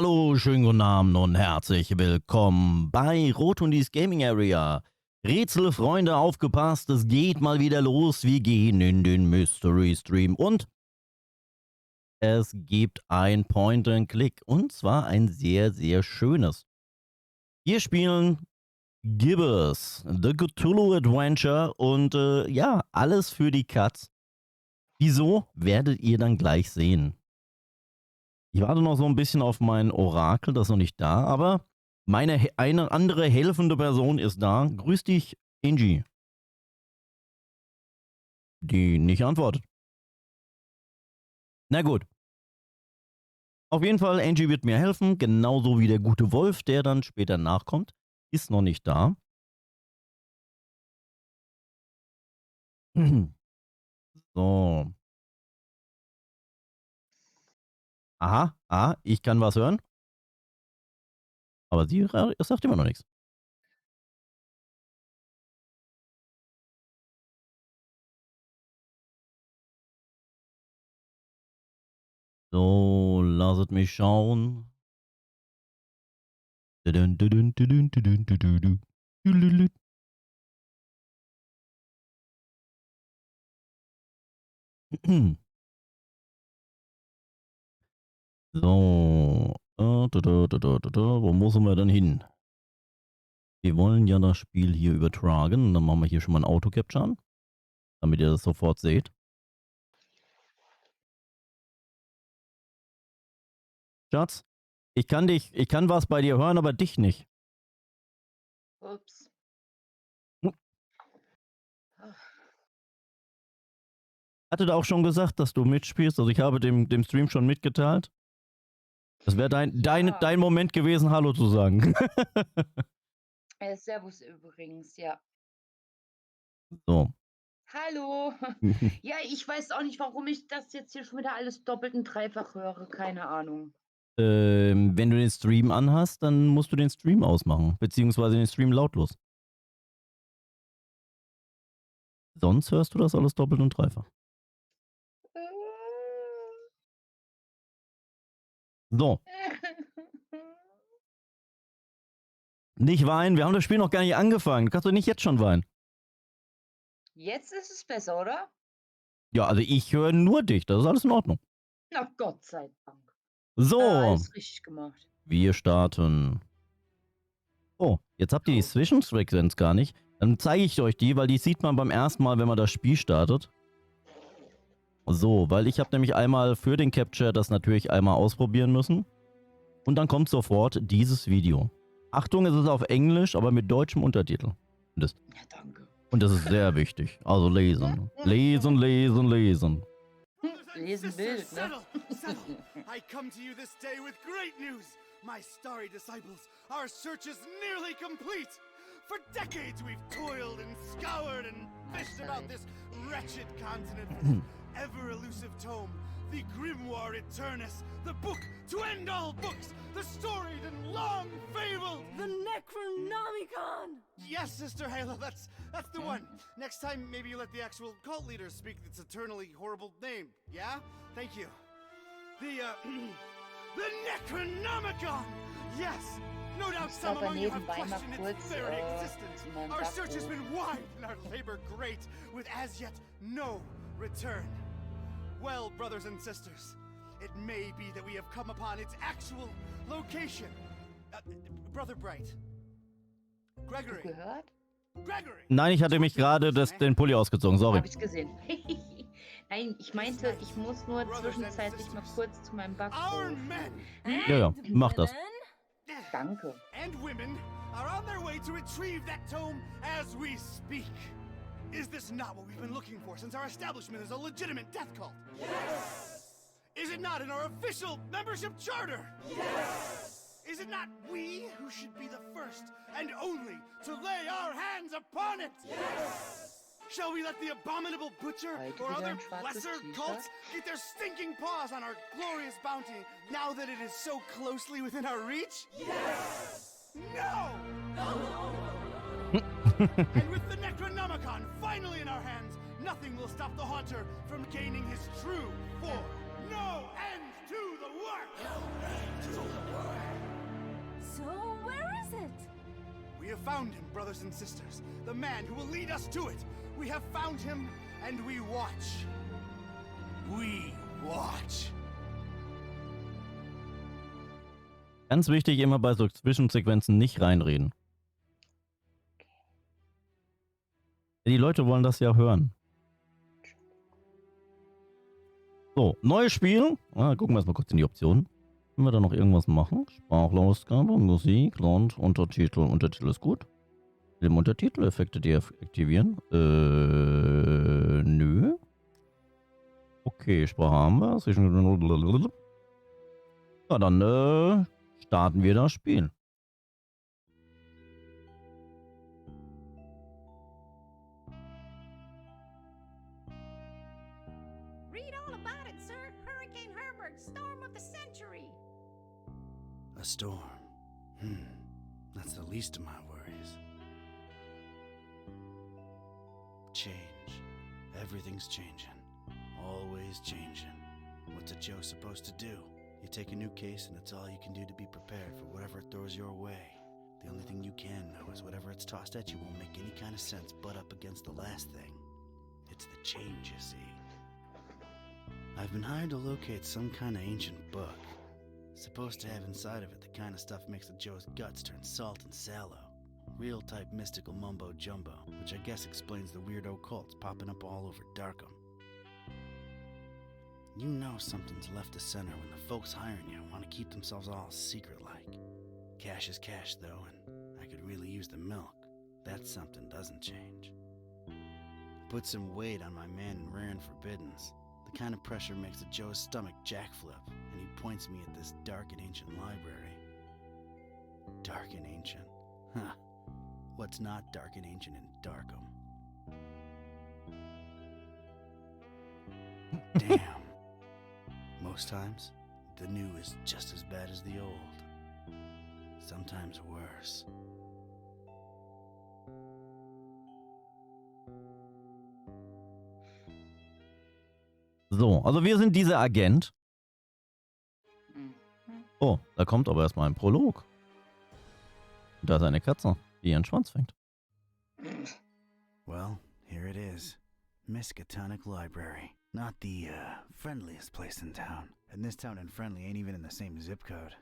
Hallo, schönen guten Abend und herzlich willkommen bei Rothundis Gaming Area. Rätselfreunde, aufgepasst, es geht mal wieder los. Wir gehen in den Mystery Stream und es gibt ein Point-and-Click und zwar ein sehr, sehr schönes. Wir spielen Gibbous, The Cthulhu Adventure und ja, alles für die Katze. Wieso, werdet ihr dann gleich sehen. Ich warte noch so ein bisschen auf mein Orakel, das ist noch nicht da, aber eine andere helfende Person ist da. Grüß dich, Angie. Die nicht antwortet. Na gut. Auf jeden Fall, Angie wird mir helfen, genauso wie der gute Wolf, der dann später nachkommt. Ist noch nicht da. So. Aha, ich kann was hören. Aber sie sagt immer noch nichts. So, lasset mich schauen. So, wo müssen wir dann hin? Wir wollen ja das Spiel hier übertragen. Dann machen wir hier schon mal ein Auto-Capture an, damit ihr das sofort seht. Schatz, ich kann was bei dir hören, aber dich nicht. Ups. Hatte da auch schon gesagt, dass du mitspielst. Also ich habe dem Stream schon mitgeteilt. Das wäre dein Moment gewesen, Hallo zu sagen. Servus übrigens, ja. So. Hallo. Ja, ich weiß auch nicht, warum ich das jetzt hier schon wieder alles doppelt und dreifach höre. Keine Ahnung. Wenn du den Stream anhast, dann musst du den Stream ausmachen. Beziehungsweise den Stream lautlos. Sonst hörst du das alles doppelt und dreifach. So. Nicht weinen, wir haben das Spiel noch gar nicht angefangen. Du kannst doch nicht jetzt schon weinen. Jetzt ist es besser, oder? Ja, also ich höre nur dich, das ist alles in Ordnung. Na Gott sei Dank. So. Alles richtig gemacht. Wir starten. Oh, jetzt habt ihr die Zwischenfrequenz gar nicht. Dann zeige ich euch die, weil die sieht man beim ersten Mal, wenn man das Spiel startet. So, weil ich habe nämlich einmal für den Capture das natürlich einmal ausprobieren müssen. Und dann kommt sofort dieses Video. Achtung, es ist auf Englisch, aber mit deutschem Untertitel. Ja, danke. Und das ist sehr wichtig. Also lesen. Lesen. Lesen Bild, ne? I come to you this day with great news. My starry disciples, our search is nearly complete. For decades we've toiled and scoured and fished about this wretched continent for this ever-elusive tome. The grimoire eternus, the book to end all books, the storied and long fabled, the Necronomicon! Yes, Sister Halo, that's the one. Next time, maybe you let the actual cult leader speak its eternally horrible name, yeah? Thank you. The Necronomicon! Yes! No doubt some among you have questioned its very existence. Our search has been wide and our labor great, with as yet no return. Well, brothers and sisters, it may be that we have come upon its actual location. Brother Bright. Gregory. Gehört? Gregory. Nein, ich hatte mich gerade den Pulli ausgezogen, sorry. Hab ich gesehen. Nein, ich meinte, ich muss nur zwischenzeitlich mal kurz zu meinem Backhof. Ja, mach das. Danke. And women are on their way to retrieve that tome as we speak. Is this not what we've been looking for since our establishment is a legitimate death cult? Yes! Is it not in our official membership charter? Yes! Is it not we who should be the first and only to lay our hands upon it? Yes! Shall we let the abominable butcher or other lesser cults get their stinking paws on our glorious bounty now that it is so closely within our reach? Yes! No! And with the Necronomicon finally in our hands, nothing will stop the Haunter from gaining his true form. No end to the work! No end to the work! found him, brothers and sisters. The man who will lead us to it. We have found him, and we watch. We watch. Ganz wichtig, immer bei so Zwischensequenzen nicht reinreden. Die Leute wollen das ja hören. So, neues Spiel. Gucken wir erstmal kurz in die Optionen. Können wir da noch irgendwas machen? Sprachausgabe, Musik, Laut, Untertitel. Untertitel ist gut. Filmuntertitel, Effekte deaktivieren. Nö. Okay, Sprache haben wir. Ja, dann starten wir das Spiel. Read all about it, sir. Hurricane Herbert, storm of the century. A storm. That's the least of my worries. Change. Everything's changing. Always changing. What's a Joe supposed to do? You take a new case and it's all you can do to be prepared for whatever it throws your way. The only thing you can know is whatever it's tossed at you won't make any kind of sense butt up against the last thing. It's the change, you see. I've been hired to locate some kind of ancient book. Supposed to have inside of it the kind of stuff makes a Joe's guts turn salt and sallow. Real type mystical mumbo jumbo, which I guess explains the weirdo cults popping up all over Darkham. You know something's left of center when the folks hiring you want to keep themselves all secret-like. Cash is cash, though, and I could really use the milk. That something doesn't change. Put some weight on my man in rare and forbiddens. The kind of pressure makes a Joe's stomach jackflip, and he points me at this dark and ancient library. Dark and ancient? Huh. What's not dark and ancient in Darkham? Damn. Most times, the new is just as bad as the old. Sometimes worse. So, also wir sind dieser Agent. Oh, da kommt aber erstmal ein Prolog. Da ist eine Katze, die ihren Schwanz fängt. Well, here it is. Miskatonic Library. Not the, friendliest place in town. And this town and friendly ain't even in the same zip code.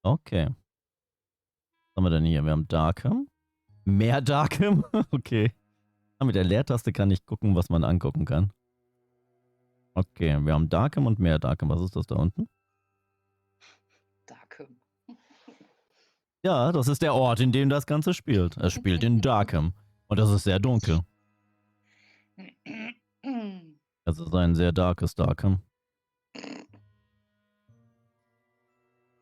Okay. Was haben wir denn hier? Wir haben Darkham. Mehr Darkham? Okay. Mit der Leertaste kann ich gucken, was man angucken kann. Okay, wir haben Darkham und mehr Darkham. Was ist das da unten? Darkham. Ja, das ist der Ort, in dem das Ganze spielt. Es spielt in Darkham. Und das ist sehr dunkel. Das ist ein sehr darkes Darkham.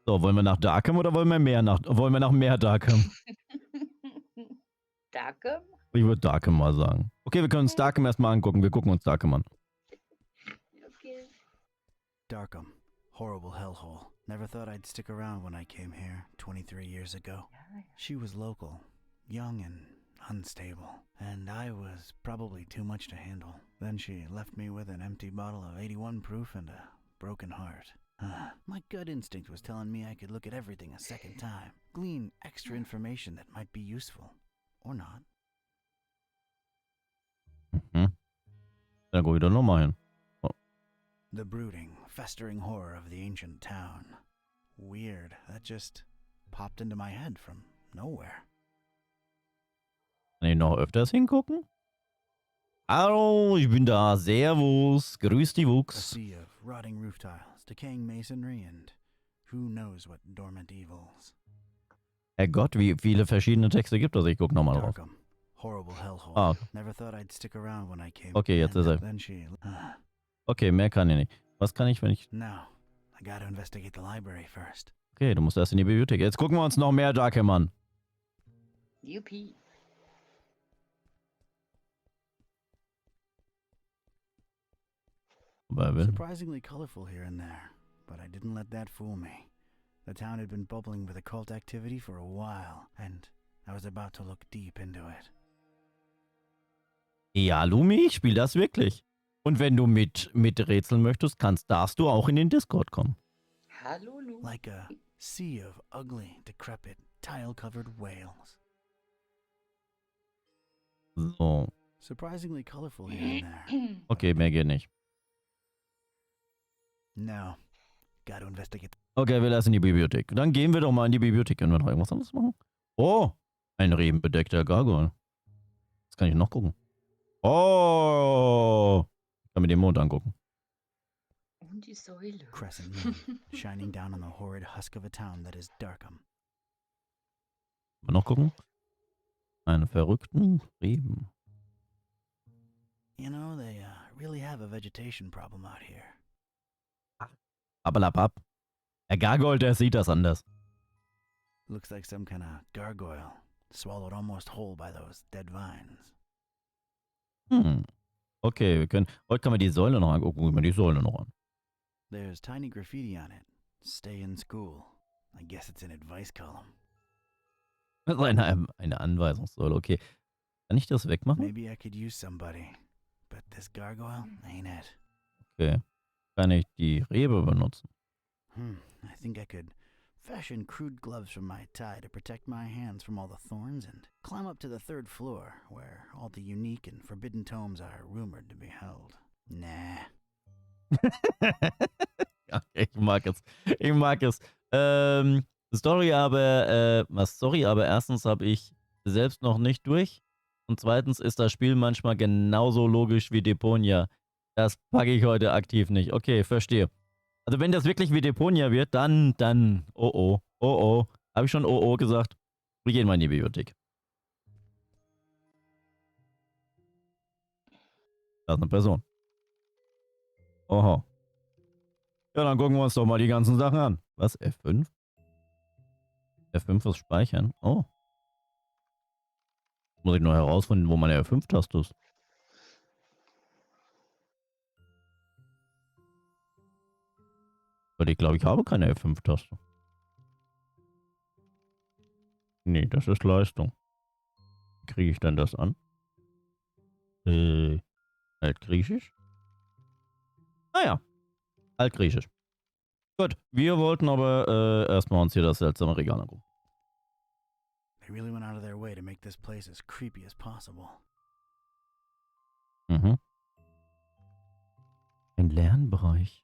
So, wollen wir nach Darkham oder wollen wir nach mehr Darkham? Darkham? Ich würde Darkham mal sagen. Okay, wir können uns Darkham erstmal angucken. Wir gucken uns Darkham an. Okay. Darkham. Horrible hellhole. Never thought I'd stick around when I came here 23 years ago. She was local. Young and unstable. And I was probably too much to handle. Then she left me with an empty bottle of 81 proof and a broken heart. My gut instinct was telling me I could look at everything a second time. Glean extra information that might be useful. Or not. Dann guck ich da nochmal hin. Oh. The brooding, festering horror of the ancient town. Weird, that just popped into my head from nowhere. Kann ich noch öfters hingucken? Hallo, ich bin da. Servus. Grüß die A Wuchs. sea of rotting roof tiles, decaying masonry, and who knows what dormant evils. Herrgott, wie viele verschiedene Texte gibt es? Ich guck nochmal drauf. Darkham, horrible hellhole. Ah, Never thought I'd stick around when I came. okay, jetzt ist er. Then she. Okay, mehr kann ich nicht. Was kann ich, wenn ich... Now, I gotta investigate the library first. Okay, du musst erst in die Bibliothek. Jetzt gucken wir uns noch mehr Darkham an. Yuppie. Surprisingly colorful here and there, but I didn't let that fool me. The town had been bubbling with occult activity for a while, and I was about to look deep into it. Ja, Lumi, ich spiele das wirklich. Und wenn du miträtseln möchtest, darfst du auch in den Discord kommen. Hallo, Lu. Like a sea of ugly, decrepit, tile-covered whales. So. Surprisingly colorful here and there. Okay, mehr geht nicht. No. Gotta investigate. Okay, wir lassen die Bibliothek. Dann gehen wir doch mal in die Bibliothek. Können wir noch irgendwas anderes machen? Oh, ein rebenbedeckter Gargoyle. Was kann ich noch gucken? Oh, ich kann mir den Mond angucken. Und die Säule. Crescent moon, shining down on the horrid husk of a town that is Darkham. Mal noch gucken. Einen verrückten Reben. You know, they really have a vegetation problem out here. Abelabab. Der Gargoyle, der sieht das anders. Looks like some kind of gargoyle, swallowed almost whole by those dead vines. Okay, heute kann man die Säule noch angucken. Gucken wir die Säule noch an. There's tiny graffiti on it. Stay in school. I guess it's an advice column. Das ist eine Anweisungssäule, okay. Kann ich das wegmachen? Maybe I could use somebody, but this gargoyle ain't it. Okay. Kann ich die Rebe benutzen? I think I could fashion crude gloves from my tie to protect my hands from all the thorns and climb up to the 3rd floor, where all the unique and forbidden tomes are rumored to be held. Nah. Ja, ich mag es. Ich mag es. Sorry, aber erstens habe ich selbst noch nicht durch und zweitens ist das Spiel manchmal genauso logisch wie Deponia. Das packe ich heute aktiv nicht. Okay, verstehe. Also wenn das wirklich wie Deponia wird, dann, oh. Habe ich schon oh gesagt? Wir gehen mal in die Bibliothek. Da ist eine Person. Oho. Ja, dann gucken wir uns doch mal die ganzen Sachen an. Was? F5? F5 ist speichern. Oh. Muss ich nur herausfinden, wo meine F5-Taste ist. Weil ich glaube, ich habe keine F5-Taste. Nee, das ist Leistung. Wie kriege ich denn das an? Altgriechisch? Naja. Altgriechisch. Gut, wir wollten aber erstmal uns hier das seltsame Regal angucken. They really went out of their way to make this place as creepy as possible. Mhm. Ein Lernbereich.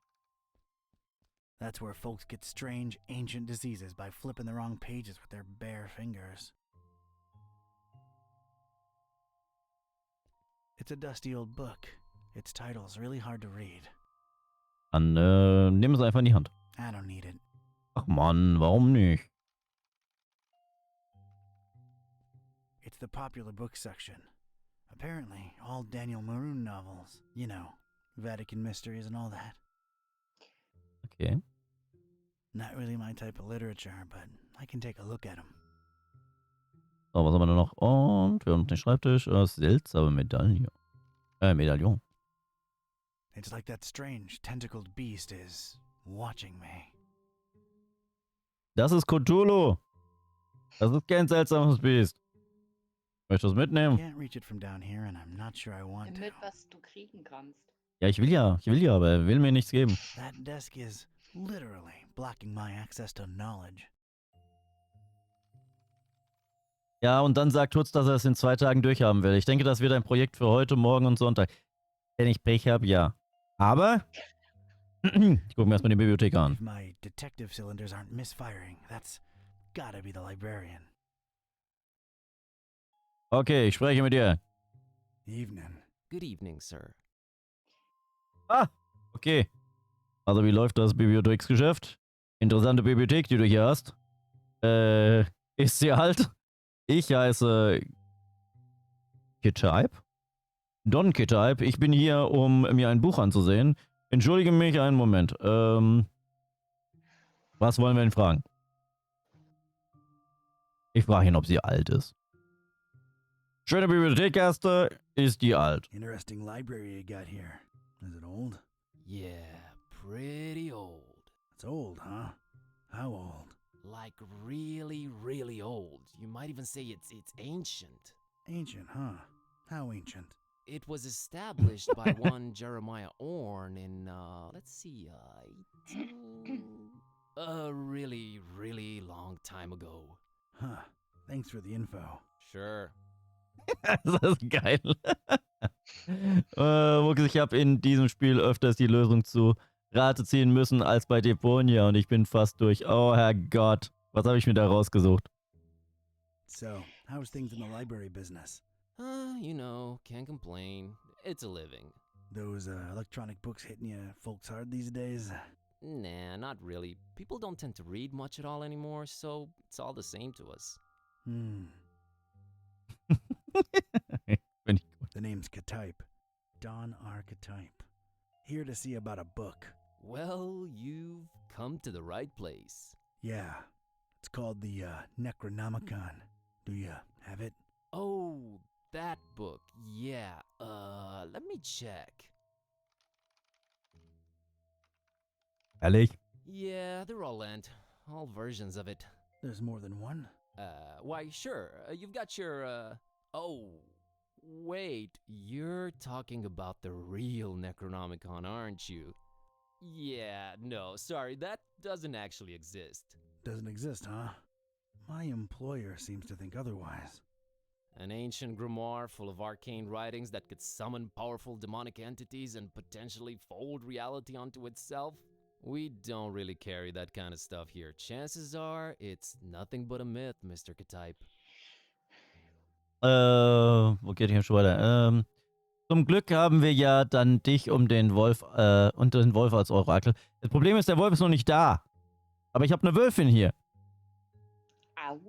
That's where folks get strange, ancient diseases by flipping the wrong pages with their bare fingers. It's a dusty old book. Its title's really hard to read. Dann nehmen wir es einfach in die Hand. I don't need it. Ach Mann, warum nicht? It's the popular book section. Apparently, all Daniel Maroon novels. You know, Vatican mysteries and all that. Okay. Not really my type of literature, but I can take a look at them. So, was haben wir da noch? Und wir haben den Schreibtisch. Das seltsame Medaillon. Medaillon. It's like that strange, tentacled beast is watching me. Das ist Cthulhu. Das ist kein seltsames Biest. Möchtest du es mitnehmen? Can't reach it from down here, and I'm not sure I want to. Mit was du kriegen kannst. Ja, ich will ja, aber er will mir nichts geben. That desk is literally blocking my access to knowledge. Ja, und dann sagt Tutz, dass er es in 2 Tagen durchhaben will. Ich denke, das wird ein Projekt für heute, morgen und Sonntag. Wenn ich Pech habe, ja. Aber ich gucke mir erstmal die Bibliothek an. If my detective cylinders aren't misfiring, that's gotta be the librarian. Okay, ich spreche mit dir. Evening. Good evening, sir. Ah, okay. Also wie läuft das Bibliotheksgeschäft? Interessante Bibliothek, die du hier hast. Ist sie alt? Ich heiße Kitscheib. Don Kitscheib. Ich bin hier, um mir ein Buch anzusehen. Entschuldige mich einen Moment. Was wollen wir ihn fragen? Ich frage ihn, ob sie alt ist. Schöne Bibliothek, Erste. Ist die alt? Interesting library you got here. Is it old? Yeah, pretty old. It's old, huh? How old? Like really, really old. You might even say it's ancient. Ancient, huh? How ancient? It was established by one Jeremiah Orn in, let's see, a really, really long time ago. Huh. Thanks for the info. Sure. Das ist geil. Wuchs, ich habe in diesem Spiel öfters die Lösung zu Rate ziehen müssen als bei Deponia und ich bin fast durch. Oh Herrgott, was habe ich mir da rausgesucht? So, how's things in the library business? You know, can't complain. It's a living. Those electronic books hitting you folks hard these days? Nah, not really. People don't tend to read much at all anymore, so it's all the same to us. Bin ich gut. The name's Ktype. Don Archetype. Here to see about a book. Well, you've come to the right place. Yeah. It's called the Necronomicon. Do you have it? Oh, that book. Yeah. Let me check. Ehrlich? Yeah, they're all lent. All versions of it. There's more than one? Why, sure. You've got your, Oh, wait. You're talking about the real Necronomicon, aren't you? Yeah, no, sorry. That doesn't actually exist. Doesn't exist, huh? My employer seems to think otherwise. An ancient grimoire full of arcane writings that could summon powerful demonic entities and potentially fold reality onto itself? We don't really carry that kind of stuff here. Chances are, it's nothing but a myth, Mr. Ktype. Wo geht hier schon weiter? Zum Glück haben wir ja dann dich und den Wolf als Orakel. Das Problem ist, der Wolf ist noch nicht da. Aber ich habe eine Wölfin hier. Au.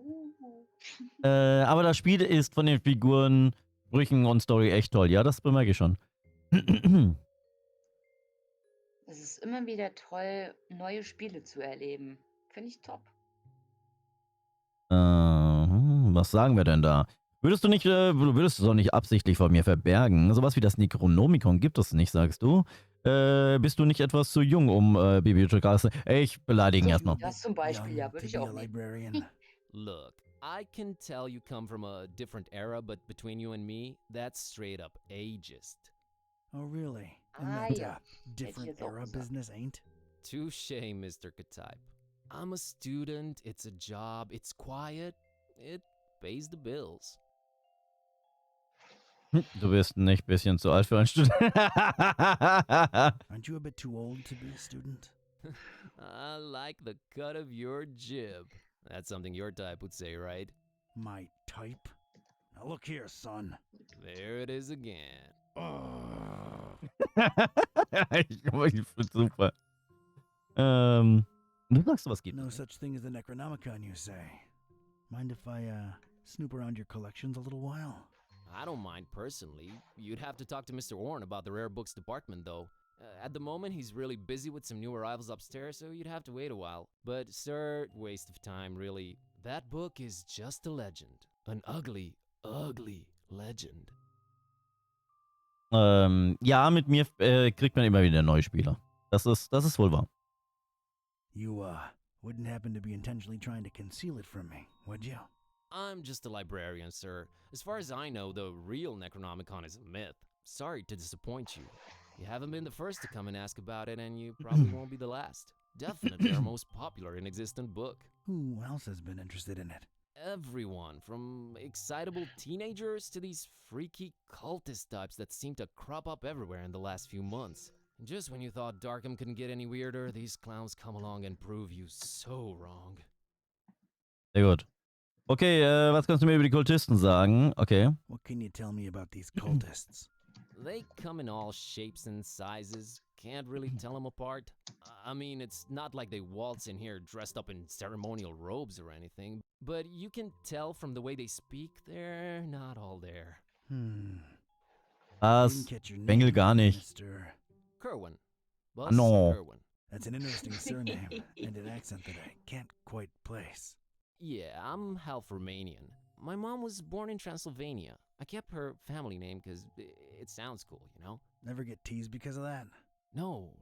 Aber das Spiel ist von den Figuren, Brüchen und Story echt toll. Ja, das bemerke ich schon. Es ist immer wieder toll, neue Spiele zu erleben. Finde ich top. Was sagen wir denn da? Würdest du es doch nicht absichtlich vor mir verbergen? Sowas wie das Necronomicon gibt es nicht, sagst du? Bist du nicht etwas zu jung, um Bibliothekar zu sein? Ich beleidige ihn erstmal. Das zum Beispiel, ja, Young würde to ich be auch a nehmen. librarian. Look, I can tell you come from a different era, but between you and me, that's straight up ageist. Oh, really? And Ah, that ja. different jetzt auch era gesagt. business ain't? Touché, Mr. Ktype. I'm a student, it's a job, it's quiet, it pays the bills. Du bist nicht ein bisschen zu alt für einen Student. Aren't you a bit too old to be a student? I like the cut of your jib. That's something your type would say, right? My type? Now look here, son. There it is again. Ich find's super. Du sagst, was geht. No such thing as the Necronomicon, you say. Mind if I snoop around your collections a little while? I don't mind personally. You'd have to talk to Mr. Orne about the rare books department, though. At the moment, he's really busy with some new arrivals upstairs, so you'd have to wait a while. But, sir, waste of time, really. That book is just a legend. An ugly, ugly legend. Ja, mit mir kriegt man immer wieder neue Spieler. Das ist wohl wahr. You wouldn't happen to be intentionally trying to conceal it from me, would you? I'm just a librarian, sir. As far as I know, the real Necronomicon is a myth. Sorry to disappoint you. You haven't been the first to come and ask about it, and you probably won't be the last. Definitely our most popular and existent book. Who else has been interested in it? Everyone, from excitable teenagers to these freaky cultist types that seem to crop up everywhere in the last few months. Just when you thought Darkham couldn't get any weirder, these clowns come along and prove you so wrong. Sehr gut. Okay, was kannst du mir über die Kultisten sagen? Okay. What can you tell me about these cultists? They come in all shapes and sizes. Can't really tell them apart. I mean, it's not like they waltz in here dressed up in ceremonial robes or anything, but you can tell from the way they speak, they're not all there. Das Didn't catch your Bengel name, gar nicht. Mr. Kerwin. Buzz No. Kerwin. That's an interesting surname and an accent that I can't quite place. Yeah, I'm half Romanian. My mom was born in Transylvania. I kept her family name because it sounds cool, you know? Never get teased because of that? No.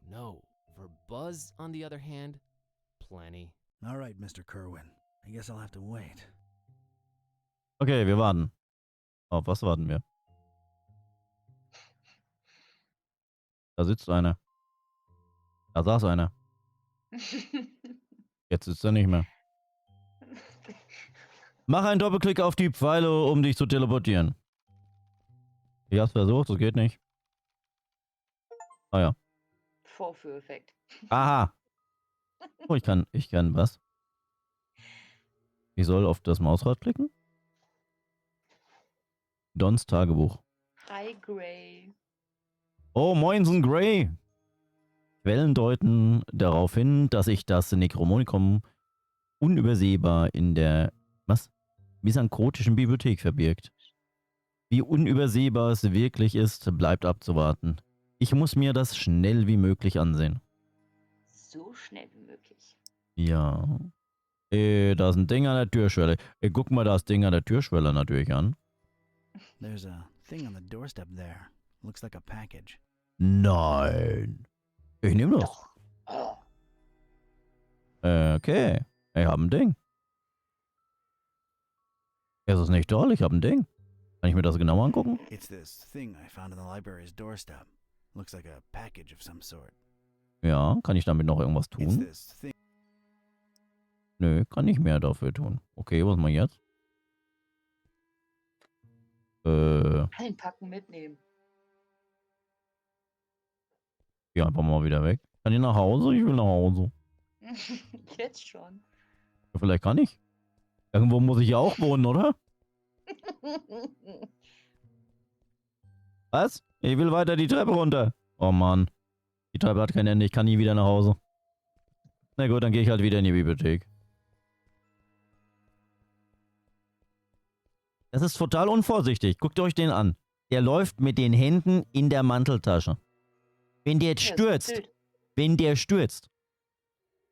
For Buzz, on the other hand, plenty. All right, Mr. Kerwin. I guess I'll have to wait. Okay, wir warten. Auf was warten wir? Da sitzt einer. Da saß einer. Jetzt sitzt er nicht mehr. Mach einen Doppelklick auf die Pfeile, um dich zu teleportieren. Ich hab's versucht, das geht nicht. Ah ja. Vorführeffekt. Aha. Oh, ich kann was? Ich soll auf das Mausrad klicken? Dons Tagebuch. Hi, Gray. Oh, moinsen, Gray. Quellen deuten darauf hin, dass sich das Necromonicon unübersehbar in der, misanthropischen Bibliothek verbirgt. Wie unübersehbar es wirklich ist, bleibt abzuwarten. Ich muss mir das schnell wie möglich ansehen. So schnell wie möglich. Ja. Da ist ein Ding an der Türschwelle. Guck mal das Ding an der Türschwelle natürlich an. There's a thing on the doorstep there. Looks like a package. Nein. Ich nehme das. Doch. Oh. Okay. Ich habe ein Ding. Es ist nicht toll, ich habe ein Ding. Kann ich mir das genauer angucken? It's this thing I found on the library's doorstep. Looks like a package of some sort. Ja, kann ich damit noch irgendwas It's tun? this thing. Nö, kann nicht mehr dafür tun. Okay, was machen wir jetzt? Einpacken, mitnehmen. Geh einfach mal wieder weg. Kann ich nach Hause? Ich will nach Hause. Jetzt schon. Ja, vielleicht kann ich. Irgendwo muss ich ja auch wohnen, oder? Was? Ich will weiter die Treppe runter. Oh Mann. Die Treppe hat kein Ende. Ich kann nie wieder nach Hause. Na gut, dann gehe ich halt wieder in die Bibliothek. Das ist total unvorsichtig. Guckt euch den an. Der läuft mit den Händen in der Manteltasche. Wenn der jetzt Ja, ist stürzt, blöd. wenn der stürzt,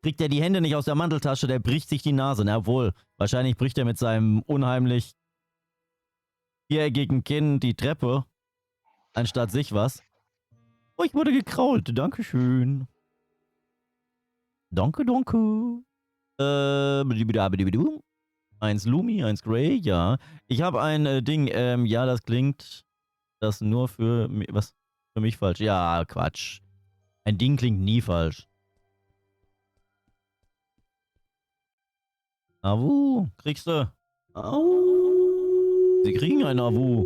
kriegt er die Hände nicht aus der Manteltasche, der bricht sich die Nase. Na wohl, wahrscheinlich bricht er mit seinem unheimlich viereckigen Kinn die Treppe, anstatt sich was. Oh, ich wurde gekrault. Dankeschön. Danke, danke. Eins Lumi, eins Grey, ja. Ich habe ein Ding, ja, das klingt, das nur für was? Für mich falsch. Ja, Quatsch. Ein Ding klingt nie falsch. Awu, kriegst du. Au. Sie kriegen einen Awu.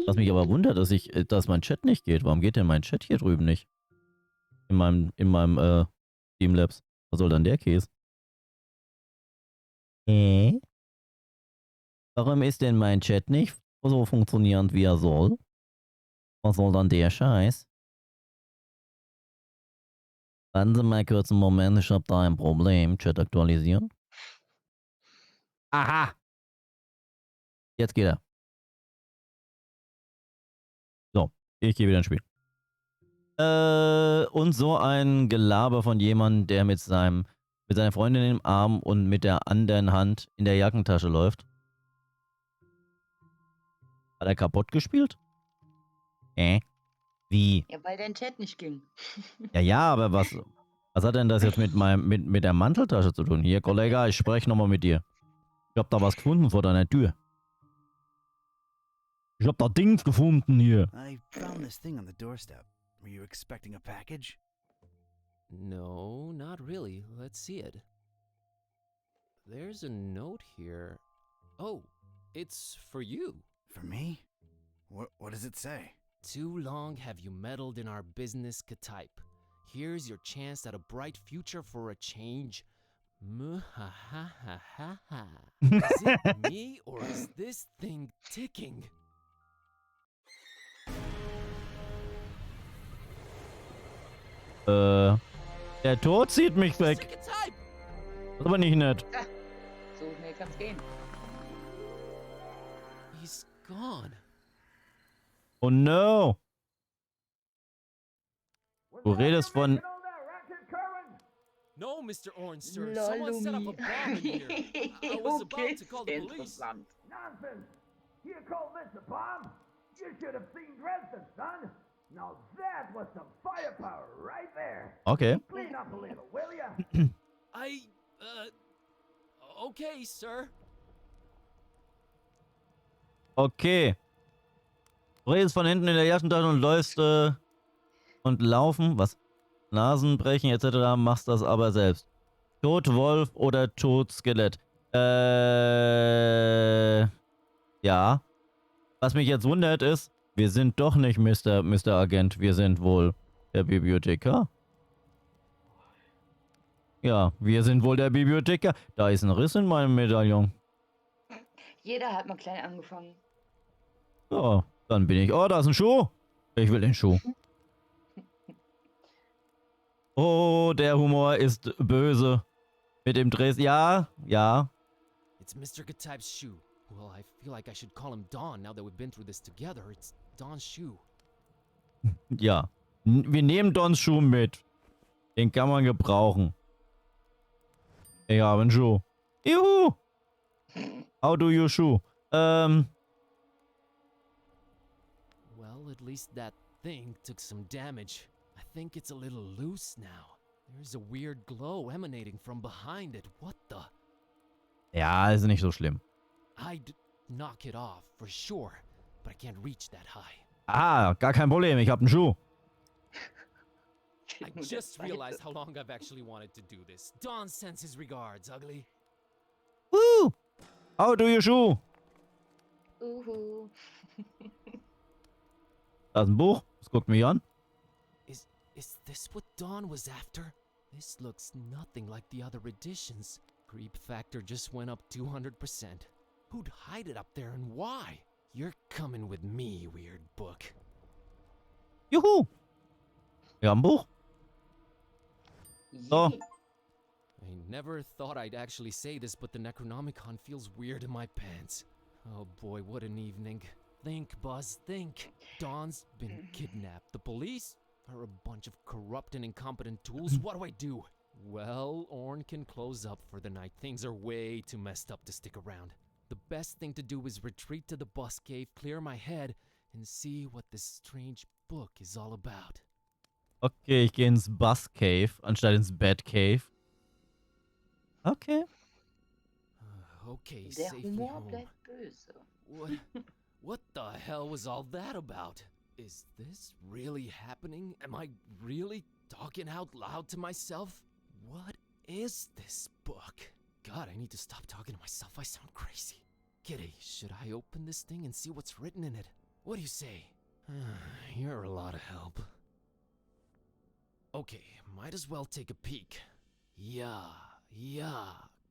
Was mich aber wundert, dass mein Chat nicht geht. Warum geht denn mein Chat hier drüben nicht? In meinem Streamlabs. Was soll dann der Käse? Warum ist denn mein Chat nicht so funktionierend, wie er soll? Was soll dann der Scheiß? Warten Sie mal kurz einen Moment, ich habe da ein Problem. Chat aktualisieren. Aha! Jetzt geht er. So, ich gehe wieder ins Spiel. Und so ein Gelaber von jemandem, der mit seiner Freundin im Arm und mit der anderen Hand in der Jackentasche läuft. Hat er kaputt gespielt? Wie? Ja, weil dein Chat nicht ging. Ja, aber was hat denn das jetzt mit der Manteltasche zu tun? Hier, Kollege, ich spreche nochmal mit dir. Ich hab da was gefunden vor deiner Tür. Ich hab da Dings gefunden hier. I found this thing on the doorstep. Were you expecting a package? No, not really. Let's see it. There's a note here. Oh, it's for you. For me? What does it say? Too long have you meddled in our business, K-type. Here's your chance at a bright future for a change. Muhahahaha. Is it me or is this thing ticking? Der Tod zieht mich weg. K-type! Das ist aber nicht nett. So schnell kann's gehen. He's gone. Oh no. Du redest von... No, Mr. Orange, sir. Someone set up a bomb in here. I was about to call the police. Interessant. Nonsense! You call this a bomb? You should have seen Dresden, son! Now that was some firepower right there! Okay. Clean up a little, will ya? Okay, sir. Okay. Du redest von hinten in der Jackentasche und läufst und laufen, was? Nasenbrechen etc. machst das aber selbst. Tot Wolf oder tot Skelett. Ja. Was mich jetzt wundert ist, wir sind doch nicht Mr. Agent, wir sind wohl der Bibliothekar. Ja, wir sind wohl der Bibliothekar. Da ist ein Riss in meinem Medaillon. Jeder hat mal klein angefangen. Ja, dann bin ich... Oh, da ist ein Schuh. Ich will den Schuh. Oh, der Humor ist böse. Mit dem Dress... Ja, ja. It's Mr. Gtype's shoe. Well, I feel like I should call him Don now that we've been through this together. It's Don's shoe. Ja. Wir nehmen Dons Schuh mit. Den kann man gebrauchen. Ich habe einen Schuh. Juhu! How do you shoe? Well, at least that thing took some damage. I think it's a little loose now. There's a weird glow emanating from behind it. What the? Ja, ist nicht so schlimm. I'd knock it off for sure, but I can't reach that high. Ah, gar kein Problem. Ich habe einen Schuh. I just realized how long I've actually wanted to do this. Don sends his regards, ugly. Woo! How do you shoe? Uhu. Da ist ein Buch. Das guckt mich an. Is this what Don was after? This looks nothing like the other editions. Creep factor just went up 200%. Who'd hide it up there and why? You're coming with me, weird book. Juhu! Wir haben ein Buch. So. Yay. I never thought I'd actually say this, but the Necronomicon feels weird in my pants. Oh boy, what an evening. Think, Buzz, think. Don's been kidnapped. The police are a bunch of corrupt and incompetent tools. What do? Well, Orn can close up for the night. Things are way too messed up to stick around. The best thing to do is retreat to the bus cave, clear my head, and see what this strange book is all about. Okay, ich gehe ins Bus Cave, anstatt ins Bed Cave. Okay. Okay, Der safely Humor home. bleibt böse. What the hell was all that about? Is this really happening? Am I really talking out loud to myself? What is this book? God, I need to stop talking to myself. I sound crazy. Kitty, should I open this thing and see what's written in it? What do you say? You're a lot of help. Okay, might as well take a peek. Ja,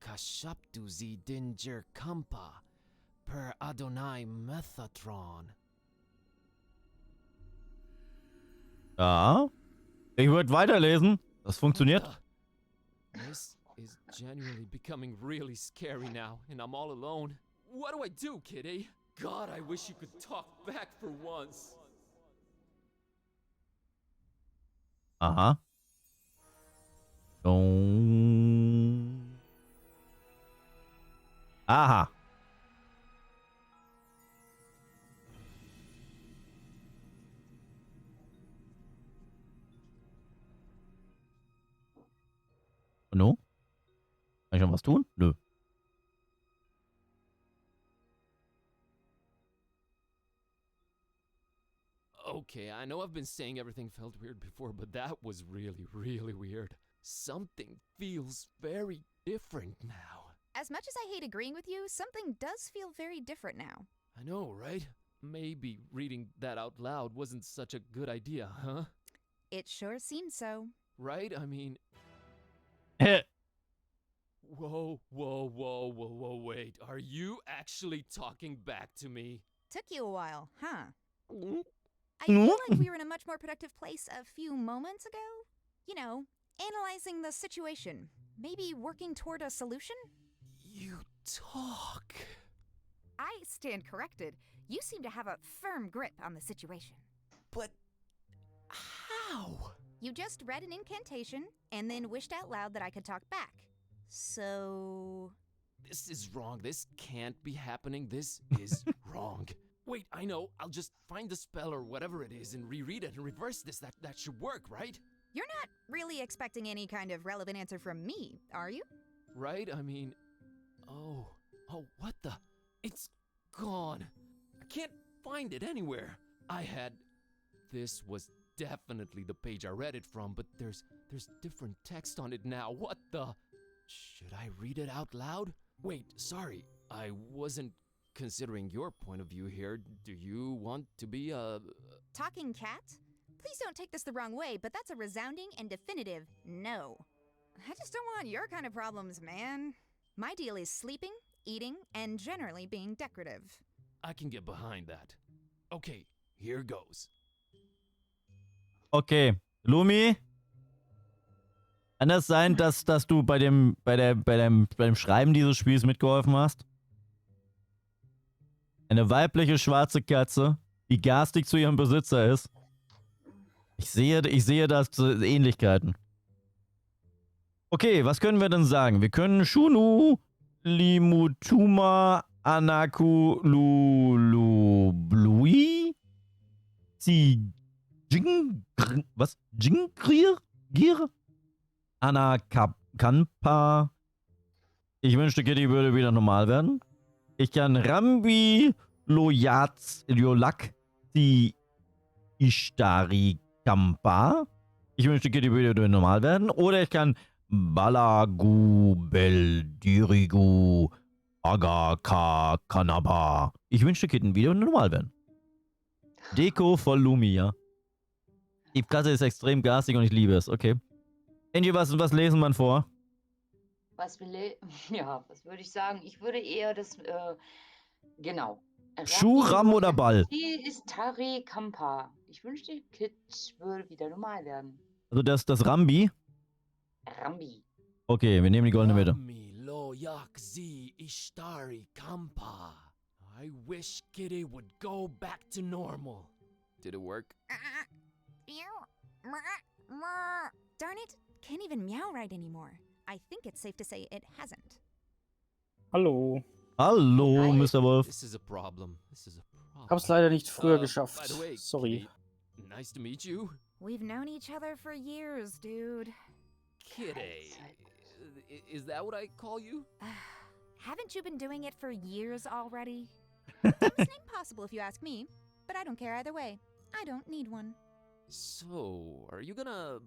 kashaptu zi dinger kampa per Adonai Methatron. Ja. Ich würde weiterlesen. Das funktioniert. This is genuinely becoming really scary now, and I'm all alone. What do I do, Kitty? God, I wish you could talk back for once. Aha. Aha. No? Kann ich noch was tun? Nö. Okay, I know I've been saying everything felt weird before, but that was really, really weird. Something feels very different now. As much as I hate agreeing with you, something does feel very different now. I know, right? Maybe reading that out loud wasn't such a good idea, huh? It sure seems so. Right? I mean... Whoa, wait. Are you actually talking back to me? Took you a while, huh? I feel like we were in a much more productive place a few moments ago. You know, analyzing the situation. Maybe working toward a solution? You talk. I stand corrected. You seem to have a firm grip on the situation. But... how? You just read an incantation, and then wished out loud that I could talk back. So... This is wrong. This can't be happening. This is wrong. Wait, I know. I'll just find the spell or whatever it is and reread it and reverse this. That should work, right? You're not really expecting any kind of relevant answer from me, are you? Right? I mean... Oh, what the... It's gone. I can't find it anywhere. This was definitely the page I read it from, but there's different text on it now. What the... Should I read it out loud? Wait, sorry. I wasn't considering your point of view here. Do you want to be a... Talking cat? Please don't take this the wrong way, but that's a resounding and definitive no. I just don't want your kind of problems, man. My deal is sleeping, eating, and generally being decorative. I can get behind that. Okay, here goes. Okay, Lumi, kann das sein, dass du beim Schreiben dieses Spiels mitgeholfen hast? Eine weibliche schwarze Katze, die garstig zu ihrem Besitzer ist. Ich sehe da Ähnlichkeiten. Okay, was können wir denn sagen? Wir können Shunu, Limutuma, Anaku, Lulublui, Jingrir? Anakampa. Ich wünschte, Kitty würde wieder normal werden. Ich kann Rambi, Lolak, Ishtari Kampa. Ich wünschte, Kitty würde normal werden. Oder ich kann Balagu, Beldirigu, Agaka, Kanaba. Ich wünschte, Kitten wieder normal werden. Deko voll Lumia. Die Katze ist extrem garstig und ich liebe es. Okay. Angie, was lesen wir vor? Was würde ich sagen? Ich würde eher das, genau. Schuhram oder Ball? Die ist Tari Kampa. Ich wünschte, Kit würde wieder normal werden. Also das Rambi? Rambi. Okay, wir nehmen die goldene Mitte. Rammi lo yakzi ishtari kampa. I wish Kitty would go back to normal. Did it work? Darn it, can't even meow right anymore. I think it's safe to say it hasn't. Hallo. Hallo, Hi. Mr. Wolf. This is a problem. Hab's leider nicht früher By geschafft. the way, Sorry. Kitty, nice to meet you. We've known each other for years, dude. Kitty. Is that what I call you? Haven't you been doing it for years already? Dumbest name possible if you ask me, but I don't care either way. I don't need one. So, are you gonna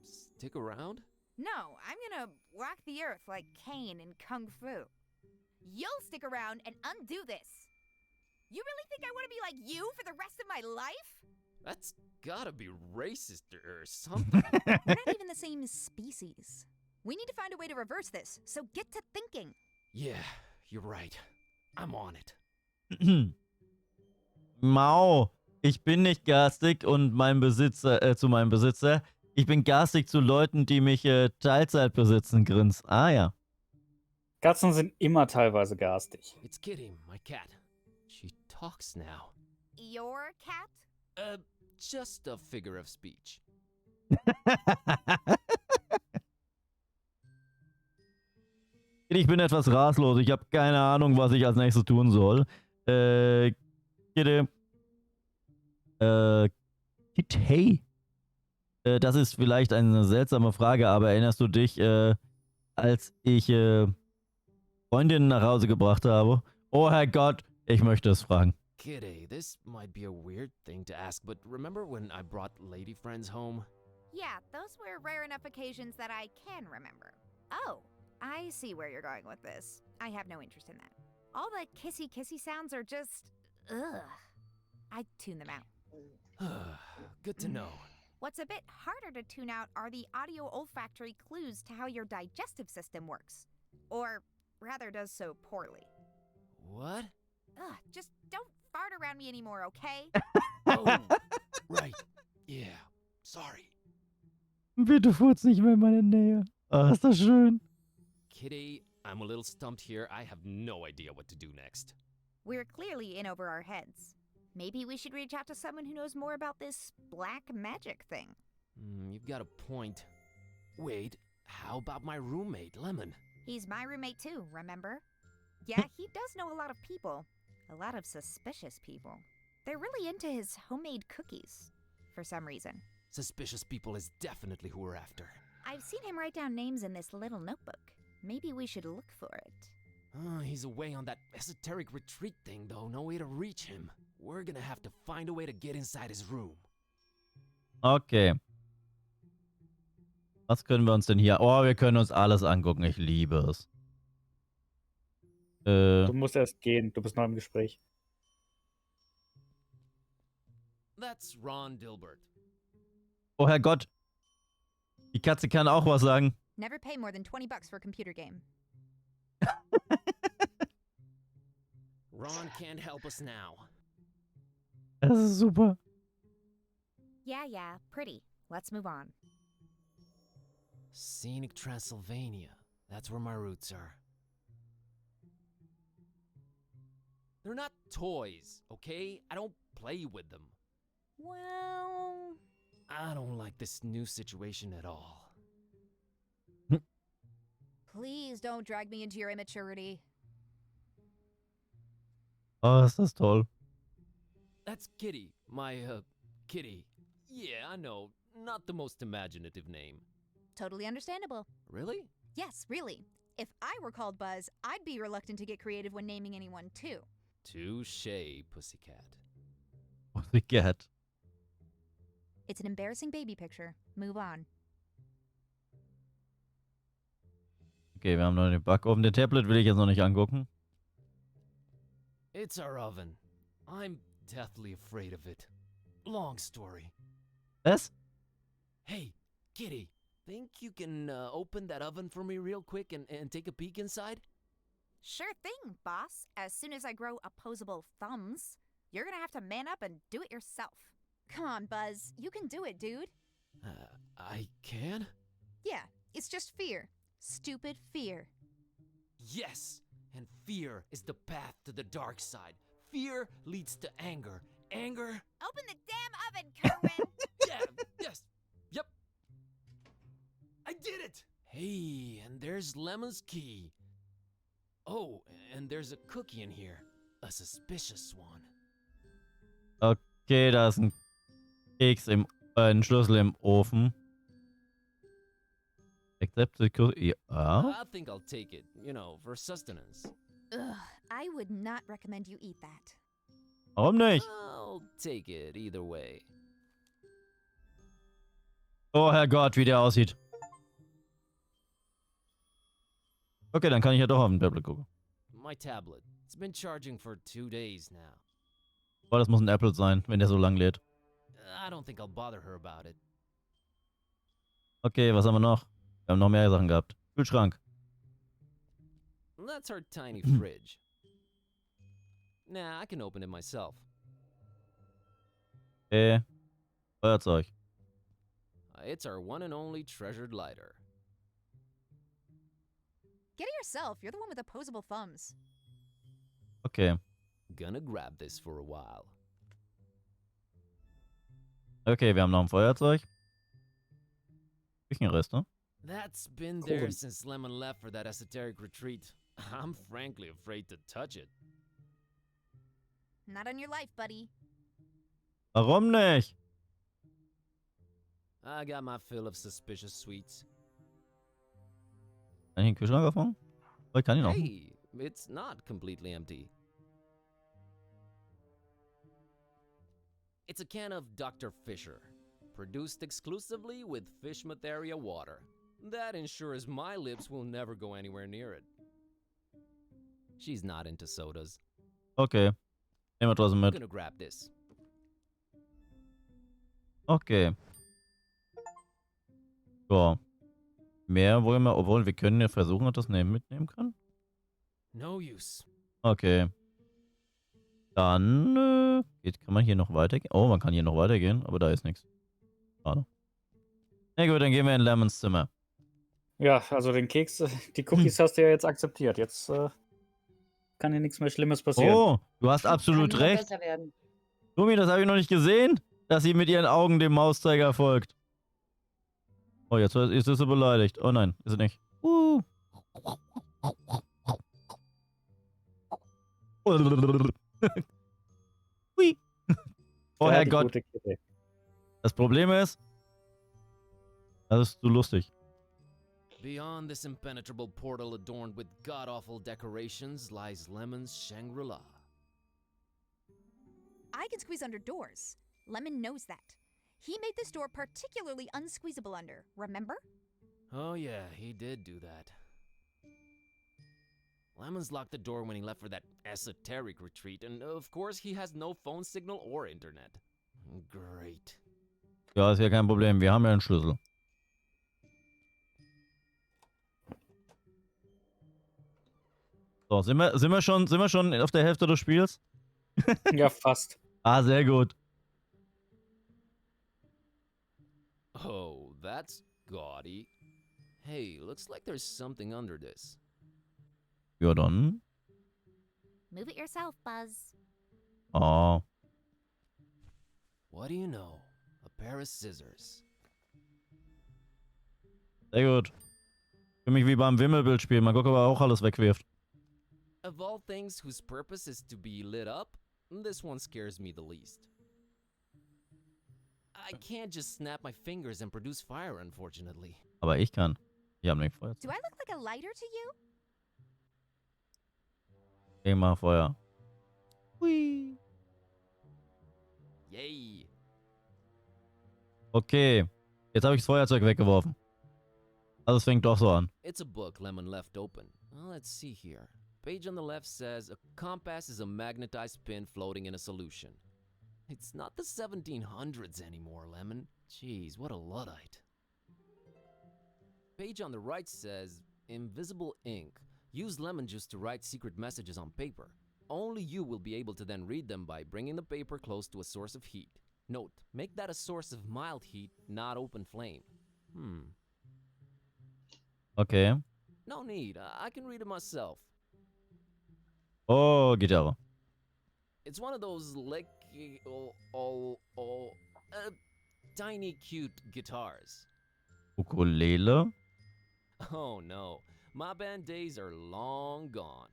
stick around? No, I'm gonna walk the earth like Caine in Kung Fu. You'll stick around and undo this. You really think I want to be like you for the rest of my life? That's gotta be racist or something. We're not even the same species. We need to find a way to reverse this, so get to thinking. Yeah, you're right. I'm on it. Mau, ich bin nicht garstig und zu meinem Besitzer. Ich bin garstig zu Leuten, die mich Teilzeit besitzen, grins. Ah ja. Katzen sind immer teilweise garstig. It's Kitty, my cat. She talks now. Your cat? Just a figure of speech. Ich bin etwas ratlos. Ich habe keine Ahnung, was ich als nächstes tun soll. Bitte. Hey. Das ist vielleicht eine seltsame Frage, aber erinnerst du dich, als ich Freundinnen nach Hause gebracht habe? Oh Herrgott, ich möchte es fragen. Kitty, this might be a weird thing to ask, but remember when I brought lady friends home? Yeah, those were rare enough occasions that I can remember. Oh, I see where you're going with this. I have no interest in that. All the kissy sounds are just... ugh. I'd tune them out. Good to know. What's a bit harder to tune out are the audio olfactory clues to how your digestive system works. Or, rather, does so poorly. What? Ugh, just don't fart around me anymore, okay? Oh, right. Yeah, sorry. Bitte furz nicht mehr in meine Nähe. Ah, ist das schön. Kitty, I'm a little stumped here. I have no idea what to do next. We're clearly in over our heads. Maybe we should reach out to someone who knows more about this black magic thing. You've got a point. Wait, how about my roommate, Lemon? He's my roommate too, remember? Yeah, he does know a lot of people. A lot of suspicious people. They're really into his homemade cookies, for some reason. Suspicious people is definitely who we're after. I've seen him write down names in this little notebook. Maybe we should look for it. He's away on that esoteric retreat thing, though. No way to reach him. We're gonna have to find a way to get inside his room. Okay. Was können wir uns denn hier... Oh, wir können uns alles angucken. Ich liebe es. Du musst erst gehen. Du bist noch im Gespräch. That's Ron Dilbert. Oh Herrgott. Die Katze kann auch was sagen. Never pay more than $20 for a computer game. Ron can't help us now. Das ist super. Yeah, pretty. Let's move on. Scenic Transylvania. That's where my roots are. They're not toys, okay? I don't play with them. Well... I don't like this new situation at all. Please don't drag me into your immaturity. Oh, ist das toll. That's Kitty, my, kitty. Yeah, I know, not the most imaginative name. Totally understandable. Really? Yes, really. If I were called Buzz, I'd be reluctant to get creative when naming anyone, too. Touché, pussycat. Pussycat. It's an embarrassing baby picture. Move on. Okay, wir haben noch den Backofen. Den Tablet will ich jetzt noch nicht angucken. It's our oven. I'm deathly afraid of it. Long story. Was? Hey, Kitty, think you can open that oven for me real quick and take a peek inside? Sure thing, boss. As soon as I grow opposable thumbs, you're gonna have to man up and do it yourself. Come on, Buzz. You can do it, dude. I can? Yeah, it's just fear. Stupid fear. Yes! And fear is the path to the dark side. Fear leads to anger. Anger... Open the damn oven, Kerwin! Yeah, yes, yep. I did it! Hey, and there's Lemon's key. Oh, and there's a cookie in here. A suspicious one. Okay, da ist ein Keks ein Schlüssel im Ofen. Accept the cookie. Ja. I think I'll take it, you know, for sustenance. Ugh, I would not recommend you eat that. Warum nicht? I'll take it either way. Oh Herrgott, wie der aussieht. Okay, dann kann ich ja doch auf dem Tablet gucken. My tablet. It's been charging for 2 days now. Aber das muss ein Apple sein, wenn der so lang lädt. I don't think I'll bother her about it. Okay, was haben wir noch? Wir haben noch mehr Sachen gehabt. Kühlschrank. That's our tiny fridge. Nah, I can open it myself. Okay. Feuerzeug. It's our one and only treasured lighter. Get it yourself. You're the one with opposable thumbs. Okay. Gonna grab this for a while. Okay, wir haben noch ein Feuerzeug. Küchenreste. That's been there since Lemon left for that esoteric retreat. I'm frankly afraid to touch it. Not on your life, buddy. Warum nicht? I got my fill of suspicious sweets. Kann ich den Kühlschrank aufmachen? Ich kann ihn auch. Hey, it's not completely empty. It's a can of Dr. Fisher, produced exclusively with Fishmatheria water. That ensures my lips will never go anywhere near it. She's not into sodas. Okay. Nehmen wir trotzdem I'm mit. gonna grab this. Okay. So. Mehr wollen wir, obwohl wir können ja versuchen, ob das mitnehmen können. No use. Okay. Dann kann man hier noch weitergehen. Oh, man kann hier noch weitergehen, aber da ist nichts. Schade. Na gut, dann gehen wir in Lemons Zimmer. Ja, also den Keks, die Cookies hast du ja jetzt akzeptiert. Jetzt kann dir nichts mehr Schlimmes passieren. Oh, du hast absolut Kann nur recht. besser werden. Lumi, das habe ich noch nicht gesehen, dass sie mit ihren Augen dem Mauszeiger folgt. Oh, jetzt ist sie beleidigt. Oh nein, ist sie nicht. Hui. Oh Ja, die Herrgott. gute Kitty. Das Problem ist, das ist zu lustig. Beyond this impenetrable portal adorned with god-awful decorations lies Lemon's Shangri-La. I can squeeze under doors. Lemon knows that. He made this door particularly unsqueezable under, remember? Oh yeah, he did do that. Lemon's locked the door when he left for that esoteric retreat, and of course he has no phone signal or internet. Great. Ja, ist ja kein Problem. Wir haben ja einen Schlüssel. So, sind wir schon auf der Hälfte des Spiels? Ja, fast. Ah, sehr gut. Oh, that's gaudy. Hey, looks like there's something under this. Ja, dann. Move it yourself, Buzz. Oh. What do you know? A pair of scissors. Sehr gut. Für mich wie beim Wimmelbildspiel. Mal gucken, ob er auch alles wegwirft. Of all things whose purpose is to be lit up, this one scares me the least. I can't just snap my fingers and produce fire, unfortunately. Aber ich kann. Ich habe nicht Feuer. Do I look like a lighter to you? Ich mach Feuer. Hui. Yay! Okay. Jetzt habe ich das Feuerzeug weggeworfen. Also es fängt doch so an. It's a book Lemon left open. Well, let's see here. Page on the left says, a compass is a magnetized pin floating in a solution. It's not the 1700s anymore, Lemon. Jeez, what a Luddite. Page on the right says, invisible ink. Use lemon juice to write secret messages on paper. Only you will be able to then read them by bringing the paper close to a source of heat. Note, make that a source of mild heat, not open flame. Okay. No need, I can read it myself. Oh, Gitarre. It's one of those tiny cute guitars. Ukulele. Oh no, my band days are long gone.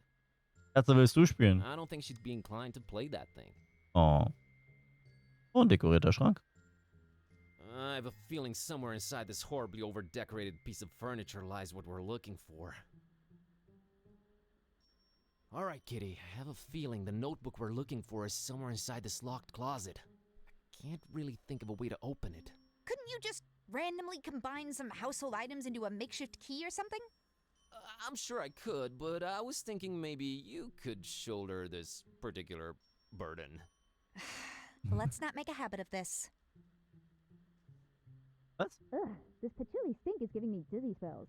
Katze, willst du spielen? I don't think she'd be inclined to play that thing. Oh. Oh, ein dekorierter Schrank. I have a feeling somewhere inside this horribly over-decorated piece of furniture lies what we're looking for. All right, Kitty, I have a feeling the notebook we're looking for is somewhere inside this locked closet. I can't really think of a way to open it. Couldn't you just randomly combine some household items into a makeshift key or something? I'm sure I could, but I was thinking maybe you could shoulder this particular burden. Let's not make a habit of this. Was? Ugh, this patchouli stink is giving me dizzy spells.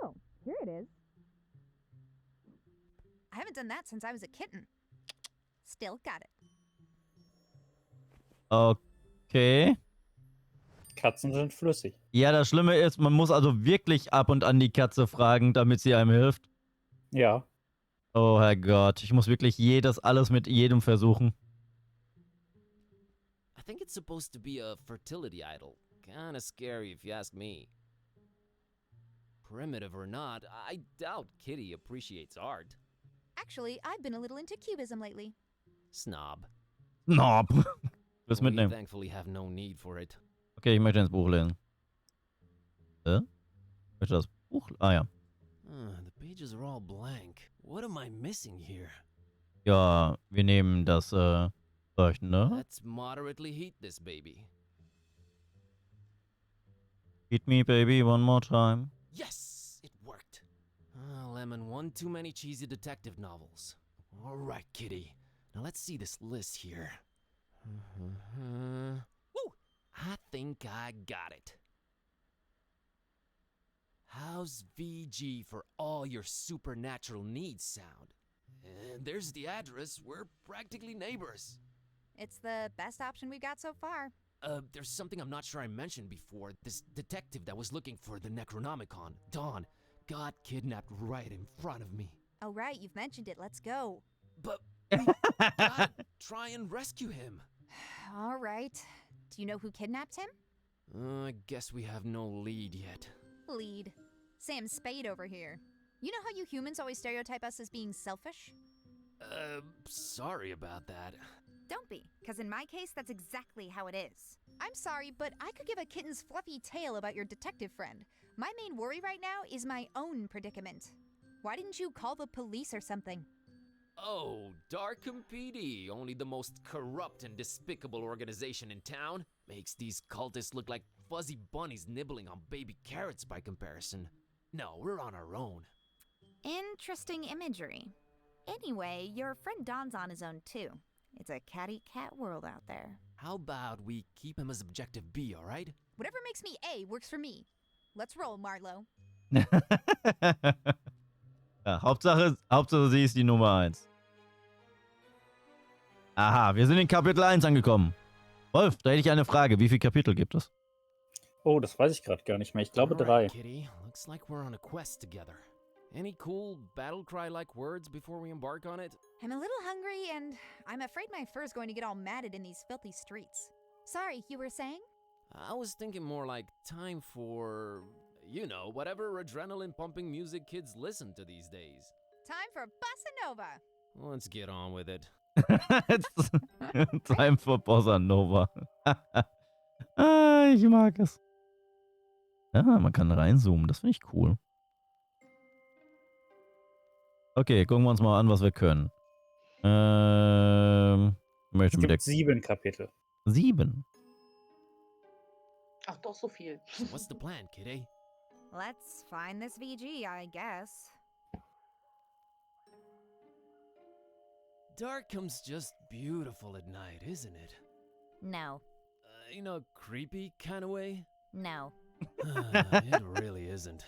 Oh, here it is. I haven't done that since I was a kitten. Still got it. Okay. Katzen sind flüssig. Ja, das Schlimme ist, man muss also wirklich ab und an die Katze fragen, damit sie einem hilft. Ja. Oh Herrgott, ich muss wirklich alles mit jedem versuchen. I think it's supposed to be a fertility idol. Kinda scary if you ask me. Primitive or not, I doubt Kitty appreciates art. Actually, I've been a little into cubism lately. Snob. Nope. Willst We mitnehmen? thankfully have no need for it. Okay, ich möchte ins Buch lesen. Ich möchte das Buch... Ah ja. The pages are all blank. What am I missing here? Ja, wir nehmen das Leuchtende. Let's moderately heat this baby. Hit me, baby, one more time. Yes, it worked. Lemon, one too many cheesy detective novels. All right, Kitty. Now let's see this list here. Woo! I think I got it. How's VG for all your supernatural needs sound? And there's the address. We're practically neighbors. It's the best option we've got so far. There's something I'm not sure I mentioned before. This detective that was looking for the Necronomicon, Dawn, got kidnapped right in front of me. Oh, right, you've mentioned it. Let's go. But we gotta try and rescue him. All right. Do you know who kidnapped him? I guess we have no lead yet. Lead. Sam Spade over here. You know how you humans always stereotype us as being selfish? Sorry about that. Don't be, because in my case, that's exactly how it is. I'm sorry, but I could give a kitten's fluffy tale about your detective friend. My main worry right now is my own predicament. Why didn't you call the police or something? Oh, Darkham PD, only the most corrupt and despicable organization in town, makes these cultists look like fuzzy bunnies nibbling on baby carrots by comparison. No, we're on our own. Interesting imagery. Anyway, your friend Don's on his own too. It's a catty-cat world out there. How about we keep him as objective B, alright? Whatever makes me A works for me. Let's roll, Marlowe. Ja, Hauptsache sie ist die Nummer 1. Aha, wir sind in Kapitel 1 angekommen. Wolf, da hätte ich eine Frage. Wie viele Kapitel gibt es? Oh, das weiß ich gerade gar nicht mehr. Ich glaube 3. Alright, Kitty. Looks like we're on a quest together. Any cool battle cry-like words before we embark on it? I'm a little hungry, and I'm afraid my fur's going to get all matted in these filthy streets. Sorry, you were saying? I was thinking more like time for, you know, whatever adrenaline-pumping music kids listen to these days. Time for Bossa Nova. Let's get on with it. It's time for Bossa Nova. Ich mag es. Ja, man kann reinzoomen. Das finde ich cool. Okay, gucken wir uns mal an, was wir können. Es gibt 7 Kapitel. 7? Ach, doch so viel. What's the plan, Kitty? Let's find this VG, I guess. Darkham's just beautiful at night, isn't it? No. In a creepy kind of way? No. It really isn't.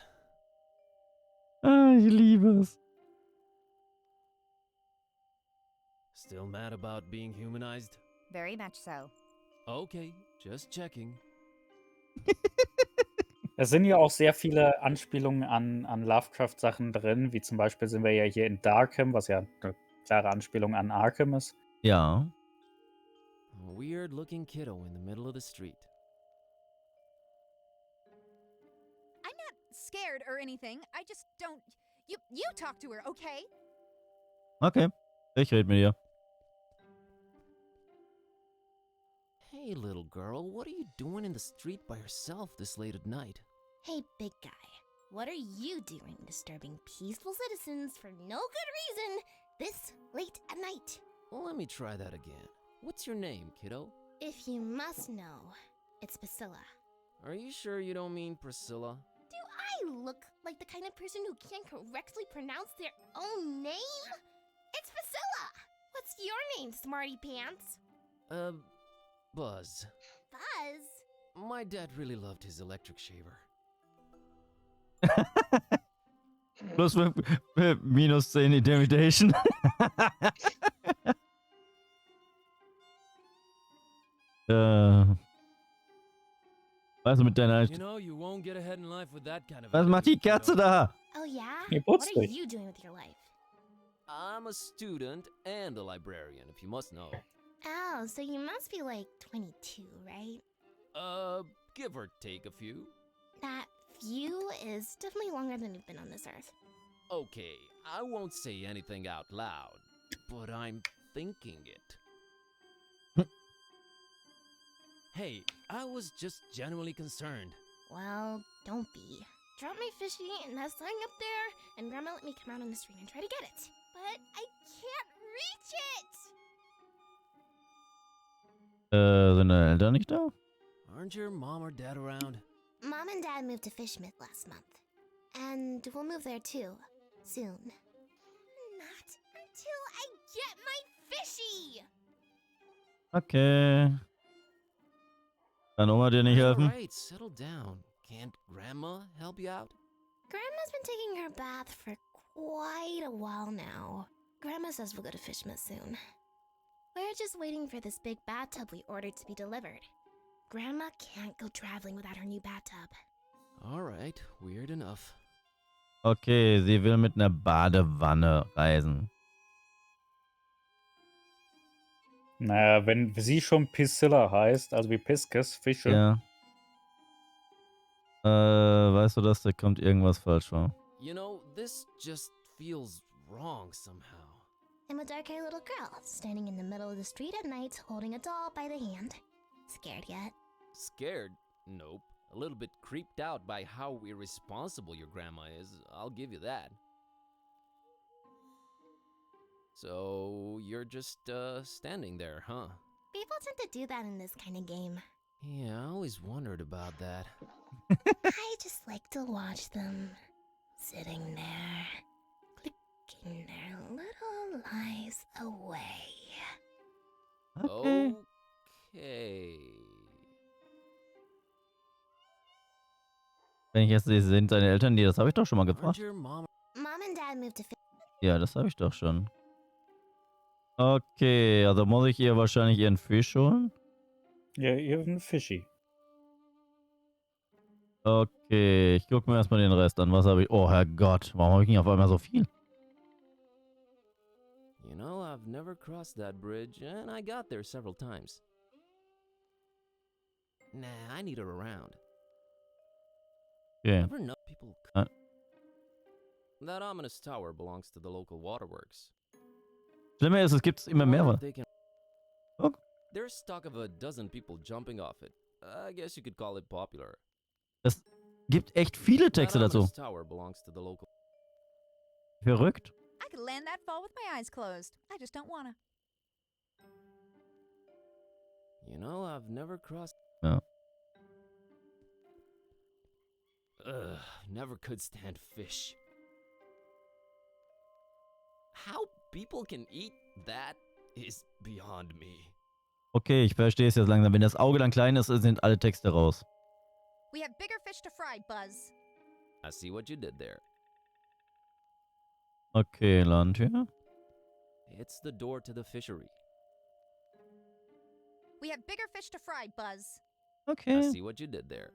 Ich liebe es. Still mad about being humanized? Very much so. Okay, just checking. Es sind ja auch sehr viele Anspielungen an Lovecraft-Sachen drin, wie zum Beispiel sind wir ja hier in Darkham, was ja eine klare Anspielung an Arkham ist. Ja. A weird-looking kiddo in the middle of the street. I'm not scared or anything. I just don't... You talk to her, okay? Okay, ich rede mit ihr. Hey, little girl, what are you doing in the street by yourself this late at night? Hey, big guy. What are you doing disturbing peaceful citizens for no good reason this late at night? Well, let me try that again. What's your name, kiddo? If you must know, it's Priscilla. Are you sure you don't mean Priscilla? Do I look like the kind of person who can't correctly pronounce their own name? It's Priscilla! What's your name, smarty pants? Buzz. Buzz? My dad really loved his electric shaver. Plus minus 10 Intimidation. Was mit deiner... You know, you won't get ahead in life with that kind of... Was macht die Katze da? Oh yeah? Die What putzt are dich. you doing with your life? I'm a student and a librarian, if you must know. Oh, so you must be like 22, right? Give or take a few. That few is definitely longer than you've been on this earth. Okay, I won't say anything out loud, but I'm thinking it. Hey, I was just genuinely concerned. Well, don't be. Drop my fishy and that sign up there, and Grandma let me come out on the street and try to get it. But I can't reach it! Sind deine Eltern nicht da? Aren't your mom or dad around? Mom and Dad moved to Fishmith last month. And we'll move there too. Soon. Not until I get my fishy! Okay. Kann Oma dir nicht helfen? Alright, settle down. Can't Grandma help you out? Grandma's been taking her bath for quite a while now. Grandma says we'll go to Fishmith soon. We're just waiting for this big bathtub we ordered to be delivered. Grandma can't go traveling without her new bathtub. Alright, weird enough. Okay, sie will mit einer Badewanne reisen. Naja, wenn sie schon Priscilla heißt, also wie Pisces, Fische. Ja. Weißt du das? Da kommt irgendwas falsch vor. You know, this just feels wrong somehow. I'm a dark-haired little girl, standing in the middle of the street at night, holding a doll by the hand. Scared yet? Scared? Nope. A little bit creeped out by how irresponsible your grandma is, I'll give you that. So, you're just, standing there, huh? People tend to do that in this kind of game. Yeah, I always wondered about that. I just like to watch them, sitting there, Wenn ich jetzt sehe, sind deine Eltern die, das habe ich doch schon mal Aren't gefragt. your mom Mom and Dad moved to Ja, das habe ich doch schon. Okay, also muss ich ihr wahrscheinlich ihren Fisch holen? Ja, ihren Fischi. Okay, ich gucke mir erstmal den Rest an. Was habe ich? Oh, Herrgott, warum habe ich denn auf einmal so viel? You know, I've never crossed that bridge, and I got there several times. Nah, I need her around. Okay. Ever know people? Uh. That ominous tower belongs to the local waterworks. Schlimmer ist, es gibt immer mehr. Wonder if they can- Oh. There's talk of a dozen people jumping off it. I guess you could call it popular. Es gibt echt viele Texte That dazu. ominous tower belongs to the local. Verrückt. I could land that fall with my eyes closed. I just don't wanna. You know, I've never crossed. Ja. Ugh, never could stand fish. How people can eat that is beyond me. Okay, ich verstehe es jetzt langsam. Wenn das Auge dann klein ist, sind alle Texte raus. We have bigger fish to fry, Buzz. I see what you did there. Okay, Landtür. It's the door to the fishery. We have bigger fish to fry, Buzz. I Okay. see what you did there.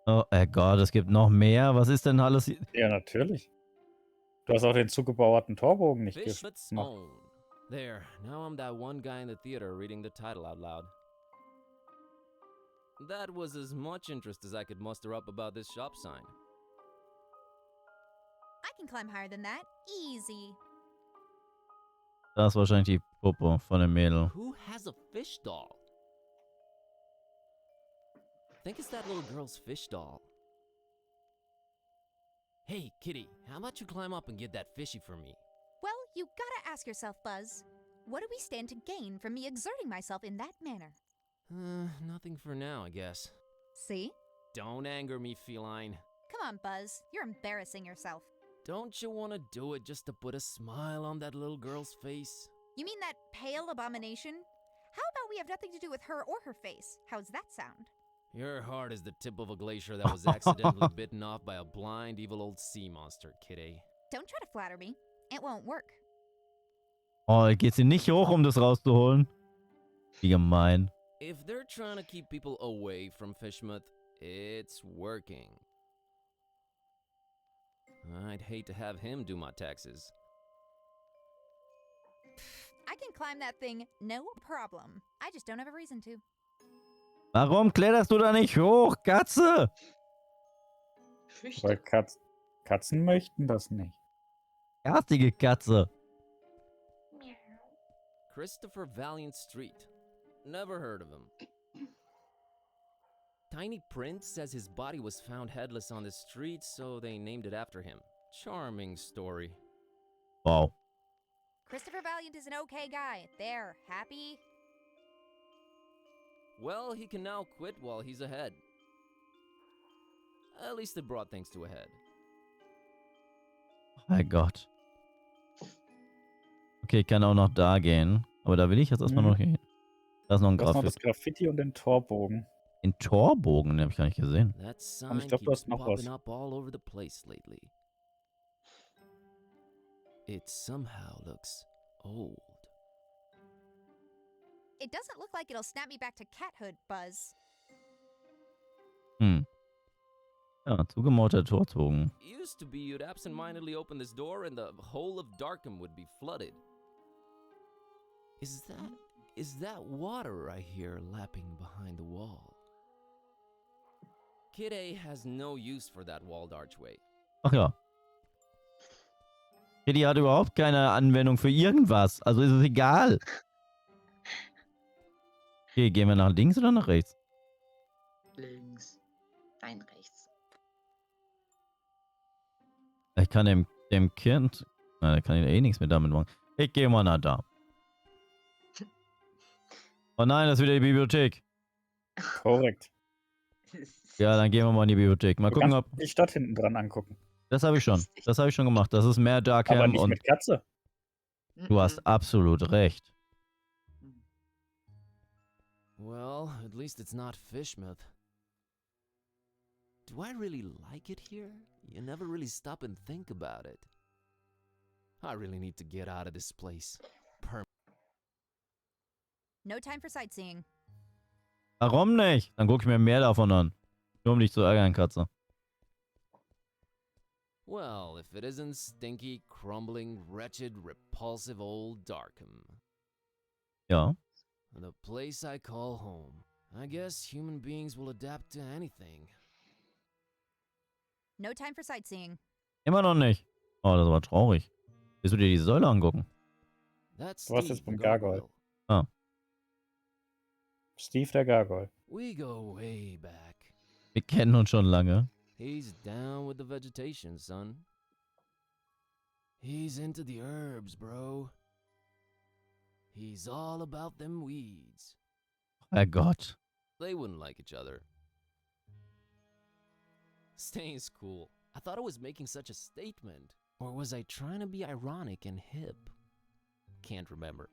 Oh, Gott, es gibt noch mehr. Was ist denn alles hier? Ja, natürlich. Du hast auch den zugebauerten Torbogen nicht Fishlet's gemacht. own. There, now I'm that one guy in the theater reading the title out loud. That was as much interest as I could muster up about this shop sign. I can climb higher than that. Easy. Das ist wahrscheinlich die Puppe von dem Mädel. Who has a fish doll? Think it's that little girl's fish doll. Hey, kitty, how about you climb up and get that fishy for me? Well, you gotta ask yourself, Buzz. What do we stand to gain from me exerting myself in that manner? Nothing for now, I guess. See? Don't anger me, feline. Come on, Buzz. You're embarrassing yourself. Don't you want to do it just to put a smile on that little girl's face? You mean that pale abomination? How about we have nothing to do with her or her face? How's that sound? Your heart is the tip of a glacier that was accidentally bitten off by a blind, evil old sea monster, kitty. Don't try to flatter me. It won't work. Oh, geht sie nicht hoch, um das rauszuholen? Wie gemein. If they're trying to keep people away from Fishmouth, it's working. I'd hate to have him do my taxes. I can climb that thing, no problem. I just don't have a reason to. Warum kletterst du da nicht hoch, Katze? Weil Schüchtern. Katzen möchten das nicht. Garstige Katze. Christopher Valiant Street. Never heard of him. Tiny Prince says his body was found headless on the street, so they named it after him. Charming story. Wow. Christopher Valiant is an okay guy. There, happy? Well, he can now quit while he's ahead. At least it brought things to a head. Mein Gott. Okay, ich kann auch noch da gehen. Aber da will ich jetzt erstmal noch hin. Da ist noch ein Du hast noch das Graffiti. Graffiti und den Torbogen. Den Torbogen, den habe ich gar nicht gesehen. That sign ich glaub, du keeps hast noch popping was. up all over the place lately. It somehow looks old. It doesn't look like it'll snap me back to cathood, Buzz. Hm. Ja, zugemauerter Torbogen. Used to be you'd absentmindedly open this door and the whole of Darkham would be flooded. Is that water I hear lapping behind the wall? Kid A has no use for that walled archway. Ach ja. Kitty hat überhaupt keine Anwendung für irgendwas. Also ist es egal. Okay, gehen wir nach links oder nach rechts? Links. Dein rechts. Ich kann dem Kind... Na, da kann ich eh nichts mehr damit machen. Ich gehe mal nach da. Oh nein, das ist wieder die Bibliothek. Korrekt. Ja, dann gehen wir mal in die Bibliothek. Mal Du gucken, kannst ob... die Stadt hinten dran angucken. Das habe ich schon. Das habe ich schon gemacht. Das ist mehr Aber Darkham nicht und... mit Katze. Du hast absolut recht. Well, at least it's not Fishmouth. do I really like it here? You never really stop and think about it. I really need to get out of this place. No time for sightseeing. Warum nicht? Dann gucke ich mir mehr davon an. Nur um dich zu ärgern, Katze. Well, if it isn't stinky, crumbling, wretched, repulsive old Darkham. Ja. The place I call home. I guess human beings will adapt to anything. No time for sightseeing. Immer noch nicht. Oh, das war traurig. Willst du dir die Säule angucken? That's Du warst Steve jetzt beim the Gargoyle. Ah. Steve der Gargoyle. We go way back. Wir kennen uns schon lange. He's down with the vegetation, son. He's into the herbs, bro. He's all about them weeds. Herrgott. They wouldn't like each other. Staying's cool. I thought I was making such a statement. Or was I trying to be ironic and hip? Can't remember.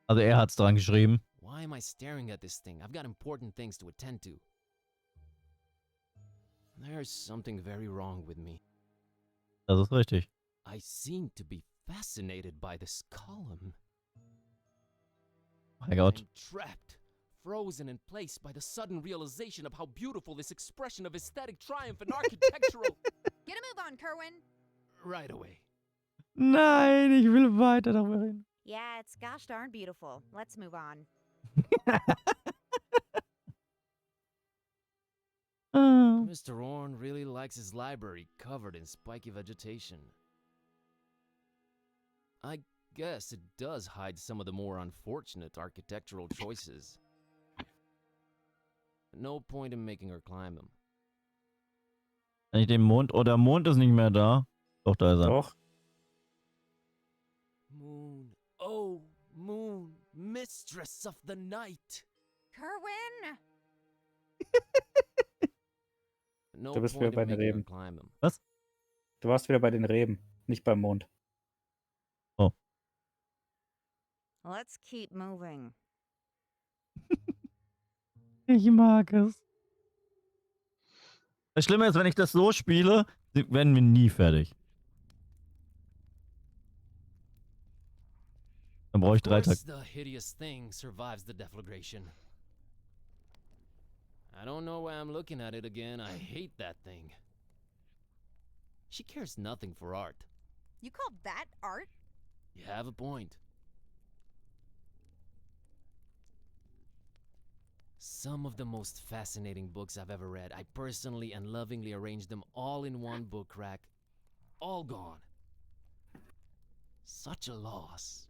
Also er hat's dran geschrieben. Why am I staring at this thing? I've got important things to attend to. There's something very wrong with me. Das ist richtig. I seem to be fascinated by this column. Herrgott. I'm trapped, frozen in place by the sudden realization of how beautiful this expression of aesthetic triumph and architectural... Get a move on, Kerwin. Right away. Nein, ich will weiter darüber reden. Yeah, it's gosh darn beautiful. Let's move on. Mr. Orne really likes his library covered in spiky vegetation. I guess it does hide some of the more unfortunate architectural choices. No point in making her climb them. Wenn ich den Mond... Oh, der Mond ist nicht mehr da. Doch, da ist er. Doch. Moon, oh, moon, mistress of the night. Kerwin! No Du bist point wieder bei in den making her Reben. climb them. Was? Du warst wieder bei den Reben, nicht beim Mond. Let's keep moving. Ich mag es. Das Schlimme ist, wenn ich das so spiele, werden wir nie fertig. Dann brauche ich 3 Of course, Tage. the hideous thing survives the deflagration. I don't know why I'm looking at it again. I hate that thing. She cares nothing for art. You call that art? You have a point. Some of the most fascinating books I've ever read, I personally and lovingly arranged them all in one book rack. All gone. Such a loss.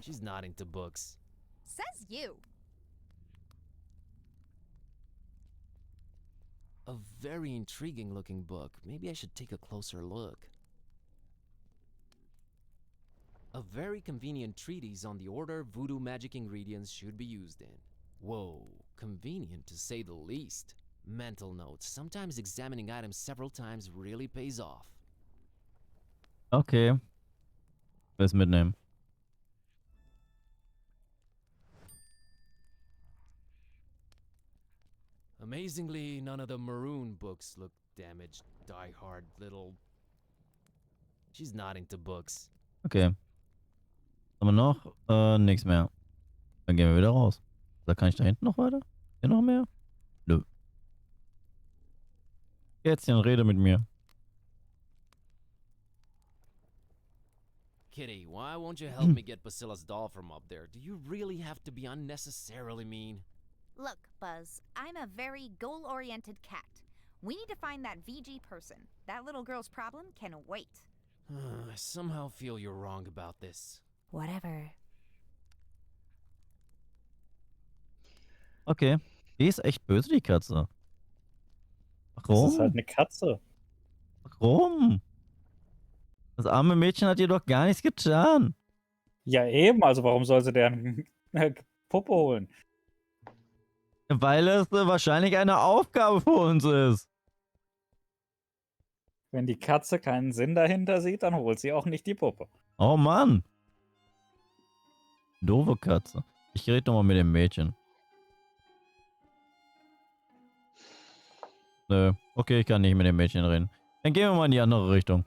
She's not into books. Says you. A very intriguing looking book. Maybe I should take a closer look. A very convenient treatise on the order voodoo magic ingredients should be used in. Whoa, convenient to say the least. Mental notes. Sometimes examining items several times really pays off. Okay. Ich will es mitnehmen. Amazingly, none of the maroon books look damaged. Die-hard little... She's not into books. Okay. Haben wir noch? Nichts mehr. Dann gehen wir wieder raus. Oder kann ich da hinten noch weiter? Hier noch mehr? Nö. Kätzchen, rede mit mir. Kitty, why won't you help me get Basila's doll from up there? Do you really have to be unnecessarily mean? Look, Buzz, I'm a very goal-oriented cat. We need to find that VG person. That little girl's problem can wait. I somehow feel you're wrong about this. Whatever. Okay. Die ist echt böse, die Katze. Das Warum? ist halt eine Katze. Warum? Das arme Mädchen hat ihr doch gar nichts getan. Ja, eben. Also warum soll sie deren Puppe holen? Weil es wahrscheinlich eine Aufgabe für uns ist. Wenn die Katze keinen Sinn dahinter sieht, dann holt sie auch nicht die Puppe. Oh Mann. Doofe Katze. Ich rede nochmal mit dem Mädchen. Nö. Okay, ich kann nicht mit dem Mädchen reden. Dann gehen wir mal in die andere Richtung.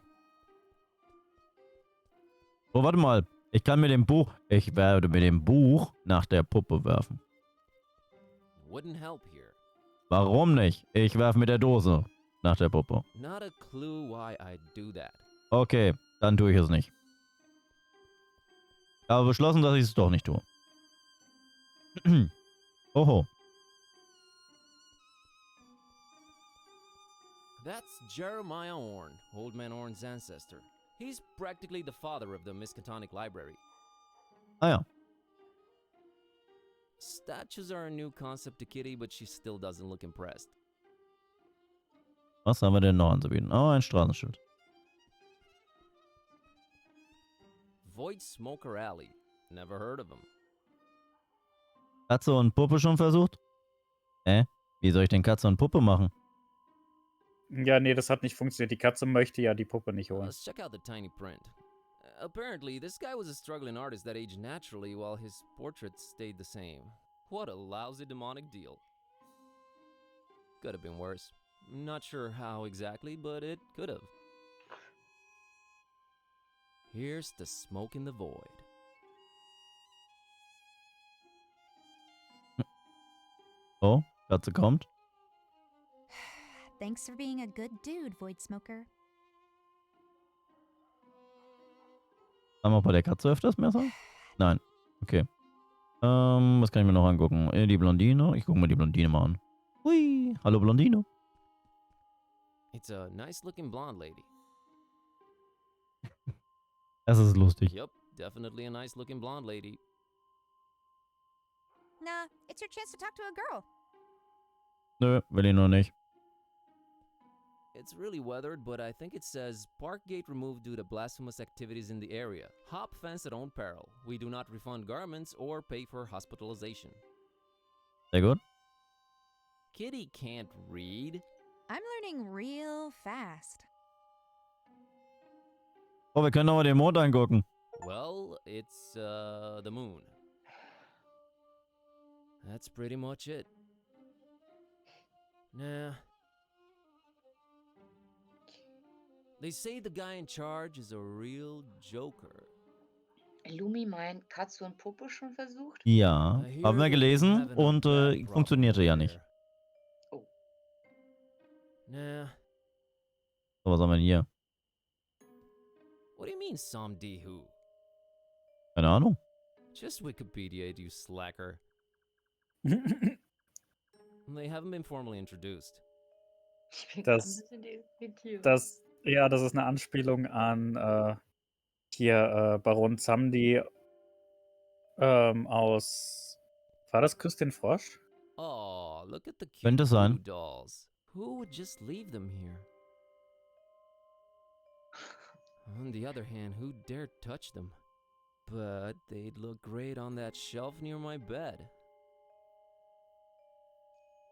Oh, warte mal. Ich kann mit dem Buch... Ich werde mit dem Buch nach der Puppe werfen. Wouldn't help here. Warum nicht? Ich werfe mit der Dose nach der Puppe. Not a clue why I'd do that. Okay, dann tue ich es nicht. Ich habe beschlossen, dass ich es doch nicht tue. Oho. That's Jeremiah Orn, Old Man Orn's ancestor. He's practically the father of the Miskatonic Library. Ah ja. Statues are a new concept to Kitty, but she still doesn't look impressed. Was haben wir denn noch anzubieten? Oh, ein Straßenschild. Void Smoker Alley. Never heard of him. Katze und Puppe schon versucht? Wie soll ich denn Katze und Puppe machen? Ja, nee, das hat nicht funktioniert. Die Katze möchte ja die Puppe nicht holen. Let's check out the tiny print. Apparently, this guy was a struggling artist that aged naturally while his portraits stayed the same. What a lousy demonic deal. Could have been worse. Not sure how exactly, but it could have. Here's the smoke in the void. Oh, Katze kommt. Thanks for being a good dude, Void Smoker. Haben wir bei der Katze öfters Messer? Nein. Okay. Was kann ich mir noch angucken? Die Blondine. Ich gucke mir die Blondine mal an. Hui. Hallo Blondine. It's a nice looking blonde lady. Das ist lustig. Yep, definitely a nice looking blonde lady. Nah, it's your chance to talk to a girl. Nö, will ich noch nicht. It's really weathered, but I think it says park gate removed due to blasphemous activities in the area. Hop fence at own peril. We do not refund garments or pay for hospitalization. Sehr gut. Kitty can't read. I'm learning real fast. Oh, wir können aber den Mond angucken. Well, it's the moon. That's pretty much it. Nah. They say the guy in charge is a real joker. Lumi meint, Katze und Puppe schon versucht? Ja, I hear haben wir that gelesen you have an und unbad funktionierte problem ja nicht. there. Oh. Nah. So, was haben wir denn hier? What do you mean, some D who? Keine Ahnung. Just Wikipedia, you slacker. They haven't been formally introduced. Ich bin Das- ein bisschen irritiert. Das ist eine Anspielung an Baron Zamdi aus. War das Küss den Frosch? Oh, look at the cute Könnte sein. Voodoo dolls. Who would just leave them here? On the other hand, who dared touch them? But they'd look great on that shelf near my bed.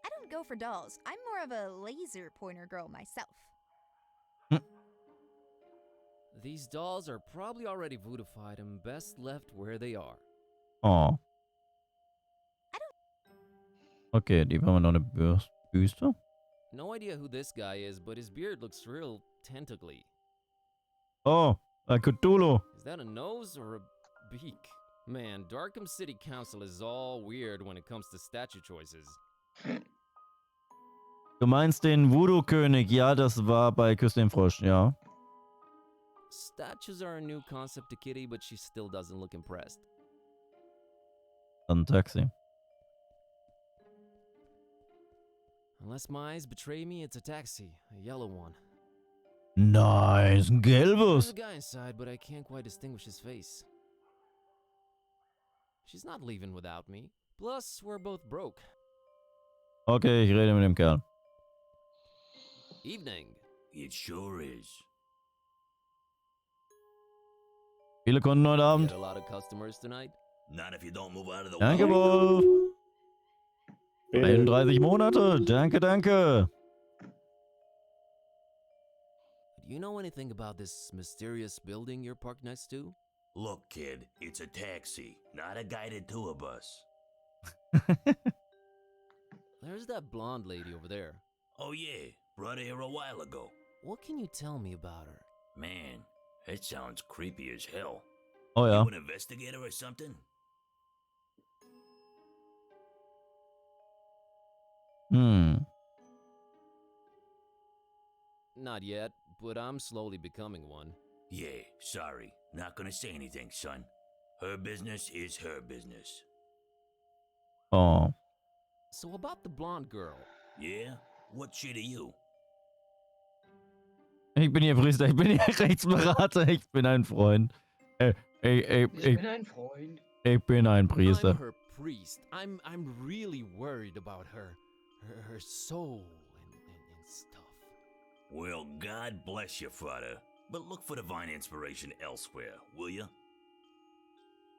I don't go for dolls. I'm more of a laser pointer girl myself. These dolls are probably already voodoofied and best left where they are. Oh. Okay, die haben wir noch eine Büste. No idea who this guy is, but his beard looks real tentacly. Oh, ein Cthulhu. Is that a nose or a beak? Man, Darkham City Council is all weird when it comes to statue choices. Du meinst den Voodoo-König. Ja, das war bei Küss den Frosch, ja. Statues are a new concept to Kitty, but she still doesn't look impressed. Dann Taxi. Unless my eyes betray me, it's a taxi, a yellow one. Nice, ein There's gelbes. a guy inside, but I can't quite distinguish his face. She's not leaving without me. Plus, we're both broke. Okay, ich rede mit dem Kerl. Evening. It sure is. Viele Kunden heute Get Abend. a lot of customers tonight. Not if you don't move out of the Danke, way. Wolf. 31 Monate. Danke, danke. Do you know anything about this mysterious building you're parked next to? Look, kid, it's a taxi, not a guided tour bus. There's that blonde lady over there. Oh yeah, Brought her here a while ago. What can you tell me about her? Man, that sounds creepy as hell. Oh ja. You an investigator or something? Not yet, but I'm slowly becoming one. Yeah, sorry. Not gonna say anything, son. Her business is her business. Oh. So about the blonde girl. Yeah? What's she to you? Ich bin Ihr Priester, ich bin Ihr Rechtsberater, ich bin ein Freund. Ich bin ein Freund. Ich bin ein I'm Priester. her priest. I'm really worried about her soul and stuff. Well, God bless you, Father. But look for divine inspiration elsewhere, will you?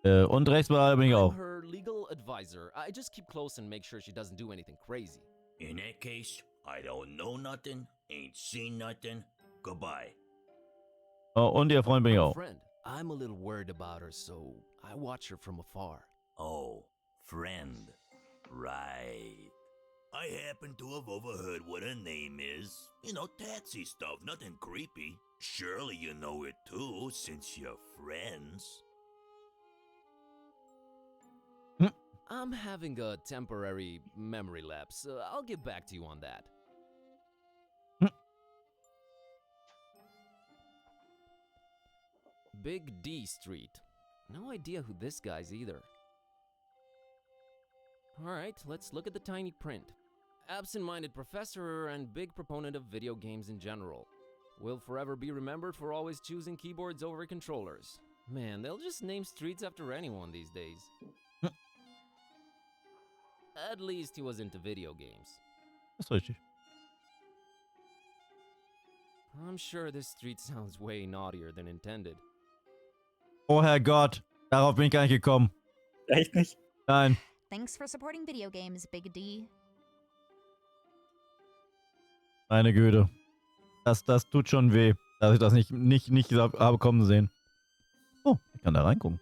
Und Rechtsberater bin ich I'm auch. her legal advisor. I just keep close and make sure she doesn't do anything crazy. In that case, I don't know nothing, ain't seen nothing. Goodbye. Oh, und Ihr Freund bin ich auch. Friend, I'm a little worried about her, so I watch her from afar. Oh, friend. Right. I happen to have overheard what her name is. You know, tatsy stuff, nothing creepy. Surely you know it too, since you're friends. I'm having a temporary memory lapse. I'll get back to you on that. Big D Street. No idea who this guy's either. Alright, let's look at the tiny print. Absent-minded professor and big proponent of video games in general. Will forever be remembered for always choosing keyboards over controllers. Man, they'll just name streets after anyone these days. At least he was into video games. Das ist richtig. I'm sure this street sounds way naughtier than intended. Oh Herrgott, darauf bin ich gar nicht gekommen. Echt nicht? Nein. Thanks for supporting video games, Big D. Meine Güte. Das tut schon weh, dass ich das nicht habe kommen sehen. Oh, ich kann da reingucken.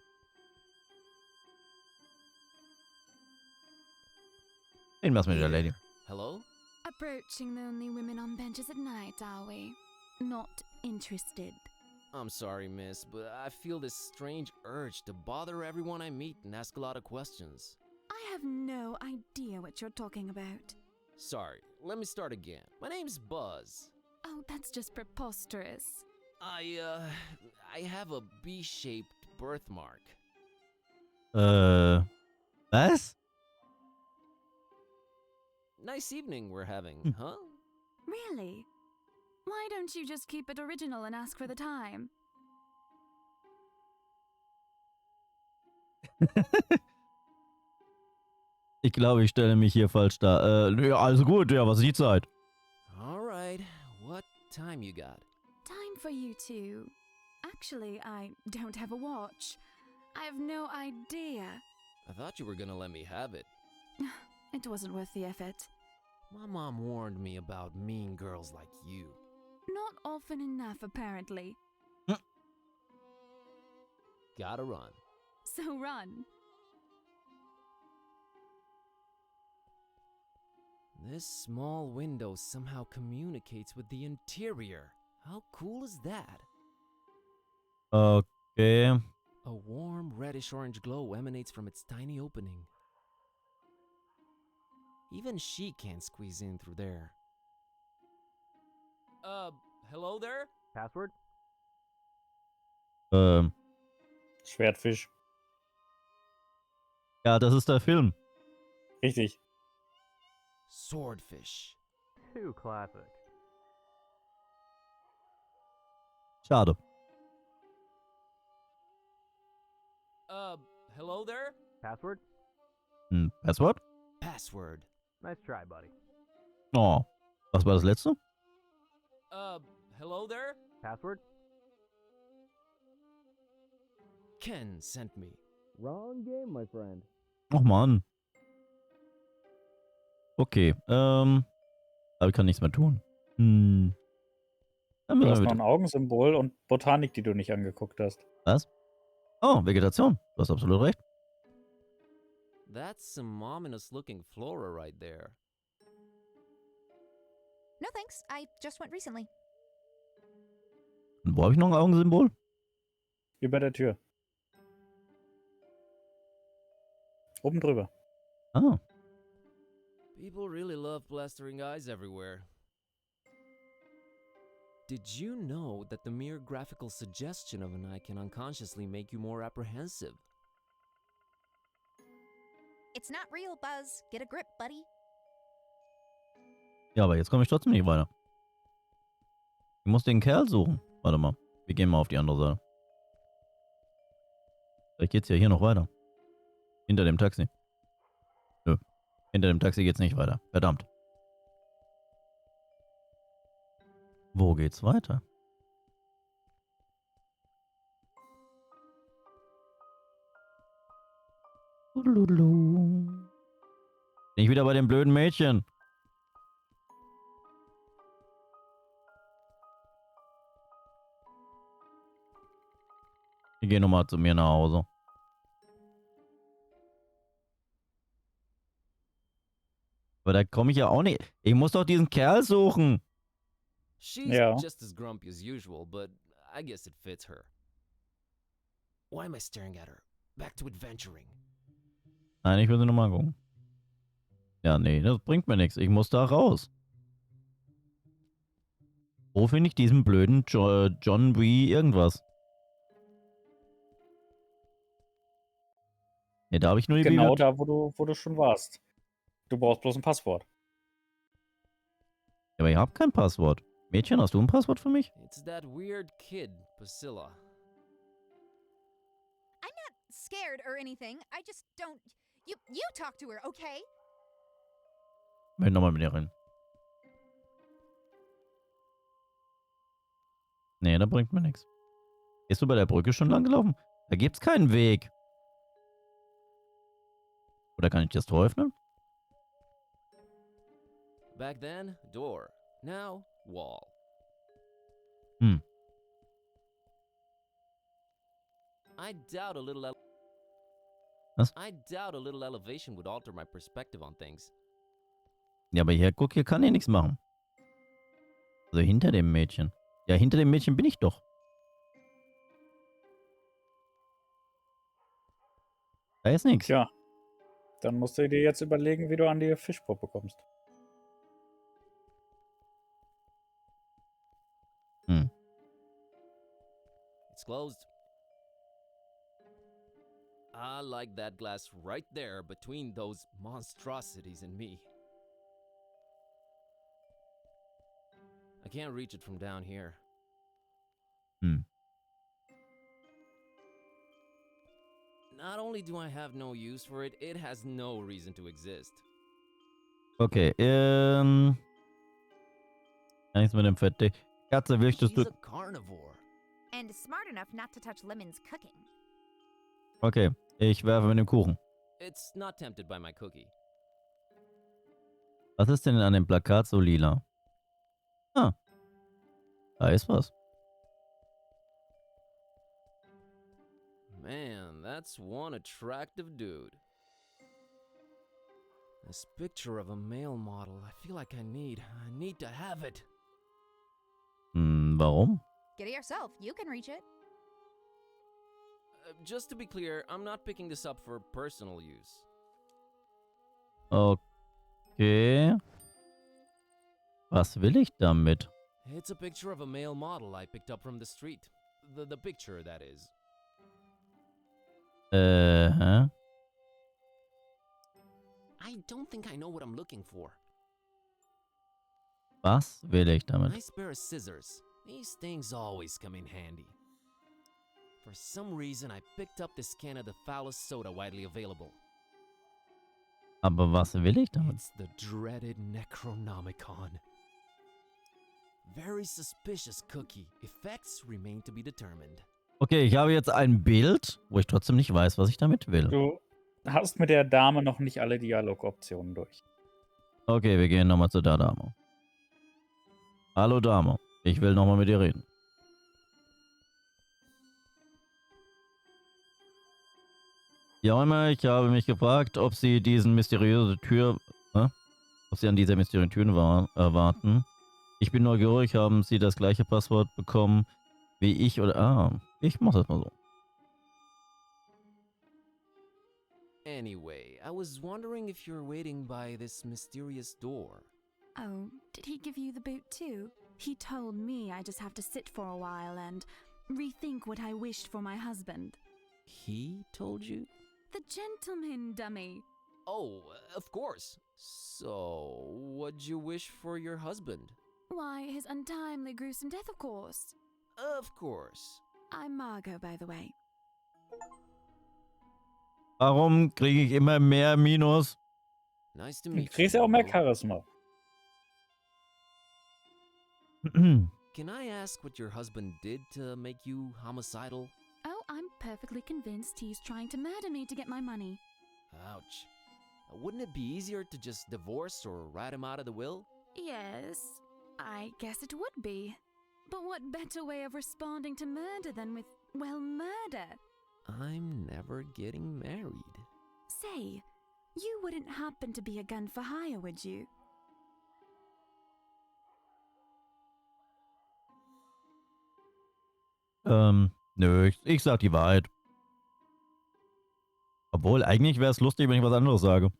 Den lassen wir wieder, Lady. Hello? Approaching the only women on benches at night, are we? Not interested. I'm sorry, miss, but I feel this strange urge to bother everyone I meet and ask a lot of questions. I have no idea what you're talking about. Sorry, let me start again. My name's Buzz. Oh, that's just preposterous. I have a B-shaped birthmark. Was? Nice evening we're having, huh? Really? Why don't you just keep it original and ask for the time? Ich glaube, ich stelle mich hier falsch dar. Ja, also gut, ja, was ist die Zeit? Alright, what time you got? Time for you two. Actually, I don't have a watch. I have no idea. I thought you were gonna let me have it. It wasn't worth the effort. My mom warned me about mean girls like you. Not often enough, apparently. Gotta run. So run. This small window somehow communicates with the interior. How cool is that? Okay. A warm reddish-orange glow emanates from its tiny opening. Even she can't squeeze in through there. Hello there? Password? Schwertfisch. Ja, das ist der Film. Richtig. Swordfish. Too classic. Schade. Hello there? Password? Passwort? Password. Nice try, buddy. Oh. Was war das letzte? Hello there? Password? Ken sent me. Wrong game, my friend. Och Mann. Okay, aber ich kann nichts mehr tun. Dann Du müssen hast wir noch ein wieder. Augensymbol und Botanik, die du nicht angeguckt hast. Was? Oh, Vegetation. Du hast absolut recht. That's some ominous looking flora right there. No thanks, I just went recently. Und wo habe ich noch ein Augensymbol? Über der Tür. Oben drüber. Ah. People really love blastering eyes everywhere. Did you know that the mere graphical suggestion of an eye can unconsciously make you more apprehensive? It's not real, Buzz. Get a grip, buddy. Ja, aber jetzt komme ich trotzdem nicht weiter. Ich muss den Kerl suchen. Warte mal. Wir gehen mal auf die andere Seite. Vielleicht geht's ja hier noch weiter. Hinter dem Taxi. Nö. Hinter dem Taxi geht's nicht weiter. Verdammt. Wo geht's weiter? Bin ich wieder bei dem blöden Mädchen. Ich gehe nochmal zu mir nach Hause. Aber da komme ich ja auch nicht. Ich muss doch diesen Kerl suchen. She's Ja. just as grumpy as usual, but I guess it fits her. Why am I staring at her? Back to adventuring. Nein, ich will sie nochmal gucken. Ja, nee, das bringt mir nichts. Ich muss da raus. Wo finde ich diesen blöden John B. irgendwas? Ne, da habe ich nur die Genau Bibliothek. da, wo du schon warst. Du brauchst bloß ein Passwort. Aber ich habe kein Passwort. Mädchen, hast du ein Passwort für mich? It's that weird kid, Priscilla. I'm not scared or anything. I just don't. You talk to her, okay? Ich will nochmal mit ihr rein. Nee, da bringt mir nichts. Bist du bei der Brücke schon lang gelaufen? Da gibt's keinen Weg. Oder kann ich das Tor öffnen? Back then, door. Now, wall. Hm. I doubt Was? a little elevation would alter my perspective on things. Ja, aber hier, guck, hier kann ich nichts machen. Also hinter dem Mädchen. Ja, hinter dem Mädchen bin ich doch. Da ist nichts. Tja, dann musst du dir jetzt überlegen, wie du an die Fischpuppe kommst. Hm. It's closed. I like that glass right there between those monstrosities and me. I can't reach it from down here. Hm. Not only do I have no use for it, it has no reason to exist. Okay, nichts mit dem Fett. Katze, möchtest du... She's a carnivore. And smart enough not to touch Lemon's cooking. Okay, ich werfe mit dem Kuchen. It's not tempted by my cookie. Was ist denn an dem Plakat so lila? Ah, da ist was. Man, that's one attractive dude. This picture of a male model, I feel like I need to have it. Hm, warum? Get it yourself. You can reach it. Just to be clear, I'm not picking this up for personal use. Okay. Was will ich damit? It's a picture of a male model I picked up from the street. The picture, that is. Hä? I don't think I know what I'm looking for. Was will ich damit? Nice pair of scissors. These things always come in handy. For some reason, I picked up this can of the foulest soda widely available. Aber was will ich damit? It's the dreaded Necronomicon. Very suspicious cookie. Effects remain to be determined. Okay, ich habe jetzt ein Bild, wo ich trotzdem nicht weiß, was ich damit will. Du hast mit der Dame noch nicht alle Dialogoptionen durch. Okay, wir gehen nochmal zu der Dame. Hallo Dame, ich will nochmal mit dir reden. Ja, einmal, ich habe mich gefragt, ob Sie diesen mysteriöse Tür, ob Sie an dieser mysteriösen Tür warten. Ich bin neugierig, haben Sie das gleiche Passwort bekommen wie ich oder... Ah, ich mach das mal so. Anyway, I was wondering if you're waiting by this mysterious door. Oh, did he give you the boot too? He told me I just have to sit for a while and rethink what I wished for my husband. He told you? The gentleman, dummy. Oh, of course. So, what'd you wish for your husband? Why, his untimely, gruesome death, of course. Of course. I'm Margot, by the way. Warum kriege ich immer mehr Minus? Nice to Du meet you. kriegst ja auch mehr Margot. Charisma. Can I ask what your husband did to make you homicidal? Oh, I'm perfectly convinced he's trying to murder me to get my money. Ouch. Wouldn't it be easier to just divorce or write him out of the will? Yes, I guess it would be. But what better way of responding to murder than with, well, murder? I'm never getting married. Say, you wouldn't happen to be a gun for hire, would you? Nö, ich sag die Wahrheit. Obwohl, eigentlich wäre es lustig, wenn ich was anderes sage.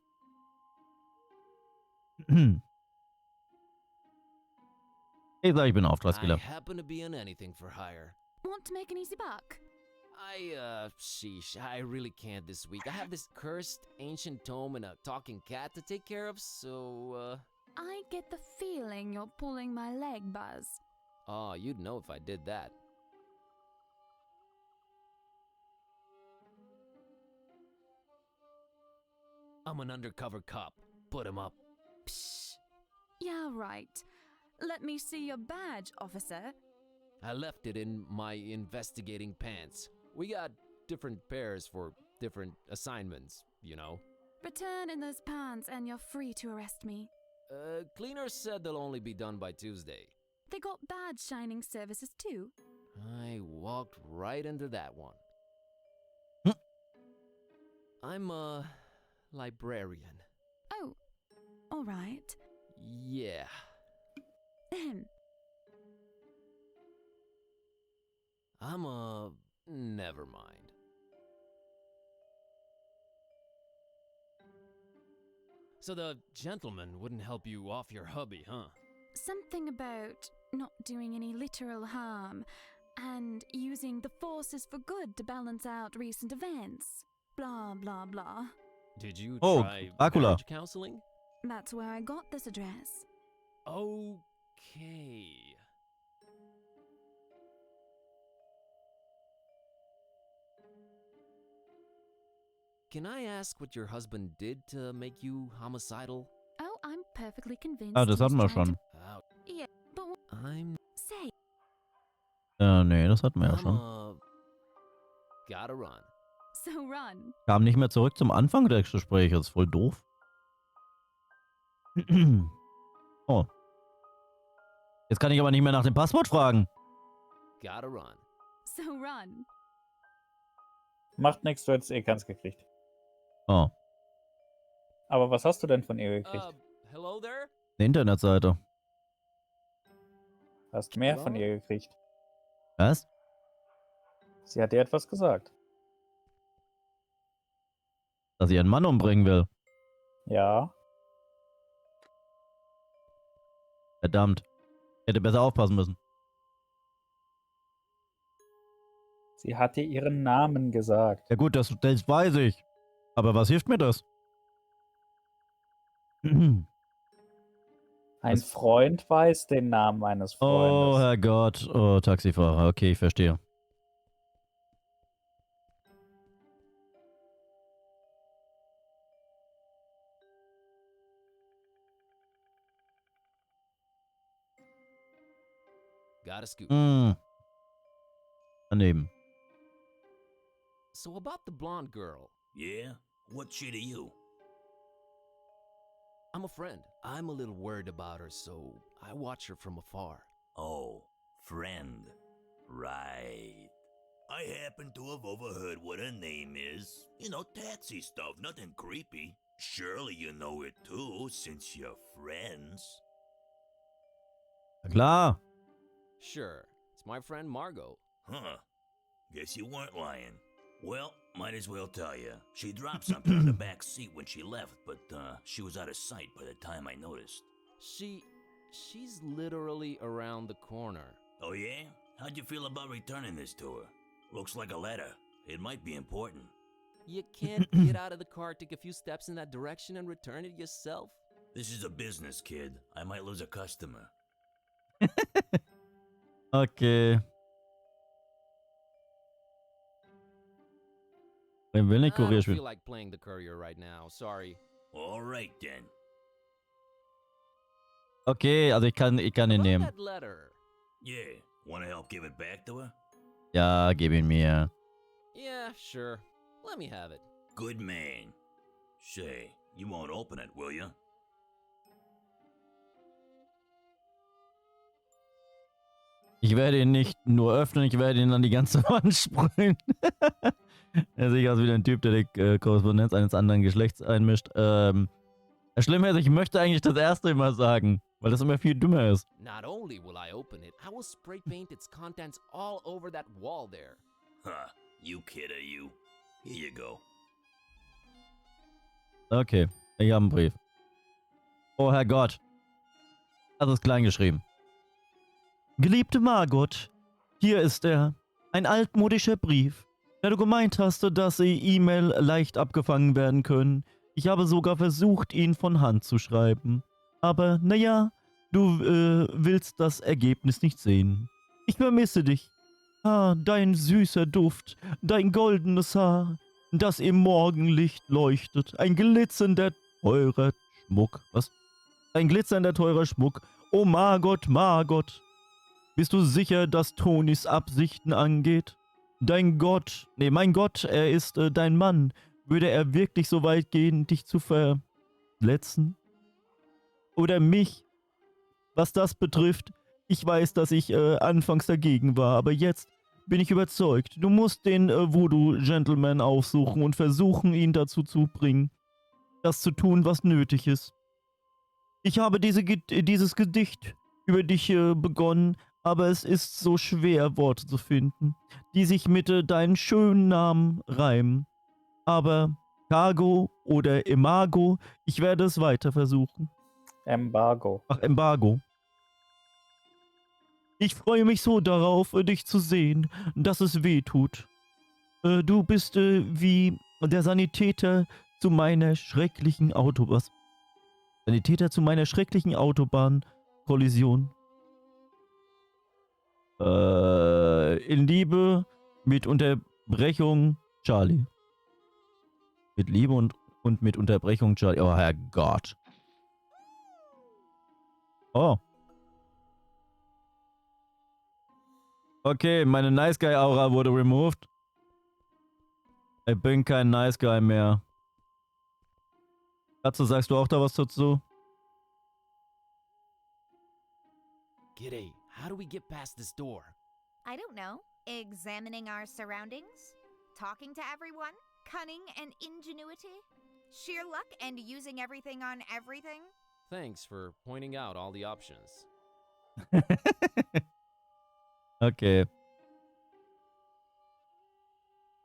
Ich sag, ich bin I Auftragskiller. happen to be in anything for hire. Want to make an easy buck? Sheesh, I really can't this week. I have this cursed ancient tome and a talking cat to take care of, so, I get the feeling you're pulling my leg, Buzz. Oh, you'd know if I did that. I'm an undercover cop. Put him up. Psh. Yeah, right. Let me see your badge, officer. I left it in my investigating pants. We got different pairs for different assignments, you know. Return in those pants and you're free to arrest me. Cleaners said they'll only be done by Tuesday. They got badge shining services too. I walked right into that one. I'm a librarian. Oh, all right. Yeah. Ahem. I'm a... never mind. So the gentleman wouldn't help you off your hubby, huh? Something about not doing any literal harm and using the forces for good to balance out recent events. Blah, blah, blah. Did you Oh, try Dracula. marriage counseling? That's where I got this address. Okay. Can I ask what your husband did to make you homicidal? Oh, I'm perfectly convinced. Ah, das he's hatten wir trying schon. Ouch. To... Yeah, but I'm... say, Nee, das hatten wir ja I'm schon. gotta run. so run. Kam nicht mehr zurück zum Anfang des Gesprächs. Das ist voll doof. Oh. Jetzt kann ich aber nicht mehr nach dem Passwort fragen. Gotta run. So run. Macht nichts, du hättest eh keins gekriegt. Oh. Aber was hast du denn von ihr gekriegt? Hello there? Eine Internetseite. Hast mehr von ihr gekriegt. Was? Sie hat dir etwas gesagt. Dass sie ihren Mann umbringen will. Ja. Verdammt. Hätte besser aufpassen müssen. Sie hat dir ihren Namen gesagt. Ja gut, das weiß ich. Aber was hilft mir das? Ein Freund weiß den Namen eines Oh, Freundes. Herrgott. Oh, Taxifahrer. Okay, ich verstehe. Gotta scoot. Daneben. So about the blonde girl. Yeah? What's she to you? I'm a friend. I'm a little worried about her, so I watch her from afar. Oh, friend. Right. I happen to have overheard what her name is. You know, tatsy stuff, nothing creepy. Surely you know it too, since you're friends. Na klar. Sure, it's my friend Margot. Huh. Guess you weren't lying. Well, might as well tell you. She dropped something on the back seat when she left, but she was out of sight by the time I noticed. She's literally around the corner. Oh yeah? How'd you feel about returning this to her? Looks like a letter. It might be important. You can't get out of the car, take a few steps in that direction, and return it yourself? This is a business, kid. I might lose a customer. Okay. Ich will nicht I Kurier don't spielen. feel like playing the courier right now, sorry. Alright then. Okay, also ich kann ihn About nehmen. that letter. Yeah, wanna help give it back to her? Ja, gib ihn mir. Yeah, sure. Let me have it. Good man. Say, you won't open it, will you? Ich werde ihn nicht nur öffnen, ich werde ihn an die ganze Wand sprühen. Er sieht aus wie ein Typ, der die Korrespondenz eines anderen Geschlechts einmischt. Das Schlimme ist, ich möchte eigentlich das Erste immer sagen, weil das immer viel dümmer ist. Not only will I open it, I will spray paint its contents all over that wall there. Huh, you kid are you. Here you go. Okay, ich habe einen Brief. Oh Herrgott. Das ist klein geschrieben. Geliebte Margot, hier ist er. Ein altmodischer Brief. Da du gemeint hast, dass E-Mail leicht abgefangen werden können. Ich habe sogar versucht, ihn von Hand zu schreiben. Aber, naja, du willst das Ergebnis nicht sehen. Ich vermisse dich. Ah, dein süßer Duft, dein goldenes Haar, das im Morgenlicht leuchtet. Ein glitzernder, teurer Schmuck. Was? Ein glitzernder, teurer Schmuck. Oh Margot, Margot. Bist du sicher, dass Tonys Absichten angeht? Mein Gott, er ist dein Mann. Würde er wirklich so weit gehen, dich zu verletzen? Oder mich? Was das betrifft, ich weiß, dass ich anfangs dagegen war, aber jetzt bin ich überzeugt. Du musst den Voodoo-Gentleman aufsuchen und versuchen, ihn dazu zu bringen, das zu tun, was nötig ist. Ich habe dieses Gedicht über dich begonnen, aber es ist so schwer, Worte zu finden, die sich mit deinen schönen Namen reimen. Aber Cargo oder Imago, ich werde es weiter versuchen. Embargo. Ach, Embargo. Ich freue mich so darauf, dich zu sehen, dass es weh tut. Du bist wie der Sanitäter zu meiner schrecklichen Autobahnkollision. In Liebe mit Unterbrechung Charlie. Mit Liebe und mit Unterbrechung Charlie. Oh Herrgott. Oh. Okay, meine Nice Guy Aura wurde removed. Ich bin kein Nice Guy mehr. Katze, sagst du auch da was dazu? G'day, how do we get past this door? I don't know. Examining our surroundings? Talking to everyone? Cunning and ingenuity? Sheer luck and using everything on everything? Thanks for pointing out all the options. Okay.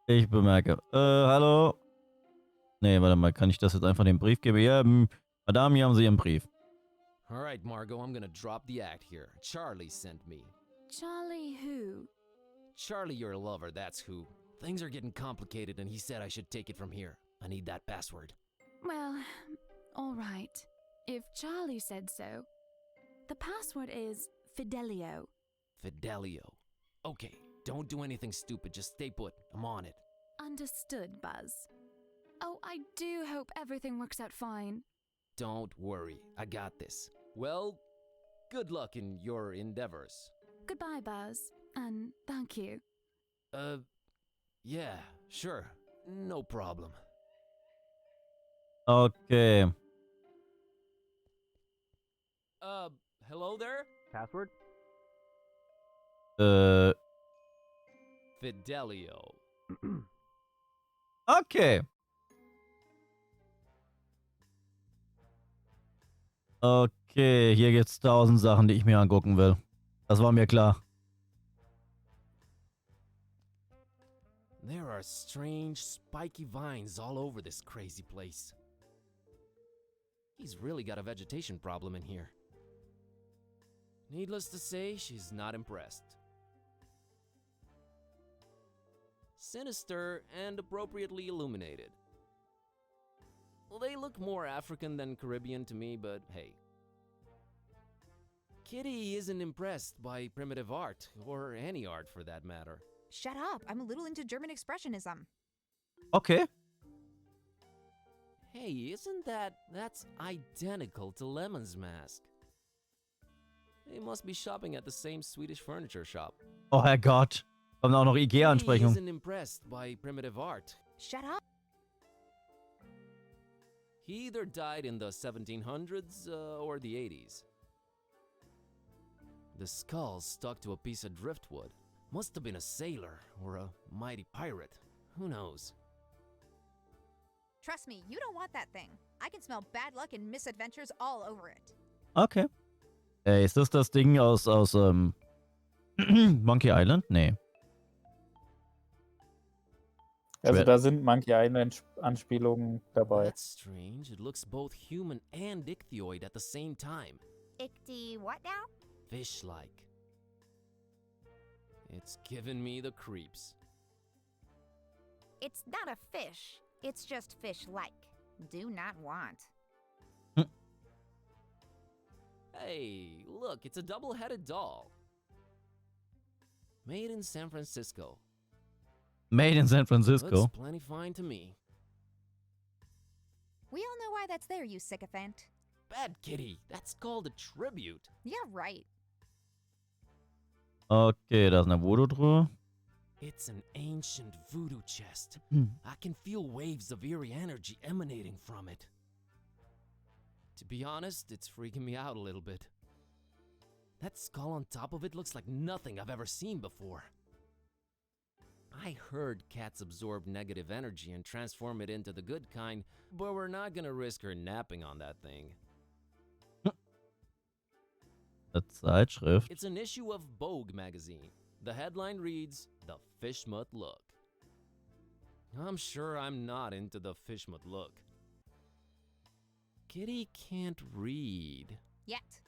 Ich bemerke. Hallo? Nee, warte mal, kann ich das jetzt einfach den Brief geben? Ja, Madame, hier haben Sie Ihren Brief. Alright, Margot, I'm gonna drop the act here. Charlie sent me. Charlie who? Charlie, your lover, that's who. Things are getting complicated and he said I should take it from here. I need that password. Well, all right. If Charlie said so. The password is Fidelio. Fidelio. Okay, don't do anything stupid, just stay put. I'm on it. Understood, Buzz. Oh, I do hope everything works out fine. Don't worry, I got this. Well, good luck in your endeavors. Goodbye, Buzz, and thank you. Yeah, sure. No problem. Okay. Hello there? Password? Fidelio. Okay. Okay. Okay, hier gibt's 1000 Sachen, die ich mir angucken will. Das war mir klar. There are strange, spiky vines all over this crazy place. He's really got a vegetation problem in here. Needless to say, she's not impressed. Sinister and appropriately illuminated. Well, they look more African than Caribbean to me, but hey. Kitty isn't impressed by primitive art, or any art for that matter. Shut up. I'm a little into German expressionism. Okay. Hey, that's identical to Lemon's mask. They must be shopping at the same Swedish furniture shop. Oh Herrgott. Kommt auch noch He Ikea-Ansprechung. isn't impressed by primitive art. Shut up. He either died in the 1700s or the 80s. The skull stuck to a piece of driftwood. Must have been a sailor or a mighty pirate. Who knows? Trust me, you don't want that thing. I can smell bad luck and misadventures all over it. Okay. Ist das Ding aus Monkey Island? Nee. Also da sind Monkey Island Anspielungen dabei. That's strange. It looks both human and ichthyoid at the same time. Ichty what now? Fish-like. It's given me the creeps. It's not a fish. It's just fish-like. Do not want. Hey, look, it's a double-headed doll. Made in San Francisco. Made in San Francisco. Looks plenty fine to me. We all know why that's there, you sycophant. Bad kitty. That's called a tribute. Yeah, right. Okay, da ist eine Voodoo-Truhe. It's an ancient voodoo chest. I can feel waves of eerie energy emanating from it. To be honest, it's freaking me out a little bit. That skull on top of it looks like nothing I've ever seen before. I heard cats absorb negative energy and transform it into the good kind, but we're not gonna risk her napping on that thing. Eine Zeitschrift. It's an issue of Vogue magazine. The headline reads, "The Fishmut Look." I'm sure I'm not into the Fishmut look. Kitty can't read. Yet.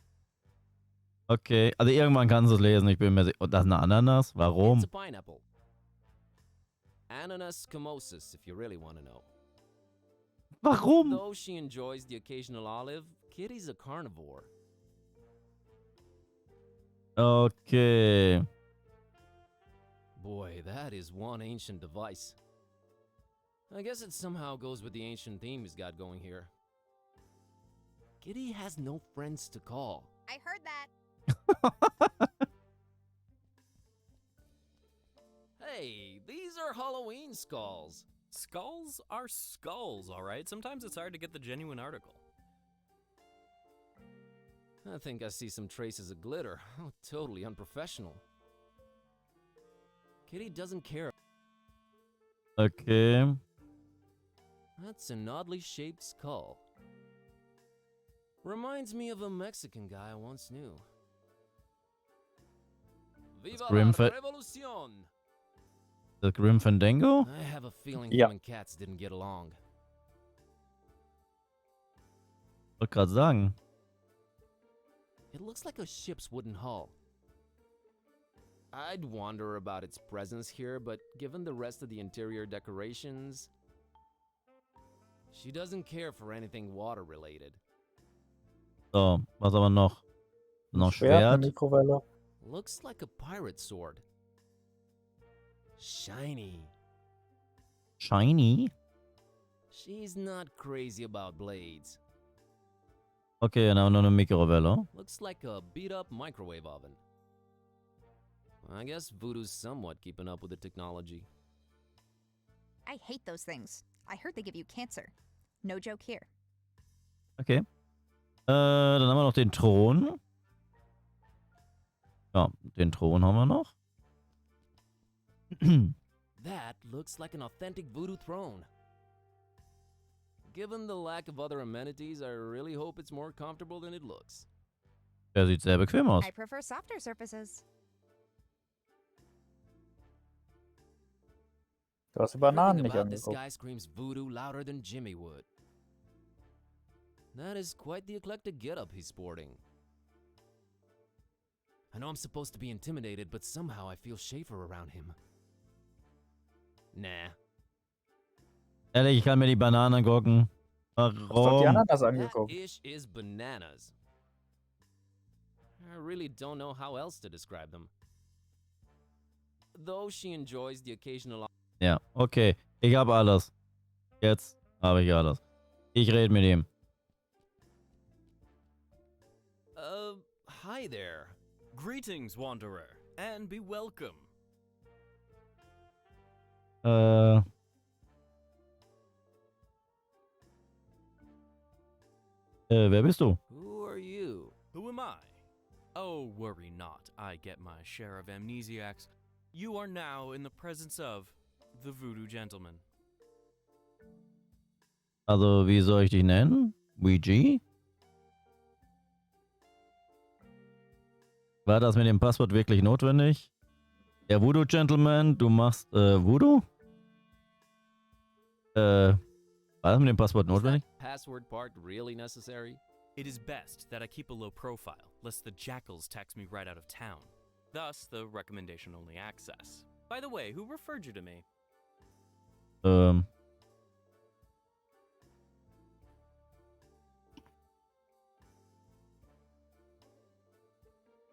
Okay, also irgendwann kannst du es lesen. Ich bin mir sicher. Oh, das ist eine Ananas? Warum? It's a pineapple. Ananas scamosus, if you really want to know. Warum? Though she enjoys the occasional olive, Kitty's a carnivore. Okay. Boy, that is one ancient device. I guess it somehow goes with the ancient theme he's got going here. Kitty has no friends to call. I heard that. Hey, these are Halloween skulls. Skulls are skulls, alright? Sometimes it's hard to get the genuine article. I think I see some traces of glitter. How totally unprofessional. Kitty doesn't care. Okay. That's an oddly shaped skull. Reminds me of a Mexican guy I once knew. Viva la revolucion! The Grim Fandango? I have a feeling Ja. him and cats didn't get along. Wollte gerade sagen. It looks like a ship's wooden hull. I'd wonder about its presence here, but given the rest of the interior decorations, she doesn't care for anything water-related. So, was haben wir noch? Noch Schwert, Schwert. eine Mikrowelle. Looks like a pirate sword. Shiny. Shiny? She's not crazy about blades. Okay, dann haben wir noch eine Mikrowelle. Looks like a beat-up microwave oven. I guess Voodoo's somewhat keeping up with the technology. I hate those things. I heard they give you cancer. No joke here. Okay. Dann haben wir noch den Thron. Ja, den Thron haben wir noch. That looks like an authentic Voodoo throne. Given the lack of other amenities, I really hope it's more comfortable than it looks. Der sieht sehr bequem aus. I prefer softer surfaces. Du hast die Bananen Everything nicht about this angeguckt. guy screams voodoo louder than Jimmy would. That is quite the eclectic getup he's sporting. I know I'm supposed to be intimidated, but somehow I feel safer around him. Nah. Ehrlich, ich kann mir die Bananen angucken. Hast du die Warum? Ananas That angeguckt? ish is bananas. I really don't know how else to describe them. Though she enjoys the occasional. Ja, okay. Ich habe alles. Jetzt habe ich alles. Ich rede mit ihm. Hi there. Greetings, Wanderer, and be welcome. Wer bist du? Who are you? Who am I? Oh, worry not. I get my share of amnesiacs. You are now in the presence of the Voodoo Gentleman. Also, wie soll ich dich nennen? Ouija? War das mit dem Passwort wirklich notwendig? Der Voodoo Gentleman, du machst Voodoo? War das mit dem Passwort notwendig? Password part really necessary? It is best that I keep a low profile, lest the jackals tax me right out of town. Thus, the recommendation-only access. By the way, who referred you to me?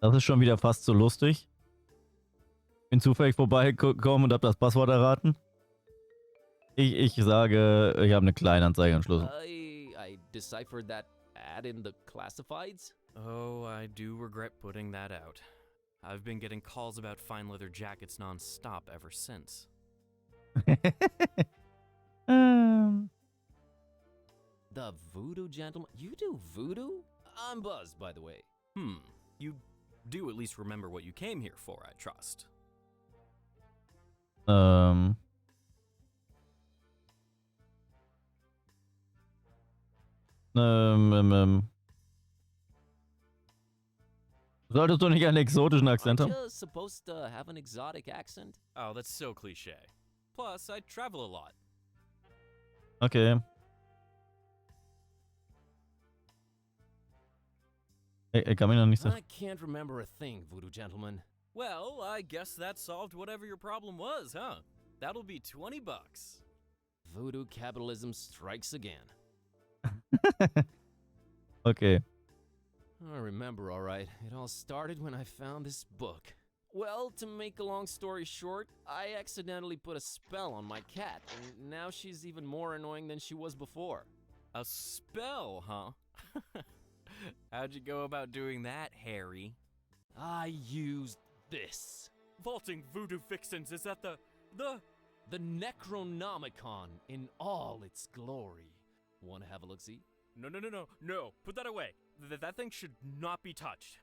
Das ist schon wieder fast so lustig. Bin zufällig vorbeigekommen und hab das Passwort erraten. Ich sage, ich habe eine Kleinanzeige am Schluss. I deciphered that ad in the classifieds? Oh, I do regret putting that out. I've been getting calls about fine leather jackets non-stop ever since. The Voodoo Gentleman? You do voodoo? I'm buzzed, by the way. You do at least remember what you came here for, I trust. Solltest du nicht einen exotischen Akzent Aren't haben? you supposed to have an exotic accent? Oh, that's so cliche. Plus, I travel a lot. Okay. Ich kann mich noch nicht so... I can't remember a thing, Voodoo Gentleman. Well, I guess that solved whatever your problem was, huh? That'll be $20. Voodoo capitalism strikes again. Okay. I remember, all right. It all started when I found this book. Well, to make a long story short, I accidentally put a spell on my cat, and now she's even more annoying than she was before. A spell, huh? How'd you go about doing that, Harry? I used this. Vaulting voodoo fixins is at the Necronomicon in all its glory. Wanna have a look-see? No. Put that away. That thing should not be touched.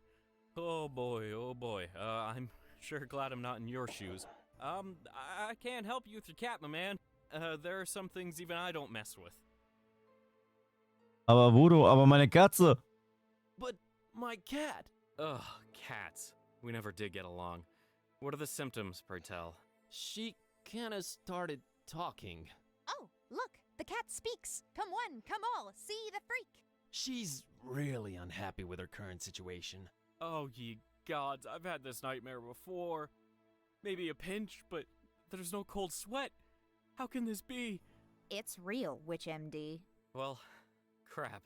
Oh boy. I'm sure glad I'm not in your shoes. I can't help you with your cat, my man. There are some things even I don't mess with. Aber Voodoo, aber meine Katze. But my cat. Ugh, cats. We never did get along. What are the symptoms, pray tell? She kinda started talking. Oh, look, the cat speaks. Come one, come all, see the freak. She's really unhappy with her current situation. Oh, ye gods, I've had this nightmare before. Maybe a pinch, but there's no cold sweat. How can this be? It's real, Witch MD. Well, crap.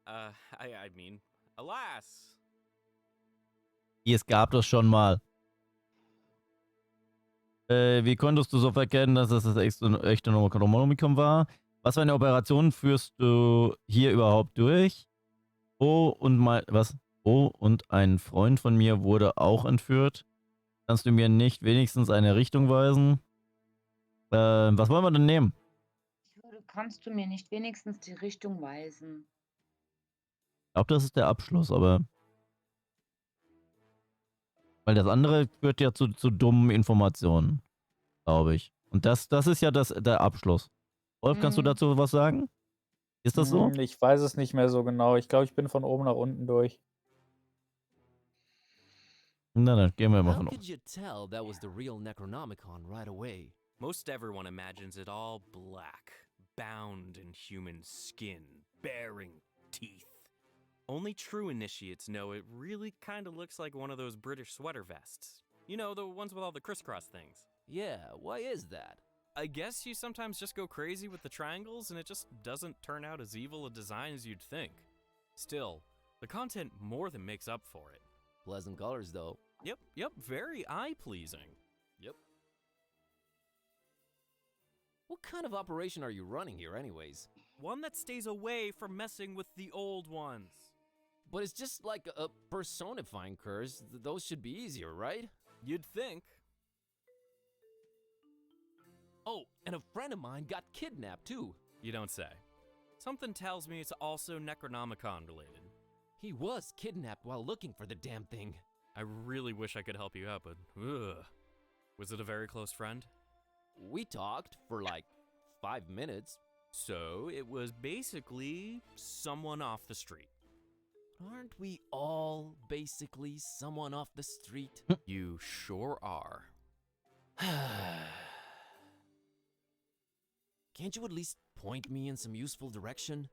I mean, alas. Es gab das schon mal. Wie konntest du so verkennen, dass es das echte Necronomicon war? Was für eine Operation führst du hier überhaupt durch? Oh, und ein Freund von mir wurde auch entführt. Kannst du mir nicht wenigstens eine Richtung weisen? Was wollen wir denn nehmen? Kannst du mir nicht wenigstens die Richtung weisen? Ich glaube, das ist der Abschluss, aber... Weil das andere führt ja zu dummen Informationen, glaube ich. Und das ist ja der Abschluss. Wolf, kannst du dazu was sagen? Ist das so? Ich weiß es nicht mehr so genau. Ich glaube, ich bin von oben nach unten durch. Na, dann gehen wir mal How von could aus. you tell that was the real Necronomicon right away? Most everyone imagines it all black, bound in human skin, bearing teeth. Only true initiates know it really kind of looks like one of those British sweater vests. You know, the ones with all the crisscross things. Yeah, why is that? I guess you sometimes just go crazy with the triangles and it just doesn't turn out as evil a design as you'd think. Still, the content more than makes up for it. Pleasant colors, though. Yep, very eye-pleasing. Yep. What kind of operation are you running here, anyways? One that stays away from messing with the old ones. But it's just like a personifying curse. Those should be easier, right? You'd think. Oh, and a friend of mine got kidnapped, too. You don't say. Something tells me it's also Necronomicon related. He was kidnapped while looking for the damn thing. I really wish I could help you out, but ugh. Was it a very close friend? We talked for like 5 minutes. So it was basically someone off the street. Aren't we all basically someone off the street? You sure are. Can't you at least point me in some useful direction?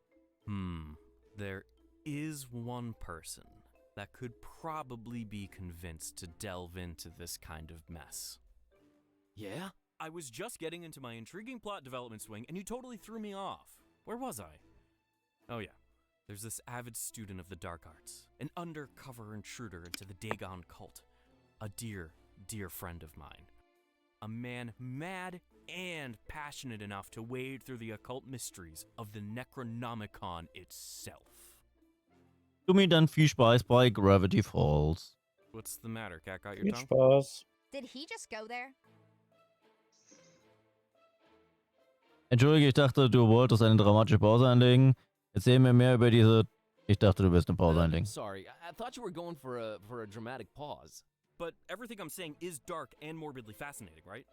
There is one person that could probably be convinced to delve into this kind of mess. Yeah? I was just getting into my intriguing plot development swing and you totally threw me off. Where was I? Oh yeah, there's this avid student of the dark arts, an undercover intruder into the Dagon cult, a dear, dear friend of mine. A man mad and passionate enough to wade through the occult mysteries of the Necronomicon itself. Du mir dann viel Spaß bei Gravity Falls. What's the matter? Cat got your Viel tongue? Spaß. Did he just go there? Entschuldige, ich dachte, du wolltest eine dramatische Pause einlegen. Erzähl mir mehr über diese... Ich dachte, du willst eine Pause einlegen. Sorry, I thought you were going for a dramatic pause. But everything I'm saying is dark and morbidly fascinating, right?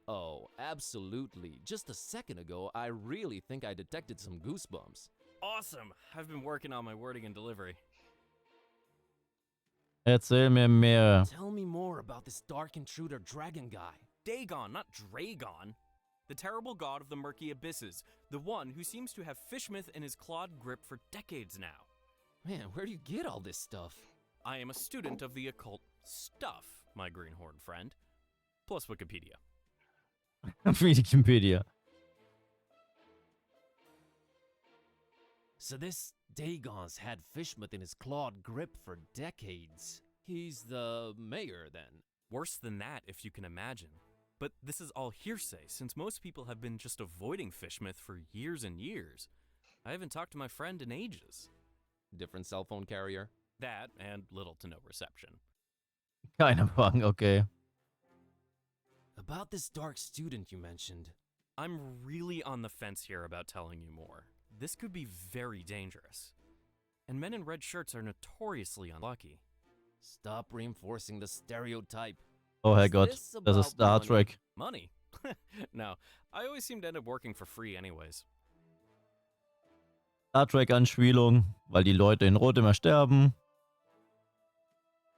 Oh, absolutely. Just a second ago, I really think I detected some goosebumps. Awesome! I've been working on my wording and delivery. Erzähl mir mehr. Tell me more about this dark intruder dragon guy. Dagon, not Dragon. The terrible god of the murky abysses. The one who seems to have Fishmouth in his clawed grip for decades now. Man, where do you get all this stuff? I am a student of the occult stuff, my greenhorn friend. Plus Wikipedia. Wikipedia. So this Dagon's had Fishmouth in his clawed grip for decades. He's the mayor, then. Worse than that, if you can imagine. But this is all hearsay, since most people have been just avoiding Fishmouth for years and years. I haven't talked to my friend in ages. Different cell phone carrier? That, and little to no reception. Kein Empfang, okay. About this dark student you mentioned. I'm really on the fence here about telling you more. This could be very dangerous. And men in red shirts are notoriously unlucky. Stop reinforcing the stereotype. Oh Herrgott, das ist Star Trek. Money? No, I always seem to end up working for free anyways. Star Trek-Anspielung, weil die Leute in Rot immer sterben.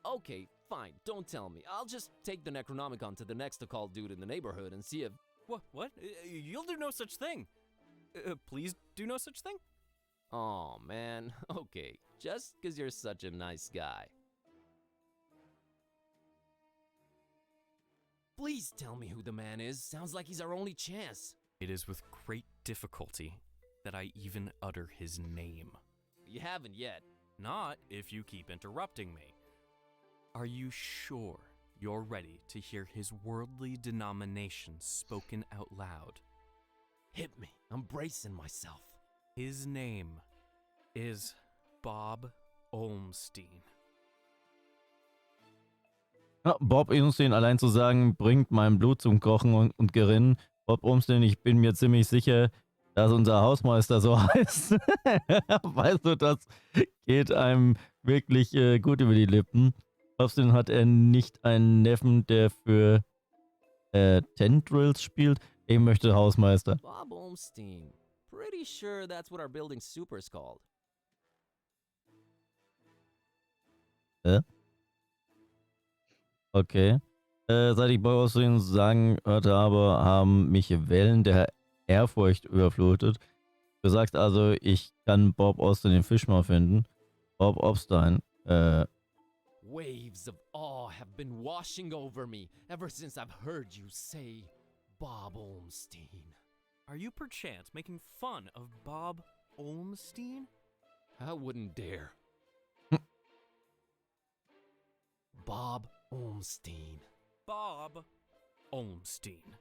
Okay, fine, don't tell me. I'll just take the Necronomicon to the next occult dude in the neighborhood and see if... What? You'll do no such thing. Please do no such thing? Oh, man. Okay, just because you're such a nice guy. Please tell me who the man is. Sounds like he's our only chance. It is with great difficulty that I even utter his name. You haven't yet. Not if you keep interrupting me. Are you sure you're ready to hear his worldly denomination spoken out loud? Hit me. I'm bracing myself. His name is Bob Olmstein. Ja, Bob Olmstein, allein zu sagen, bringt mein Blut zum Kochen und Gerinnen. Bob Olmstein, ich bin mir ziemlich sicher, dass unser Hausmeister so heißt. Weißt du, das geht einem wirklich gut über die Lippen. Trotzdem hat er nicht einen Neffen, der für Tendrils spielt. Ich möchte Hausmeister. Bob Olmstein. Pretty sure that's what our building super is called. Okay. Seit ich Bob Austin sagen hörte habe, haben mich Wellen der Ehrfurcht überflutet. Du sagst also, ich kann Bob Austin den Fischmaul finden. Bob Obstein. Waves of awe have been washing over me ever since I've heard you say Bob Olmstein. Are you perchance making fun of Bob Olmstein? I wouldn't dare. Bob Olmstein. Bob Olmstein.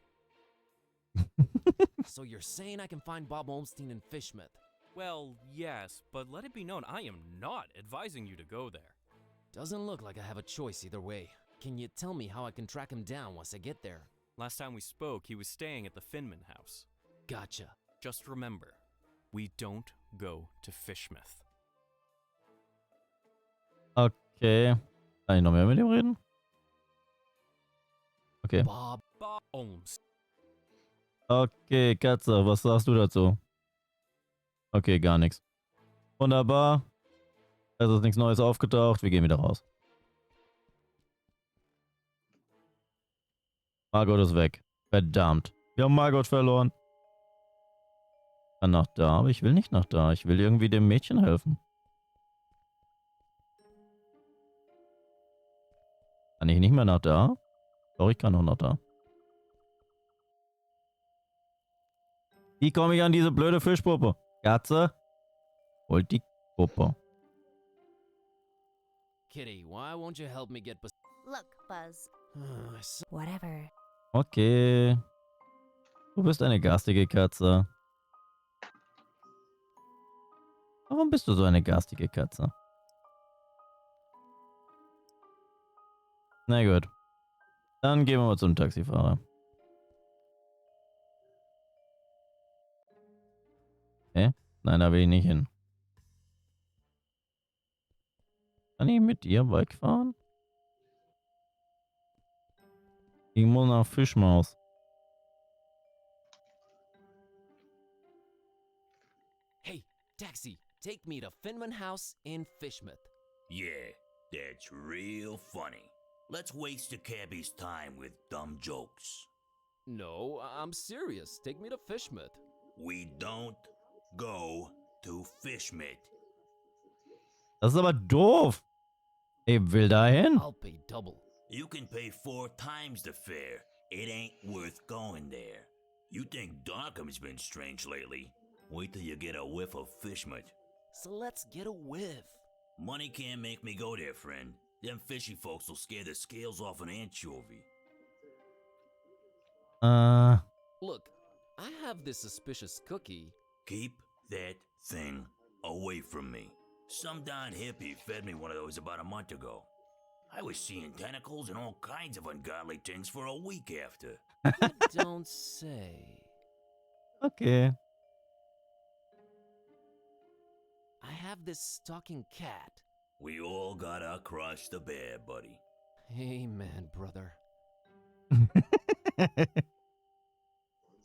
So you're saying I can find Bob Olmstein in Fishmouth? Well, yes, but let it be known I am not advising you to go there. Doesn't look like I have a choice either way. Can you tell me how I can track him down once I get there? Last time we spoke, he was staying at the Finman house. Gotcha. Just remember, we don't go to Fishmouth. Okay. Kann ich noch mehr mit ihm reden? Okay. Bob Olmstein. Okay, Katze, was sagst du dazu? Okay, gar nichts. Wunderbar. Es ist nichts Neues aufgetaucht. Wir gehen wieder raus. Margot ist weg. Verdammt. Wir haben Margot verloren. Kann nach da, aber ich will nicht nach da. Ich will irgendwie dem Mädchen helfen. Kann ich nicht mehr nach da? Doch, ich kann auch nach da. Wie komme ich an diese blöde Fischpuppe? Katze? Holt die Puppe. Kitty, why won't you help me get Look, Buzz. So Whatever. Okay. Du bist eine garstige Katze. Warum bist du so eine garstige Katze? Na gut. Dann gehen wir mal zum Taxifahrer. Hä? Nein, da will ich nicht hin. Kann ich mit ihr wegfahren? Ich muss nach Fischmaus. Hey, taxi, take me to Finman House in Fishmouth. Yeah, that's real funny. Let's waste the cabbie's time with dumb jokes. No, I'm serious. Take me to Fishmouth. We don't go to Fishmouth. Das ist aber doof. Ich will da hin. I'll pay double. You can pay 4 times the fare. It ain't worth going there. You think Darkham's been strange lately? Wait till you get a whiff of Fishmouth. So let's get a whiff. Money can't make me go there, friend. Them fishy folks will scare the scales off an anchovy. Look, I have this suspicious cookie. Keep that thing away from me. Some darn hippie fed me one of those about a month ago. I was seeing tentacles and all kinds of ungodly things for a week after. Don't say. Okay. I have this talking cat. We all gotta cross the bear, buddy. Amen, brother.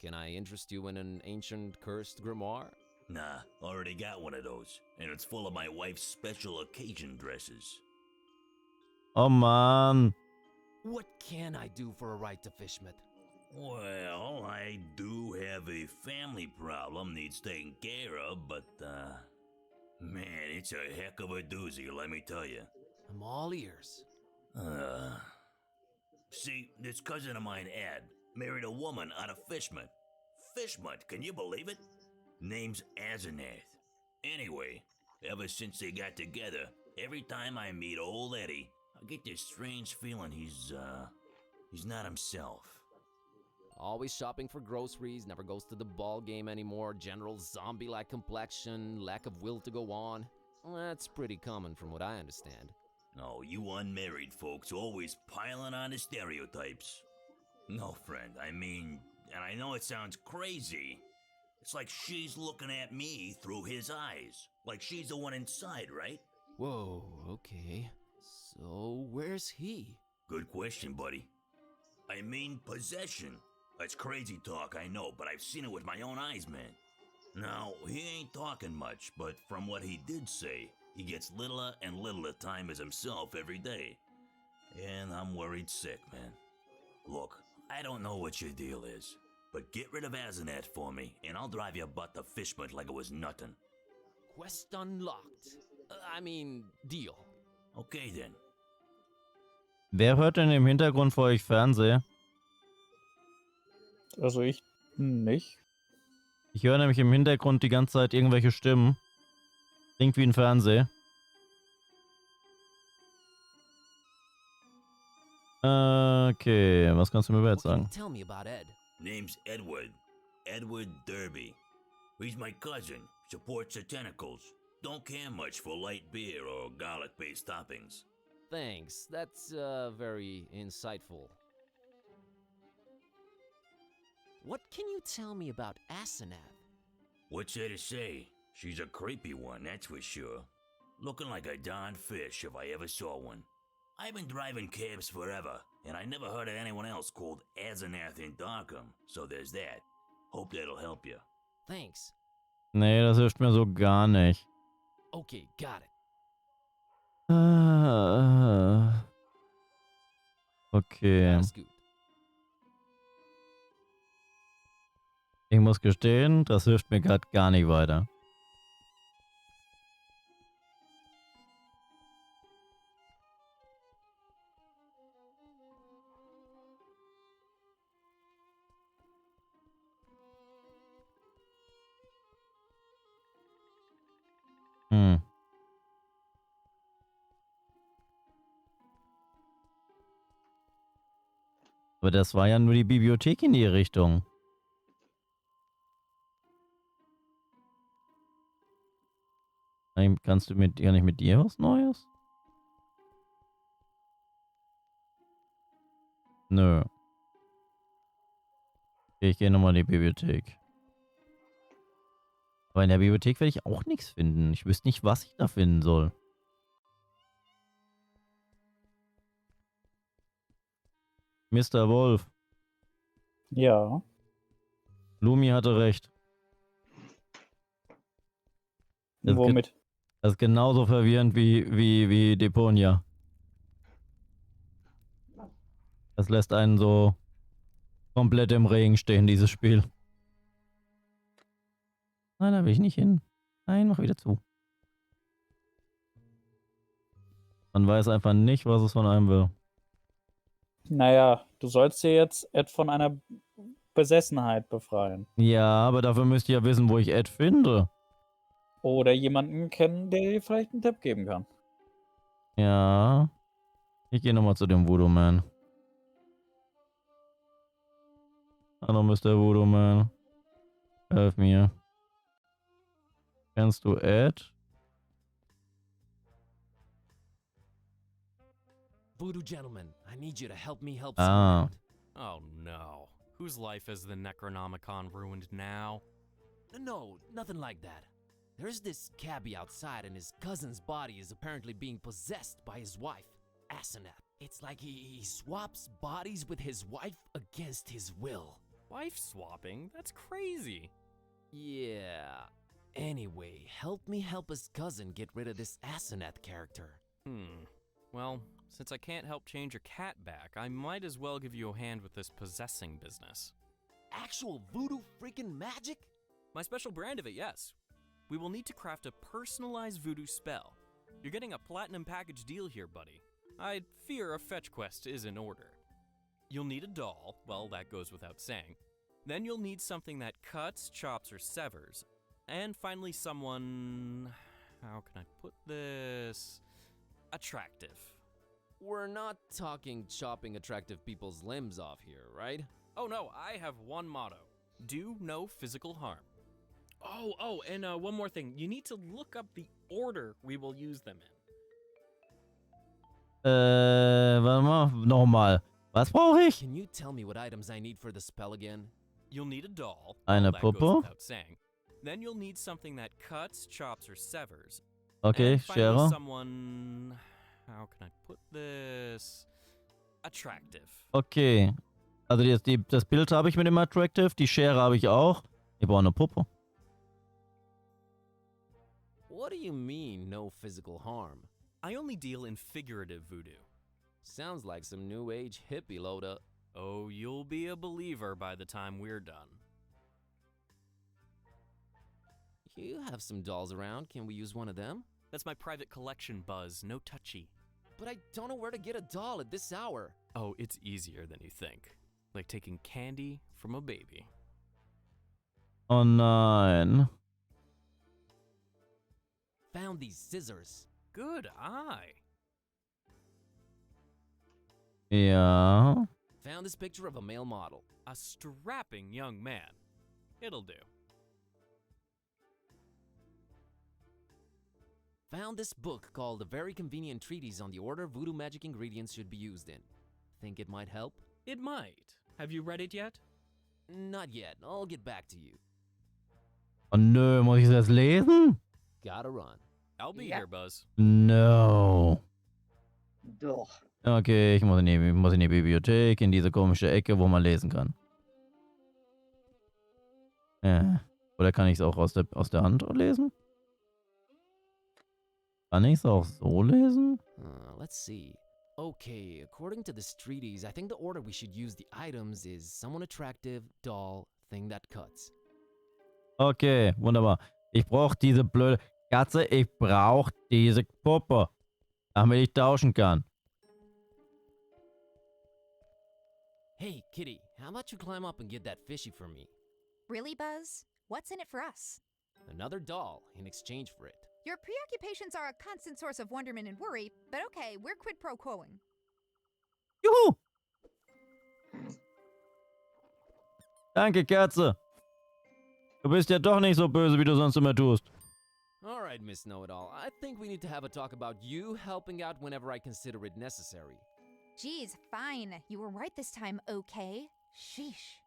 Can I interest you in an ancient cursed grimoire? Nah, already got one of those, and it's full of my wife's special occasion dresses. Oh man. What can I do for a ride to Fishmouth? Well, I do have a family problem needs taken care of, but, man, it's a heck of a doozy, let me tell you. I'm all ears. See, this cousin of mine, Ed, married a woman out of Fishmouth. Fishmouth, can you believe it? Name's Asenath. Anyway, ever since they got together, every time I meet old Eddie, I get this strange feeling he's not himself. Always shopping for groceries, never goes to the ball game anymore, general zombie-like complexion, lack of will to go on. That's pretty common from what I understand. No, you unmarried folks always piling on the stereotypes. No, friend, I mean, and I know it sounds crazy. It's like she's looking at me through his eyes. Like she's the one inside, right? Whoa, okay. So, where's he? Good question, buddy. I mean, possession. That's crazy talk, I know, but I've seen it with my own eyes, man. Now, he ain't talking much, but from what he did say, he gets littler and littler time as himself every day. and I'm worried sick, man. Look, I don't know what your deal is, but get rid of Asenath for me, and I'll drive your butt to Fishmont like it was nothing. Quest unlocked. Deal. Okay then. Wer hört denn im Hintergrund vor euch Fernseher? Also ich nicht. Ich höre nämlich im Hintergrund die ganze Zeit irgendwelche Stimmen. Klingt wie ein Fernseher. Okay, was kannst du mir jetzt sagen? Tell me about Ed. Name's Edward. Edward Derby. He's my cousin. Supports the tentacles. Don't care much for light beer or garlic-based toppings. Thanks. That's very insightful. What can you tell me about Asenath? What's there to say? She's a creepy one, that's for sure. Looking like a darn fish if I ever saw one. I've been driving cabs forever, and I never heard of anyone else called Asenath in Darkham, so there's that. Hope that'll help you. Thanks. Nee, das hilft mir so gar nicht. Okay, got it. Okay. Alles gut. Ich muss gestehen, das hilft mir gerade gar nicht weiter. Aber das war ja nur die Bibliothek in die Richtung. Kannst du ja nicht mit dir was Neues? Nö. Okay, ich gehe nochmal in die Bibliothek. Aber in der Bibliothek werde ich auch nichts finden. Ich wüsste nicht, was ich da finden soll. Mr. Wolf. Ja. Lumi hatte recht. Womit? Das ist genauso verwirrend wie Deponia. Das lässt einen so komplett im Regen stehen, dieses Spiel. Nein, da will ich nicht hin. Nein, mach wieder zu. Man weiß einfach nicht, was es von einem will. Naja, du sollst dir jetzt Ed von einer Besessenheit befreien. Ja, aber dafür müsst ihr ja wissen, wo ich Ed finde. Oder jemanden kennen, der dir vielleicht einen Tipp geben kann. Ja. Ich gehe nochmal zu dem Voodoo Man. Hallo, Mr. Voodoo Man. Helf mir. Kennst du Ed? Voodoo gentleman, I need you to help me help Ah. Oh no. Whose life has the Necronomicon ruined now? No, nothing like that. There's this cabbie outside and his cousin's body is apparently being possessed by his wife, Asenath. It's like he swaps bodies with his wife against his will. Wife swapping? That's crazy. Yeah. Anyway, help me help his cousin get rid of this Asenath character. Well, since I can't help change your cat back, I might as well give you a hand with this possessing business. Actual voodoo freaking magic? My special brand of it, yes. We will need to craft a personalized voodoo spell. You're getting a platinum package deal here, buddy. I fear a fetch quest is in order. You'll need a doll, well, that goes without saying. Then you'll need something that cuts, chops, or severs. And finally someone... how can I put this? Attractive. We're not talking chopping attractive people's limbs off here, right? Oh no, I have one motto. Do no physical harm. Oh, and one more thing. You need to look up the order we will use them in. Warte mal, nochmal. Was brauche ich? Can you tell me what items I need for the spell again? You'll need a doll. Eine that goes Puppe? without saying. Then you'll need something that cuts, chops, or severs. Okay, And finally Schere. someone... how can I put this? Attractive. Okay. Also das Bild habe ich mit dem Attractive, die Schere habe ich auch. Ich brauche eine Puppe. What do you mean, no physical harm? I only deal in figurative voodoo. Sounds like some new age hippie load up. Oh, you'll be a believer by the time we're done. You have some dolls around. Can we use one of them? That's my private collection, Buzz. No touchy. But I don't know where to get a doll at this hour. Oh, it's easier than you think. Like taking candy from a baby. Oh nein. Found these scissors. Good eye. Ja. Found this picture of a male model. A strapping young man. It'll do. Found this book called A Very Convenient Treatise on the Order Voodoo Magic Ingredients Should Be Used In. Think it might help? It might. Have you read it yet? Not yet. I'll get back to you. Oh nö, muss ich das lesen? Gotta run. I'll be here, Buzz. No. Doch. Okay, ich muss in die Bibliothek, in diese komische Ecke, wo man lesen kann. Oder kann ich es auch aus der Hand lesen? Kann ich es auch so lesen? Let's see. Okay, according to this treatise, I think the order we should use the items is someone attractive, doll, thing that cuts. Okay, wunderbar. Ich brauche diese blöde Katze, ich brauche diese Puppe, damit ich tauschen kann. Hey, kitty, how about you climb up and get that fishy for me? Really, Buzz? What's in it for us? Another doll in exchange for it. Your preoccupations are a constant source of wonderment and worry, but okay, we're quid pro quoing. Juhu! Danke, Katze. Du bist ja doch nicht so böse, wie du sonst immer tust. All right, Miss Know-It-All, I think we need to have a talk about you helping out whenever I consider it necessary. Geez, fine. You were right this time, okay? Sheesh.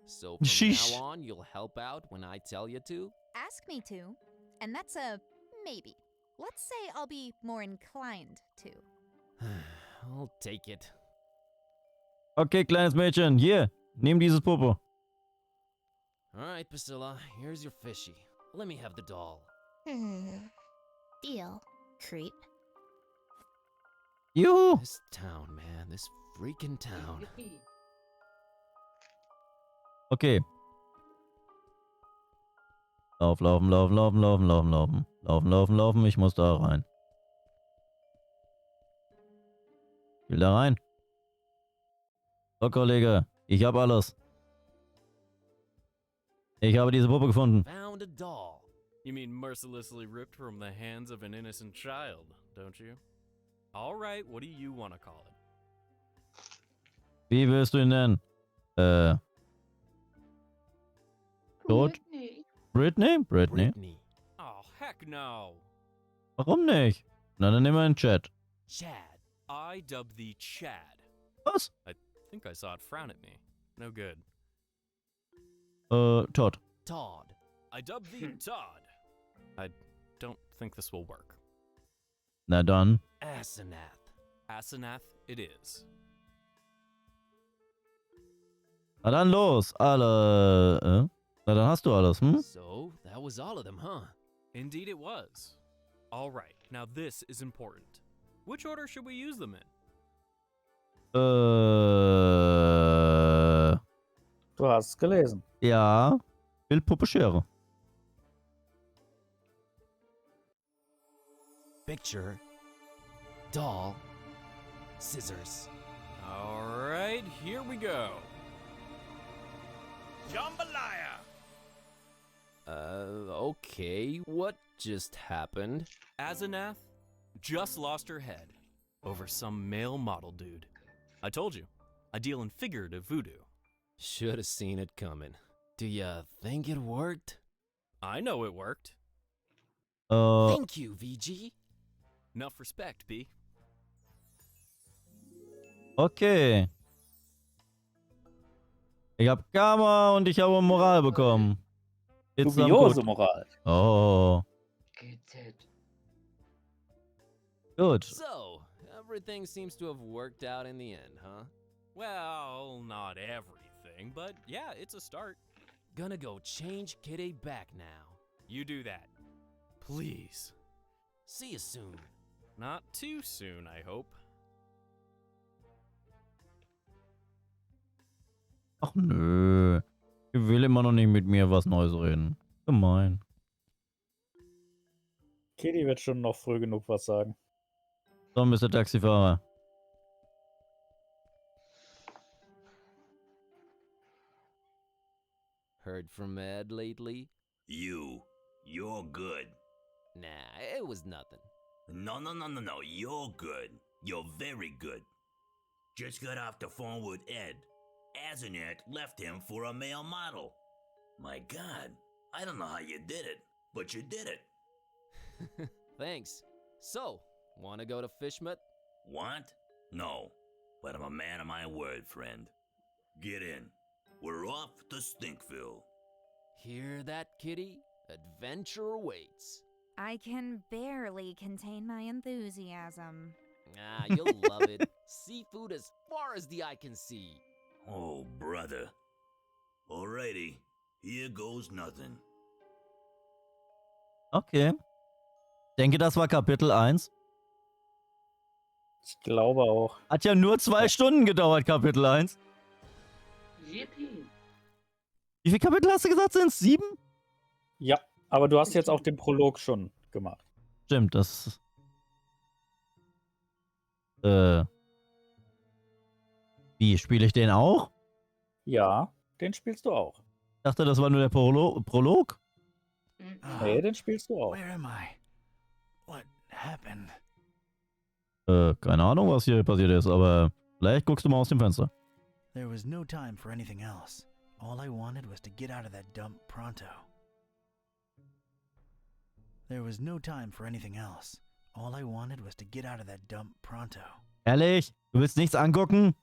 So from now on, you'll help out when I tell you to? Ask me to. And that's a maybe. Let's say I'll be more inclined to. I'll take it. Okay, kleines Mädchen, hier, nimm dieses Puppe. All right, Priscilla, here's your fishy. Let me have the doll. Deal, creep. Juhu! This town, man, this freaking town. Okay. Laufen, laufen, laufen, laufen, laufen, laufen. Laufen, laufen, laufen, ich muss da rein. Ich will da rein. So, Kollege, ich habe alles. Ich habe diese Puppe gefunden. Found a doll. You mean mercilessly ripped from the hands of an innocent child, don't you? All right, what do you want to call it? Wie willst du ihn nennen? George? Britney? Britney? Oh, heck no. Warum nicht? Na, dann nehmen wir einen Chat. Chad. I dub thee Chad. Was? I think I saw it frown at me. No good. Todd. Todd. I dub thee Todd. I don't think this will work. Na dann. Asenath. Asenath it is. Na dann los. Alle. Na dann hast du alles, hm? So, that was all of them, huh? Indeed it was. All right, now this is important. Which order should we use them in? Du hast es gelesen. Ja. Bildpuppe Schere. Picture. Doll. Scissors. All right, here we go. Jambalaya! Okay, what just happened? Asenath just lost her head over some male model dude. I told you, I deal in figurative voodoo. Should have seen it coming. Do ya think it worked? I know it worked. Thank you, VG. Enough respect, B. Okay. Ich hab Karma und ich habe Moral bekommen. It's Dubiose Moral. Oh. Good. So, everything seems to have worked out in the end, huh? Well, not everything, but yeah, it's a start. Gonna go change Kitty back now. You do that. Please. See you soon. Not too soon, I hope. Ach nö. Ich will immer noch nicht mit mir was Neues reden. Gemein. Kitty wird schon noch früh genug was sagen. So, Mr. Taxifahrer. Heard from Ed lately? You're good. Nah, it was nothing. No, you're good. You're very good. Just got off the phone with Ed. Azanet left him for a male model. My God, I don't know how you did it, but you did it. Thanks. So, wanna go to Fishmut? Want? No, but I'm a man of my word, friend. Get in. We're off to Stinkville. Hear that, Kitty? Adventure awaits. I can barely contain my enthusiasm. Ah, you'll love it. Seafood as far as the eye can see. Oh, brother. Alrighty, here goes nothing. Okay. Denke, das war Kapitel 1. Ich glaube auch. Hat ja nur 2 Stunden gedauert, Kapitel 1. Yippie. Wie viele Kapitel hast du gesagt, sind es? 7? Ja, aber du hast jetzt auch den Prolog schon gemacht. Stimmt, das... Wie, spiele ich den auch? Ja, den spielst du auch. Ich dachte, das war nur der Prolog? Nee, den spielst du auch. Where am I? What happened? Keine Ahnung, was hier passiert ist, aber vielleicht guckst du mal aus dem Fenster. There was no time for anything else. All I wanted was to get out of that dump pronto. There was no time for anything else. All I wanted was to get out of that dump pronto. Ehrlich? Du willst nichts angucken?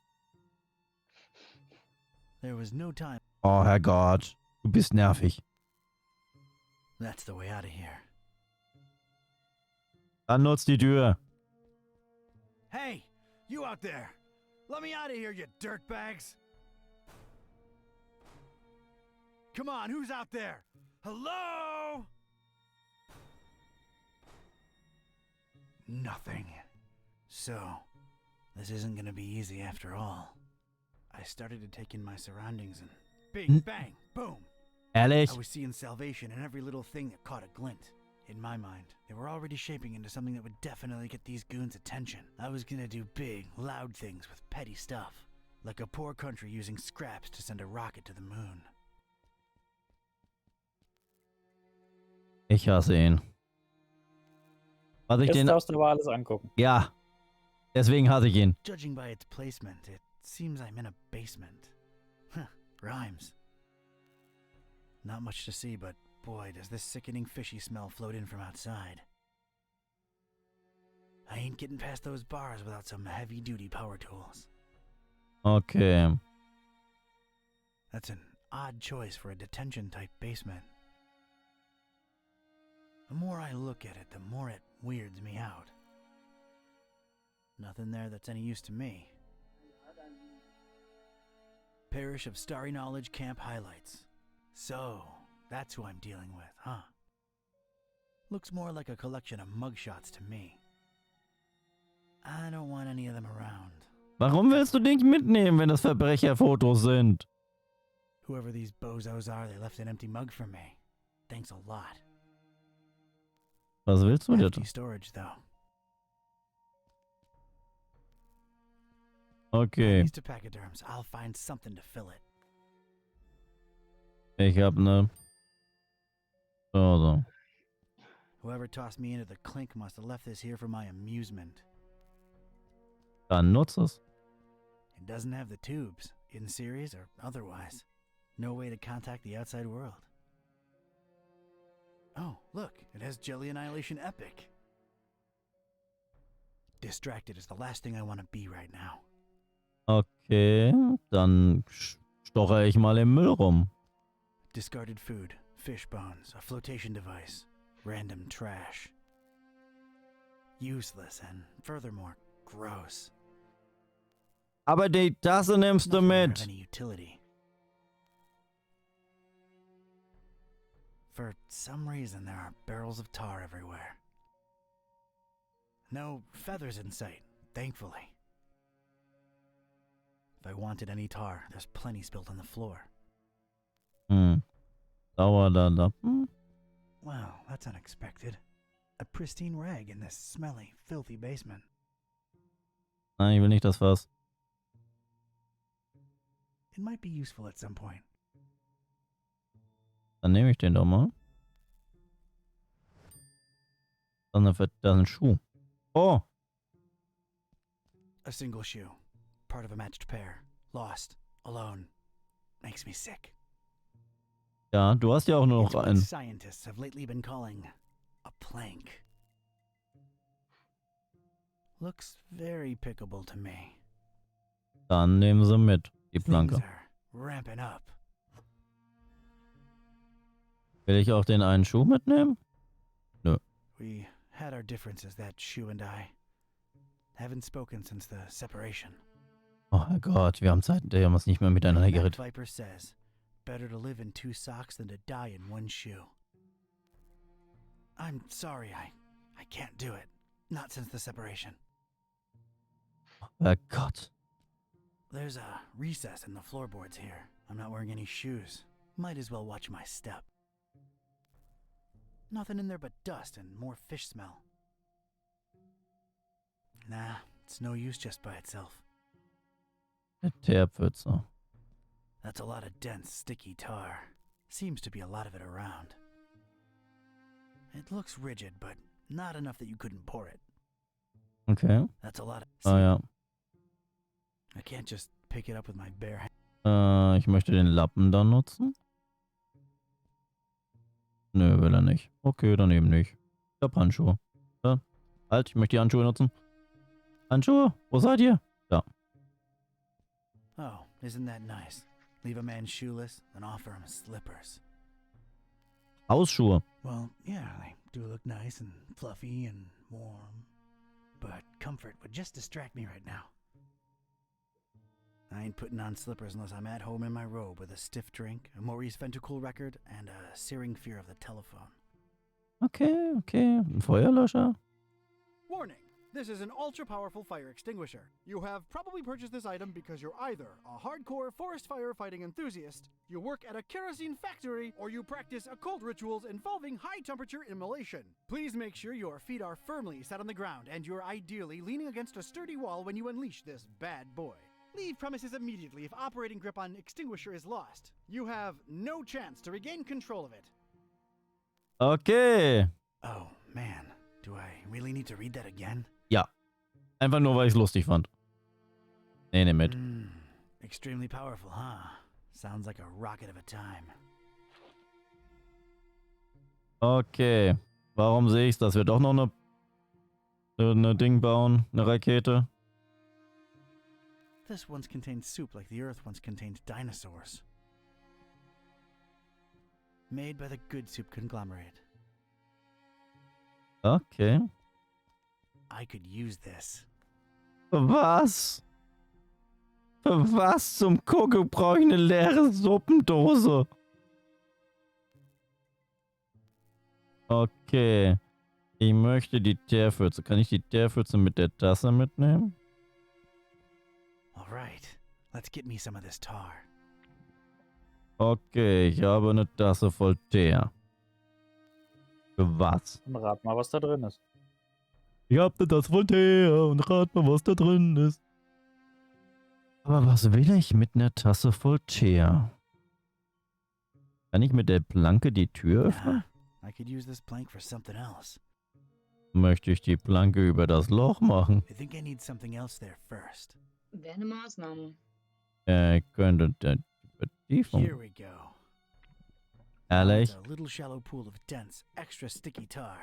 There was no time. Oh, Herrgott. Du bist nervig. That's the way out of here. Dann nutzt die Tür. Hey, you out there! Let me out of here, you dirtbags! Come on, who's out there? Hello? Nothing. So, this isn't gonna be easy after all. I started to take in my surroundings and Bing, bang, boom! Ehrlich? I was seeing salvation in every little thing that caught a glint. In my mind, they were already shaping into something that would definitely get these goons' attention. I was gonna do big, loud things with petty stuff. Like a poor country using scraps to send a rocket to the moon. Ich hasse ihn. Was ich Jetzt den... darfst du aber alles angucken. Ja. Deswegen hasse ich ihn. Judging by its placement, it seems I'm in a basement. Huh, rhymes. Not much to see, but boy, does this sickening fishy smell float in from outside. I ain't getting past those bars without some heavy-duty power tools. Okay. That's an odd choice for a detention-type basement. The more I look at it, the more it weirds me out. Nothing there that's any use to me. Parish of Starry Knowledge Camp highlights. So, that's who I'm dealing with, huh? Looks more like a collection of mugshots to me. I don't want any of them around. Warum willst du dich mitnehmen, wenn es Verbrecherfotos sind? Whoever these bozos are, they left an empty mug for me. Thanks a lot. Was willst du Hefty denn? storage, though. Okay. These to pachyderms. I'll find something to fill it. Ich hab ne... So. Whoever tossed me into the clink must have left this here for my amusement. Dann nutz es. It doesn't have the tubes, in series or otherwise. No way to contact the outside world. Oh, look, it has Jelly Annihilation Epic. Distracted is the last thing I want to be right now. Okay, dann stoche ich mal im Müll rum. Discarded food, fish bones, a flotation device, random trash. Useless and, furthermore, gross. Aber die Tasse nimmst du Nothing there of mit. any utility. For some reason, there are barrels of tar everywhere. No feathers in sight, thankfully. If I wanted any tar, there's plenty spilled on the floor. Dauerlappen. Wow, that's unexpected. A pristine rag in this smelly, filthy basement. Nein, ich will nicht das Fass. It might be useful at some point. Dann nehme ich den doch mal. Da ist ein Schuh. Oh! A single shoe. Part of a matched pair. Lost. Alone. Makes me sick. Ja, du hast ja auch nur It's noch what einen. scientists have lately been calling a plank. Looks very pickable to me. Dann nehmen sie mit, die Planke. Things are ramping up. Will ich auch den einen Schuh mitnehmen? Nö. We had our differences, that shoe and I. Haven't spoken since the separation. Oh Gott, wir haben uns nicht mehr miteinander That geredet. Viper says, better to live in 2 socks than to die in 1 shoe. I'm sorry, I can't do it. Not since the separation. Oh Gott. There's a recess in the floorboards here. I'm not wearing any shoes. Might as well watch my step. Nothing in there but dust and more fish smell. Nah, it's no use just by itself. Der Teerpfütze. That's a lot of dense, sticky tar. Seems to be a lot of it around. It looks rigid, but not enough that you couldn't pour it. Okay. That's a lot of... Ah ja. I can't just pick it up with my bare hand. Ich möchte den Lappen dann nutzen. Nö, will er nicht. Okay, dann eben nicht. Ich hab Handschuhe. Ja. Halt, ich möchte die Handschuhe nutzen. Handschuhe, wo seid ihr? Da. Oh, isn't that nice? Leave a man shoeless, then offer him slippers. Hausschuhe. Well, yeah, they do look nice and fluffy and warm. But comfort would just distract me right now. I ain't putting on slippers unless I'm at home in my robe with a stiff drink, a Maurice Ventricle record, and a searing fear of the telephone. Okay, okay. Ein Feuerlöscher. Warning! This is an ultra-powerful fire extinguisher. You have probably purchased this item because you're either a hardcore forest firefighting enthusiast, you work at a kerosene factory, or you practice occult rituals involving high-temperature immolation. Please make sure your feet are firmly set on the ground and you're ideally leaning against a sturdy wall when you unleash this bad boy. Leave premises immediately if operating grip on extinguisher is lost. You have no chance to regain control of it. Okay. Oh, man. Do I really need to read that again? Ja. Einfach nur, weil ich es lustig fand. Nee, mit. Extremely powerful, huh? Sounds like a rocket of a time. Okay. Warum sehe ich, dass wir doch noch eine Ding bauen? Eine Rakete? This once contained soup like the Earth once contained dinosaurs. Made by the Good Soup Conglomerate. Okay. I could use this. Was? Für was zum Kuckuck brauche ich eine leere Suppendose? Okay. Ich möchte die Teerpfütze. Kann ich die Teerpfütze mit der Tasse mitnehmen? Alright, let's get me some of this tar. Okay, ich habe eine Tasse voll Teer. Für was? Und rat mal, was da drin ist. Ich habe eine Tasse voll Teer und rat mal, was da drin ist. Aber was will ich mit einer Tasse voll Teer? Kann ich mit der Planke die Tür öffnen? I could use this plank for something else. Möchte ich die Planke über das Loch machen? I think I need something else there first. Wäre eine Maßnahme. Ich könnte die Vertiefung. Here we go. Ehrlich? It's a little shallow pool of dense, extra sticky tar.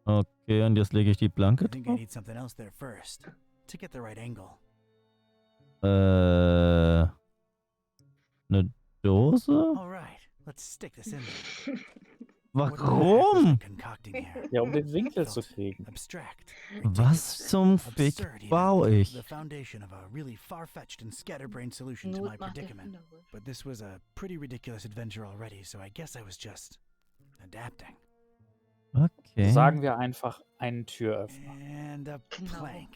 Okay, und jetzt lege ich die Planke I think I drauf. need something else there first to get the right angle. Eine Dose? Alright, let's stick this in there. Warum? Ja, um den Winkel zu kriegen. Abstract. Was zum Fick baue ich? The foundation of a really far-fetched and scatterbrained solution to my predicament. But this was a pretty ridiculous adventure already, so I guess I was just adapting. Okay. Sagen wir einfach einen Türöffner. And a plank.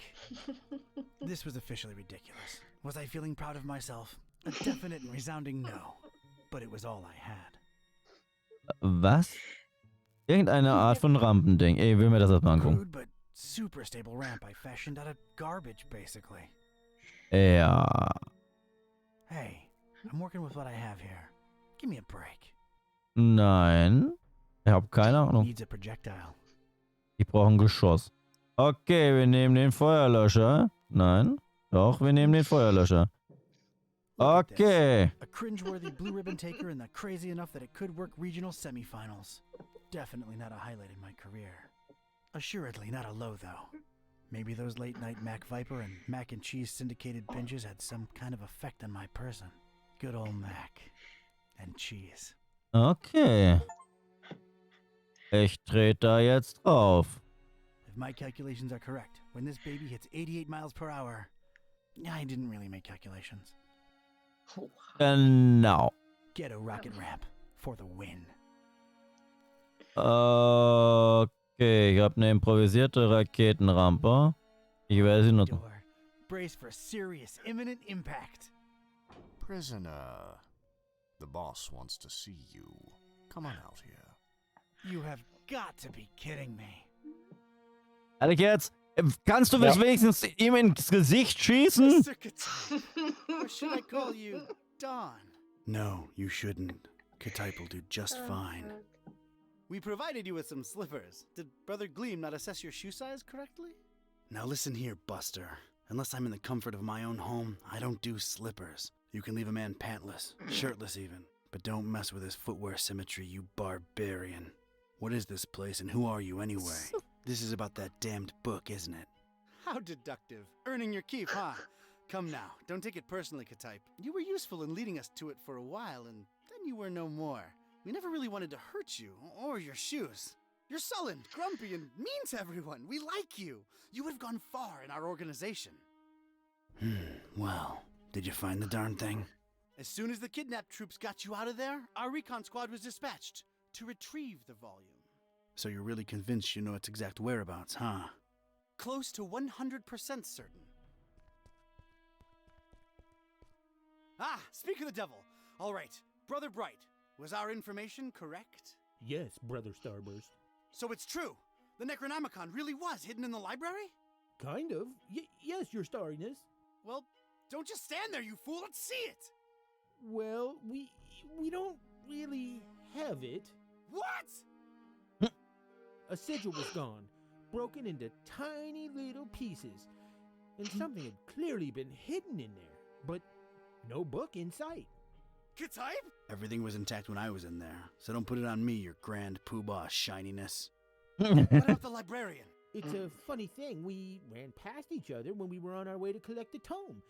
This was officially ridiculous. Was I feeling proud of myself? A definite and resounding no. But it was all I had. Was? Irgendeine Art von Rampending. Ich will mir das erstmal angucken. Crude but super stable ramp I fashioned out of garbage, basically. Ja. Hey, I'm working with what I have here. Give me a break. Nein. Ich habe keine Ahnung. Needs a projectile. Ich brauche ein Geschoss. Okay, wir nehmen den Feuerlöscher. Nein. Doch, wir nehmen den Feuerlöscher. Okay. A cringeworthy blue ribbon taker and the crazy enough that it could work regional semifinals. Definitely not a highlight in my career. Assuredly not a low, though. Maybe those late-night Mac Viper and mac and cheese syndicated binges had some kind of effect on my person. Good old Mac. And cheese. Okay. Ich trete da jetzt drauf. If my calculations are correct, when this baby hits 88 miles per hour... I didn't really make calculations. Genau. Ghetto rocket ramp for the win. Okay, ich habe eine improvisierte Raketenrampe. Ich werde sie nutzen. Brace for serious imminent impact. Prisoner, the boss wants to see you. Come on out here. You have got to be kidding me. Ehrlich jetzt? Kannst du wenigstens ihm ins Gesicht schießen? Or should I call you Don? No, you shouldn't. K-Type will do just fine. We provided you with some slippers. Did Brother Gleam not assess your shoe size correctly? Now listen here, Buster. Unless I'm in the comfort of my own home, I don't do slippers. You can leave a man pantless, shirtless even. But don't mess with his footwear symmetry, you barbarian. What is this place and who are you anyway? This is about that damned book, isn't it? How deductive. Earning your keep, huh? Come now, don't take it personally, K-Type. You were useful in leading us to it for a while, and then you were no more. We never really wanted to hurt you, or your shoes. You're sullen, grumpy, and mean to everyone. We like you. You would have gone far in our organization. Well, did you find the darn thing? As soon as the kidnapped troops got you out of there, our recon squad was dispatched to retrieve the volume. So you're really convinced you know its exact whereabouts, huh? Close to 100% certain. Ah, speak of the devil. All right, Brother Bright, was our information correct? Yes, Brother Starburst. So it's true. The Necronomicon really was hidden in the library? Kind of. Yes, Your Starriness. Well, don't just stand there, you fool. Let's see it. Well, we don't really have it. What? A sigil was gone, broken into tiny little pieces, and something had clearly been hidden in there, but no book in sight. K-Type? Everything was intact when I was in there, so don't put it on me, your grand poobah shininess. What about the librarian? It's a funny thing. We ran past each other when we were on our way to collect the tome.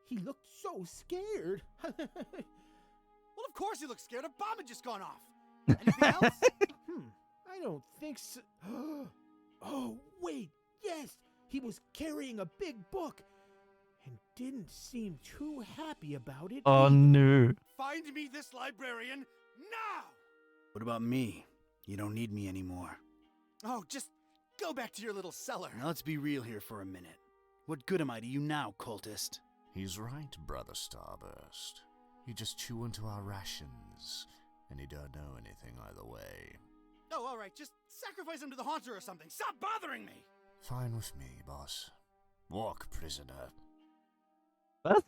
He looked so scared. Well, of course he looked scared. A bomb had just gone off. Anything else? I don't think so. Oh, wait, yes! He was carrying a big book and didn't seem too happy about it. Oh, no. Find me this librarian now! What about me? You don't need me anymore. Oh, just go back to your little cellar. Now let's be real here for a minute. What good am I to you now, cultist? He's right, Brother Starburst. You just chew into our rations, and you don't know anything either way. Oh, all right, just sacrifice him to the Haunter or something. Stop bothering me! Fine with me, boss. Walk, prisoner. Was?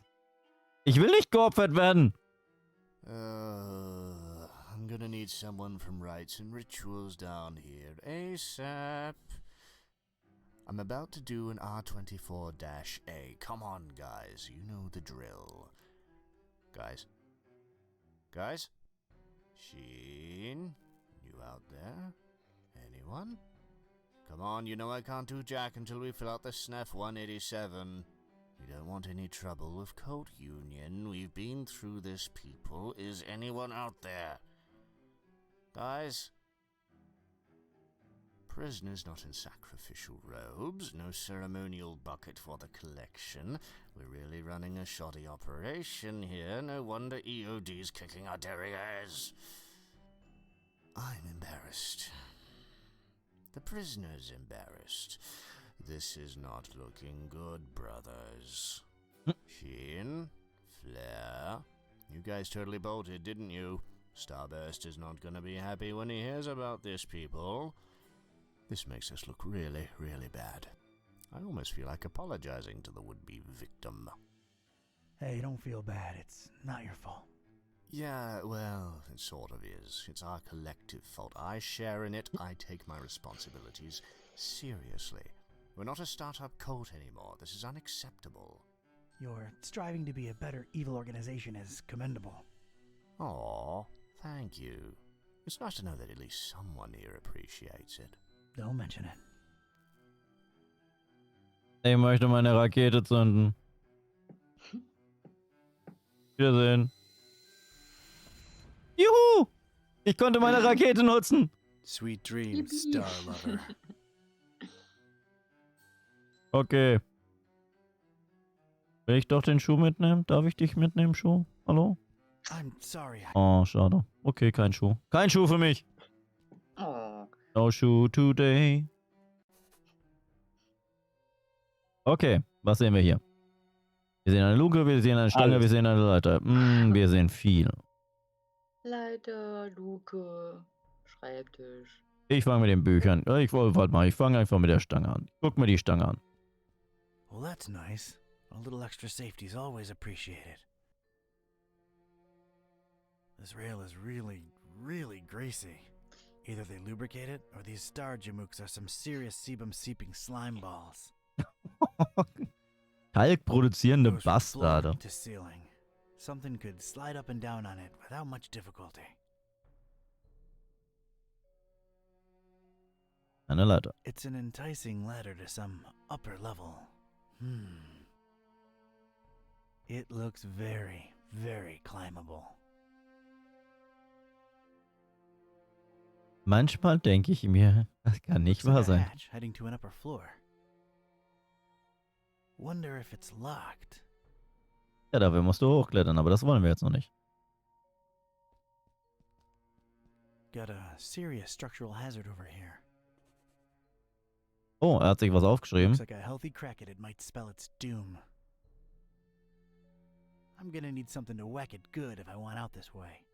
Ich will nicht geopfert werden. I'm gonna need someone from Rites and Rituals down here ASAP. I'm about to do an R24-A. Come on, guys. You know the drill. Guys? Guys? Sheen? You out there? Anyone? Come on, you know I can't do jack until we fill out the SNF 187. We don't want any trouble with Code Union. We've been through this, people. Is anyone out there? Guys? Prisoners not in sacrificial robes, no ceremonial bucket for the collection. We're really running a shoddy operation here. No wonder EOD's kicking our derrieres. I'm embarrassed. The prisoner's embarrassed. This is not looking good, brothers. Sheen, Flair, you guys totally bolted, didn't you? Starburst is not gonna be happy when he hears about this, people. This makes us look really, really bad. I almost feel like apologizing to the would-be victim. Hey, don't feel bad. It's not your fault. Yeah, well, it sort of is. It's our collective fault. I share in it. I take my responsibilities seriously. We're not a startup cult anymore. This is unacceptable. Your striving to be a better evil organization is commendable. Aw, thank you. It's nice to know that at least someone here appreciates it. Don't mention it. Ich möchte meine Rakete zünden. Wiedersehen. Juhu! Ich konnte meine Rakete nutzen. Sweet dreams, Star Lover. Okay. Will ich doch den Schuh mitnehmen? Darf ich dich mitnehmen, Schuh? Hallo? I'm sorry. Oh, schade. Okay, kein Schuh. Kein Schuh für mich. Oh. No shoe today. Okay, was sehen wir hier? Wir sehen eine Luke, wir sehen eine Stange, wir sehen eine Leiter. Wir sehen viel. Leiter, Luke, Schreibtisch. Ich fange mit den Büchern. Warte mal, ich fange einfach mit der Stange an. Guck mir die Stange an. Well, that's nice. A little extra safety is always appreciated. This rail is really, really greasy. Either they lubricate it, or these star jamooks are some serious sebum-seeping slime balls. Kalkproduzierende Goes from floor Bastarde. to ceiling. Something could slide up and down on it without much difficulty. Eine Leiter. It's an enticing ladder to some upper level. It looks very, very climbable. Manchmal denke ich mir, das kann nicht Looks like wahr a sein. hatch heading to an upper floor. Wonder if it's locked. Ja, dafür musst du hochklettern, aber das wollen wir jetzt noch nicht. Got a serious structural hazard over here. Oh, er hat sich was aufgeschrieben. Looks like a healthy crack at it might spell its doom. I'm gonna need something to whack it good if I want out this way.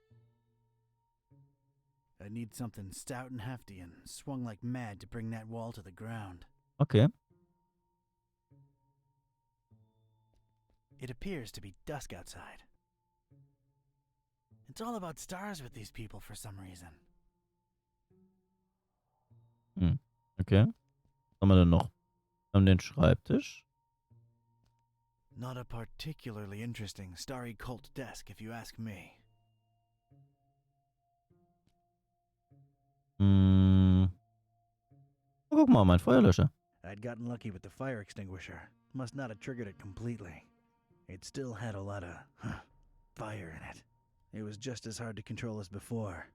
I need something stout and hefty and swung like mad to bring that wall to the ground. Okay. It appears to be dusk outside. It's all about stars with these people for some reason. Okay. Was haben wir denn noch? Wir haben den Schreibtisch. Not a particularly interesting starry cult desk, if you ask me. Oh, guck mal, mein Feuerlöscher. I'd gotten lucky with the fire extinguisher. Must not have triggered it completely. It still had a lot of fire in it. It was just as hard to control as before.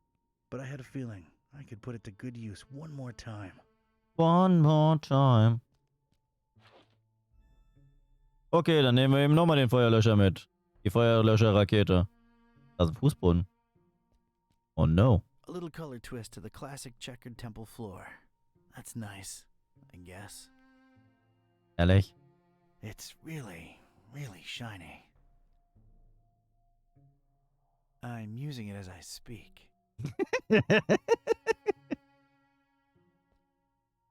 But I had a feeling I could put it to good use one more time. One more time. Okay, dann nehmen wir eben nochmal den Feuerlöscher mit. Die Feuerlöscherrakete. Das ist ein Fußboden. Oh no. A little color twist to the classic checkered temple floor. That's nice, I guess. Ehrlich? It's really, really shiny. I'm using it as I speak.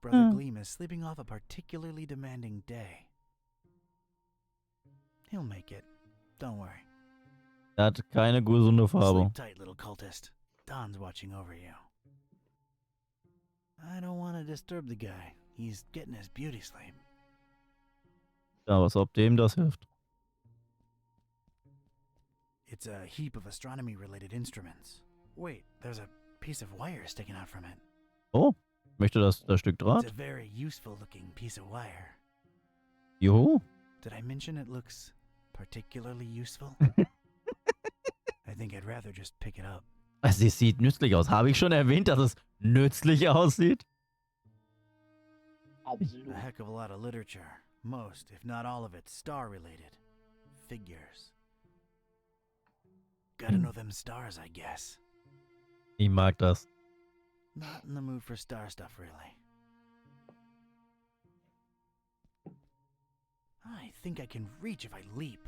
Brother Gleam is sleeping off a particularly demanding day. He'll make it. Don't worry. Er hat keine gesunde Farbe. Sleep tight, little cultist. Don's watching over you. I don't want to disturb the guy. He's getting his beauty sleep. Ja, was ob dem das hilft. It's a heap of astronomy-related instruments. Wait, there's a piece of wire sticking out from it. Oh, möchte das Stück Draht? It's a very useful-looking piece of wire. Juhu. Did I mention it looks particularly useful? I think I'd rather just pick it up. Also, es sieht nützlich aus. Habe ich schon erwähnt, dass es nützlich aussieht? A heck of a lot of literature. Most, if not all of it, star-related. Figures. Gotta know them stars, I guess. Ich mag das. Not in the mood for star stuff, really. I think I can reach if I leap.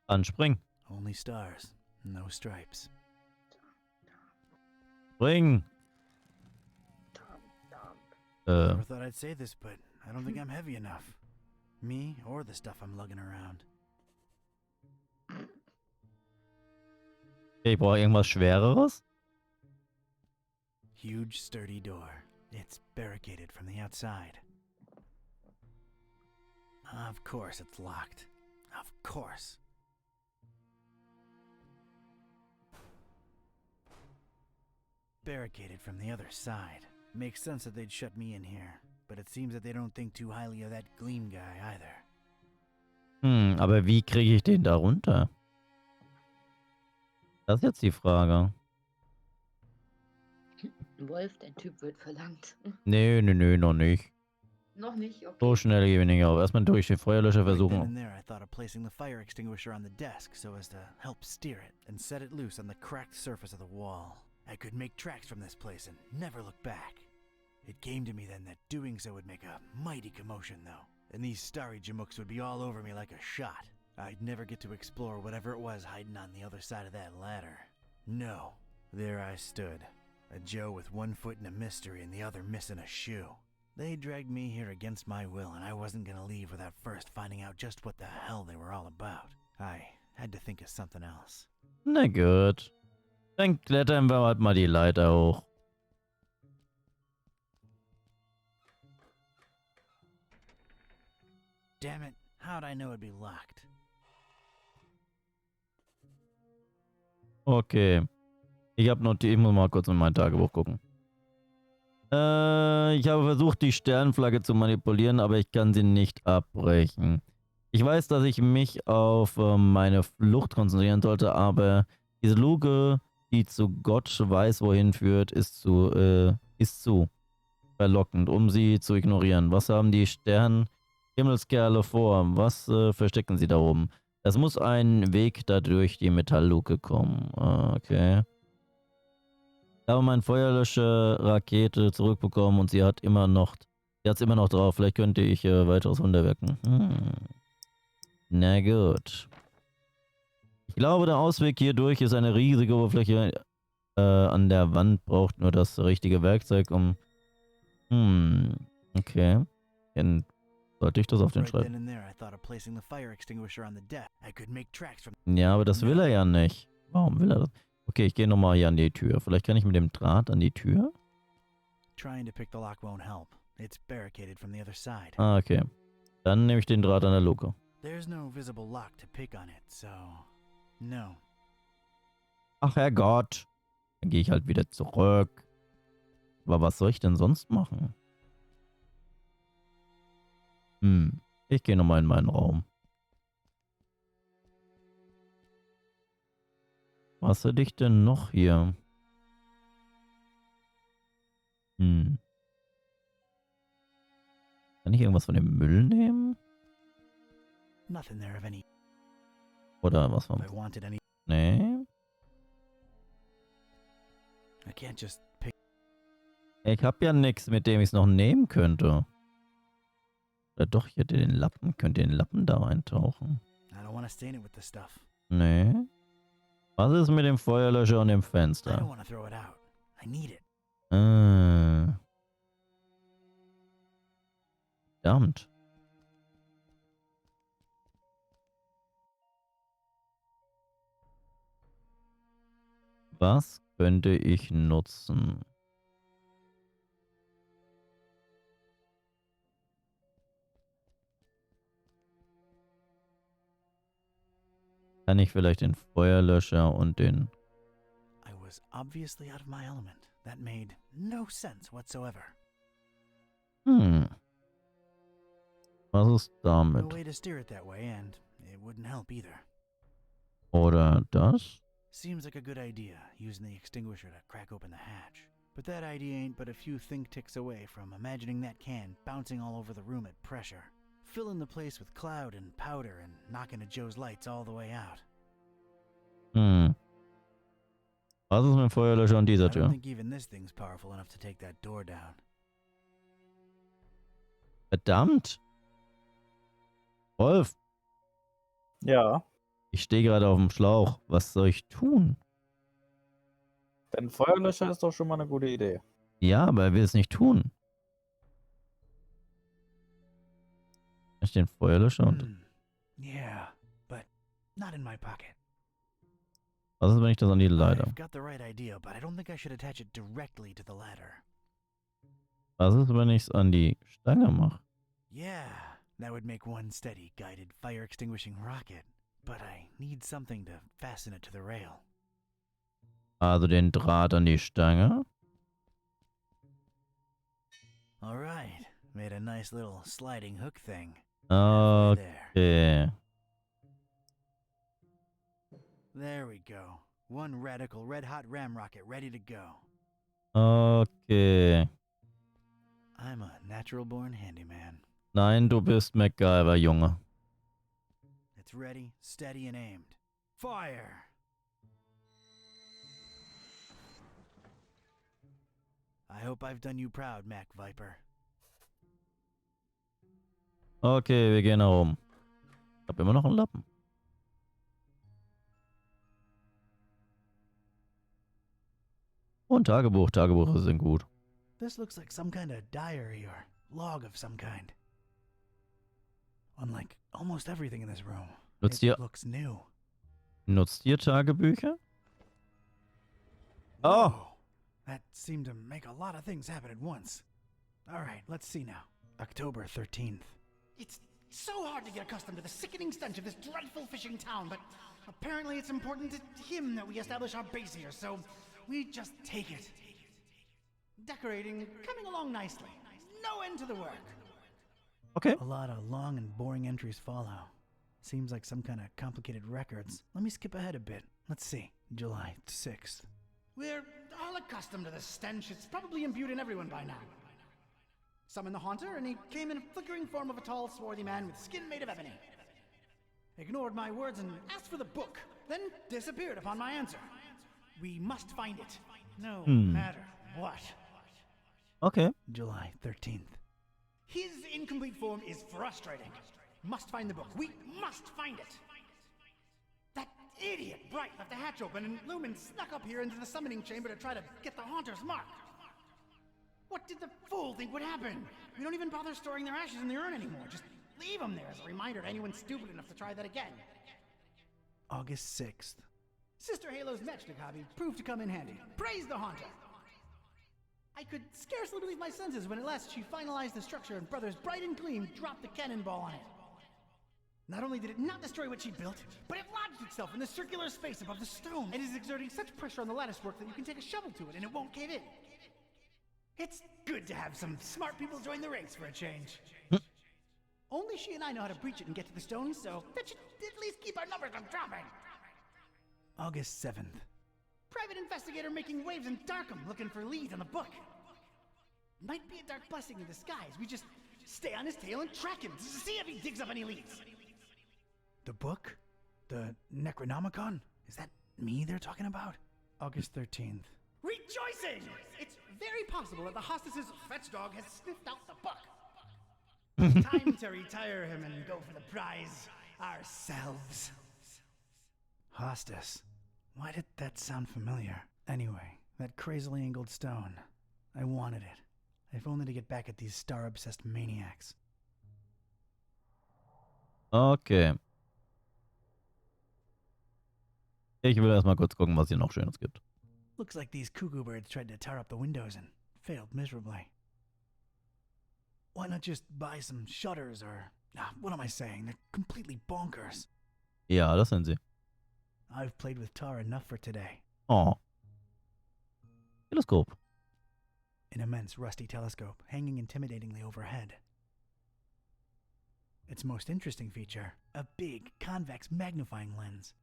Anspringen. Only stars, no stripes. Springen. Never thought I'd say this, but I don't think I'm heavy enough. Me or the stuff I'm lugging around. Ich brauche irgendwas Schwereres. Huge, sturdy door. It's barricaded from the outside. Of course it's locked. Of course. Barricaded from the other side. Makes sense that they'd shut me in here. But it seems that they don't think too highly of that Gleam guy either. Aber wie kriege ich den da runter? Das ist jetzt die Frage. Wolf, dein Typ wird verlangt. Nee, noch nicht. Noch nicht? Okay. So schnell gebe ich nicht auf. Erstmal durch den Feuerlöscher Right then versuchen. and there, I thought of placing the fire extinguisher on the desk so as to help steer it and set it loose on the cracked surface of the wall. I could make tracks from this place and never look back. It came to me then that doing so would make a mighty commotion, though, and these starry jamooks would be all over me like a shot. I'd never get to explore whatever it was hiding on the other side of that ladder. No. There I stood, a Joe with one foot in a mystery and the other missing a shoe. They dragged me here against my will, and I wasn't gonna leave without first finding out just what the hell they were all about. I had to think of something else. Na gut. Dann klettern wir halt mal die Leiter hoch. Damn it, how'd I know it'd be locked? Okay. Ich muss mal kurz in mein Tagebuch gucken. Ich habe versucht, die Sternflagge zu manipulieren, aber ich kann sie nicht abbrechen. Ich weiß, dass ich mich auf meine Flucht konzentrieren sollte, aber diese Luke, die zu Gott weiß wohin führt, ist zu verlockend, um sie zu ignorieren. Was haben die Himmelskerle vor? Was verstecken sie da oben? Es muss ein Weg da durch die Metallluke kommen. Okay. Ich habe meine Feuerlöscher-Rakete zurückbekommen und sie hat es immer noch drauf. Vielleicht könnte ich weiteres Wunder wirken. Na gut. Ich glaube, der Ausweg hier durch ist eine riesige Oberfläche an der Wand, braucht nur das richtige Werkzeug, um... Okay. Dann sollte ich das auf den schreiben. Ja, aber das will er ja nicht. Warum will er das? Okay, ich gehe nochmal hier an die Tür. Vielleicht kann ich mit dem Draht an die Tür? Ah, okay. Dann nehme ich den Draht an der Luke. Ach Herrgott. Dann gehe ich halt wieder zurück. Aber was soll ich denn sonst machen? Ich gehe nochmal in meinen Raum. Was hätte ich denn noch hier? Kann ich irgendwas von dem Müll nehmen? Oder was vom... Nee. Ich habe ja nichts, mit dem ich es noch nehmen könnte. Oder doch, ich hätte den Lappen. Könnt ihr den Lappen da reintauchen? Nee. Was ist mit dem Feuerlöscher und dem Fenster? Verdammt. Was könnte ich nutzen? Kann ich vielleicht den Feuerlöscher und den... I was obviously out of my element. That made no sense whatsoever. Was ist damit? No way to steer it that way, and it wouldn't help either. Oder das? Seems like a good idea, using the extinguisher to crack open the hatch. But that idea ain't but a few think ticks away from imagining that can bouncing all over the room at pressure. Filling the place with cloud and powder and knocking at Joe's lights all the way out. Was ist mit dem Feuerlöscher und dieser I don't Tür? think even this thing's powerful enough to take that door down. Verdammt! Wolf, Ja, ich stehe gerade auf dem Schlauch. Was soll ich tun? denn Feuerlöscher ist doch schon mal eine gute Idee. Ja, aber er will es nicht tun. Ich den Feuerlöscher und... Yeah, but not in my pocket. Was ist, wenn ich das an die Leiter? I've got the right idea, but I don't think I should attach it directly to the ladder. Was ist, wenn ich es an die Stange mache? Yeah, that would make one steady, guided, fire-extinguishing rocket. But I need something to fasten it to the rail. Also den Draht an die Stange. All right, made a nice little sliding hook thing. Okay. There we go. One radical red-hot ram rocket ready to go. Okay. I'm a natural-born handyman. Nein, du bist MacGyver, Junge. It's ready, steady, and aimed. Fire! I hope I've done you proud, Mac Viper. Okay, wir gehen nach oben. Ich hab immer noch einen Lappen. Und Tagebuch. Tagebuche sind gut. This looks like some kind of diary or log of some kind. Unlike almost everything in this room, Nutzt it ihr, looks new. nutzt ihr Tagebücher? Oh! Whoa, that seemed to make a lot of things happen at once. All right, let's see now. October 13th. It's so hard to get accustomed to the sickening stench of this dreadful fishing town, but apparently it's important to him that we establish our base here, so we just take it. Decorating coming along nicely. No end to the work. Okay. A lot of long and boring entries follow. Seems like some kind of complicated records. Let me skip ahead a bit. Let's see. July 6th. We're all accustomed to the stench. It's probably imbued in everyone by now. Summoned the Haunter, and he came in a flickering form of a tall, swarthy man with skin made of ebony. Ignored my words and asked for the book, then disappeared upon my answer. We must find it, no matter what. Okay. July 13th. His incomplete form is frustrating. Must find the book. We must find it. That idiot Bright left the hatch open, and Lumen snuck up here into the summoning chamber to try to get the Haunter's mark. What did the fool think would happen? We don't even bother storing their ashes in the urn anymore. Just leave them there as a reminder to anyone stupid enough to try that again. August 6th. Sister Halo's matchstick hobby proved to come in handy. Praise the Haunter! I could scarcely believe my senses when at last she finalized the structure and Brothers Bright and Gleam dropped the cannonball on it. Not only did it not destroy what she built, but it lodged itself in the circular space above the stone and is exerting such pressure on the latticework that you can take a shovel to it and it won't cave in. It's good to have some smart people join the ranks for a change. Only she and I know how to breach it and get to the stone, so that should at least keep our numbers from dropping. August 7th. Private investigator making waves in Darkham looking for leads on the book. Might be a dark blessing in disguise. We just stay on his tail and track him to see if he digs up any leads. The book? The Necronomicon? Is that me they're talking about? August 13th. Rejoicing! It's very possible that the hostess's fetch dog has sniffed out the book. Time to retire him and go for the prize ourselves. Hostess. Why did that sound familiar? Anyway, that crazily angled stone. I wanted it. If only to get back at these star-obsessed maniacs. Okay. Ich will erstmal kurz gucken, was hier noch Schönes gibt. Looks like these cuckoo birds tried to tar up the windows and failed miserably. Why not just buy some shutters or... what am I saying? They're completely bonkers. Ja, das sind sie. I've played with tar enough for today. Oh. Teleskop. An immense rusty telescope hanging intimidatingly overhead. Its most interesting feature, a big, convex magnifying lens.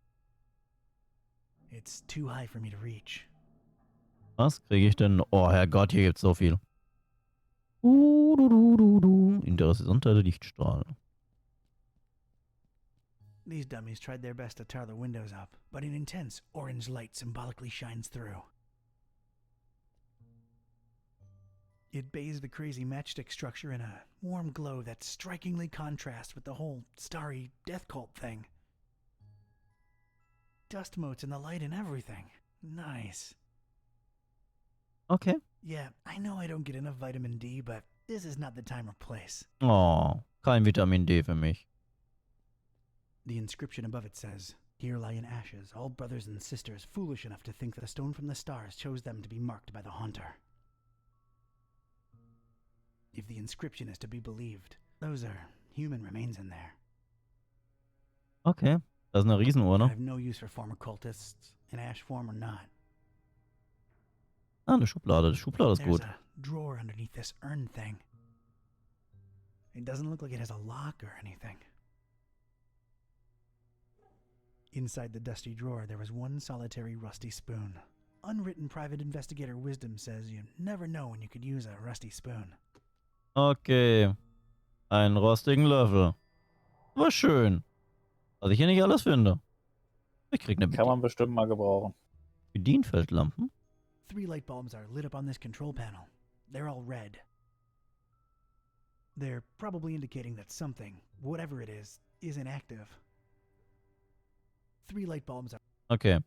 It's too high for me to reach. Was kriege ich denn? Oh, Herrgott, hier gibt's so viel. Interessante Lichtstrahl. These dummies tried their best to tar the windows up, but an intense orange light symbolically shines through. It bathes the crazy matchstick structure in a warm glow that strikingly contrasts with the whole starry death cult thing. Dust motes in the light and everything. Nice. Okay. Yeah, I know I don't get enough vitamin D, but this is not the time or place. Oh, kein Vitamin D für mich. The inscription above it says, "Here lie in ashes all brothers and sisters foolish enough to think that the stone from the stars chose them to be marked by the haunter." If the inscription is to be believed, those are human remains in there. Okay. Das ist eine Riesenuhr, I ne? have no use for former cultists, in ash form or not. Ah, eine Schublade. Die Schublade ist There's gut. a drawer underneath this urn thing. It doesn't look like it has a lock or anything. Inside the dusty drawer, there was one solitary rusty spoon. Unwritten private investigator wisdom says you never know when you could use a rusty spoon. Okay. Einen rostigen Löffel. War schön. Was ich hier nicht alles finde. Ich krieg eine Kann man bestimmt mal gebrauchen. Bedienfeldlampen. 3 light bulbs are lit up on this control panel. They're all red. They're probably indicating that something, whatever it is inactive. 3 light bulbs are... Okay.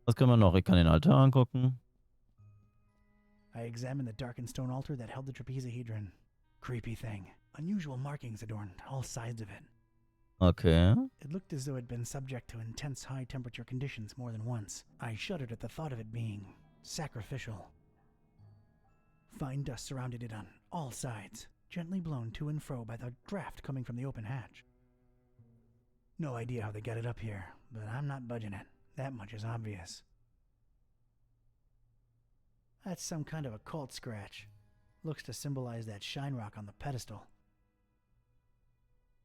Was können wir noch? Ich kann den Altar angucken. I examined the darkened stone altar that held the trapezahedron. Creepy thing. Unusual markings adorned all sides of it. Okay. It looked as though it had been subject to intense high temperature conditions more than once. I shuddered at the thought of it being sacrificial. Fine dust surrounded it on all sides, gently blown to and fro by the draft coming from the open hatch. No idea how they got it up here, but I'm not budging it. That much is obvious. That's some kind of occult scratch. Looks to symbolize that shine rock on the pedestal.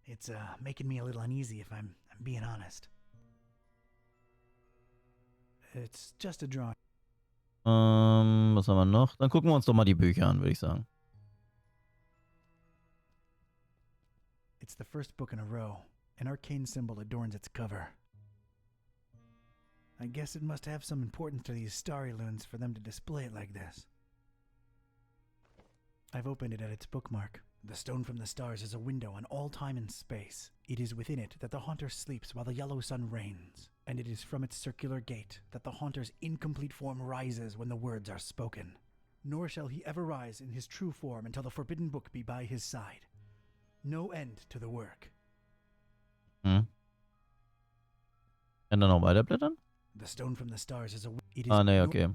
It's making me a little uneasy if I'm being honest. It's just a drawing. Was haben wir noch? Dann gucken wir uns doch mal die Bücher an, würde ich sagen. It's the first book in a row. An arcane symbol adorns its cover. I guess it must have some importance to these starry loons for them to display it like this. I've opened it at its bookmark. The stone from the stars is a window on all time and space. It is within it that the haunter sleeps while the yellow sun reigns, and it is from its circular gate that the haunter's incomplete form rises when the words are spoken. Nor shall he ever rise in his true form until the forbidden book be by his side. No end to the work. Hm. Kann da noch weiterblättern? The stone from the stars is a... Nee, okay.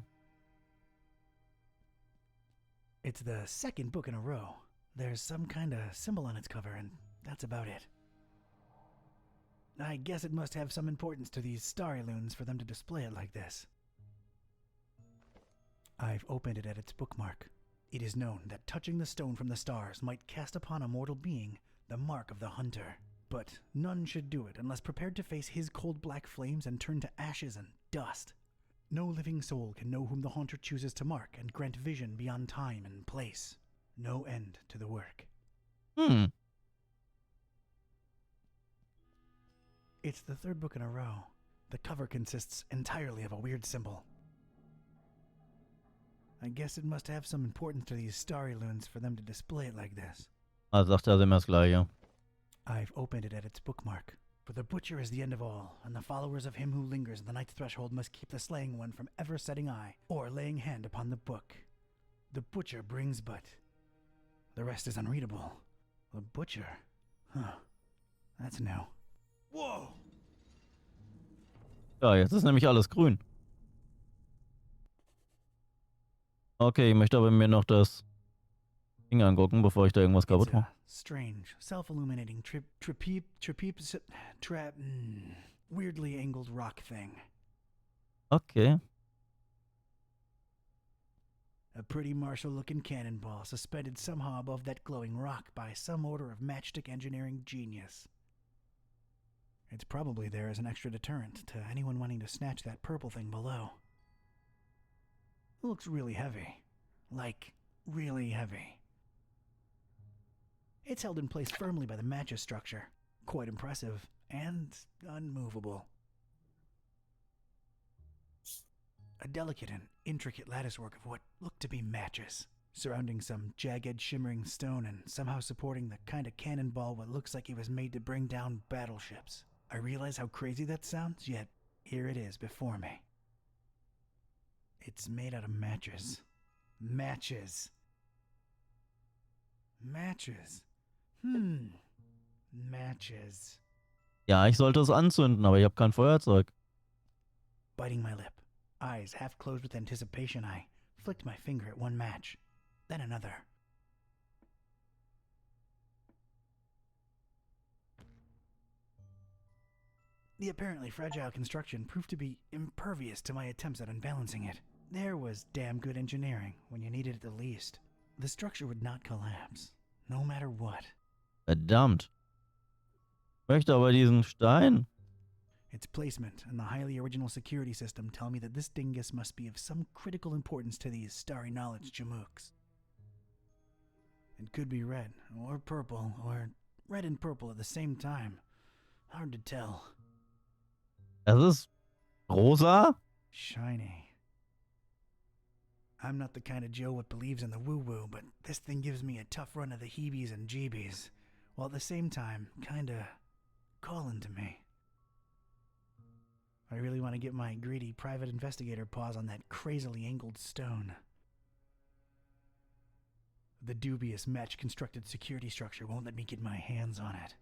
It's the second book in a row. There's some kind of symbol on its cover, and that's about it. I guess it must have some importance to these starry loons for them to display it like this. I've opened it at its bookmark. It is known that touching the stone from the stars might cast upon a mortal being the mark of the hunter. But none should do it unless prepared to face his cold black flames and turn to ashes and dust. No living soul can know whom the haunter chooses to mark and grant vision beyond time and place. No end to the work. It's the third book in a row. The cover consists entirely of a weird symbol. I guess it must have some importance to these starry loons for them to display it like this. Sagt er immer das Gleiche. I've opened it at its bookmark. For the butcher is the end of all, and the followers of him who lingers at the night's threshold must keep the slaying one from ever setting eye or laying hand upon the book. The butcher brings but... The rest is unreadable. The butcher? Huh. That's new. Whoa! Ja, jetzt ist nämlich alles grün. Okay, ich möchte aber mir noch das Ding angucken, bevor ich da irgendwas kaputt mache. Strange, self-illuminating weirdly angled rock thing. Okay. A pretty martial-looking cannonball suspended somehow above that glowing rock by some order of matchstick engineering genius. It's probably there as an extra deterrent to anyone wanting to snatch that purple thing below. It looks really heavy. Like, really heavy. It's held in place firmly by the match's structure. Quite impressive and unmovable. A delicate and intricate latticework of what looked to be matches. surrounding some jagged, shimmering stone and somehow supporting the kind of cannonball what looks like it was made to bring down battleships. I realize how crazy that sounds, yet here it is before me. It's made out of matches. Matches. Matches. Matches. Ja, ich sollte es anzünden, aber ich habe kein Feuerzeug. Biting my lip, eyes half closed with anticipation, I flicked my finger at one match, then another. The apparently fragile construction proved to be impervious to my attempts at unbalancing it. There was damn good engineering when you needed it the least. The structure would not collapse, no matter what. Verdammt. Ich möchte aber diesen Stein. Its placement and the highly original security system tell me that this dingus must be of some critical importance to these starry knowledge jamooks. It could be red, or purple, or red and purple at the same time. Hard to tell. Das ist rosa? Shiny. I'm not the kind of Joe what believes in the woo-woo, but this thing gives me a tough run of the heebies and jeebies, while at the same time kinda calling to me. I really want to get my greedy private investigator paws on that crazily angled stone. The dubious match-constructed security structure won't let me get my hands on it.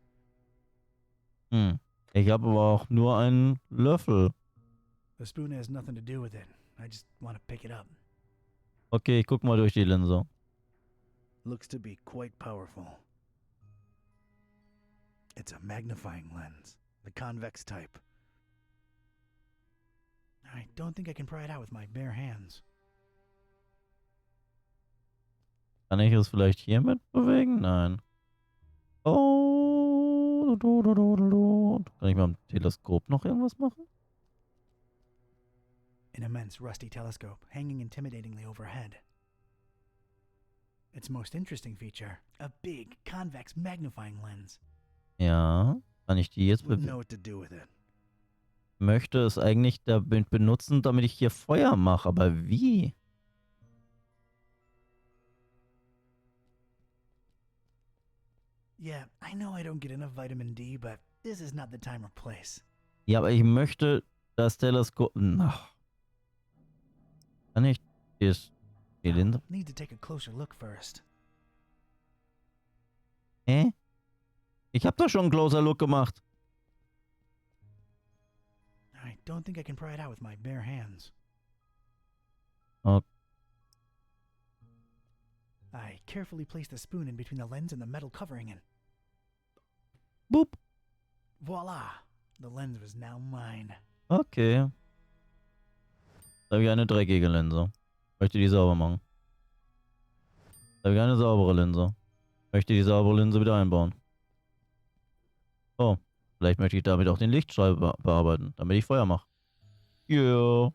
Ich habe aber auch nur einen Löffel. The spoon has nothing to do with it. I just want to pick it up. Okay, ich guck mal durch die Linse. Looks to be quite powerful. It's a magnifying lens, the convex type. I don't think I can pry it out with my bare hands. Kann ich es vielleicht hiermit bewegen? Nein. Oh. Kann ich mit dem Teleskop noch irgendwas machen? An immense rusty telescope hanging intimidatingly overhead. Its most interesting feature, a big convex magnifying lens. Ja. Kann ich die jetzt Wouldn't know what to do with it. Möchte es eigentlich damit benutzen, damit ich hier Feuer mache. Aber wie? Yeah, I know I don't get enough vitamin D, but this is not the time or place. Ja, aber ich möchte das Teleskop... Ach. Kann ich die Linse... Need to take a closer look first. Hä? Ich habe doch schon einen Closer Look gemacht. I don't think I can pry it out with my bare hands. Okay. I carefully place the spoon in between the lens and the metal covering and... Boop. Voila! The lens was now mine. Okay. Da habe ich eine dreckige Linse. Möchte die sauber machen. Da habe ich eine saubere Linse. Möchte die saubere Linse wieder einbauen. Oh. Vielleicht möchte ich damit auch den Lichtstrahl bearbeiten, damit ich Feuer mache. Yeah.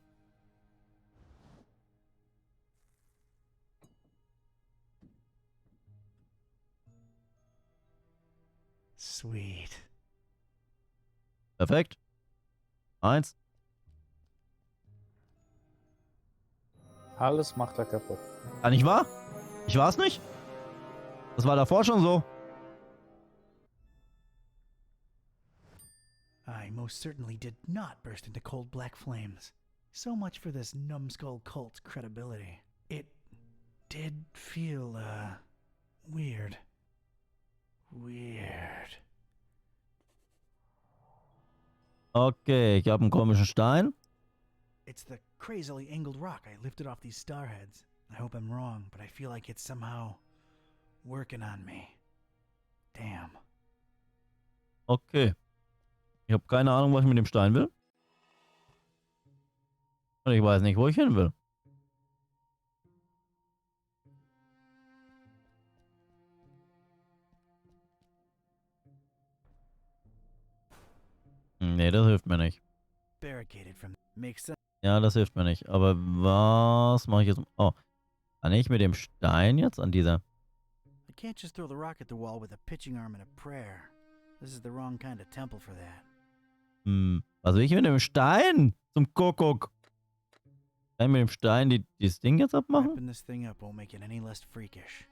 Sweet. Perfekt. 1. Alles macht er kaputt. Ah, nicht wahr? Ich war's nicht? Das war davor schon so. I most certainly did not burst into cold black flames. So much for this numbskull cult's credibility. It did feel, weird. Weird. Okay, ich habe einen komischen Stein. It's the crazily angled rock I lifted off these starheads. I hope I'm wrong, but I feel like it's somehow working on me. Damn. Okay. Ich habe keine Ahnung, was ich mit dem Stein will. Und ich weiß nicht, wo ich hin will. Nee, das hilft mir nicht. Barricaded from makes sense. Ja, das hilft mir nicht. Aber was mache ich jetzt? Oh. Kann ich mit dem Stein jetzt an dieser... I can't just throw the rock at the wall with a pitching arm and a prayer. This is the wrong kind of temple for that. Was will ich mit dem Stein? Zum Kuckuck. Kann Kann ich mit dem Stein dieses Ding jetzt abmachen? Wrapping this thing up won't make it any less freakish.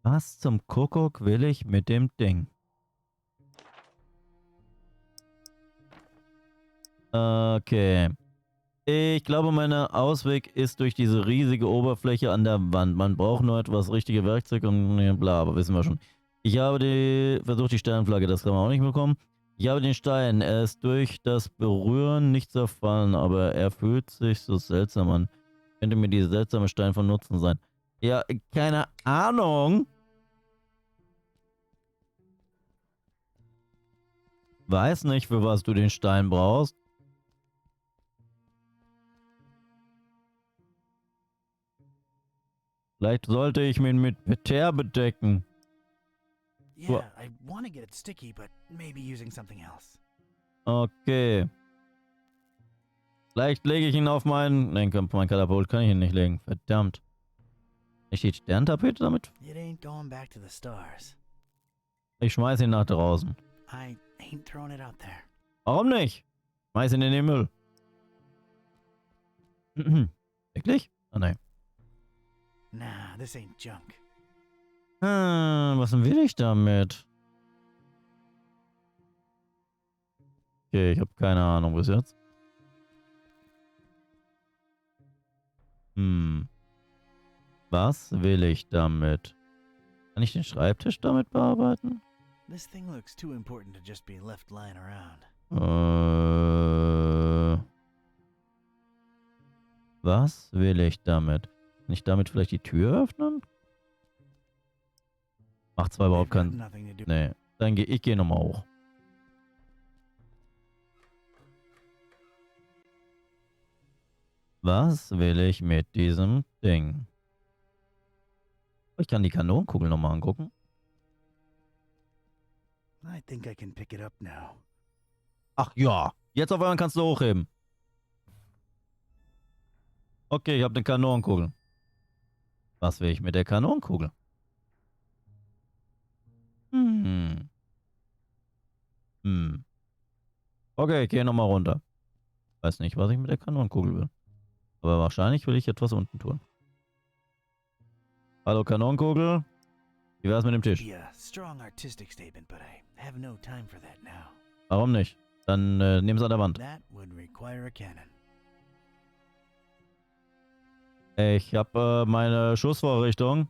Was zum Kuckuck will ich mit dem Ding? Okay. Ich glaube, mein Ausweg ist durch diese riesige Oberfläche an der Wand. Man braucht nur etwas richtige Werkzeuge und bla, aber wissen wir schon. Ich habe versucht, die Sternflagge, das kann man auch nicht bekommen. Ich habe den Stein, er ist durch das Berühren nicht zerfallen, aber er fühlt sich so seltsam an. Könnte mir dieser seltsame Stein von Nutzen sein. Ja, keine Ahnung. Weiß nicht, für was du den Stein brauchst. Vielleicht sollte ich mich mit Teer bedecken. Yeah, I want to get it sticky, but maybe using something else. Okay. Vielleicht lege ich ihn auf meinen... Nein, mein Katapult kann ich ihn nicht legen. Verdammt. Ich die Sterntapete damit? It ain't going back to the stars. Ich schmeiß ihn nach draußen. I ain't throwing it out there. Warum nicht? Schmeiß ihn in den Müll. Wirklich? Ah, nein. Nah, this ain't junk. Was will ich damit? Okay, ich habe keine Ahnung bis jetzt. Was will ich damit? Kann ich den Schreibtisch damit bearbeiten? This thing looks too important to just be left lying around. Was will ich damit? Kann ich damit vielleicht die Tür öffnen? Macht zwar überhaupt keinen... Nee, dann ich gehe nochmal hoch. Was will ich mit diesem Ding? Ich kann die Kanonenkugel nochmal angucken. I think I can pick it up now. Ach ja, jetzt auf einmal kannst du hochheben. Okay, ich habe eine Kanonenkugel. Was will ich mit der Kanonenkugel? Okay, ich gehe nochmal runter. Weiß nicht, was ich mit der Kanonenkugel will. Aber wahrscheinlich will ich etwas unten tun. Hallo Kanonenkugel. Wie wär's mit dem Tisch? Yeah, strong artistic statement, but I have no time for that now. Warum nicht? Dann nehm's an der Wand. That would require a cannon. Ich habe meine Schussvorrichtung,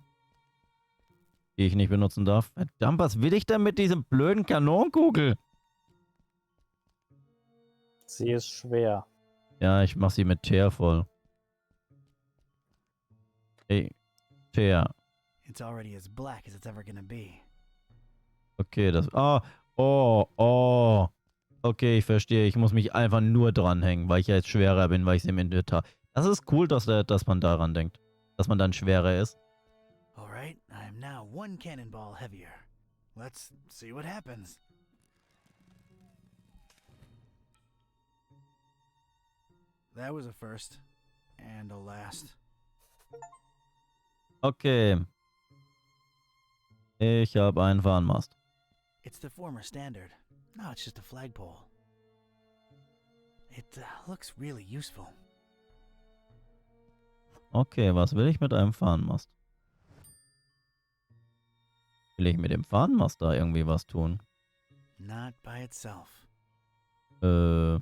die ich nicht benutzen darf. Verdammt, was will ich denn mit diesem blöden Kanonenkugel? Sie ist schwer. Ja, ich mach sie mit Teer voll. Hey, Teer. It's already as black as it's ever gonna be. Okay, das... Okay, ich verstehe. Ich muss mich einfach nur dranhängen, weil ich ja jetzt schwerer bin, weil ich sie im Inventar... Das ist cool, dass man daran denkt. Dass man dann schwerer ist. Alright, I'm now one cannonball heavier. Let's see what happens. That was a first. And a last. Okay. Ich habe einen Fahnenmast. It's the former standard. Now it's just a flagpole. It looks really useful. Okay, was will ich mit einem Fahnenmast? Will ich mit dem Fahnenmast da irgendwie was tun? Not by itself. Will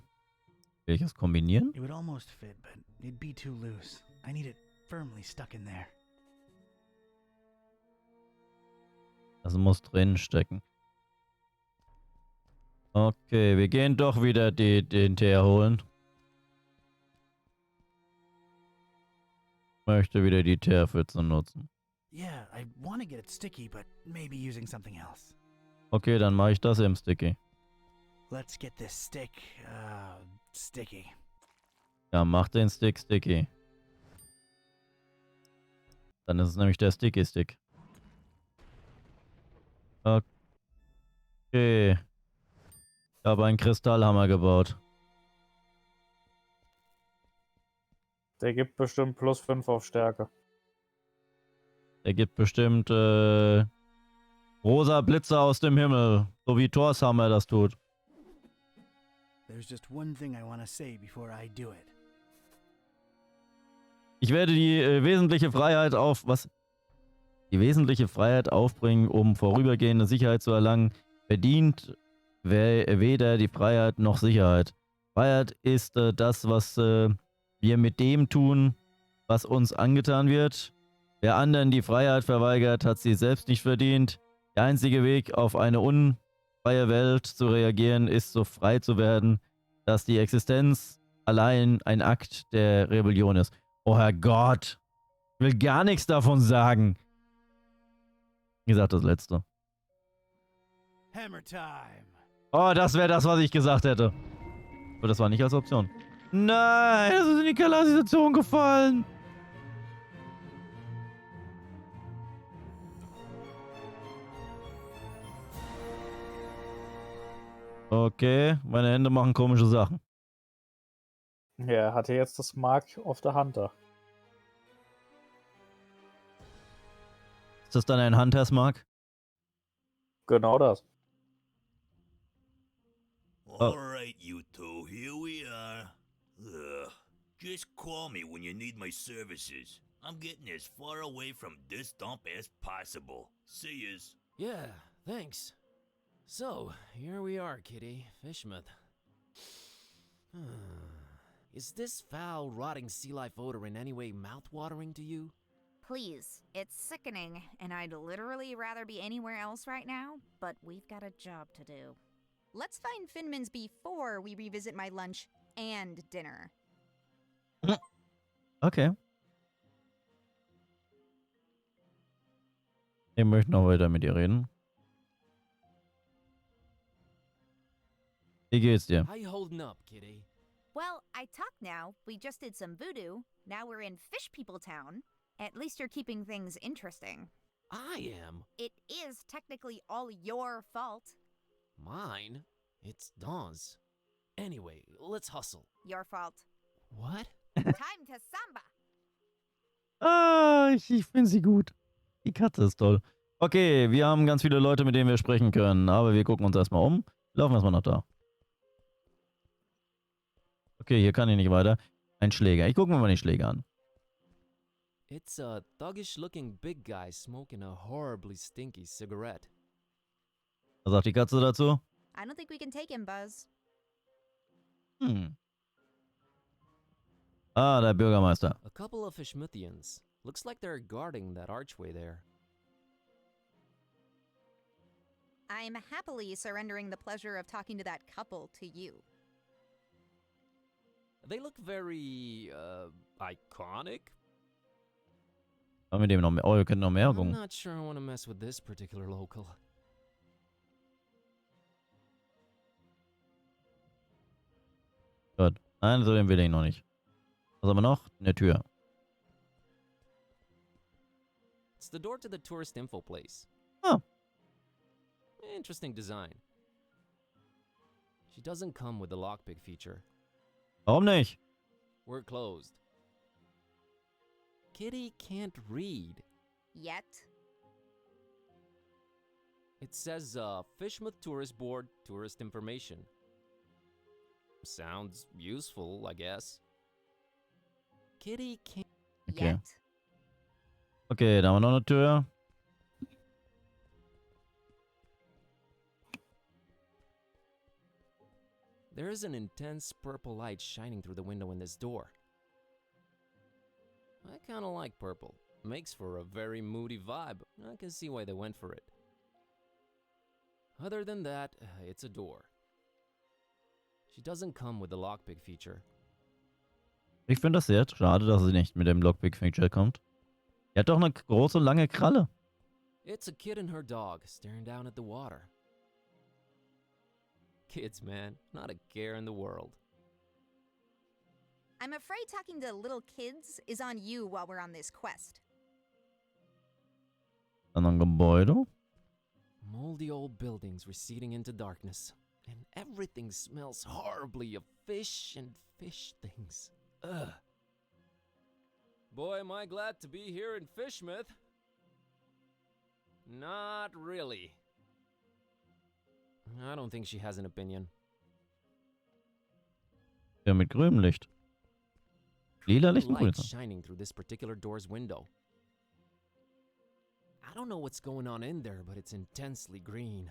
ich es kombinieren? It would almost fit, but it'd be too loose. I need it firmly stuck in there. Das muss drin stecken. Okay, wir gehen doch wieder den Teer holen. Möchte wieder die Teerpfütze nutzen. Yeah, I want to get it sticky, but maybe using something else. Okay, dann mache ich das im Sticky. Let's get this stick, sticky. Ja, mach den Stick sticky. Dann ist es nämlich der Sticky Stick. Okay. Ich habe einen Kristallhammer gebaut. Der gibt bestimmt plus 5 auf Stärke. Der gibt bestimmt rosa Blitze aus dem Himmel. So wie Thors Hammer das tut. there's just one thing I want to say before I do it. Ich werde die wesentliche Freiheit Die wesentliche Freiheit aufbringen, um vorübergehende Sicherheit zu erlangen. Verdient weder die Freiheit noch Sicherheit. Freiheit ist das, was wir mit dem tun, was uns angetan wird. Wer anderen die Freiheit verweigert, hat sie selbst nicht verdient. Der einzige Weg, auf eine unfreie Welt zu reagieren, ist, so frei zu werden, dass die Existenz allein ein Akt der Rebellion ist. Oh Herrgott, ich will gar nichts davon sagen. Wie gesagt, das letzte. Hammer time. Oh, das wäre das, was ich gesagt hätte. Aber das war nicht als Option. Nein, das ist in die Kanalisation gefallen. Okay, meine Hände machen komische Sachen. Ja, er hatte jetzt das Mark of the Hunter. Ist das dann ein Hunters Mark? Genau das. Alright, you two, here we are. Ugh. Just call me when you need my services. I'm getting as far away from this dump as possible. See yous. Yeah, thanks. So, here we are, Kitty. Fishmouth. Is this foul, rotting sea life odor in any way mouth-watering to you? Please, it's sickening, and I'd literally rather be anywhere else right now, but we've got a job to do. Let's find Finman's before we revisit my lunch and dinner. Okay. Ich möchte noch weiter mit dir reden. Wie geht's dir? How you holding up, Kitty? Well, I talk now. We just did some voodoo. Now we're in Fish People Town. At least you're keeping things interesting. I am. It is technically all your fault. Mine? It's Dawn's. Anyway, let's hustle. Your fault. What? Time to samba. Ah, ich finde sie gut. Die Katze ist toll. Okay, wir haben ganz viele Leute, mit denen wir sprechen können, aber wir gucken uns erstmal um. Laufen erstmal nach da. Okay, hier kann ich nicht weiter. Ein Schläger. Ich gucke mir mal den Schläger an. It's a thuggish-looking big guy smoking a horribly stinky cigarette. Was sagt die Katze dazu? I don't think we can take him, Buzz. Ah, der Bürgermeister. A couple of Fishmithians. Looks like they're guarding that archway there. I'm happily surrendering the pleasure of talking to that couple to you. They look very, iconic. Haben wir dem noch mehr? Oh, wir können noch mehr I'm gucken. not sure I want to mess with this particular local. Gut. Nein, so den will ich noch nicht. Was haben wir noch? Eine Tür. It's the door to the tourist info place. Oh. Interesting design. She doesn't come with the lockpick feature. Warum nicht? We're closed. Kitty can't read. Yet. It says, Fishmouth Tourist Board, tourist information. Sounds useful, I guess. Kitty can't... Okay. Yet. Okay, da haben wir noch eine Tür. There is an intense purple light shining through the window in this door. I kinda like purple. Makes for a very moody vibe. I can see why they went for it. Other than that, it's a door. She doesn't come with the lockpick feature. Ich finde das sehr schade, dass sie nicht mit dem Lockpick-Feature kommt. Die hat doch eine große, lange Kralle. It's a kid and her dog staring down at the water. Kids, man, not a care in the world. I'm afraid talking to little kids is on you while we're on this quest. Dann ein Gebäude. Moldy old buildings receding into darkness. And everything smells horribly of fish and fish things. Ugh. Boy, am I glad to be here in Fishmouth. Not really. I don't think she has an opinion. Ja, mit grünem Licht. Lila Licht und grünes Light Licht. shining through this particular door's window. I don't know what's going on in there, but it's intensely green.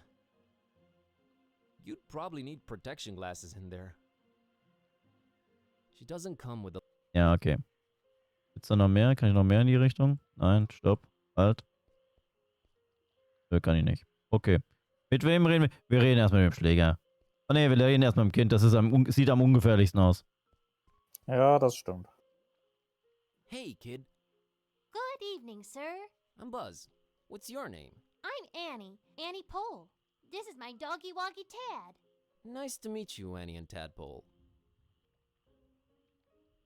You'd probably need protection glasses in there. She doesn't come with a... Ja, okay. Gibt's da noch mehr? Kann ich noch mehr in die Richtung? Nein, stopp. Halt. Nö, kann ich nicht. Okay. Mit wem reden wir? Wir reden erstmal mit dem Schläger. Oh ne, wir reden erstmal mit dem Kind. Das ist sieht am ungefährlichsten aus. Ja, das stimmt. Hey, kid. Good evening, sir. I'm Buzz. What's your name? I'm Annie, Annie Pole. This is my doggy woggy Tad. Nice to meet you, Annie and Tadpole.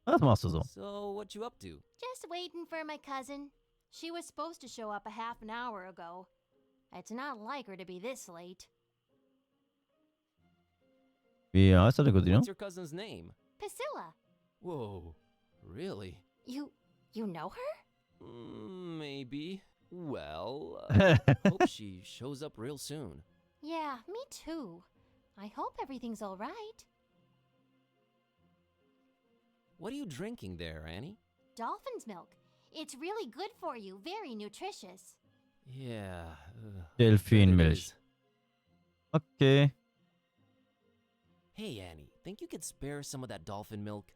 Was machst du so? So, what you up to? Just waiting for my cousin. She was supposed to show up a half an hour ago. It's not like her to be this late. Wie heißt deine Cousine? What's your cousin's name? Priscilla, Whoa, really? you know her? Maybe. Well, hope she shows up real soon. Yeah, me too. I hope everything's all right. What are you drinking there, Annie? Dolphin's milk. It's really good for you, very nutritious. Yeah. Delfinmilch. Okay. Hey, Annie, think you could spare some of that dolphin milk?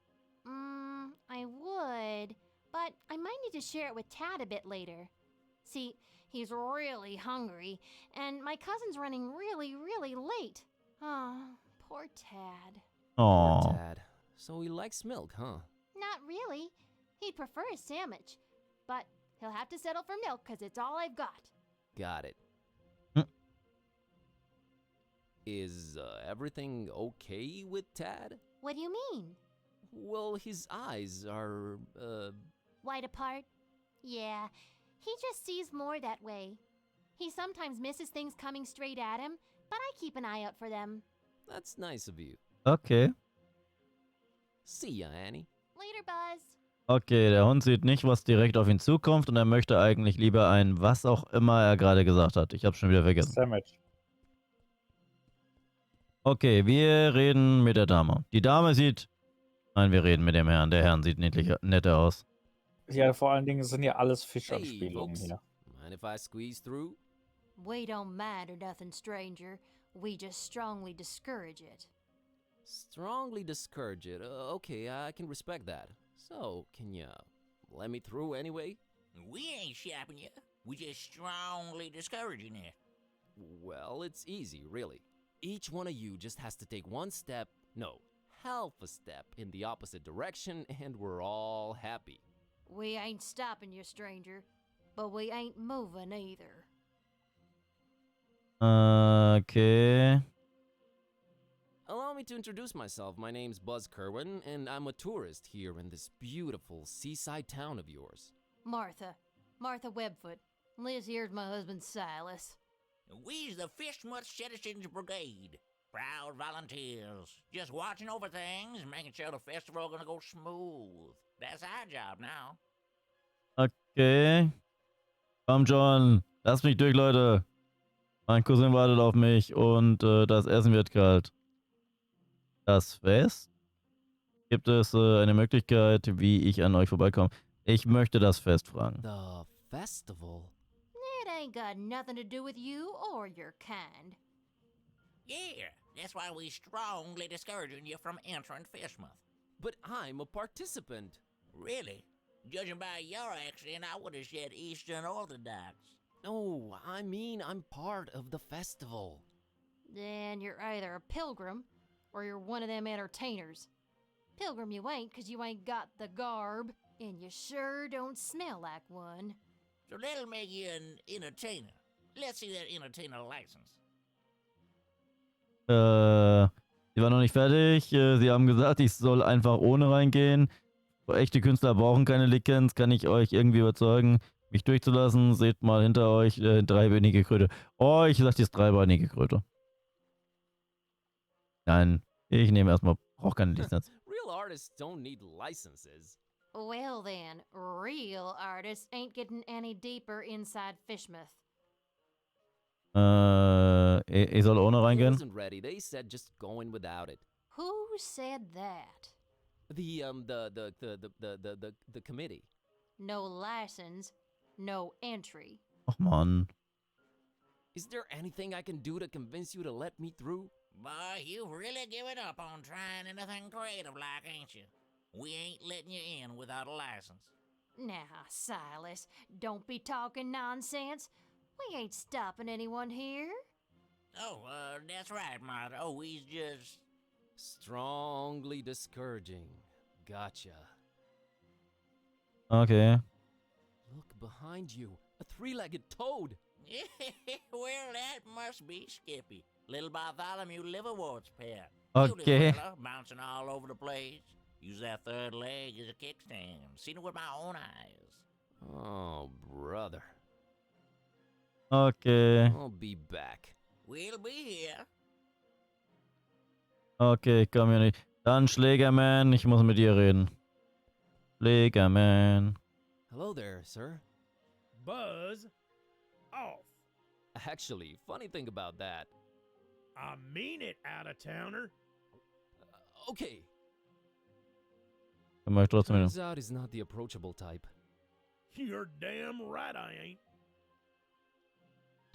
I would, but I might need to share it with Tad a bit later. See, he's really hungry, and my cousin's running really, really late. Oh, poor Tad. Aw. Poor Tad. So he likes milk, huh? Not really. He'd prefer a sandwich, but he'll have to settle for milk because it's all I've got. Got it. Is everything okay with Tad? What do you mean? Well, his eyes are, Wide apart? Yeah, he just sees more that way. He sometimes misses things coming straight at him, but I keep an eye out for them. That's nice of you. Okay. See ya, Annie. Later, Buzz. Okay, der Hund sieht nicht, was direkt auf ihn zukommt und er möchte eigentlich lieber ein, was auch immer er gerade gesagt hat. Ich hab's schon wieder vergessen. Sandwich. Okay, wir reden mit der Dame. Die Dame sieht... Nein, wir reden mit dem Herrn. Der Herrn sieht netter aus. Ja, vor allen Dingen sind ja alles Hey, Fischanspielungen folks. hier. Mind if I squeeze through? We don't mind or nothing, stranger. We just strongly discourage it. Strongly discourage it. Okay, I can respect that. So, can ya let me through anyway? We ain't shopping you. We just strongly discouraging it. Well, it's easy, really. Each one of you just has to take one step, no, half a step in the opposite direction, and we're all happy. We ain't stopping you, stranger, but we ain't moving either. Okay. Allow me to introduce myself. My name's Buzz Kerwin, and I'm a tourist here in this beautiful seaside town of yours. Martha Webfoot. Liz here's my husband Silas. We's the Fishmuth Citizens Brigade. Proud volunteers. Just watching over things and making sure the festival gonna go smooth. That's our job now. Okay. Komm schon. Lass mich durch, Leute. Mein Cousin wartet auf mich und das Essen wird kalt. Das Fest? Gibt es eine Möglichkeit, wie ich an euch vorbeikomme? Ich möchte das Fest fragen. The festival? It ain't got nothing to do with you or your kind. Yeah, that's why we strongly discouraging you from entering Fishmuth. But I'm a participant. Really? Judging by your accent, I would have said Eastern Orthodox. No, I mean I'm part of the festival. Then you're either a pilgrim or you're one of them entertainers. Pilgrim you ain't, 'cause you ain't got the garb, and you sure don't smell like one. So that'll make you an entertainer. Let's see that entertainer license. Sie war noch nicht fertig. Sie haben gesagt, ich soll einfach ohne reingehen. Echte Künstler brauchen keine Lizenz. Kann ich euch irgendwie überzeugen, mich durchzulassen? Seht mal hinter euch dreibeinige Kröte. Oh, ich sag jetzt dreibeinige Kröte. Nein, ich nehme erstmal, brauche keine Lizenz. Real artists don't need licenses. Well then, real artists ain't getting any deeper inside Fishmuth. Ich soll ohne It reingehen? wasn't ready. They said just go in without it. Who said that? The committee. No license, no entry. Ach man. Is there anything I can do to convince you to let me through? Boy, you've really given up on trying anything creative like, ain't you? We ain't letting you in without a license. Now, Silas, don't be talking nonsense. We ain't stopping anyone here. Oh, that's right, Martha. Oh, he's just... Strongly discouraging. Gotcha. Okay. Look behind you. A three-legged toad. Well, that must be Skippy, little Bartholomew Liverwort's pet. Okay. Cute fella, bouncing all over the place. Use that third leg as a kickstand. Seen it with my own eyes. Oh, brother. Okay. I'll be back. We'll be here. Okay, ich komme hier nicht. Dann Schlägerman, ich muss mit dir reden. Schlägerman. Hello there, sir. Buzz off. Actually, funny thing about that. I mean it, out-of-towner. Okay. Dann mach ich trotzdem Turns out he's not the approachable type. You're damn right I ain't.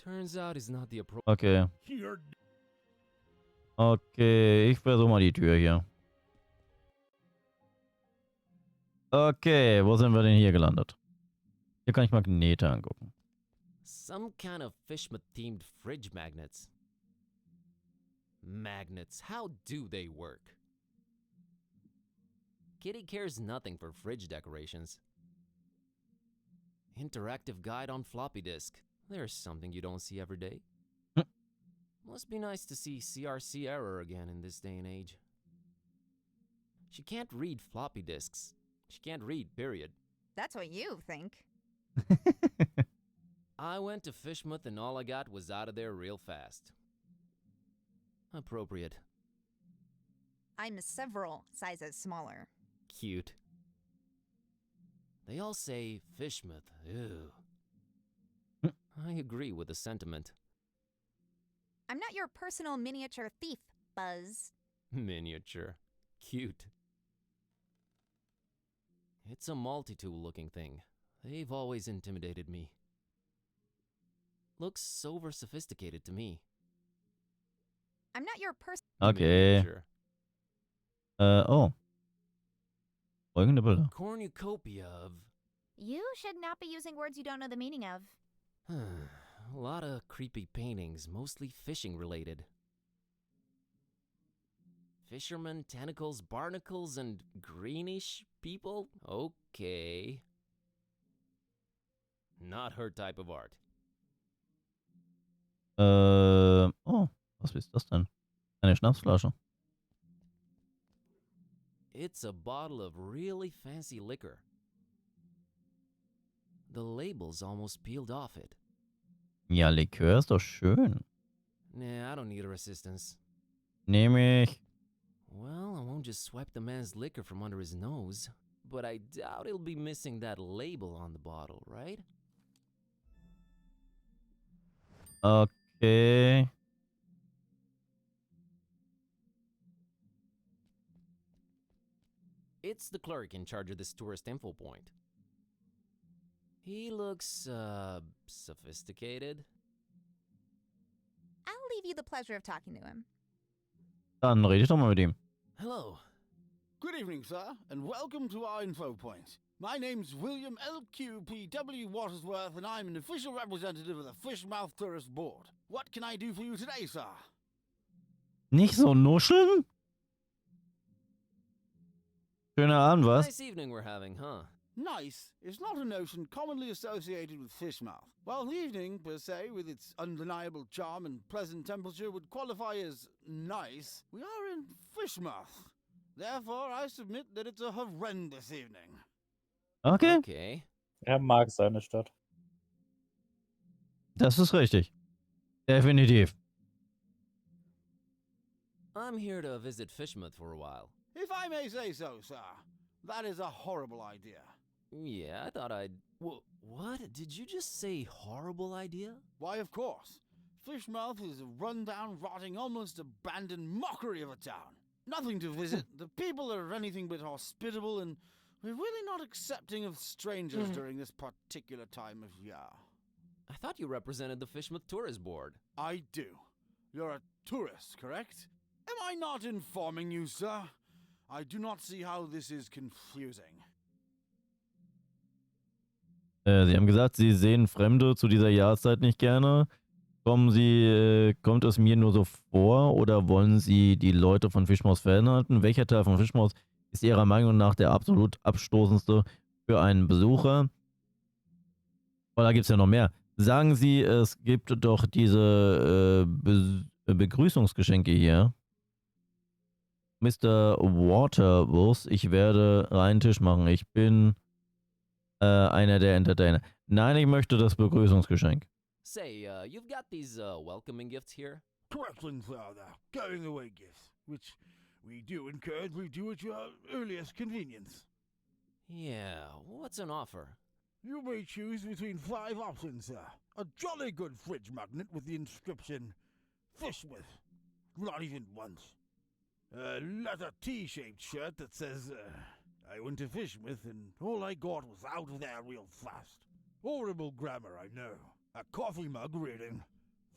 Turns out he's not the approachable. Okay. You're... Okay, ich versuche mal die Tür hier. Okay, wo sind wir denn hier gelandet? Hier kann ich Magnete angucken. Some kind of Fishma-themed fridge magnets. Magnets, how do they work? Kitty cares nothing for fridge decorations. Interactive guide on floppy disk. There's something you don't see every day. Must be nice to see CRC error again in this day and age. She can't read floppy disks. She can't read, period. That's what you think. I went to Fishmouth and all I got was out of there real fast. Appropriate. I'm several sizes smaller. Cute. They all say Fishmouth. Ew. I agree with the sentiment. I'm not your personal miniature thief, Buzz. Miniature. Cute. It's a multi-tool looking thing. They've always intimidated me. Looks over-sophisticated to me. I'm not your Okay. Oh. Folgende Bilder. Cornucopia of... You should not be using words you don't know the meaning of. A lot of creepy paintings, mostly fishing related. Fishermen, tentacles, barnacles, and greenish people? Okay. Not her type of art. Oh, was ist das denn? Eine Schnapsflasche. It's a bottle of really fancy liquor. The label's almost peeled off it. Ja, Likör ist doch schön. Nah, I don't need her assistance. Nehme ich. Well, I won't just swipe the man's liquor from under his nose, but I doubt he'll be missing that label on the bottle, right? Okay. It's the clerk in charge of this tourist info point. He looks, sophisticated. I'll leave you the pleasure of talking to him. Dann rede ich doch mal mit ihm. Hello. Good evening, sir, and welcome to our info point. My name's William L.Q.P.W. Watersworth, and I'm an official representative of the Fishmouth Tourist Board. What can I do for you today, sir? Nicht so nuscheln? Schöner Abend, was? Nice evening we're having, huh? Nice is not a notion commonly associated with Fishmouth. While the evening, per se, with its undeniable charm and pleasant temperature, would qualify as nice, we are in Fishmouth. Therefore, I submit that it's a horrendous evening. Okay. Okay. Er mag seine Stadt. Das ist richtig. Definitiv. I'm here to visit Fishmouth for a while. If I may say so, sir, that is a horrible idea. Yeah, I thought I'd... What? Did you just say horrible idea? Why, of course. Fishmouth is a run-down, rotting, almost abandoned mockery of a town. Nothing to visit. The people are anything but hospitable, and we're really not accepting of strangers during this particular time of year. I thought you represented the Fishmouth Tourist Board. I do. You're a tourist, correct? Am I not informing you, sir? I do not see how this is confusing. Sie haben gesagt, Sie sehen Fremde zu dieser Jahreszeit nicht gerne. Kommt es mir nur so vor oder wollen Sie die Leute von Fishmouth fernhalten? Welcher Teil von Fishmouth ist Ihrer Meinung nach der absolut abstoßendste für einen Besucher? Oh, da gibt es ja noch mehr. Sagen Sie, es gibt doch diese Begrüßungsgeschenke hier. Mr. Waterworth, ich werde reinen Tisch machen. Ich bin einer der Entertainer. Nein, ich möchte das Begrüßungsgeschenk. Say, you've got these welcoming gifts here? Correctly, Father. Going away gifts, which we do encourage we do at your earliest convenience. Yeah, what's an offer? You may choose between 5 options, sir. A jolly good fridge magnet with the inscription, Fishmouth. Not even once. A leather T-shaped shirt that says, I went to Fishmouth and all I got was out of there real fast. Horrible grammar, I know. A coffee mug reading,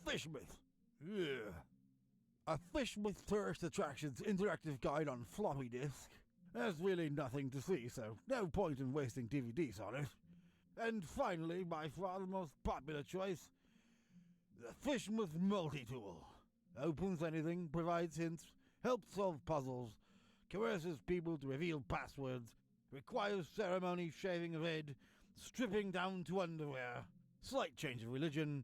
Fishmouth. Yeah. A Fishmouth Tourist Attractions interactive guide on floppy disk. There's really nothing to see, so no point in wasting DVDs on it. And finally, by far the most popular choice, the Fishmouth Multi-Tool. Opens anything, provides hints, helps solve puzzles, coerces people to reveal passwords, requires ceremony, shaving of head, stripping down to underwear, slight change of religion,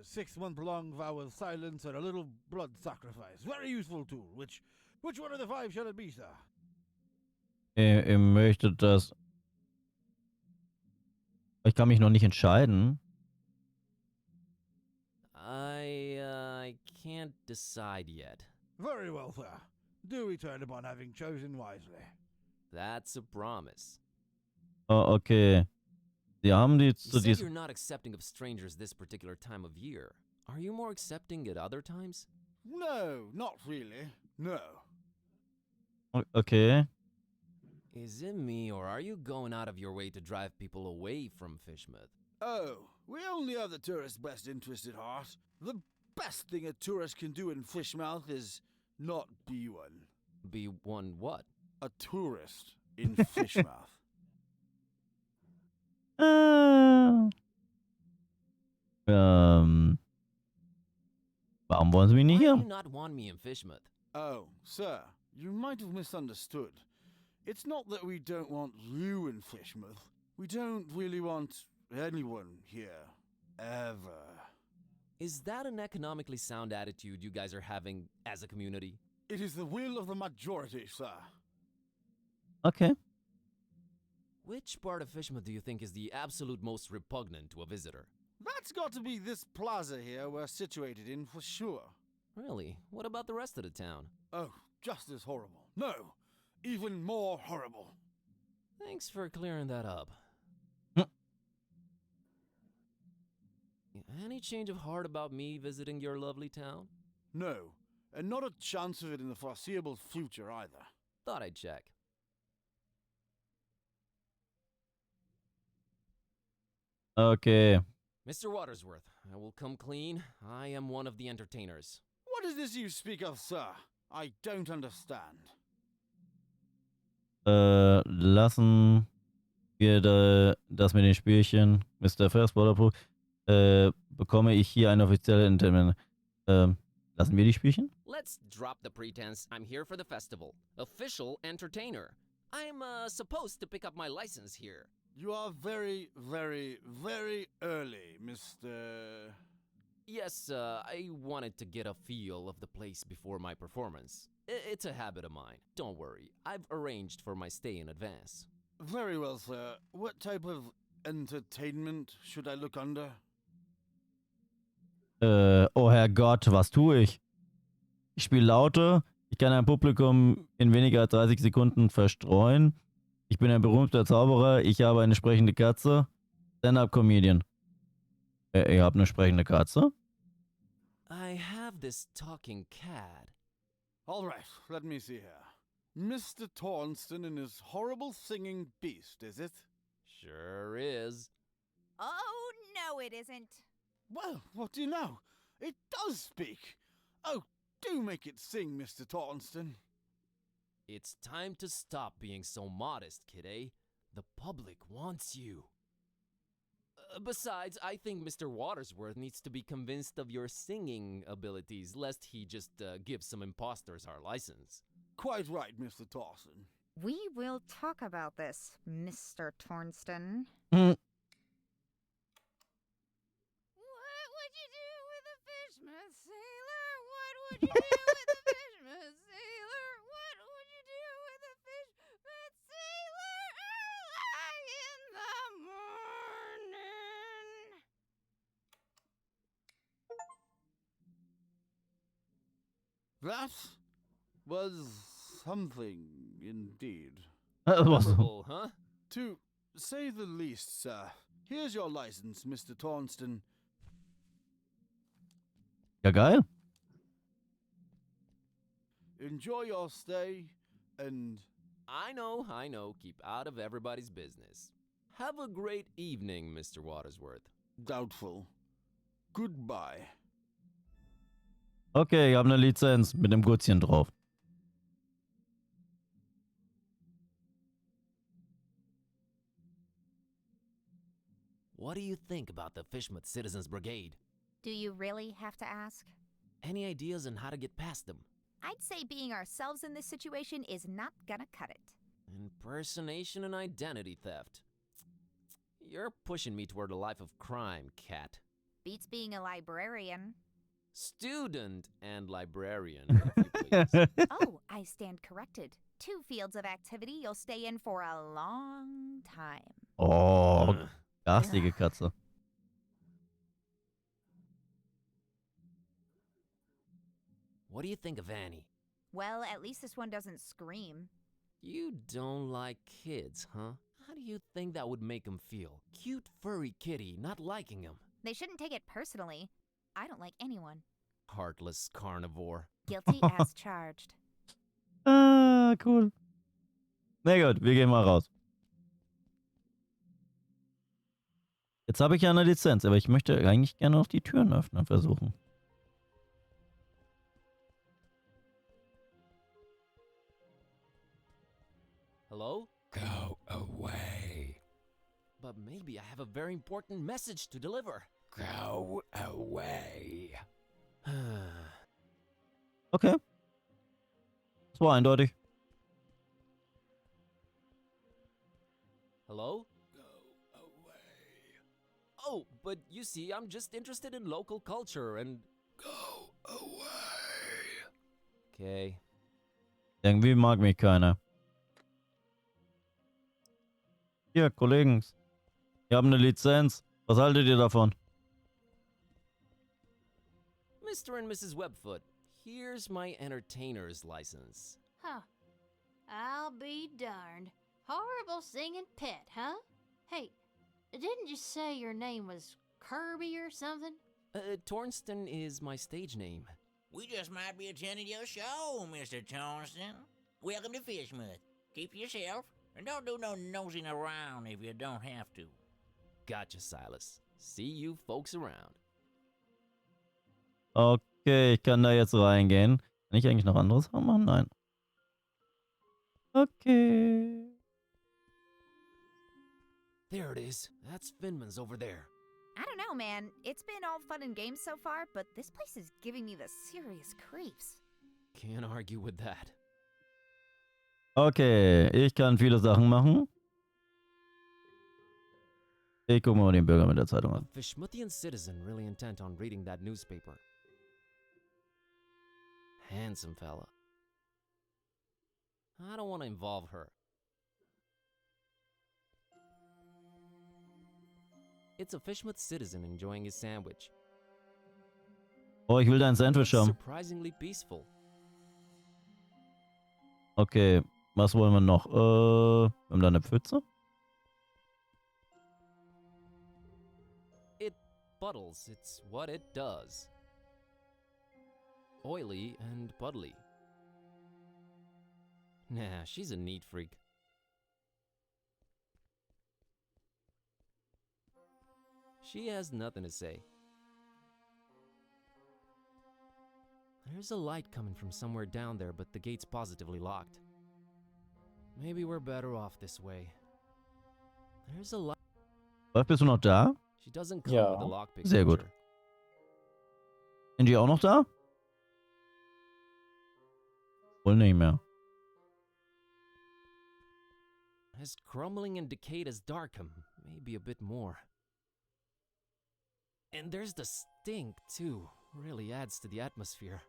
6-month-long vow of silence, and a little blood sacrifice. Very useful tool. Which one of the 5 shall it be, sir? Ich möchte das... Ich kann mich noch nicht entscheiden. I can't decide yet. Very well, sir. Do return upon having chosen wisely. That's a promise. Oh, okay. Sie haben die You zu said diesem... you're not accepting of strangers this particular time of year. Are you more accepting at other times? No, not really. No. Okay. Is it me, or are you going out of your way to drive people away from Fishmouth? Oh, we only have the tourist's best interest at heart. The best thing a tourist can do in Fishmouth is not be one. Be one what? A tourist in Fishmouth. Warum wollen Sie mich nicht Why hier? do you not want me in Fishmouth? Oh, sir, you might have misunderstood. It's not that we don't want you in Fishmouth. We don't really want anyone here. Ever. Is that an economically sound attitude you guys are having as a community? It is the will of the majority, sir. Okay. Which part of Fishmouth do you think is the absolute most repugnant to a visitor? That's got to be this plaza here we're situated in for sure. Really? What about the rest of the town? Oh, just as horrible. No, even more horrible. Thanks for clearing that up. Any change of heart about me visiting your lovely town? No, and not a chance of it in the foreseeable future either. Thought I'd check. Okay. Mr. Watersworth, I will come clean. I am one of the entertainers. What is this you speak of, sir? I don't understand. Lassen wir das mit den Spielchen, Mr. First Border bekomme ich hier eine offizielle Interview. Lassen wir die Spielchen? Let's drop the pretense. I'm here for the festival. Official entertainer. I'm supposed to pick up my license here. You are very, very, very early, Mr. Yes, I wanted to get a feel of the place before my performance. It's a habit of mine. Don't worry, I've arranged for my stay in advance. Very well, sir. What type of entertainment should I look under? Oh Herrgott, was tue ich? Ich spiele Laute, ich kann ein Publikum in weniger als 30 Sekunden verstreuen. Ich bin ein berühmter Zauberer, ich habe eine sprechende Katze. Stand-up-Comedian. Ihr habt eine sprechende Katze? I have this talking cat. All right, let me see here. Mr. Tornston and his horrible singing beast, is it? Sure is. Oh, no, it isn't. Well, what do you know? It does speak. Oh, do make it sing, Mr. Tornston. It's time to stop being so modest, kidday. The public wants you. Besides, I think Mr. Watersworth needs to be convinced of your singing abilities, lest he just give some imposters our license. Quite right, Mr. Tornston. We will talk about this, Mr. Tornston. What would you do with a fishman sailor? What would you do with a fishman sailor? What would you do with a fishman sailor early in the morning? That was something indeed. Memorable, huh? To say the least, sir. Here's your license, Mr. Tornston. Ja, geil. Enjoy your stay, and... I know. Keep out of everybody's business. Have a great evening, Mr. Watersworth. Doubtful. Goodbye. Okay, ich habe eine Lizenz mit einem Gutzchen drauf. What do you think about the Fishmouth Citizens Brigade? Do you really have to ask? Any ideas on how to get past them? I'd say being ourselves in this situation is not gonna cut it. Impersonation and identity theft. You're pushing me toward a life of crime, Cat. Beats being a librarian. Student and librarian, if you please. Oh, I stand corrected. 2 fields of activity you'll stay in for a long time. Oh, garstige Katze. What do you think of Annie? Well, at least this one doesn't scream. You don't like kids, huh? How do you think that would make them feel? Cute furry kitty not liking him. They shouldn't take it personally. I don't like anyone. Heartless carnivore. Guilty as charged. Ah, cool. Na gut, wir gehen mal raus. Jetzt habe ich ja eine Lizenz, aber ich möchte eigentlich gerne noch die Türen öffnen versuchen. Hello? Go away. But maybe I have a very important message to deliver. Go away. Okay. Das war eindeutig. Hello? Go away. Oh, but you see, I'm just interested in local culture and... Go away. Okay. Irgendwie mag mich keiner. Hier, Kollegen. Wir haben eine Lizenz. Was haltet ihr davon? Mr. and Mrs. Webfoot, here's my entertainer's license. Huh. I'll be darned. Horrible singing pet, huh? Hey, didn't you say your name was Kirby or something? Tornston is my stage name. We just might be attending your show, Mr. Tornston. Welcome to Fishmouth. Keep yourself, and don't do no nosing around if you don't have to. Gotcha, Silas. See you folks around. Okay, ich kann da jetzt reingehen. Kann ich eigentlich noch anderes machen? Nein. Okay. There it is. That's Finman's over there. I don't know, man. It's been all fun and games so far, but this place is giving me the serious creeps. Can't argue with that. Okay, ich kann viele Sachen machen. Ich gucke mal den Bürger mit der Zeitung an. A Fishmouthian citizen really intent on reading that newspaper. Handsome fella. I don't want to involve her. It's a Fishmouth citizen enjoying his sandwich. Oh, ich will dein Sandwich haben. Surprisingly peaceful. Okay, was wollen wir noch? Wir haben da eine Pfütze. It puddles. It's what it does. Oily and puddly. Nah, she's a neat freak. She has nothing to say. There's a light coming from somewhere down there, but the gate's positively locked. Maybe we're better off this way. There's a light. Bist du noch da? She doesn't come with a Ja. lockpick. Sehr gut. feature. Angie auch noch da? Wohl nicht mehr. As crumbling and decayed as Darkham, maybe a bit more. And there's the stink, too. Really adds to the atmosphere.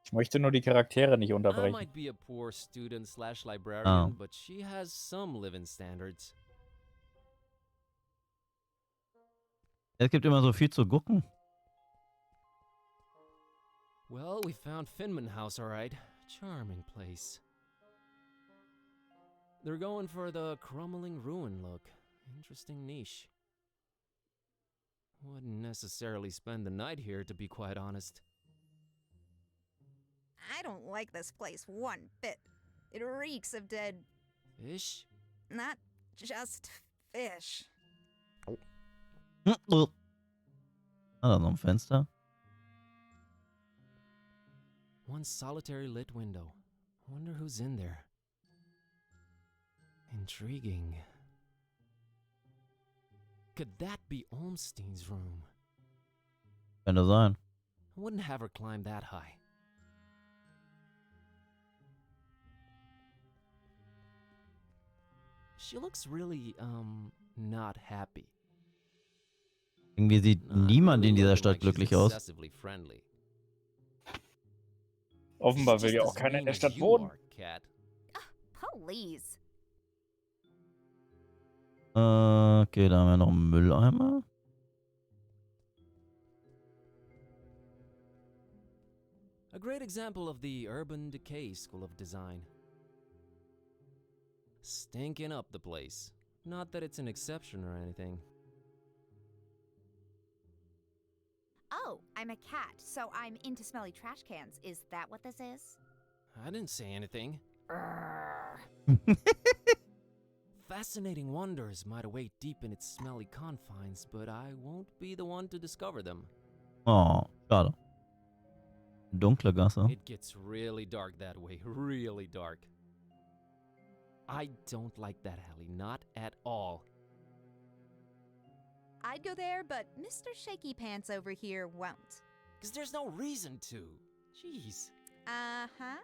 Ich möchte nur die Charaktere nicht I unterbrechen. might be a poor student / librarian, Oh. but she has some living standards. Es gibt immer so viel zu gucken. Well, we found Finman House, all right. Charming place. They're going for the crumbling ruin look. Interesting niche. Wouldn't necessarily spend the night here, to be quite honest. I don't like this place one bit. It reeks of dead. Fish? Not just fish. Ah, da noch ein Fenster. One solitary lit window. Wonder who's in there. Intriguing. Could that be Olmstein's room? Könnte sein. I wouldn't have her climb that high. She looks really, not happy. Irgendwie sieht niemand in dieser Stadt glücklich aus. Excessively friendly. Offenbar She's will ja just auch as keiner in mean der as Stadt you wohnen. are, Cat. Please. Okay, da haben wir noch einen Mülleimer. A great example of the urban decay school of design. Stinking up the place. Not that it's an exception or anything. Oh, I'm a cat, so I'm into smelly trash cans. Is that what this is? I didn't say anything. Urgh. Fascinating wonders might await deep in its smelly confines, but I won't be the one to discover them. Oh, schade. Dunkle Gasse. It gets really dark that way, really dark. I don't like that alley, not at all. I'd go there, but Mr. Shaky Pants over here won't. 'Cause there's no reason to. Jeez. Uh-huh.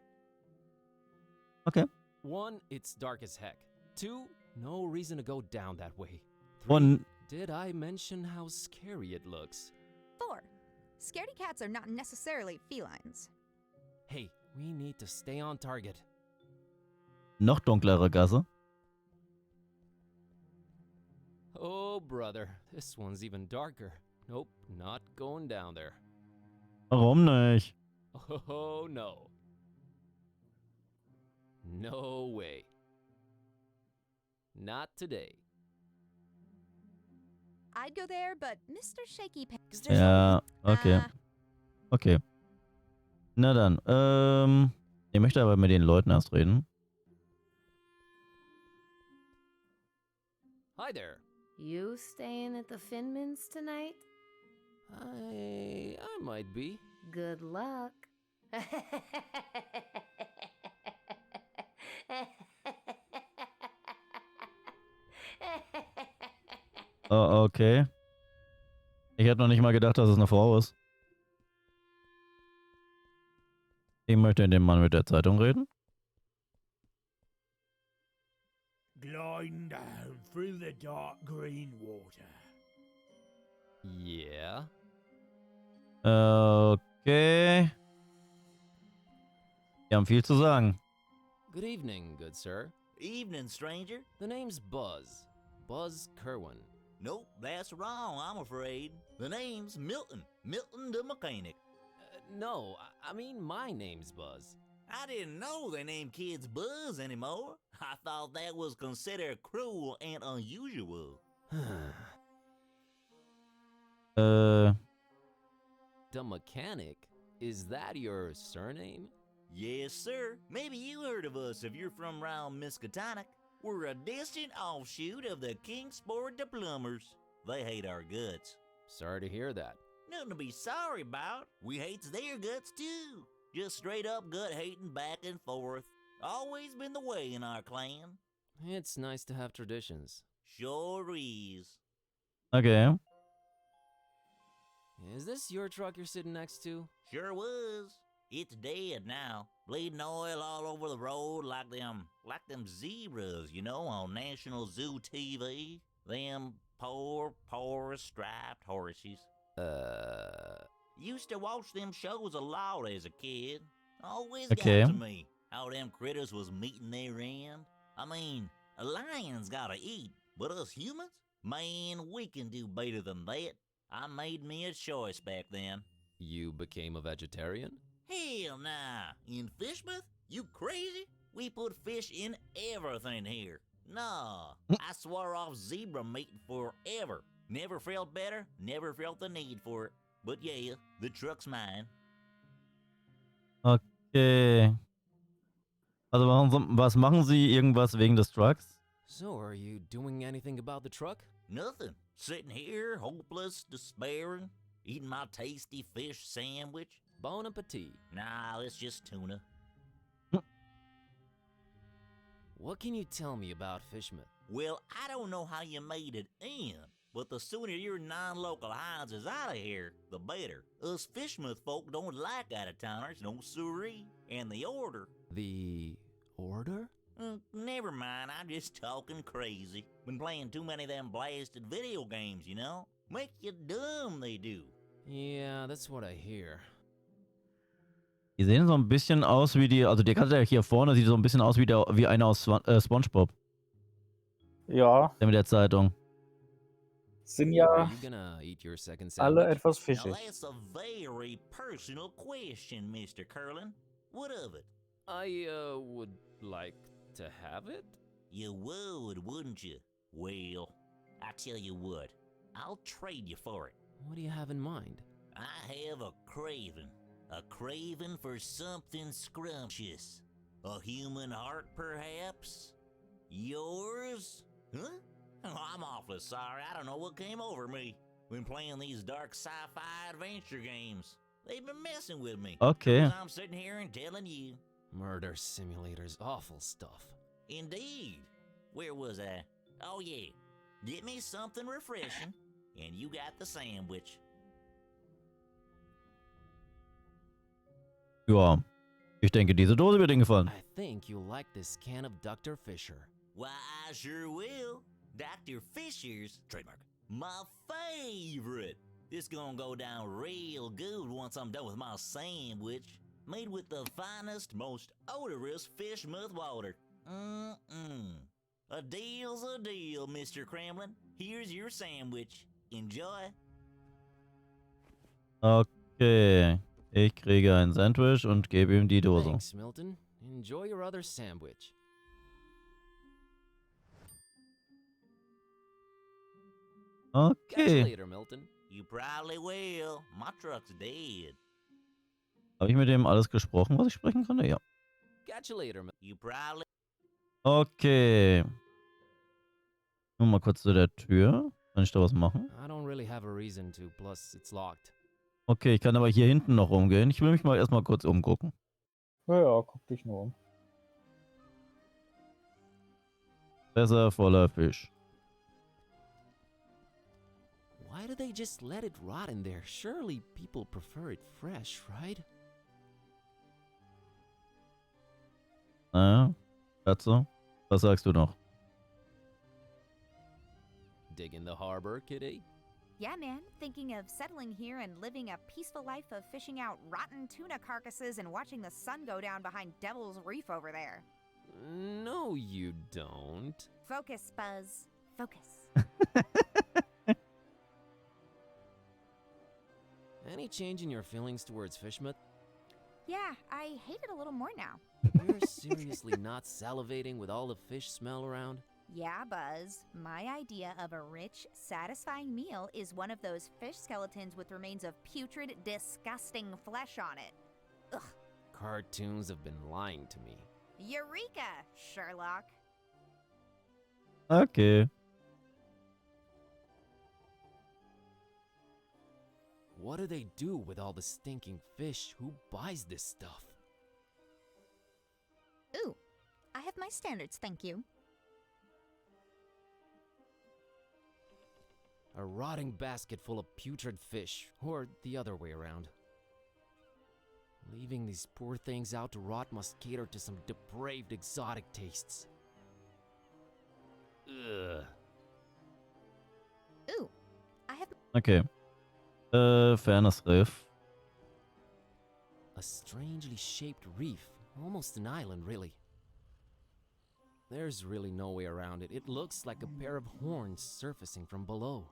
Okay. 1, it's dark as heck. 2, no reason to go down that way. 3, Und did I mention how scary it looks? 4. Scaredy cats are not necessarily felines. Hey, we need to stay on target. noch dunklere Gasse. Oh, brother, this one's even darker. Nope, not going down there. Warum nicht? Oh, no. No way. Not today. I'd go there, but Mr. Shaky Pants. Ja, okay. Okay. Na dann, ich möchte aber mit den Leuten erst reden. Hi there. You staying at the Finmans tonight? I might be. Good luck. Oh, okay. Ich hätte noch nicht mal gedacht, dass es eine Frau ist. Ich möchte mit dem Mann mit der Zeitung reden. Gliding down through the dark green water. Yeah. Okay. Wir haben viel zu sagen. Good evening, good sir. Evening, stranger. The name's Buzz. Buzz Kerwin. Nope, that's wrong, I'm afraid. The name's Milton. Milton the mechanic. No, I mean my name's Buzz. I didn't know they named kids Buzz anymore. I thought that was considered cruel and unusual. The mechanic? Is that your surname? Yes, sir. Maybe you heard of us if you're from round Miskatonic. We're a distant offshoot of the Kingsport the Plumbers. They hate our guts. Sorry to hear that. Nothing to be sorry about. We hates their guts too. Just straight up gut hating back and forth. Always been the way in our clan. It's nice to have traditions. Sure is. Okay. Is this your truck you're sitting next to? Sure was. It's dead now. Bleeding oil all over the road like them zebras, you know, on National Zoo TV. Them poor striped horses. Used to watch them shows a lot as a kid. Always got to me how them critters was meeting their end. I mean, a lion's gotta eat, but us humans? Man, we can do better than that. I made me a choice back then. You became a vegetarian? Hell nah. In Fishmouth? You crazy? We put fish in everything here. Nah, I swore off zebra meat forever. Never felt better, never felt the need for it. But yeah, the truck's mine. Okay. Also was machen Sie irgendwas wegen des Trucks? So, are you doing anything about the truck? Nothing. Sitting here, hopeless, despairing, eating my tasty fish sandwich. Bon appetit. Nah, it's just tuna. What can you tell me about Fishmouth? Well, I don't know how you made it in, but the sooner your non-local Hines is out of here, the better. Us Fishmouth folk don't like out-of-towners, no siree. And the order... The... order? Never mind, I'm just talking crazy. Been playing too many of them blasted video games, you know? Make you dumb, they do. Yeah, that's what I hear. Die sehen so ein bisschen aus wie die, also der Katze hier vorne sieht so ein bisschen aus wie einer aus SpongeBob. Ja. Der mit der Zeitung. Sind ja Are you gonna eat your second alle sandwich? etwas Now fischig. that's a very personal question, Mr. Curlin. What of it? I, would like to have it? You would, wouldn't you? Well, I tell you what, I'll trade you for it. What do you have in mind? I have a craving for something scrumptious. A human heart, perhaps? Yours? Huh? Oh, I'm awfully sorry, I don't know what came over me. Been playing these dark sci-fi adventure games. They've been messing with me. Okay. As I'm sitting here and telling you. Murder simulators, awful stuff. Indeed. Where was I? Oh yeah. Get me something refreshing, and you got the sandwich. Ja. Ich denke, diese Dose wird Ihnen gefallen. I think you'll like this can of Dr. Fisher. Why, I sure will. Dr. Fisher's, trademark, my favorite. This gonna go down real good once I'm done with my sandwich. Made with the finest, most odorous Fishmouth water. A deal's a deal, Mr. Kremlin. Here's your sandwich. Enjoy. Okay. Ich kriege ein Sandwich und gebe ihm die Dose. Thanks, Milton. Enjoy your other sandwich. Catch you Okay. later, Milton. You probably will. My truck's dead. Habe ich mit dem alles gesprochen, was ich sprechen konnte? Ja. Catch you later, Milton. You probably... Okay. Nur mal kurz zu der Tür. Kann ich da was machen? I don't really have a reason to, plus it's locked. Okay, ich kann aber hier hinten noch rumgehen. Ich will mich mal erstmal kurz umgucken. Ja, guck dich nur um. Besser voller Fisch. Why do they just let it rot in there? Surely people prefer it fresh, right? Naja, Katze, was sagst du noch? Dig in the harbor, kitty? Yeah, man. Thinking of settling here and living a peaceful life of fishing out rotten tuna carcasses and watching the sun go down behind Devil's Reef over there. No, you don't. Focus, Buzz. Focus. Any change in your feelings towards Fishmouth? Yeah, I hate it a little more now. You're seriously not salivating with all the fish smell around? Yeah, Buzz. My idea of a rich, satisfying meal is one of those fish skeletons with remains of putrid, disgusting flesh on it. Ugh, cartoons have been lying to me. Eureka, Sherlock. Okay. What do they do with all the stinking fish? Who buys this stuff? Ooh, I have my standards, thank you. A rotting basket full of putrid fish, or the other way around. Leaving these poor things out to rot must cater to some depraved exotic tastes. Ugh. Ooh, I have... Okay. Fernes Riff. A strangely shaped reef, almost an island, really. There's really no way around it. It looks like a pair of horns surfacing from below.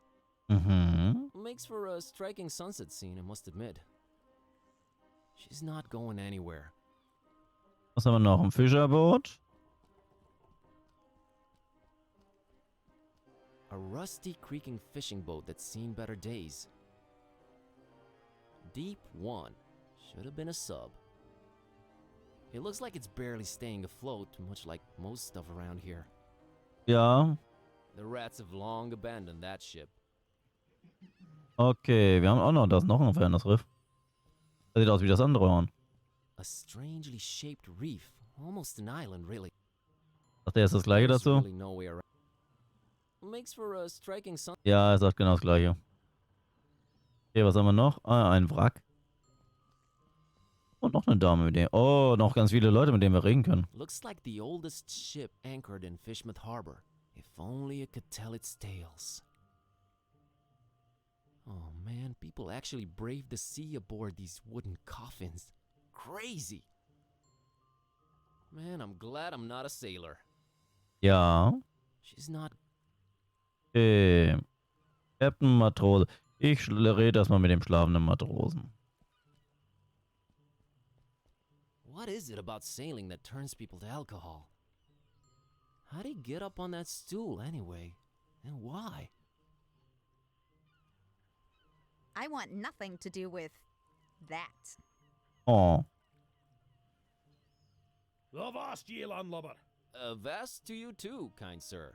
Mhm. Makes for a striking sunset scene, I must admit. She's not going anywhere. Was haben wir noch? Ein Fischerboot. A rusty, creaking fishing boat that's seen better days. Deep 1. Should have been a sub. It looks like it's barely staying afloat, much like most stuff around here. Ja. The rats have long abandoned that ship. Okay, wir haben auch noch, da ist noch ein Fernes Riff. Das sieht aus wie das andere Horn. A strangely shaped reef, almost an island, really. Sagt er jetzt das gleiche There's dazu? really no way around. Makes for a striking sun. Ja, er sagt genau das gleiche. Okay, was haben wir noch? Ah, ein Wrack. Und noch eine Dame mit dem. Oh, noch ganz viele Leute, mit denen wir reden können. Looks like the oldest ship anchored in Fishmouth Harbor. If only it could tell its tales. Oh man, people actually braved the sea aboard these wooden coffins. Crazy. Man, I'm glad I'm not a sailor. Ja. She's not. Okay. Captain Matrose. Ich rede erstmal mit dem schlafenden Matrosen. What is it about sailing that turns people to alcohol? How'd he get up on that stool anyway? And why? I want nothing to do with that. Oh. Avast, ye landlubber. Avast to you too, kind sir.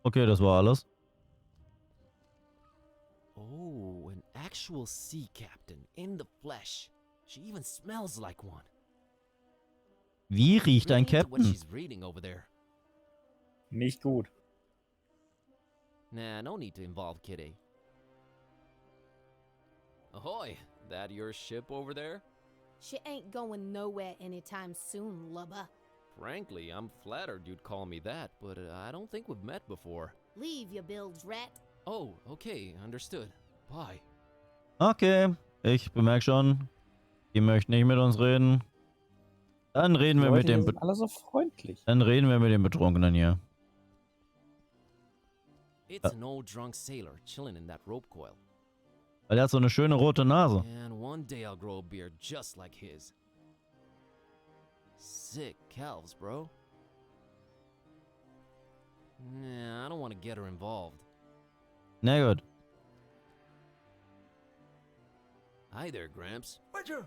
Okay, das war alles. Oh, an actual sea captain in the flesh. She even smells like one. Wie riecht ein Really into what Captain? she's reading over there. Nicht gut. Nah, no need to involve Kitty. Ahoy! That your ship over there? She ain't going nowhere anytime soon, lubber. Frankly, I'm flattered you'd call me that, but I don't think we've met before. Leave your bilge, rat. Oh, okay, understood. Bye. Okay, ich bemerke schon, die möchten nicht mit uns reden. Dann reden wir mit Leute, dem hier sind alle so freundlich. Dann reden wir mit dem Betrunkenen hier. It's an old drunk sailor chilling in that rope coil. Weil er hat so eine schöne rote Nase. And one day I'll grow a beard just like his. Sick calves, bro. Nah, I don't want to get her involved. Na gut. Hi there, Gramps. Would you?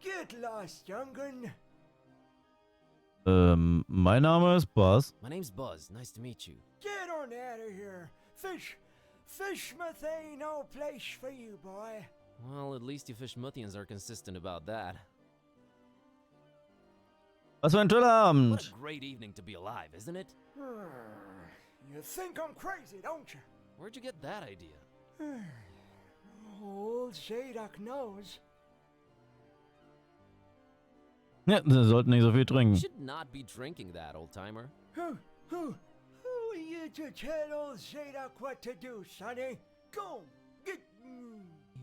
Get lost, young'un. Mein Name ist Buzz. My name's Buzz. Nice to meet you. Get on out of here. Fishmouth ain't no place for you, boy. Well, at least you Fishmouthians are consistent about that. Was für ein toller What Abend. a great evening to be alive, isn't it? You think I'm crazy, don't you? Where'd you get that idea? Old Zadok knows. Ja, sie sollten nicht so viel You trinken. should not be drinking that, old-timer. Who are you to tell old Zadok what to do, sonny? Go, get...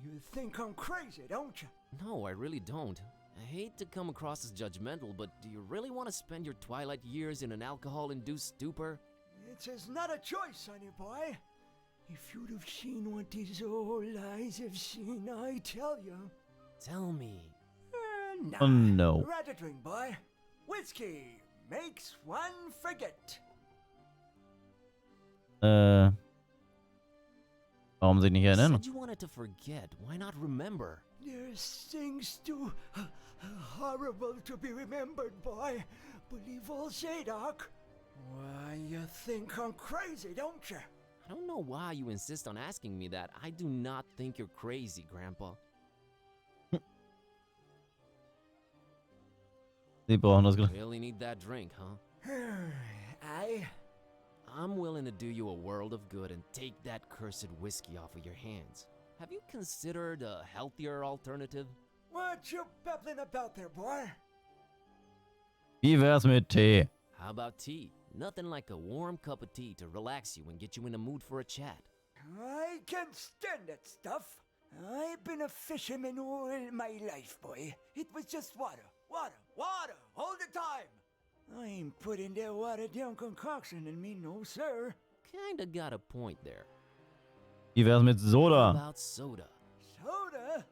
You think I'm crazy, don't you? No, I really don't. I hate to come across as judgmental, but do you really want to spend your twilight years in an alcohol-induced stupor? It's not a choice, sonny boy. If you'd have seen what these old eyes have seen, I tell you. Tell me. Nah, Oh no. rather drink, boy. Whiskey makes one forget. Warum sich nicht You erinnern? said you wanted to forget. Why not remember? There's things too horrible to be remembered, boy. Believe all Zadok. Why, you think I'm crazy, don't you? I don't know why you insist on asking me that. I do not think you're crazy, Grandpa. Sie brauchen das. Really need that drink, huh? I... I'm willing to do you a world of good and take that cursed whiskey off of your hands. Have you considered a healthier alternative? What you babbling about there, boy? Wie wär's mit Tee? How about tea? Nothing like a warm cup of tea to relax you and get you in the mood for a chat. I can't stand that stuff. I've been a fisherman all my life, boy. It was just water, water, water, all the time. I ain't putting that watered down concoction in me, no sir. Kinda got a point there. Wie wär's mit How Soda? about soda? Soda?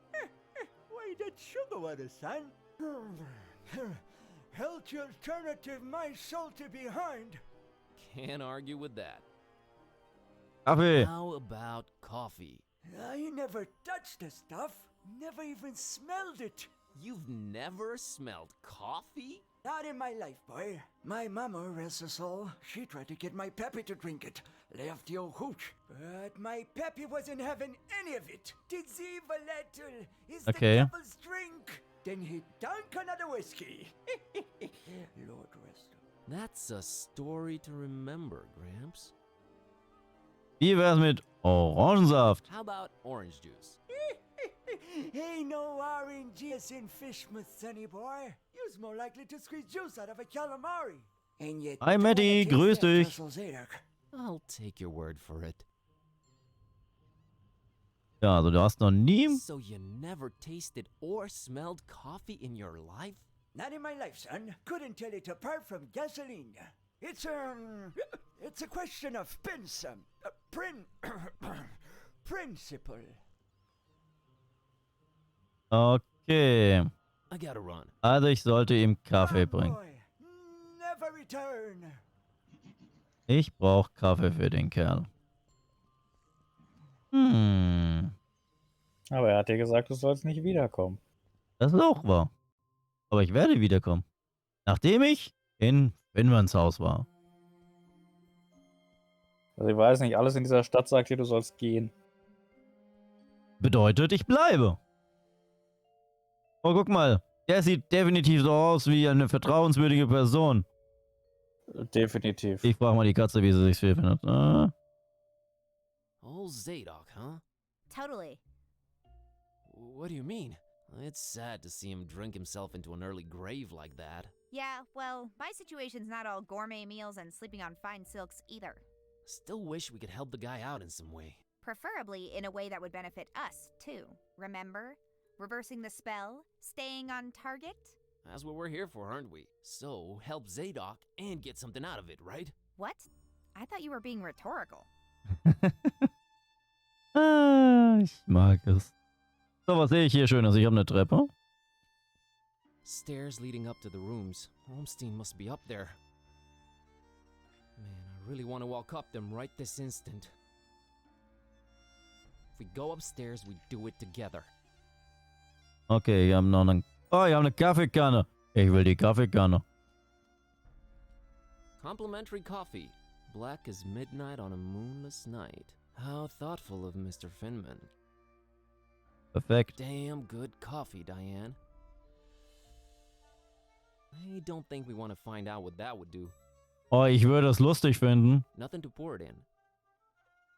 Why, that's sugar water, son. Healthy alternative my salty behind. Can't argue with that. Kaffee. How about coffee? I never touched the stuff. Never even smelled it. You've never smelled coffee? Not in my life, boy. My mama, rest her soul, she tried to get my Peppy to drink it. Left the old hooch. But my Peppy wasn't having any of it. Tis evil little. It's Okay. the devil's drink. Then he dunk another whiskey. Lord rest him. That's a story to remember, Gramps. Wie wär's mit Orangensaft? How about orange juice? Ain't no orange juice in Fishmouth, sonny boy. You's more likely to squeeze juice out of a calamari. And yet, Hi Matty, grüß dich. I'll take your word for it. Ja, also du hast noch nie... So you never tasted or smelled coffee in your life? Not in my life, son. Couldn't tell it apart from gasoline. It's a question of principle. Okay. I gotta run. Also ich sollte ihm Kaffee bringen. Boy, never return. Ich brauche Kaffee für den Kerl. Aber er hat dir gesagt, du sollst nicht wiederkommen. Das ist auch wahr. Aber ich werde wiederkommen. Nachdem ich in Finmans Haus war. Also ich weiß nicht, alles in dieser Stadt sagt dir, du sollst gehen. Bedeutet, ich bleibe. Oh, guck mal. Der sieht definitiv so aus wie eine vertrauenswürdige Person. Definitiv. Ich frage mal die Katze, wie sie sich findet. Old Zadok, huh? Totally. What do you mean? It's sad to see him drink himself into an early grave like that. Yeah, well, my situation's not all gourmet meals and sleeping on fine silks either. Still wish we could help the guy out in some way. Preferably in a way that would benefit us, too. Remember? Reversing the spell? Staying on target? That's what we're here for, aren't we? So, help Zadok and get something out of it, right? What? I thought you were being rhetorical. Ich mag es. So, was sehe ich hier Schönes? Ich habe eine Treppe. Stairs leading up to the rooms. Holmstein must be up there. Man, I really want to walk up them right this instant. If we go upstairs, we do it together. Okay, ich habe noch einen... Oh, ich habe eine Kaffeekanne. Ich will die Kaffeekanne. Complimentary coffee. Black as midnight on a moonless night. How thoughtful of Mr. Finman. Perfekt. Damn good coffee, Diane. I don't think we want to find out what that would do. Oh, ich würde es lustig finden. Nothing to pour it in.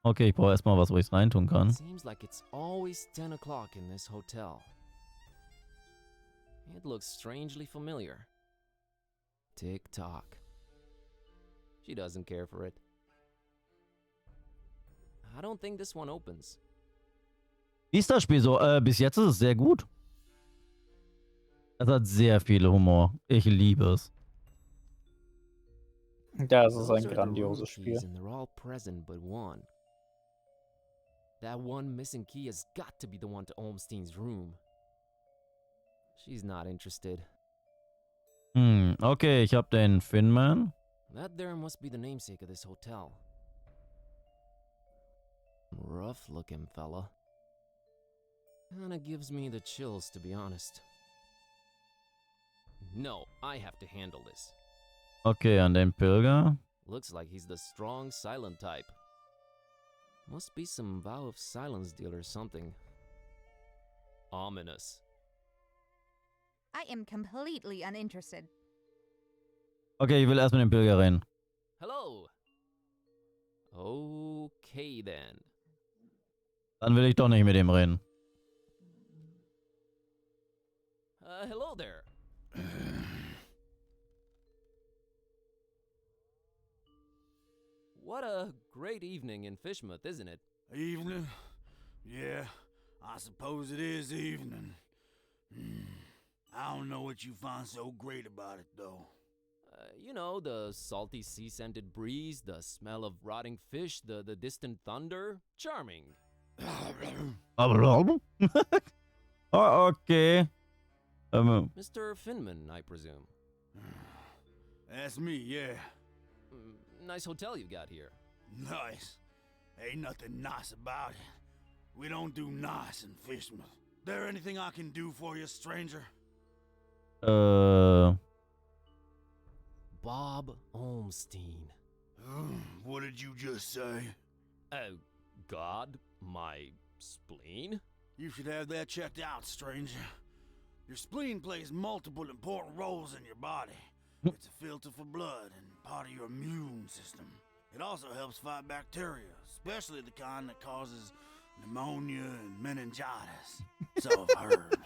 Okay, ich brauche erstmal was, wo ich es reintun kann. Seems like it's always 10 o'clock in this hotel. It looks strangely familiar. Tick-tock. She doesn't care for it. I don't think this one opens. Wie ist das Spiel so? Bis jetzt ist es sehr gut. Es hat sehr viel Humor. Ich liebe es. Ja, es ist Those ein are the grandioses room Spiel. keys and they're all present but one. That one missing key has got to be the one to Olmstein's room. She's not interested. Okay, ich habe den Finman. That there must be the namesake of this hotel. Rough looking fella. Kinda gives me the chills, to be honest. No, I have to handle this. Okay, an den Pilger. Looks like he's the strong, silent type. Must be some vow of silence deal or something. Ominous. I am completely uninterested. Okay, ich will erst mit dem Pilger reden. Hello. Okay then. Dann will ich doch nicht mit dem reden. Hello there. What a great evening in Fishmouth, isn't it? Evening? Yeah, I suppose it is evening. I don't know what you find so great about it, though. You know, the salty sea-scented breeze, the smell of rotting fish, the distant thunder. Charming. Oh, okay. Mr. Finman, I presume. That's me, yeah. Nice hotel you got here. Nice. Ain't nothing nice about it. We don't do nice in Fishmouth. There anything I can do for you, stranger? Bob Olmstein. What did you just say? God? My spleen? You should have that checked out, stranger. Your spleen plays multiple important roles in your body. It's a filter for blood and part of your immune system. It also helps fight bacteria, especially the kind that causes pneumonia and meningitis. So I've heard.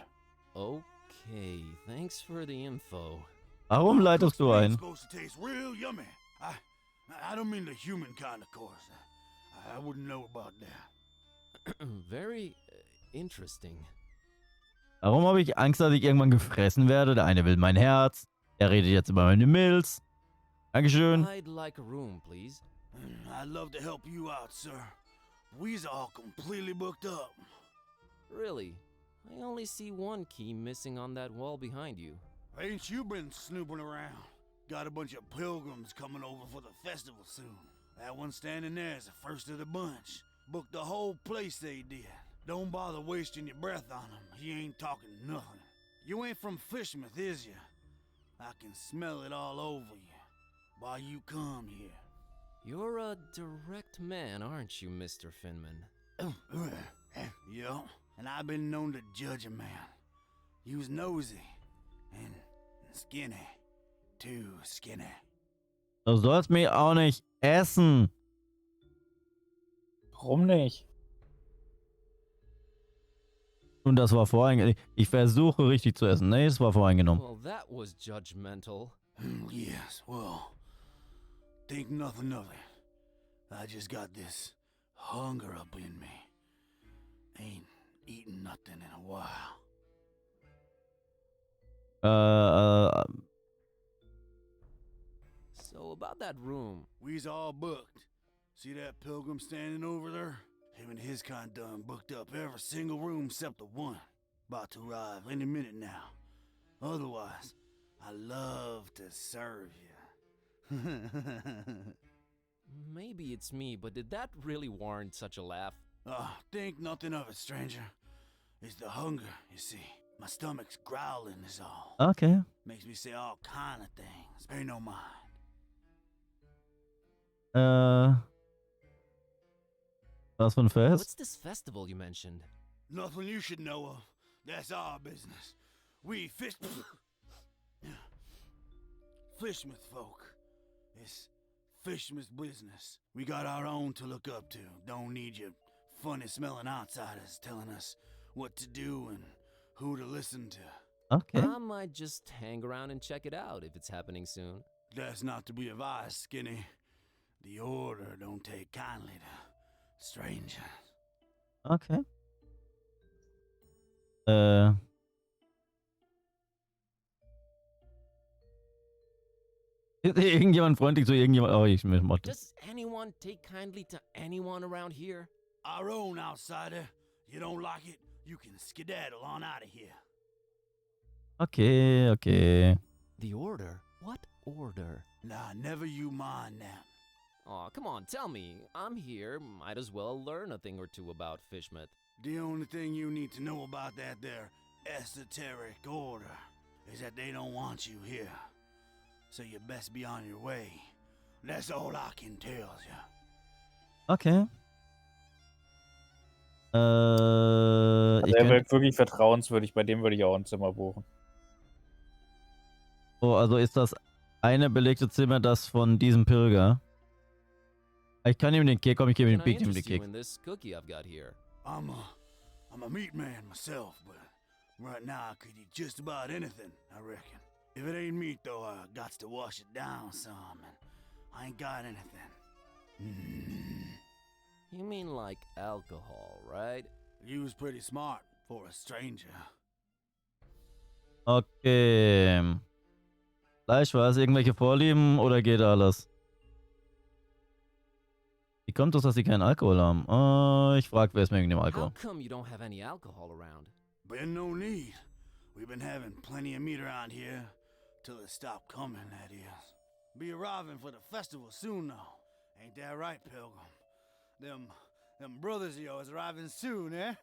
Okay, thanks for the info. Warum leitest du ein? It's supposed to taste real yummy. I don't mean the human kind, of course. I wouldn't know about that. Very interesting. Warum habe ich Angst, dass ich irgendwann gefressen werde? Der eine will mein Herz. Er redet jetzt über meine Milz. Dankeschön. I'd like a room, please. I'd love to help you out, sir. We's all completely booked up. Really? I only see one key missing on that wall behind you. Ain't you been snooping around? Got a bunch of pilgrims coming over for the festival soon. That one standing there is the first of the bunch. Booked the whole place they did. Don't bother wasting your breath on him. He ain't talking nothing. You ain't from Fishmouth, is you? I can smell it all over you. Why you come here? You're a direct man, aren't you, Mr. Finman? Yeah, and I've been known to judge a man. He was nosy and skinny. Too skinny. Du sollst mich auch nicht essen. Warum nicht? Und das war voreingenommen. Ich versuche richtig zu essen. Nee, es war voreingenommen. Well, that was judgmental. Yes, well, think nothing of it. I just got this hunger up in me. Ain't eaten nothing in a while. So about that room. We's all booked. See that pilgrim standing over there? Him and his kind done booked up every single room except the one. About to arrive any minute now. Otherwise, I love to serve you. Maybe it's me, but did that really warrant such a laugh? Think nothing of it, stranger. It's the hunger, you see. My stomach's growling is all. Okay. Makes me say all kind of things. Pay no mind. Was für ein Fest? What's this festival you mentioned? Nothing you should know of. That's our business. We Fishmouth folk. It's Fishmouth business. We got our own to look up to. Don't need you funny smelling outsiders telling us what to do and who to listen to. Okay. I might just hang around and check it out if it's happening soon. That's not to be advised, Skinny. The order don't take kindly to strangers. Okay. Ist irgendjemand freundlich zu irgendjemand? Oh, ich muss. Does anyone take kindly to anyone around here? Our own outsider. You don't like it, you can skedaddle on out of here. Okay, okay. The order? What order? Nah, never you mind that. Aw, come on, tell me. I'm here. Might as well learn a thing or two about Fishmouth. The only thing you need to know about that there esoteric order is that they don't want you here. So you best be on your way. That's all I can tell you. Okay. Also Ich er könnte. wirkt wirklich vertrauenswürdig, bei dem würde ich auch ein Zimmer buchen. So, also ist das eine belegte Zimmer das von diesem Pilger? Ich kann ihm den Keks, komm, ich gebe ihm Can I den interest you Keks. in this cookie I've got here? I'm a meat man myself, but right now I could eat just about anything, I reckon. If it ain't meat though, I got to wash it down some, and I ain't got anything. You mean like alcohol, right? You was pretty smart for a stranger. Okay. Gleich was, irgendwelche Vorlieben oder geht alles? Wie kommt es, dass sie keinen Alkohol haben? Ich frag, wer ist wegen dem How Alkohol? come you don't have any alcohol around? Been no need. We've been having plenty of meat around here till it stopped coming, that is. Be arriving for the festival soon now. Ain't that right, Pilgrim? Them brothers of yours arriving soon, eh?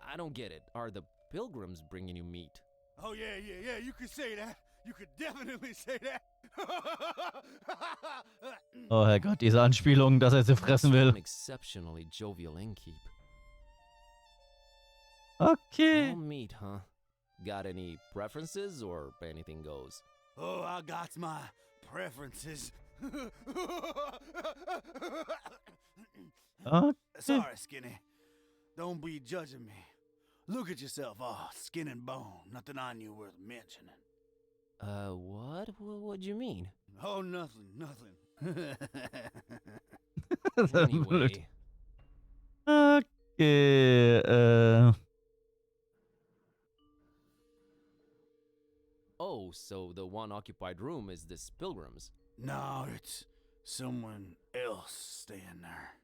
I don't get it. Are the pilgrims bringing you meat? Oh, yeah, you could say that. You could definitely say that. Oh Herrgott, diese Anspielung, dass er sie fressen will. An exceptionally jovial innkeep. Okay. All meat, huh? Got any preferences or anything goes? Oh, I got my preferences. Sorry, Skinny. Don't be judging me. Look at yourself, all skin and bone. Nothing on you worth mentioning. What? What do you mean? Oh, nothing. Anyway. Okay, Oh, so the one occupied room is this pilgrim's? No, it's someone else staying there.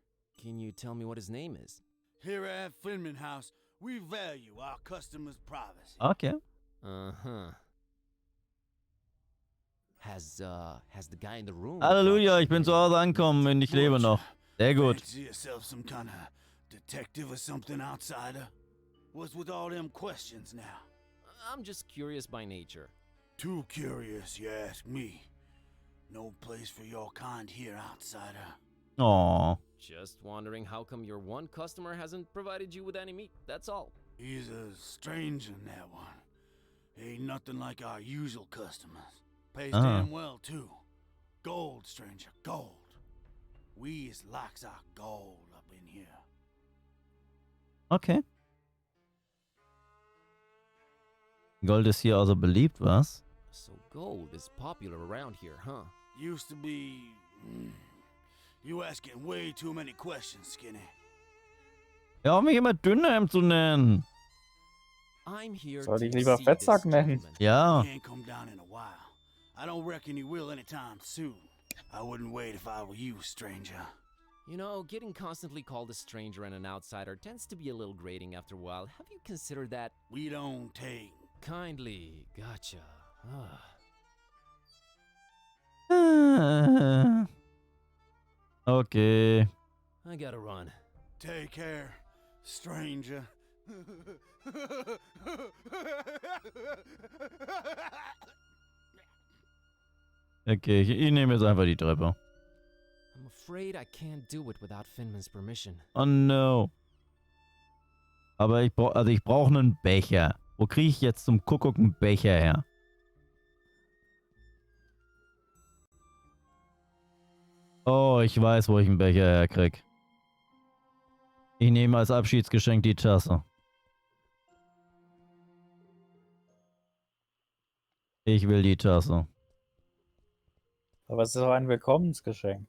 Can you tell me what his name is? Here at Finman House, we value our customers' privacy. Okay. Uh-huh. Has the guy in the room... Halleluja, ich bin zu Hause angekommen und ich lebe noch. Sehr gut. Fancy yourself some kind of detective or something, outsider? What's with all them questions now? I'm just curious by nature. Too curious, you ask me. No place for your kind here, outsider. Aww. Just wondering how come your one customer hasn't provided you with any meat, that's all. He's a stranger, that one. Ain't nothing like our usual customers. Pays damn well, too. Gold, stranger, gold. We is likes our gold up in here. Okay. Gold ist hier also beliebt, was? So gold is popular around here, huh? Used to be... You asking way too many questions, Skinny. Hör auf mich immer Dünnem zu nennen. I'm here Soll to ich lieber see Fettsack this nennen? gentleman. Ja. He ain't come down in a while. I don't reckon he will anytime soon. I wouldn't wait if I were you, stranger. You know, getting constantly called a stranger and an outsider tends to be a little grating after a while. Have you considered that? We don't take... Kindly, gotcha. Okay. I gotta run. Take care, stranger. Okay, ich nehme jetzt einfach die Treppe. I'm afraid I can't do it without Finman's permission. Oh no. Aber ich brauche einen Becher. Wo kriege ich jetzt zum Kuckuck einen Becher her? Oh, ich weiß, wo ich einen Becher herkrieg. Ich nehme als Abschiedsgeschenk die Tasse. Ich will die Tasse. Aber es ist doch ein Willkommensgeschenk.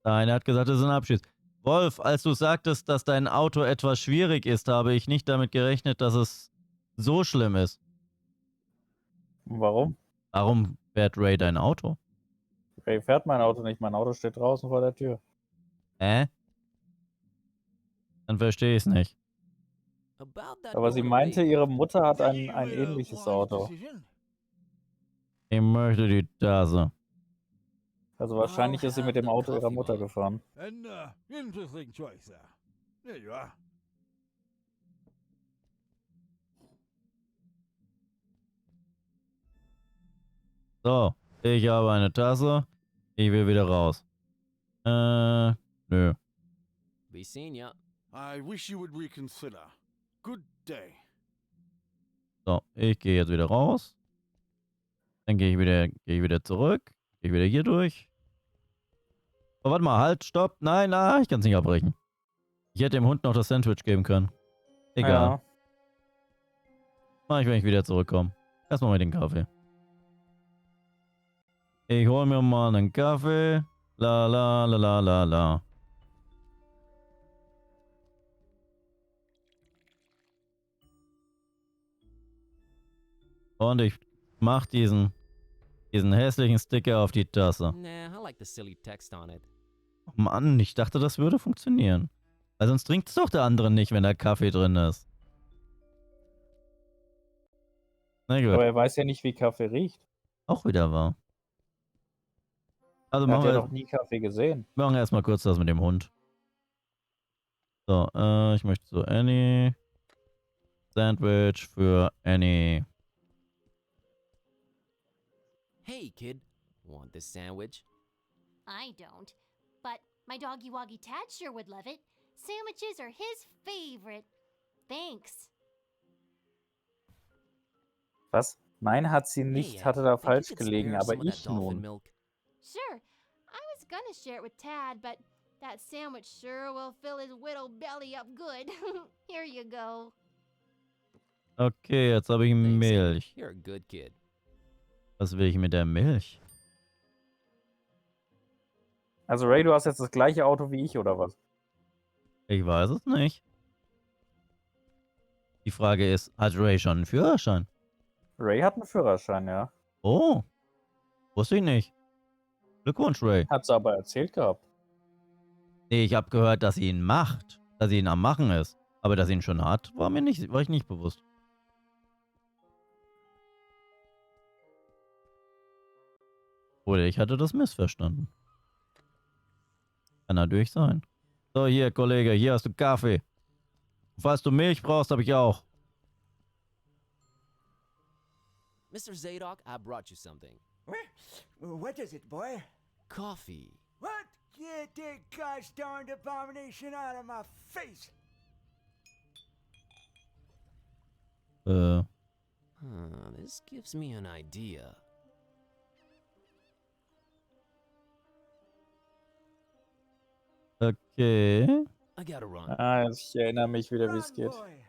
Nein, er hat gesagt, es ist ein Abschied. Wolf, als du sagtest, dass dein Auto etwas schwierig ist, habe ich nicht damit gerechnet, dass es so schlimm ist. Warum? Warum fährt Ray dein Auto? Ray fährt mein Auto nicht. Mein Auto steht draußen vor der Tür. Dann verstehe ich es nicht. Aber sie meinte, ihre Mutter hat ein ähnliches Auto. Ich möchte die Tasse. Also wahrscheinlich I'll ist sie mit have dem the Auto ihrer coffee, Mutter Mom. gefahren. An interesting choice there. There you are. So, ich habe eine Tasse. Ich will wieder raus. Nö. Be seeing ya. I wish you would reconsider. Good day. So, ich gehe jetzt wieder raus. Dann gehe ich wieder zurück. Gehe wieder hier durch. Oh, warte mal, halt, stopp. Nein, ich kann es nicht abbrechen. Ich hätte dem Hund noch das Sandwich geben können. Egal. Ja. Mach ich, wenn ich wieder zurückkomme. Erstmal mit den Kaffee. Ich hole mir mal einen Kaffee. La la la la la la. Und ich mach diesen hässlichen Sticker auf die Tasse. Nah, I like the silly text on it. Oh Mann, ich dachte, das würde funktionieren. Weil sonst trinkt es doch der andere nicht, wenn da Kaffee drin ist. Na gut. Aber er weiß ja nicht, wie Kaffee riecht. Auch wieder wahr. Also Er hat machen ja wir noch nie Kaffee gesehen. machen erstmal kurz das mit dem Hund. So, ich möchte so Annie. Sandwich für Annie. Hey, kid. Want this sandwich? I don't. But my doggy woggy Tad sure would love it. Sandwiches are his favorite. Thanks. Was? Nein, hat sie nicht. Hey, Hatte da think you falsch could gelegen, spare aber some of that ich dolphin nun. milk? Sure, I was gonna share it with Tad, but that sandwich sure will fill his little belly up good. Here you go. Okay, jetzt habe ich Thanks, kid. Milch. You're a good kid. Was will ich mit der Milch? Also Ray, du hast jetzt das gleiche Auto wie ich, oder was? Ich weiß es nicht. Die Frage ist, hat Ray schon einen Führerschein? Ray hat einen Führerschein, ja. Oh, wusste ich nicht. Glückwunsch, Ray. Hat sie aber erzählt gehabt. Nee, ich habe gehört, dass sie ihn macht. Dass sie ihn am Machen ist. Aber dass sie ihn schon hat, war ich nicht bewusst. Oder ich hatte das missverstanden. Kann natürlich sein. So, hier, Kollege, hier hast du Kaffee. Falls du Milch brauchst, habe ich auch. Mr. Zadok, I brought you something. What is it, boy? Coffee. What? Get that gosh darned abomination out of my face! This gives me an idea. Okay. I gotta run. Ah, ich erinnere mich wieder, wie es geht. Boy,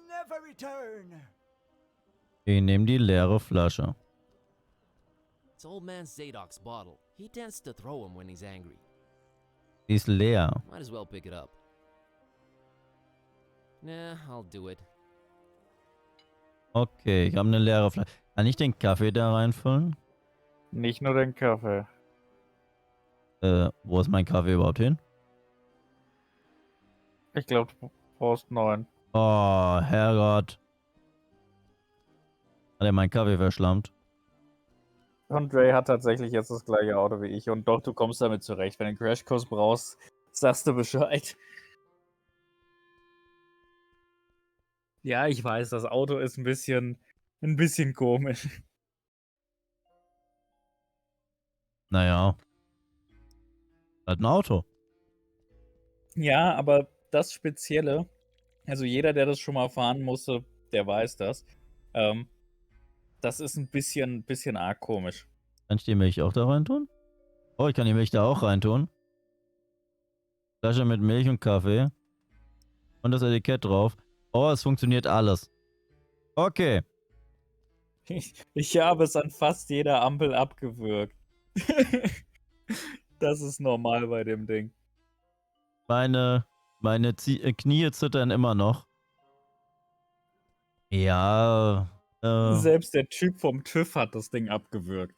never return. Ich nehme die leere Flasche. It's old man Zadok's bottle. He tends to throw them when he's angry. Die ist leer. Might as well pick it up. Nah, I'll do it. Okay, ich habe eine leere Flasche. Kann ich den Kaffee da reinfüllen? Nicht nur den Kaffee. Wo ist mein Kaffee überhaupt hin? Ich glaube, du brauchst 9. Oh, Herrgott. Hat er meinen Kaffee verschlammt? Und Ray hat tatsächlich jetzt das gleiche Auto wie ich. Und doch, du kommst damit zurecht. Wenn du einen Crashkurs brauchst, sagst du Bescheid. Ja, ich weiß, das Auto ist ein bisschen komisch. Naja. Halt ein Auto. Ja, aber das Spezielle, also jeder, der das schon mal fahren musste, der weiß das. Das ist ein bisschen arg komisch. Kann ich die Milch auch da reintun? Oh, ich kann die Milch da auch reintun. Flasche mit Milch und Kaffee. Und das Etikett drauf. Oh, es funktioniert alles. Okay. Ich habe es an fast jeder Ampel abgewürgt. Das ist normal bei dem Ding. Meine Knie zittern immer noch. Ja. Selbst der Typ vom TÜV hat das Ding abgewürgt.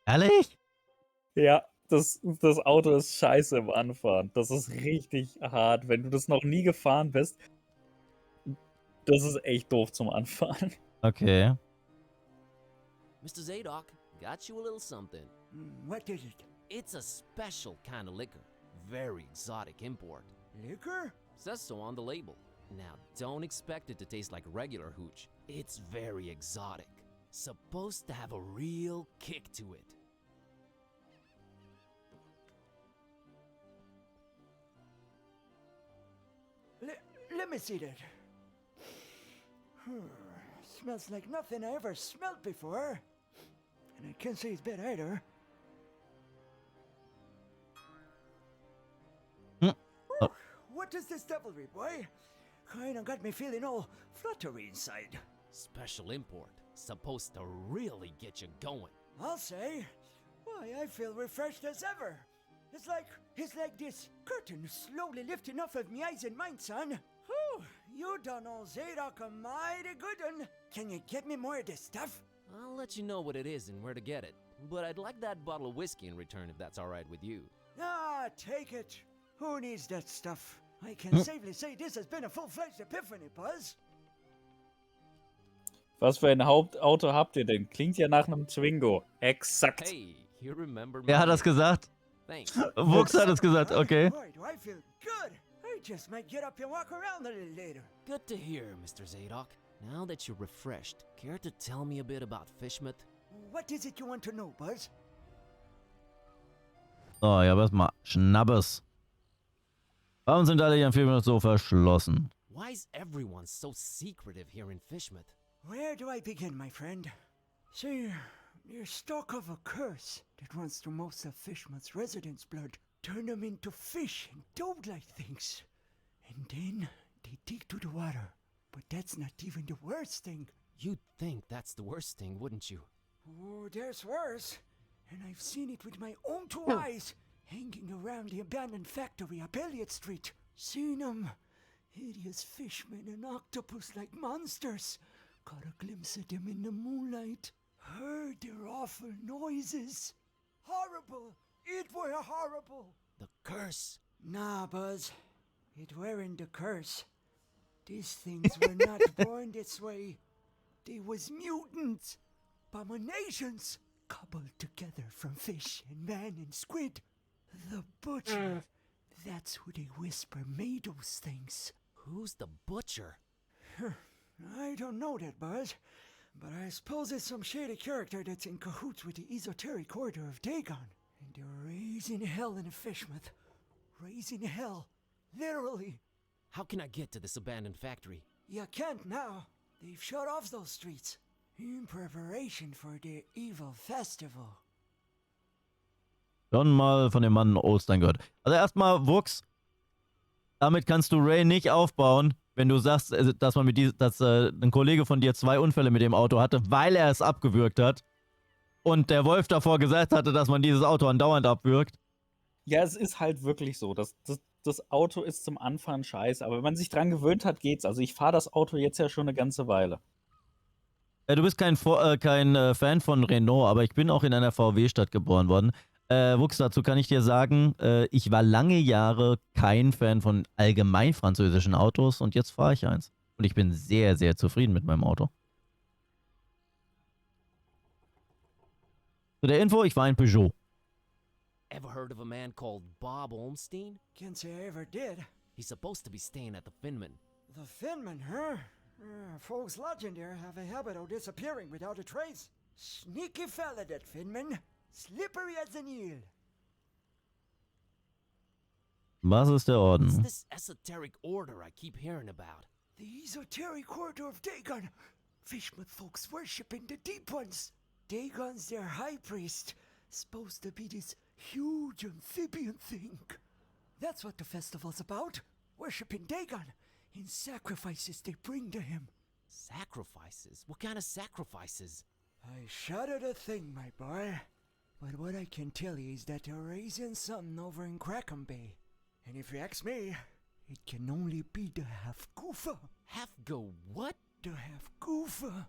Ehrlich? Ja, das Auto ist scheiße im Anfahren. Das ist richtig hart. Wenn du das noch nie gefahren bist, das ist echt doof zum Anfahren. Okay. Mr. Zadok, got you a little something. What is it? It's a special kind of liquor. Very exotic import. Liquor? Says so on the label. Now, don't expect it to taste like regular hooch. It's very exotic. Supposed to have a real kick to it. Let me see that. Smells like nothing I ever smelled before. And I can't say it's bad either. Oh. What is this devilry, boy? Kinda got me feeling all fluttery inside. Special import. Supposed to really get you going. I'll say. Why, I feel refreshed as ever. It's like this curtain slowly lifting off of me eyes and mind, son. Whew, you done all Zadok a mighty good one. Can you get me more of this stuff? I'll let you know what it is and where to get it. But I'd like that bottle of whiskey in return if that's alright with you. Ah, take it. Who needs that stuff? I can safely say this has been a full-fledged epiphany, Buzz. Was für ein Hauptauto habt ihr denn? Klingt ja nach einem Zwingo. Exakt. Hey, you remember me? Wer hat das gesagt? Thanks. Wuchs hat es gesagt, okay. Boy, do I feel good. I just might get up and walk around a little later. Good to hear, Mr. Zadok. Now that you're refreshed, care to tell me a bit about Fishmouth? What is it you want to know, Buzz? So, ja, erstmal Schnappes. Warum sind alle hier im Film so verschlossen? Why is everyone so secretive here in Fishmouth? Where do I begin, my friend? See, there's talk of a curse that runs through most of Fishmouth's residents' blood. Turn them into fish and toad-like things. And then they dig to the water. But that's not even the worst thing. You'd think that's the worst thing, wouldn't you? Oh, there's worse. And I've seen it with my own two eyes, hanging around the abandoned factory up Elliott Street. Seen them. Hideous fishmen and octopus-like monsters. Caught a glimpse of them in the moonlight. Heard their awful noises. Horrible. It were horrible. The curse. Nah, Buzz. It weren't the curse. These things were not born this way. They was mutants. Abominations. Cobbled together from fish and man and squid. The butcher. That's who they whisper made those things. Who's the butcher? I don't know that, Buzz. But I suppose it's some shady character that's in cahoots with the esoteric order of Dagon. And they're raising hell in Fishmouth. Raising hell. Literally. How can I get to this abandoned factory? You can't now. They've shut off those streets. In preparation for their evil festival. Schon mal von dem Mann Ostern gehört. Also erstmal, Wuchs, damit kannst du Ray nicht aufbauen, wenn du sagst, dass man dass ein Kollege von dir 2 Unfälle mit dem Auto hatte, weil er es abgewürgt hat. Und der Wolf davor gesagt hatte, dass man dieses Auto andauernd abwürgt. Ja, es ist halt wirklich so. Das Auto ist zum Anfang scheiße, aber wenn man sich dran gewöhnt hat, geht's. Also ich fahre das Auto jetzt ja schon eine ganze Weile. Du bist kein Fan von Renault, aber ich bin auch in einer VW-Stadt geboren worden. Wuchs, dazu kann ich dir sagen, ich war lange Jahre kein Fan von allgemein französischen Autos und jetzt fahre ich eins. Und ich bin sehr, sehr zufrieden mit meinem Auto. Zu der Info, ich war ein Peugeot. Ever heard of a man called Bob Olmstein? Can't say I ever did. He's supposed to be staying at the Finman. The Finman, huh? Folks lodging there have a habit of disappearing without a trace. Sneaky fella, that Finman. Slippery as an eel. Was ist der Orden? What's this esoteric order I keep hearing about? The esoteric order of Dagon. Fishmouth folks worshiping the deep ones. Dagon's their high priest. Supposed to be this huge amphibian thing. That's what the festival's about. Worshipping Dagon in sacrifices they bring to him. Sacrifices? What kind of sacrifices? I shudder to think, my boy. But what I can tell you is that they're raising something over in Crackham Bay. And if you ask me, it can only be the half-goofa. Half-go what? The half-goofa.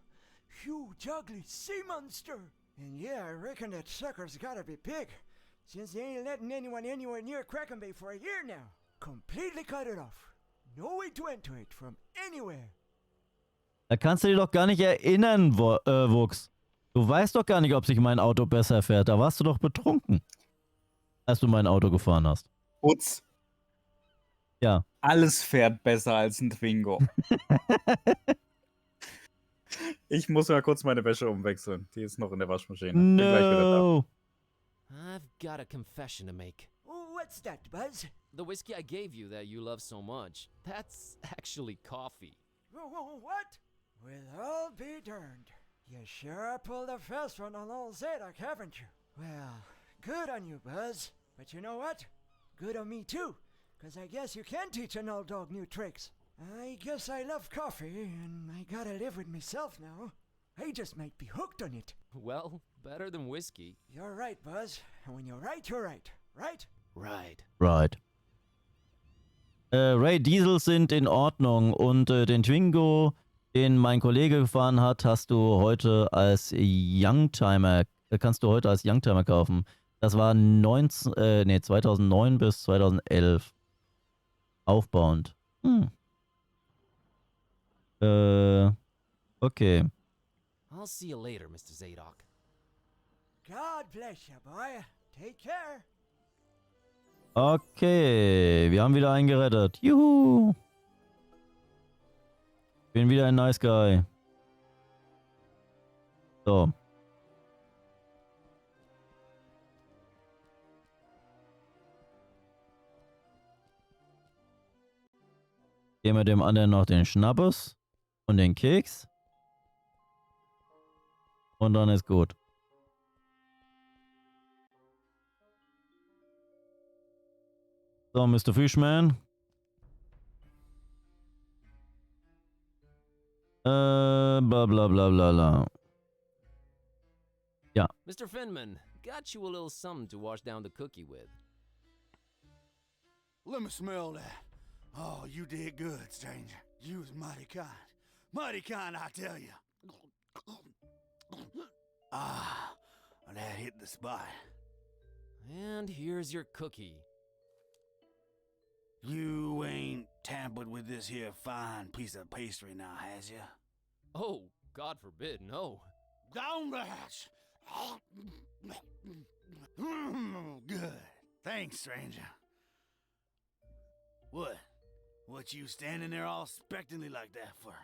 Huge, ugly sea monster. And yeah, I reckon that sucker's gotta be big. Since they ain't letting anyone anywhere near Crackham Bay for a year now. Completely cut it off. No way to enter it from anywhere. Da kannst du dich doch gar nicht erinnern, Wuchs. Du weißt doch gar nicht, ob sich mein Auto besser fährt. Da warst du doch betrunken, als du mein Auto gefahren hast. Putz. Ja. Alles fährt besser als ein Twingo. Ich muss mal kurz meine Wäsche umwechseln. Die ist noch in der Waschmaschine. Bin gleich wieder da. No. I've got a confession to make. What's that, Buzz? The whiskey I gave you that you love so much, that's actually coffee. What? Well, I'll be darned. You sure pulled a fast one on old Zadok, haven't you? Well, good on you, Buzz. But you know what? Good on me, too. 'Cause I guess you can teach an old dog new tricks. I guess I love coffee, and I gotta live with myself now. I just might be hooked on it. Well, better than whiskey. You're right, Buzz. And when you're right, you're right. Right? Right. Right. Ray, Diesel sind in Ordnung und den Twingo, den mein Kollege gefahren hat, hast du heute als Youngtimer, kannst du heute als Youngtimer kaufen. Das war 2009 bis 2011. Aufbauend. Okay. I'll see you later, Mr. Zadok. God bless you, boy. Take care. Okay, wir haben wieder einen gerettet. Juhu. Bin wieder ein Nice Guy. So. Geben wir dem anderen noch den Schnappes und den Keks. Und dann ist gut. So, Mr. Fishman. Bla bla bla bla bla. Ja. Mr. Finman, got you a little something to wash down the cookie with. Let me smell that. Oh, you did good, stranger. You was mighty kind. Mighty kind, I tell you. Ah, that hit the spot. And here's your cookie. You ain't tampered with this here fine piece of pastry now, has ya? Oh, God forbid, no. Down the hatch. Good. Thanks, stranger. What? What you standing there all expectantly like that for?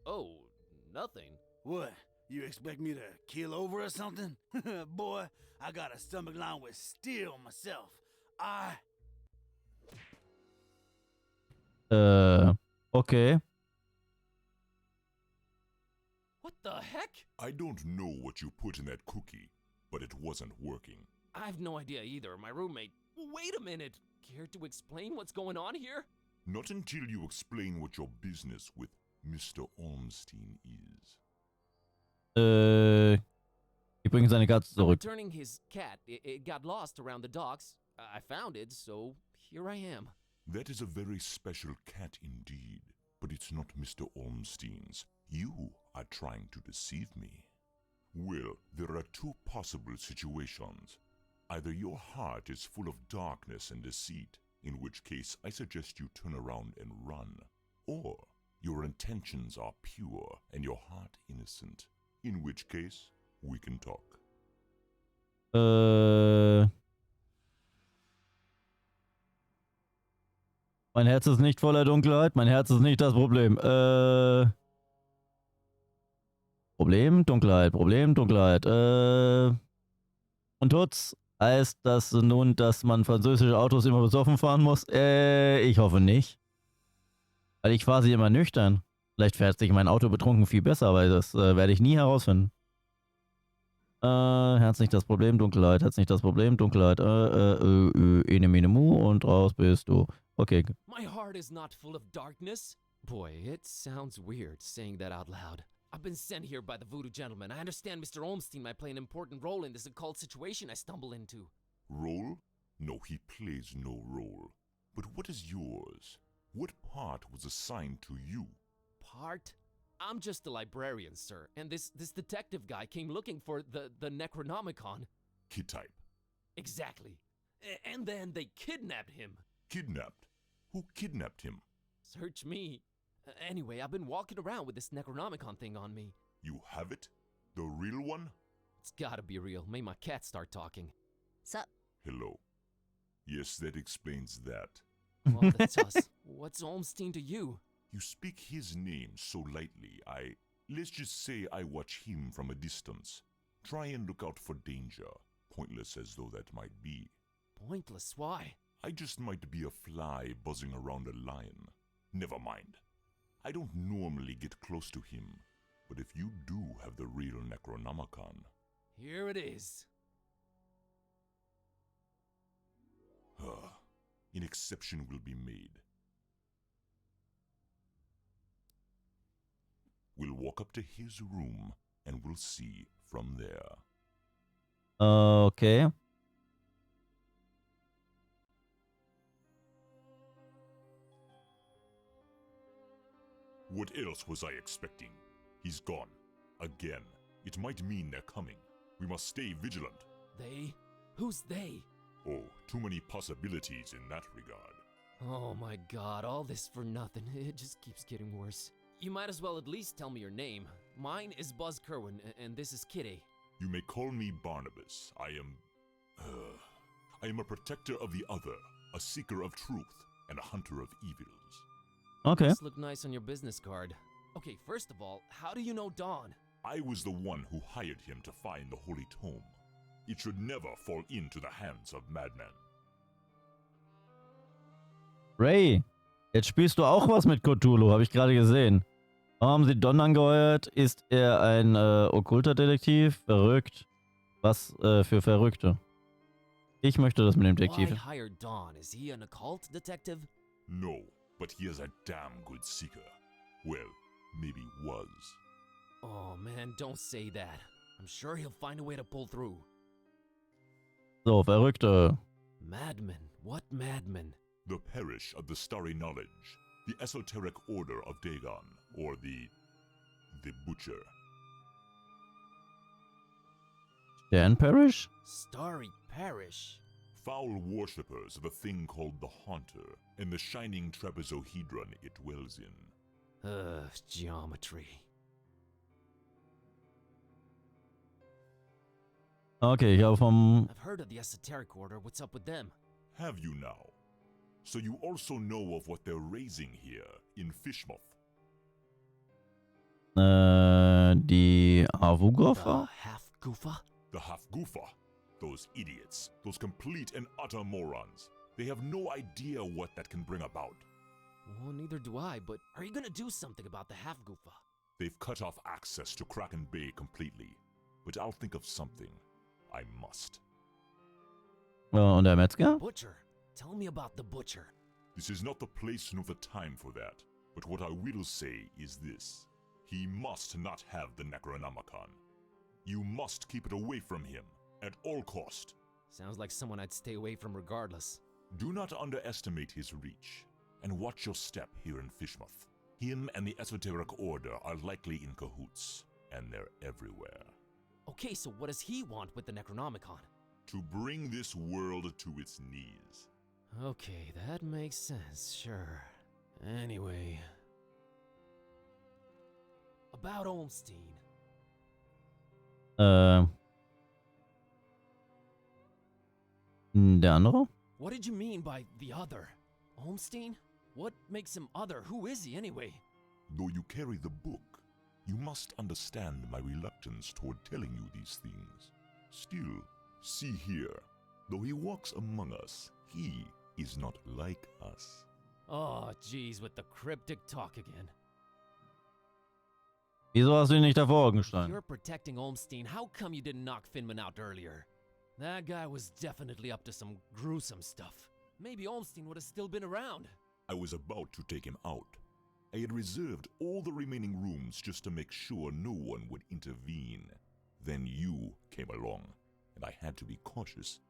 Oh, nothing. What? You expect me to keel over or something? Boy, I got a stomach line with steel myself. Okay. What the heck? I don't know what you put in that cookie, but it wasn't working. I have no idea either. My roommate... Wait a minute. Care to explain what's going on here? Not until you explain what your business with Mr. Ormstein is. Ich bringe seine Katze I'm zurück. returning his cat. It got lost around the docks. I found it, so here I am. That is a very special cat indeed, but it's not Mr. Ormstein's. You are trying to deceive me. Well, there are two possible situations. Either your heart is full of darkness and deceit, in which case I suggest you turn around and run. Or your intentions are pure and your heart innocent, in which case we can talk. Mein Herz ist nicht voller Dunkelheit, mein Herz ist nicht das Problem. Problem, Dunkelheit, Problem, Dunkelheit. Und Tutz, heißt das nun, dass man französische Autos immer besoffen fahren muss? Ich hoffe nicht. Weil ich fahre sie immer nüchtern. Vielleicht fährt sich mein Auto betrunken viel besser, aber das werde ich nie herausfinden. Herz nicht das Problem, Dunkelheit, Herz nicht das Problem, Dunkelheit. Ene, mene, mu und raus bist du. Okay. My heart is not full of darkness. Boy, it sounds weird saying that out loud. I've been sent here by the Voodoo gentleman. I understand Mr. Olmstein might play an important role in this occult situation I stumble into. Role? No, he plays no role. But what is yours? What part was assigned to you? Part? I'm just a librarian, sir, and this detective guy came looking for the Necronomicon. Kid type. Exactly. And then they kidnapped him. Kidnapped? Who kidnapped him? Search me. Anyway, I've been walking around with this Necronomicon thing on me. You have it? The real one? It's gotta be real. Made my cat start talking. Sup? Hello. Yes, that explains that. Well, that's us. What's Olmstein to you? You speak his name so lightly, let's just say I watch him from a distance. Try and look out for danger, pointless as though that might be. Pointless? Why? I just might be a fly buzzing around a lion. Never mind. I don't normally get close to him, but if you do have the real Necronomicon... Here it is. An exception will be made. We'll walk up to his room, and we'll see from there. Okay. What else was I expecting? He's gone. Again. It might mean they're coming. We must stay vigilant. They? Who's they? Oh, too many possibilities in that regard. Oh my god, all this for nothing. It just keeps getting worse. You might as well at least tell me your name. Mine is Buzz Kerwin, and this is Kitty. You may call me Barnabas. I am a protector of the other, a seeker of truth, and a hunter of evils. Okay. This look nice on your business card. Okay, first of all, how do you know Dawn? I was the one who hired him to find the Holy Tome. It should never fall into the hands of madmen. Ray, jetzt spielst du auch was mit Cthulhu, habe ich gerade gesehen. Warum haben sie Don angeheuert? Ist er ein okkulter Detektiv? Verrückt. Was für Verrückte. Ich möchte das mit dem Detektiv. Why hire Dawn? Is he an occult detective? No, but he is a damn good seeker. Well, maybe was. Oh man, don't say that. I'm sure he'll find a way to pull through. Oh, So, Verrückte. Madmen? What madmen? The Parish of the Starry Knowledge, the Esoteric Order of Dagon, or the Butcher. Dan Parish? Starry Parish? Foul worshippers of a thing called the Haunter, and the shining trapezohedron it dwells in. Geometry. Okay, ich habe vom... I've heard of the Esoteric Order. What's up with them? Have you now? So you also know of what they're raising here in Fishmouth? Die Havugoffer? Half-Goofa? The Half-Goofa. Those idiots. Those complete and utter morons. They have no idea what that can bring about. Well, neither do I, but are you gonna do something about the Half-Goofa? They've cut off access to Kraken Bay completely. But I'll think of something. I must. Und der Metzger? Butcher. Tell me about the Butcher. This is not the place nor the time for that. But what I will say is this. He must not have the Necronomicon. You must keep it away from him, at all cost. Sounds like someone I'd stay away from regardless. Do not underestimate his reach, and watch your step here in Fishmouth. Him and the Esoteric Order are likely in cahoots, and they're everywhere. Okay, so what does he want with the Necronomicon? To bring this world to its knees. Okay, that makes sense, sure. Anyway... About Olmstein. Der andere? What did you mean by the other? Olmstein? What makes him other? Who is he anyway? Though you carry the book, you must understand my reluctance toward telling you these things. Still, see here, though he walks among us, he is not like us. Oh, geez, with the cryptic talk again. Wieso hast du ihn nicht davor If gestanden? you're protecting Olmstein, how come you didn't knock Finman out earlier? That guy was definitely up to some gruesome stuff. Maybe Olmstein would have still been around. I was about to take him out. I had reserved all the remaining rooms just to make sure no one would intervene. Then you came along, and I had to be cautious.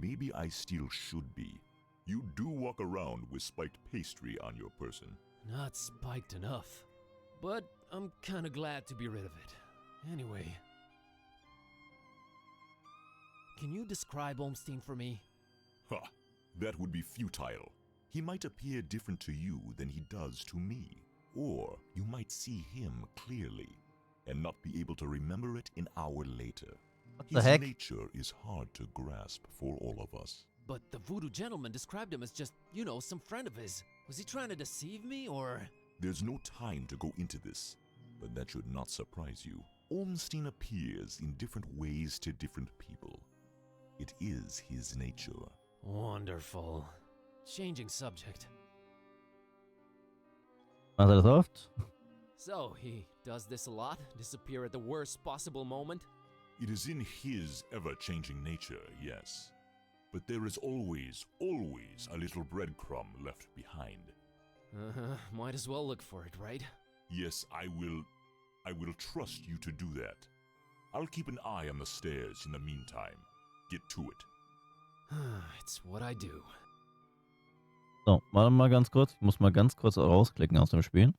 Maybe I still should be. You do walk around with spiked pastry on your person. Not spiked enough. But I'm kinda glad to be rid of it. Anyway... Can you describe Olmstein for me? Ha! That would be futile. He might appear different to you than he does to me. Or you might see him clearly. and not be able to remember it an hour later. the His heck? nature is hard to grasp for all of us. But the voodoo gentleman described him as just, you know, some friend of his. Was he trying to deceive me, or...? There's no time to go into this, but that should not surprise you. Ormstein appears in different ways to different people. It is his nature. Wonderful. Changing subject. Macht er das oft? So, he does this a lot? Disappear at the worst possible moment? It is in his ever-changing nature, yes. But there is always, always a little breadcrumb left behind. Might as well look for it, right? Yes, I will trust you to do that. I'll keep an eye on the stairs in the meantime. Get to it. It's what I do. So, warte mal ganz kurz. Ich muss mal ganz kurz rausklicken aus dem Spiel.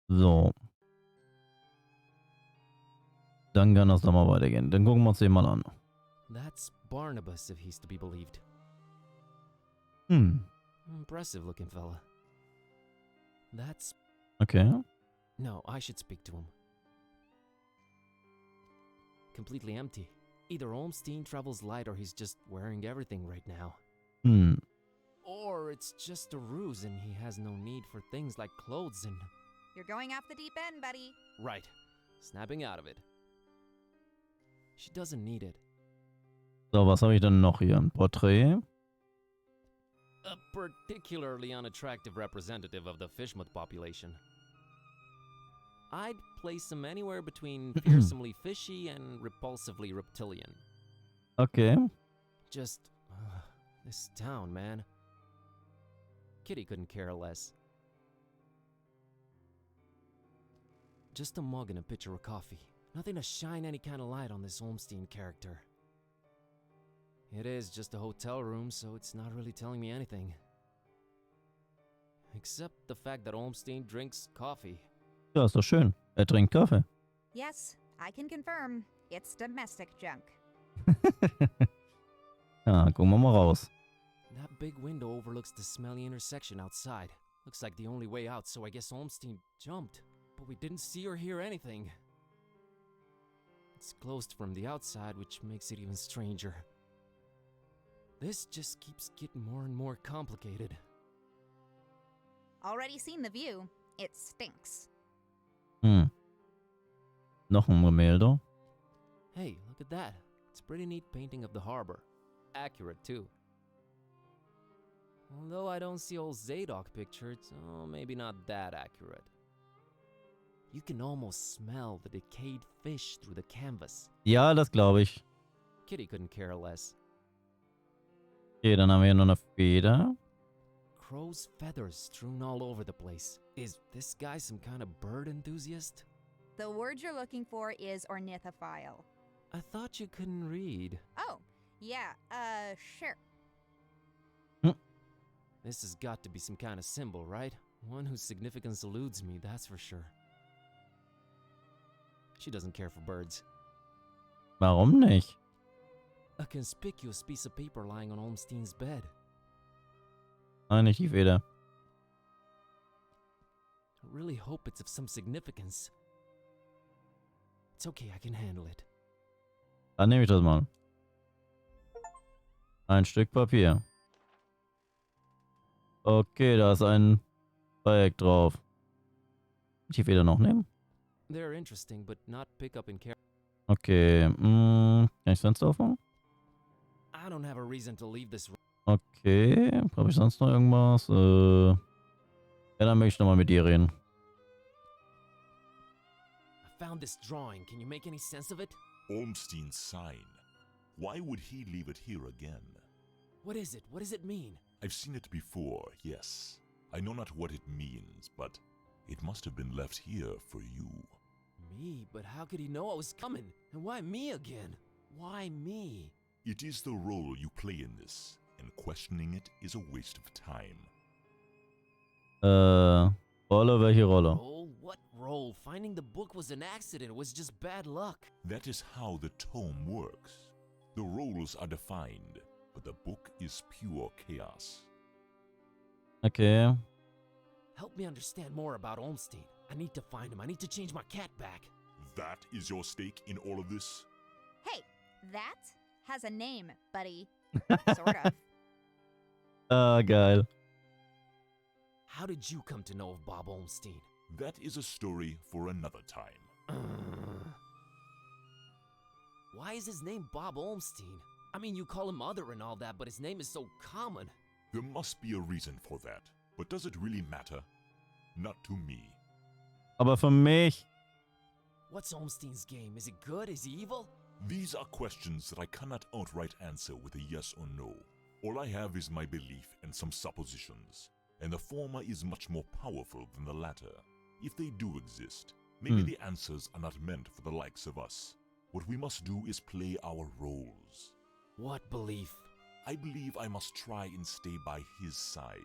So. Dann kann das doch mal weitergehen. Dann gucken wir uns den mal an. That's Barnabas, if he's to be believed. Impressive looking fella. That's... Okay. No, I should speak to him. Completely empty. Either Olmstein travels light or he's just wearing everything right now. Or it's just a ruse and he has no need for things like clothes and... You're going off the deep end, buddy. Right. Snapping out of it. She doesn't need it. So, was habe ich denn noch hier? Ein Porträt. A particularly unattractive representative of the fishmoth population. I'd place him anywhere between fearsomely fishy and repulsively reptilian. Okay. Just... this town, man. Kitty couldn't care less. Just a mug and a pitcher of coffee. Nothing to shine any kind of light on this Olmstein character. It is just a hotel room, so it's not really telling me anything. Except the fact that Olmstein drinks coffee. Ja, ist doch schön. Er trinkt Kaffee. Yes, I can confirm. It's domestic junk. Ja, gucken wir mal raus. That big window overlooks the smelly intersection outside. Looks like the only way out, so I guess Olmstein jumped. But we didn't see or hear anything. It's closed from the outside, which makes it even stranger. This just keeps getting more and more complicated. Already seen the view. It stinks. Noch ein Gemälde. Hey, look at that. It's a pretty neat painting of the harbor. Accurate, too. Although I don't see old Zadok pictured, so maybe not that accurate. You can almost smell the decayed fish through the canvas. Ja, das glaube ich. Kitty couldn't care less. Okay, dann haben wir hier noch eine Feder. Crow's feathers strewn all over the place. Is this guy some kind of bird enthusiast? The word you're looking for is ornithophile. I thought you couldn't read. Oh, yeah, sure. This has got to be some kind of symbol, right? One whose significance eludes me, that's for sure. She doesn't care for birds. Warum nicht? A conspicuous piece of paper lying on Olmstein's bed. Nein, nicht die Feder. I really hope it's of some significance. It's okay, I can handle it. Dann nehme ich das mal. Ein Stück Papier. Okay, da ist ein Dreieck drauf. Kann ich die Feder noch nehmen? They're interesting, but not pick up in care. Okay, kann ich Fenster aufmachen? I don't have a reason to leave this room. Okay, habe ich sonst noch irgendwas? Ja, dann möchte ich nochmal mit dir reden. I found this drawing. Can you make any sense of it? Ormstein's sign. Why would he leave it here again? What is it? What does it mean? I've seen it before, yes. I know not what it means, but it must have been left here for you. Me? But how could he know I was coming? And why me again? Why me? It is the role you play in this, and questioning it is a waste of time. Rolle? Welche Rolle? Role? What role? Finding the book was an accident. It was just bad luck. That is how the tome works. The roles are defined, but but the book is pure chaos. Okay. Help me understand more about Olmstein. I need to find him. I need to change my cat back. That is your stake in all of this? Hey, that has a name, buddy. Sort of. Geil. How did you come to know of Bob Olmstein? That is a story for another time. Why is his name Bob Olmstein? I mean, you call him Other and all that, but his name is so common. There must be a reason for that. But does it really matter? Not to me. Aber für mich. What's Olmstein's game? Is it good? Is he evil? These are questions that I cannot outright answer with a yes or no. All I have is my belief and some suppositions. And the former is much more powerful than the latter. If they do exist, maybe the answers are not meant for the likes of us. What we must do is play our roles. What belief? I believe I must try and stay by his side.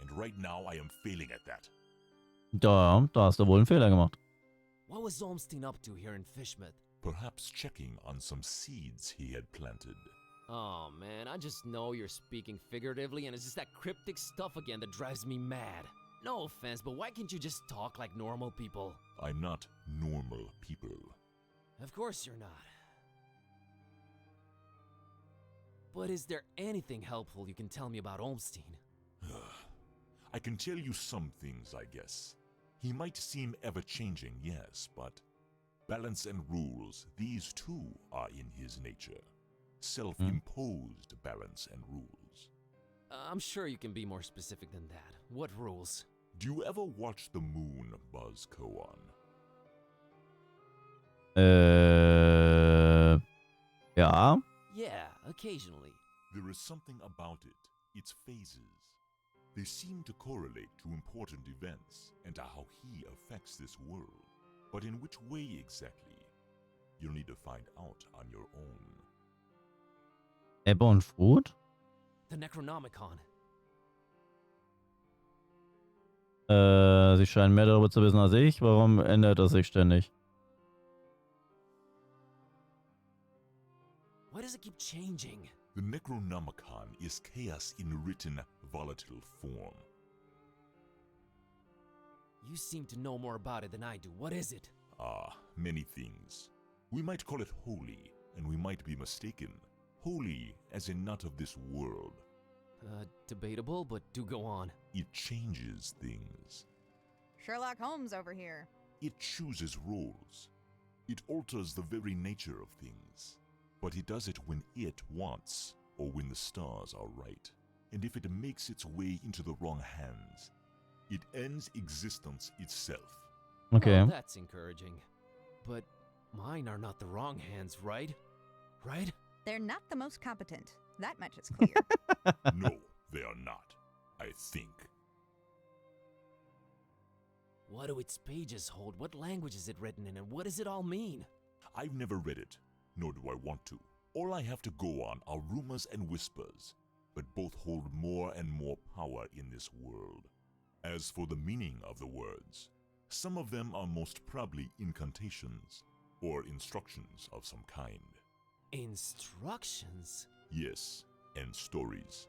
And right now I am failing at that. Da hast du wohl einen Fehler gemacht. What was Olmstein up to here in Fishmouth? Perhaps checking on some seeds he had planted. Oh man, I just know you're speaking figuratively and it's just that cryptic stuff again that drives me mad. No offense, but why can't you just talk like normal people? I'm not normal people. Of course you're not. But is there anything helpful you can tell me about Olmstein? I can tell you some things, I guess. He might seem ever-changing, yes, but balance and rules, these too are in his nature. Self-imposed balance and rules. I'm sure you can be more specific than that. What rules? Do you ever watch the moon buzz koan? Ja. Yeah, occasionally. There is something about it, its phases. They seem to correlate to important events and to how he affects this world. But in which way exactly? You'll need to find out on your own. Ebbe und Flut? The Necronomicon. Sie scheinen mehr darüber zu wissen als ich. Warum ändert das sich ständig? Why does it keep changing? The Necronomicon is chaos in written, volatile form. You seem to know more about it than I do. What is it? Many things. We might call it holy, and we might be mistaken. Holy as in not of this world. Debatable, but do go on. It changes things. Sherlock Holmes over here. It chooses roles. It alters the very nature of things. But it does it when it wants, or when the stars are right. And if it makes its way into the wrong hands, it ends existence itself. Okay. Well, that's encouraging. But mine are not the wrong hands, right? Right? They're not the most competent. That much is clear. No, they are not. I think. What do its pages hold? What language is it written in, and what does it all mean? I've never read it, nor do I want to. All I have to go on are rumors and whispers, but both hold more and more power in this world. As for the meaning of the words, some of them are most probably incantations, or instructions of some kind. Instructions? Yes, and stories.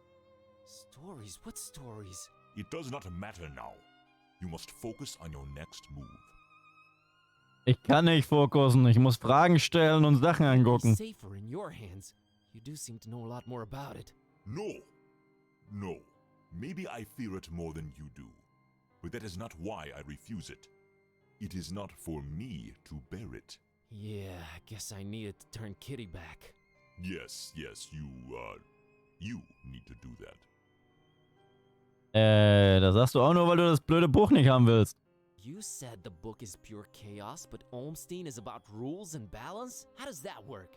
Stories? What stories? It does not matter now. You must focus on your next move. Ich kann nicht fokussen. Ich muss Fragen stellen und Sachen angucken. Safer in your hands. You do seem to know a lot more about it. No. No. Maybe I fear it more than you do. But that is not why I refuse it. It is not for me to bear it. Yeah, I guess I needed to turn Kitty back. Yes, you need to do that. Das sagst du auch nur, weil du das blöde Buch nicht haben willst. You said the book is pure chaos, but Olmstein is about rules and balance? How does that work?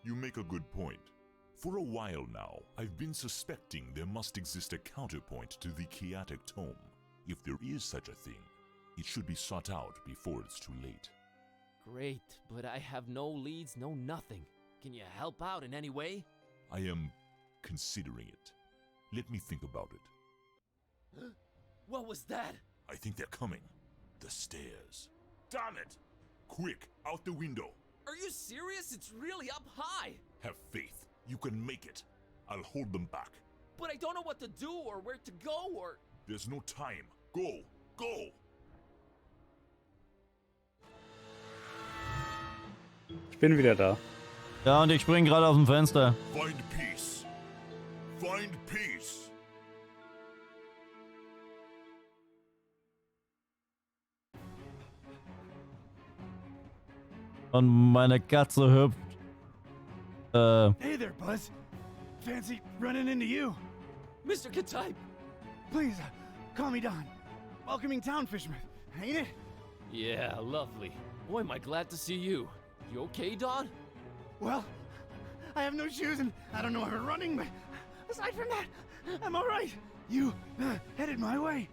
You make a good point. For a while now, I've been suspecting there must exist a counterpoint to the chaotic tome. If there is such a thing, it should be sought out before it's too late. Great, but I have no leads, no nothing. Can you help out in any way? I am considering it. Let me think about it. What was that? I think they're coming. The stairs. Damn it! Quick, out the window. Are you serious? It's really up high. Have faith. You can make it. I'll hold them back. But I don't know what to do or where to go or... There's no time. Go! Go! Ich bin wieder da. Ja, und ich spring gerade aus dem Fenster. Find peace. Find peace. Und meine Katze hüpft. Hey there, Buzz. Fancy running into you. Mr. Katype! Please, call me Don. Welcoming town fisherman, ain't it? Yeah, lovely. Boy, am I glad to see you. You okay, Don? Well, I have no shoes and I don't know how to running, but aside from that, I'm all right. You headed my way.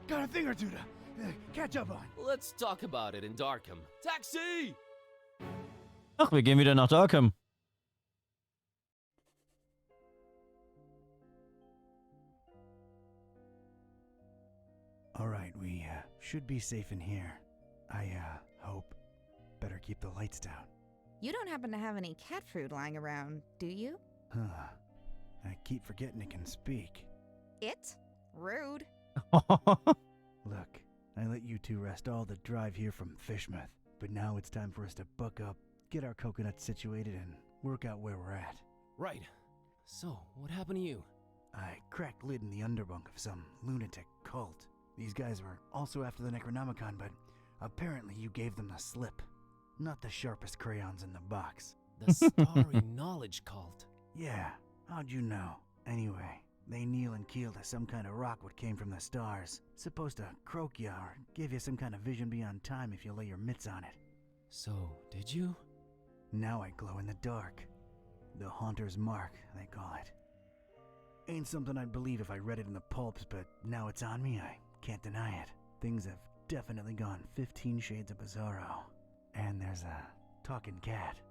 Got a thing or two to catch up on. Let's talk about it in Darkham. Taxi! Ach, wir gehen wieder nach Darkham. All right, we should be safe in here. I hope. Better keep the lights down. You don't happen to have any cat food lying around, do you? Huh. I keep forgetting it can speak. It? Rude. Look, I let you two rest all the drive here from Fishmouth, but now it's time for us to buck up, get our coconuts situated, and work out where we're at. Right. So, what happened to you? I cracked lid in the underbunk of some lunatic cult. These guys were also after the Necronomicon, but apparently you gave them the slip. Not the sharpest crayons in the box. The Starry Knowledge Cult. Yeah, how'd you know? Anyway, they kneel and keel to some kind of rock what came from the stars. Supposed to croak ya or give you some kind of vision beyond time if you lay your mitts on it. So, did you? Now I glow in the dark. The Haunter's Mark, they call it. Ain't something I'd believe if I read it in the pulps, but now it's on me, I can't deny it. Things have definitely gone 15 shades of bizarro. And there's a talking cat.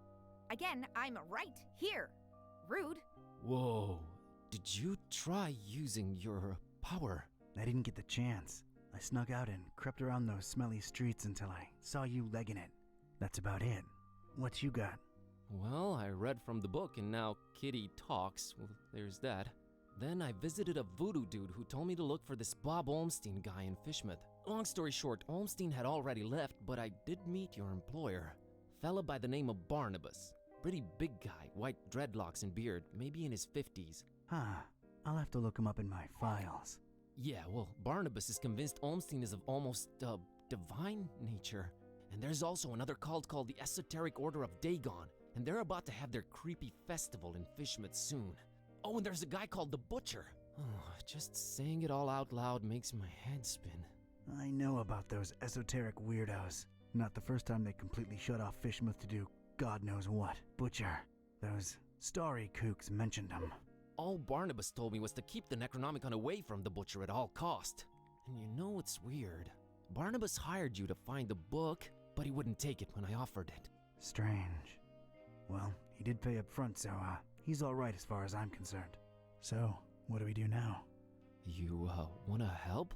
Again, I'm right here. Rude. Whoa. Did you try using your power? I didn't get the chance. I snuck out and crept around those smelly streets until I saw you legging it. That's about it. What you got? Well, I read from the book and now Kitty talks. Well, there's that. Then I visited a voodoo dude who told me to look for this Bob Olmstein guy in Fishmouth. Long story short, Olmstein had already left, but I did meet your employer. Fella by the name of Barnabas. Pretty big guy, white dreadlocks and beard, maybe in his 50s. Huh. I'll have to look him up in my files. Yeah, well, Barnabas is convinced Olmstein is of almost, divine nature. And there's also another cult called the Esoteric Order of Dagon, and they're about to have their creepy festival in Fishmouth soon. Oh, and there's a guy called the Butcher. Oh, just saying it all out loud makes my head spin. I know about those esoteric weirdos. Not the first time they completely shut off Fishmouth to do God knows what. Butcher. Those starry kooks mentioned him. All Barnabas told me was to keep the Necronomicon away from the Butcher at all cost. And you know what's weird? Barnabas hired you to find the book, but he wouldn't take it when I offered it. Strange. Well, he did pay up front, so he's all right as far as I'm concerned. So, what do we do now? You, wanna help?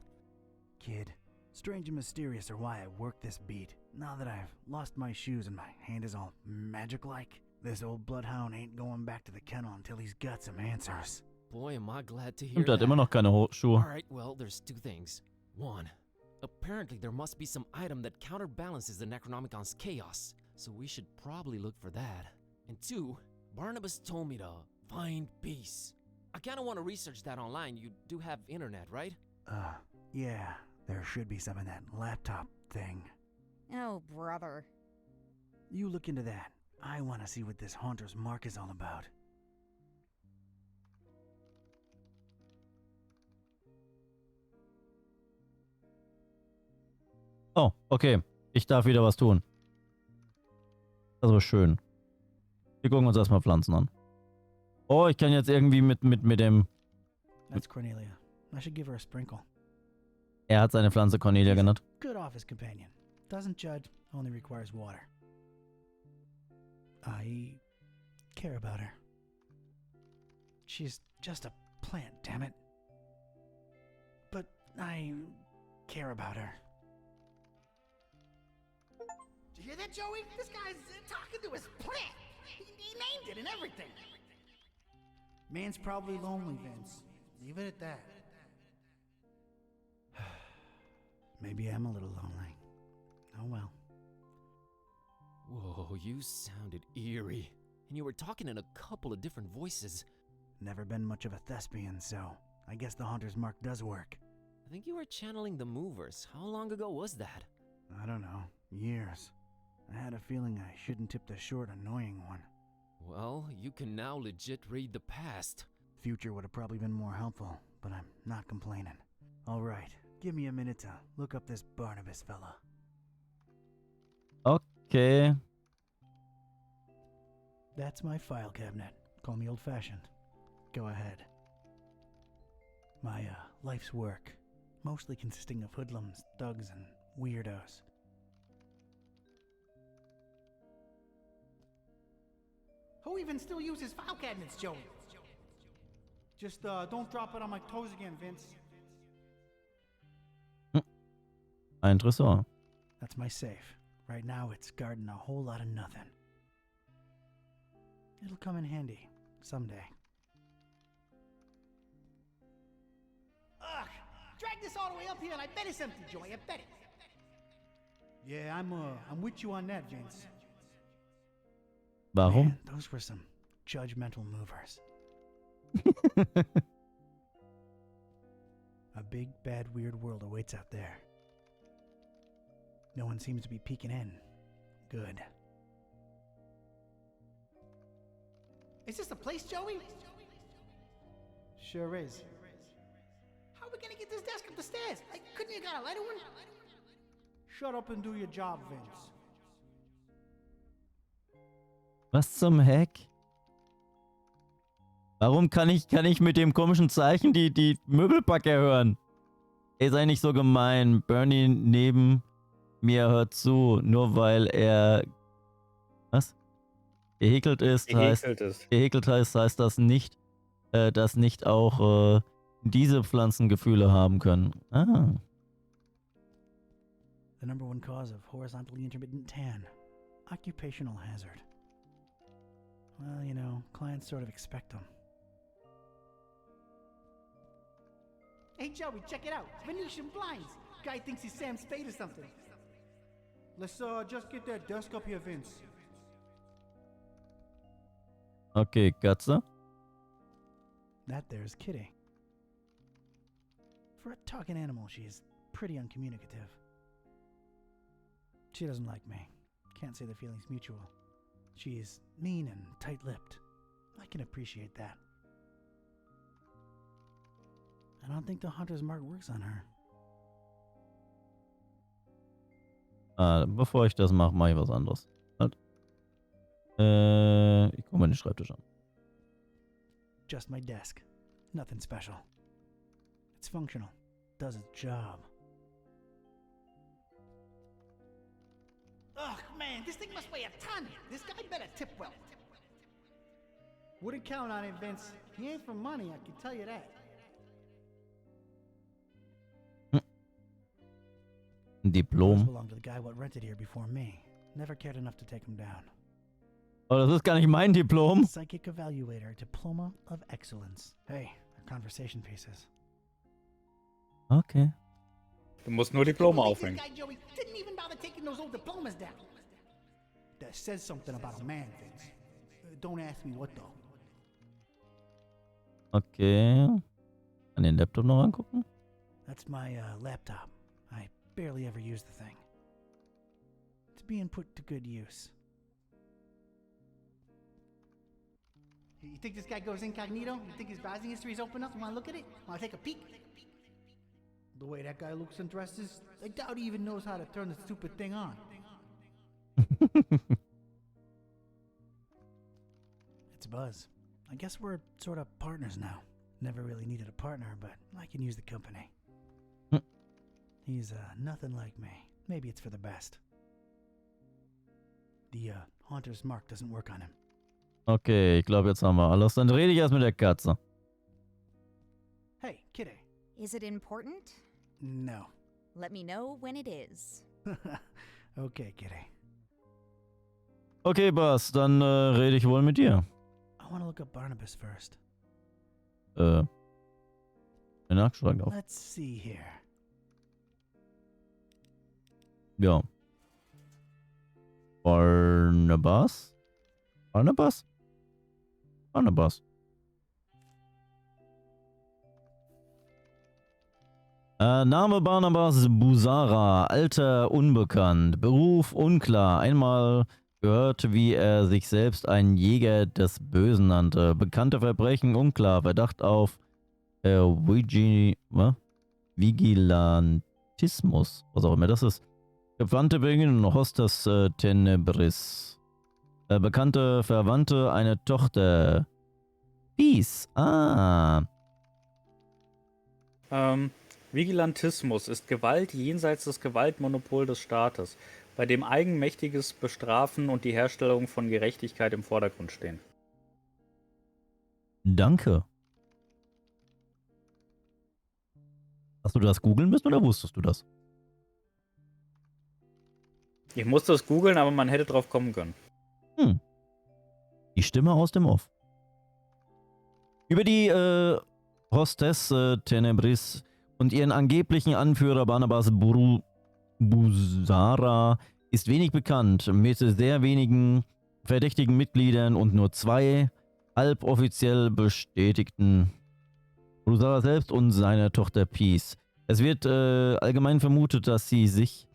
Kid, strange and mysterious are why I work this beat. Now that I've lost my shoes and my hand is all magic-like, this old bloodhound ain't going back to the kennel until he's got some answers. Boy, am I glad to hear Stimmt, er hat that. immer noch keine Schuhe. Alright, well, there's two things. One, apparently there must be some item that counterbalances the Necronomicon's chaos, so we should probably look for that. And two, Barnabas told me to find peace. I kinda wanna research that online. You do have internet, right? Yeah, there should be some in that laptop thing. Oh, brother. You look into that. I want to see what this Haunter's Mark is all about. Oh, okay. Ich darf wieder was tun. Das ist schön. Wir gucken uns erstmal Pflanzen an. Oh, ich kann jetzt irgendwie mit dem... That's Cornelia. I should give her a sprinkle. Er hat seine Pflanze Cornelia genannt. Good office companion. Doesn't judge, only requires water. I care about her. She's just a plant, damn it. But I care about her. Did you hear that, Joey? This guy's talking to his plant. He named it and everything. Man's probably lonely, Vince. Leave it at that. Maybe I'm a little lonely. Oh well. Whoa, you sounded eerie. And you were talking in a couple of different voices. Never been much of a thespian, so I guess the Hunter's Mark does work. I think you were channeling the movers. How long ago was that? I don't know. Years. I had a feeling I shouldn't tip the short, annoying one. Well, you can now legit read the past. Future would have probably been more helpful, but I'm not complaining. All right, give me a minute to look up this Barnabas fella. Okay. That's my file cabinet. Call me old-fashioned. Go ahead. My life's work, mostly consisting of hoodlums, thugs, and weirdos. Who even still uses file cabinets, Joey? Just don't drop it on my toes again, Vince. Ein Tresor. That's my safe. Right now it's guarding a whole lot of nothing. It'll come in handy someday. Ugh! Drag this all the way up here and I bet it's empty, Joey. I bet it. Yeah, I'm with you on that, Vince. Warum? Man, those were some judgmental movers. A big, bad, weird world awaits out there. No one seems to be peeking in. Good. Is this the place, Joey? Sure is. How are we gonna get this desk up the stairs? Couldn't you got a lighter one? Shut up and do your job, Vince. Was zum Heck? Warum kann ich mit dem komischen Zeichen die Möbelpacker hören? Ey, sei nicht so gemein. Bernie neben mir hört zu, nur weil er... Was? Gehäkelt ist, heißt das nicht, dass nicht auch diese Pflanzen Gefühle haben können. Ah. The number one cause of horizontally intermittent tan. Occupational hazard. Well, you know, clients sort of expect them. Hey, Joey, check it out. Venetian blinds. Guy thinks he's Sam Spade or something. Let's just get that desk up here, Vince. Okay, Katze. That there's Kitty. For a talking animal, she's pretty uncommunicative. She doesn't like me. Can't say the feeling's mutual. She's mean and tight-lipped. I can appreciate that. I don't think the Hunter's Mark works on her. Bevor ich das mache, mache ich was anderes. Halt. Ich gucke mal den Schreibtisch an. Just my desk. Nothing special. It's functional. Does its job. Ugh, man, this thing must weigh a ton. This guy better tip well. Wouldn't count on it, Vince. He ain't for money, I can tell you that. Diplom. Those belong to the guy what rented here before me. Never cared enough to take him down. Oh, das ist gar nicht mein Diplom. Psychic Evaluator, Diploma of Excellence. Hey, they're conversation pieces. Okay. Du musst nur Diplome aufhängen. This guy, Joey, didn't even bother taking those old diplomas down. That says something about a man, Vince. Don't ask me what though. Okay. An den Laptop noch angucken? That's my laptop. I barely ever use the thing. It's being put to good use. You think this guy goes incognito? You think his browsing history is open up? You want to look at it? Want to take a peek? The way that guy looks and dresses, I doubt he even knows how to turn the stupid thing on. It's Buzz. I guess we're sort of partners now. Never really needed a partner, but I can use the company. He's nothing like me. Maybe it's for the best. The Haunter's Mark doesn't work on him. Okay, ich glaube, jetzt haben wir alles. Dann rede ich erst mit der Katze. Hey, Kitty. Is it important? No. Let me know when it is. Okay, Kitty. Okay, Buzz, dann rede ich wohl mit dir. I want to look up Barnabas first. nachgeschlagen auf. Let's see here. Ja. Barnabas? Barnabas? Barnabas. Name Barnabas Busara, Alter unbekannt, Beruf unklar. Einmal gehört, wie er sich selbst einen Jäger des Bösen nannte. Bekannte Verbrechen unklar, Verdacht auf Vigilantismus, was auch immer das ist. Verwandte bringen Hostes Tenebris. Bekannte Verwandte, eine Tochter. Peace. Vigilantismus ist Gewalt jenseits des Gewaltmonopols des Staates, bei dem eigenmächtiges Bestrafen und die Herstellung von Gerechtigkeit im Vordergrund stehen. Danke. Hast du das googeln müssen oder wusstest du das? Ich musste es googeln, aber man hätte drauf kommen können. Die Stimme aus dem Off. Über die Hostess Tenebris und ihren angeblichen Anführer Barnabas Busara ist wenig bekannt, mit sehr wenigen verdächtigen Mitgliedern und nur 2 halboffiziell bestätigten. Busara selbst und seine Tochter Peace. Es wird allgemein vermutet, dass sie sich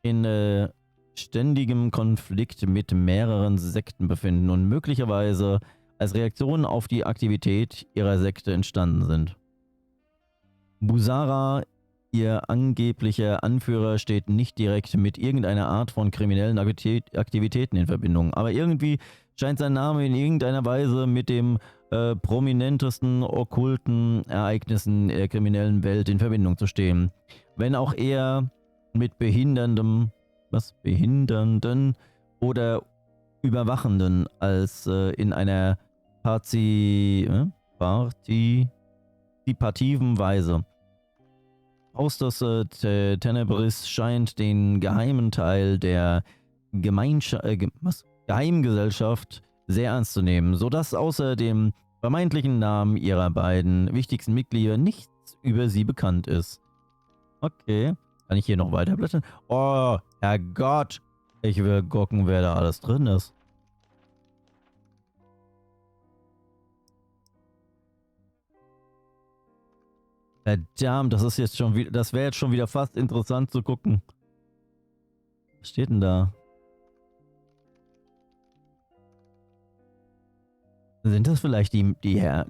in ständigem Konflikt mit mehreren Sekten befinden und möglicherweise als Reaktion auf die Aktivität ihrer Sekte entstanden sind. Busara, ihr angeblicher Anführer, steht nicht direkt mit irgendeiner Art von kriminellen Aktivitäten in Verbindung, aber irgendwie scheint sein Name in irgendeiner Weise mit dem prominentesten okkulten Ereignissen der kriminellen Welt in Verbindung zu stehen. Wenn auch eher mit behindernden oder Überwachenden als in einer partizipativen Weise. Hostess Tenebris scheint den geheimen Teil der Geheimgesellschaft sehr ernst zu nehmen, sodass außer dem vermeintlichen Namen ihrer beiden wichtigsten Mitglieder nichts über sie bekannt ist. Okay. Kann ich hier noch weiterblättern? Oh, Herrgott. Ich will gucken, wer da alles drin ist. Verdammt, das ist jetzt schon wieder, das wäre jetzt schon wieder fast interessant zu gucken. Was steht denn da? Sind das vielleicht die Entwickler,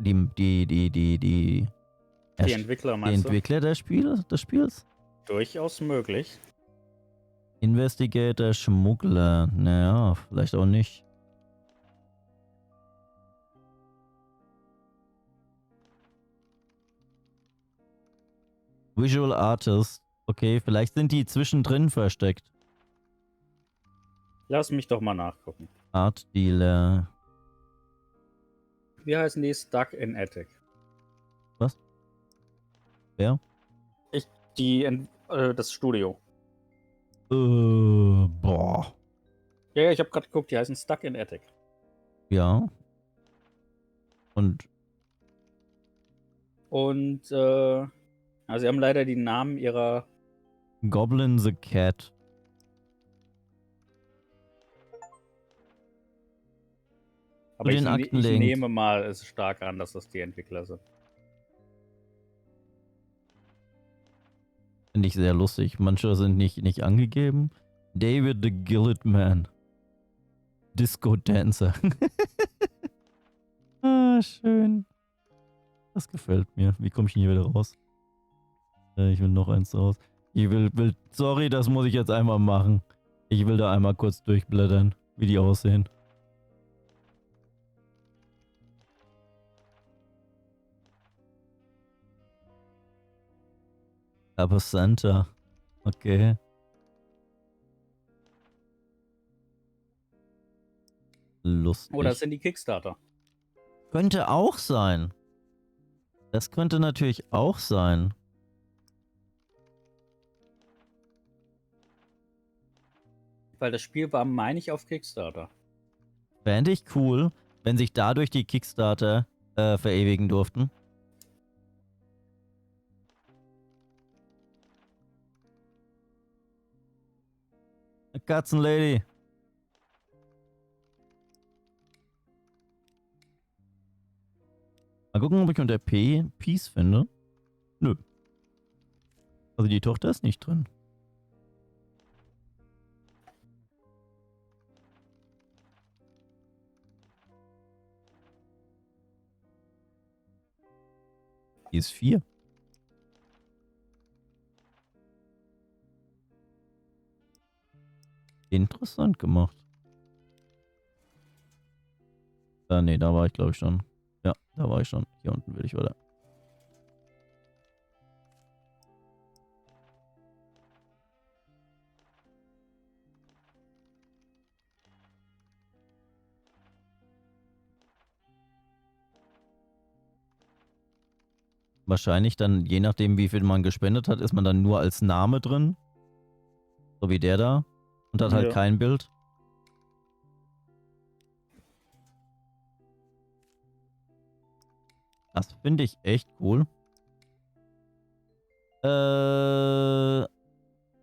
meinst du? Die Entwickler des Spiels? Durchaus möglich. Investigator, Schmuggler. Naja, vielleicht auch nicht. Visual Artist. Okay, vielleicht sind die zwischendrin versteckt. Lass mich doch mal nachgucken. Art Dealer. Wie heißen die? Stuck in Attic. Was? Wer? Das Studio. Boah. Ja, ich habe gerade geguckt, die heißen Stuck in Attic. Ja. Und sie haben leider die Namen ihrer... Goblin the Cat. Aber ich nehme mal es stark an, dass das die Entwickler sind. Finde ich sehr lustig. Manche sind nicht angegeben. David the Gillet Man. Disco Dancer. Schön. Das gefällt mir. Wie komme ich denn hier wieder raus? Ich will noch eins raus. Sorry, das muss ich jetzt einmal machen. Ich will da einmal kurz durchblättern, wie die aussehen. Aber Santa. Okay. Lustig. Oh, das sind die Kickstarter. Könnte auch sein. Das könnte natürlich auch sein. Weil das Spiel war, meine ich, auf Kickstarter. Fände ich cool, wenn sich dadurch die Kickstarter verewigen durften. Katzenlady. Mal gucken, ob ich unter P Peace finde. Nö. Also die Tochter ist nicht drin. Die ist 4. Interessant gemacht. Nee, da war ich glaube ich schon. Ja, da war ich schon. Hier unten will ich weiter. Wahrscheinlich dann, je nachdem wie viel man gespendet hat, ist man dann nur als Name drin. So wie der da. Und hat halt Ja. kein Bild. Das finde ich echt cool.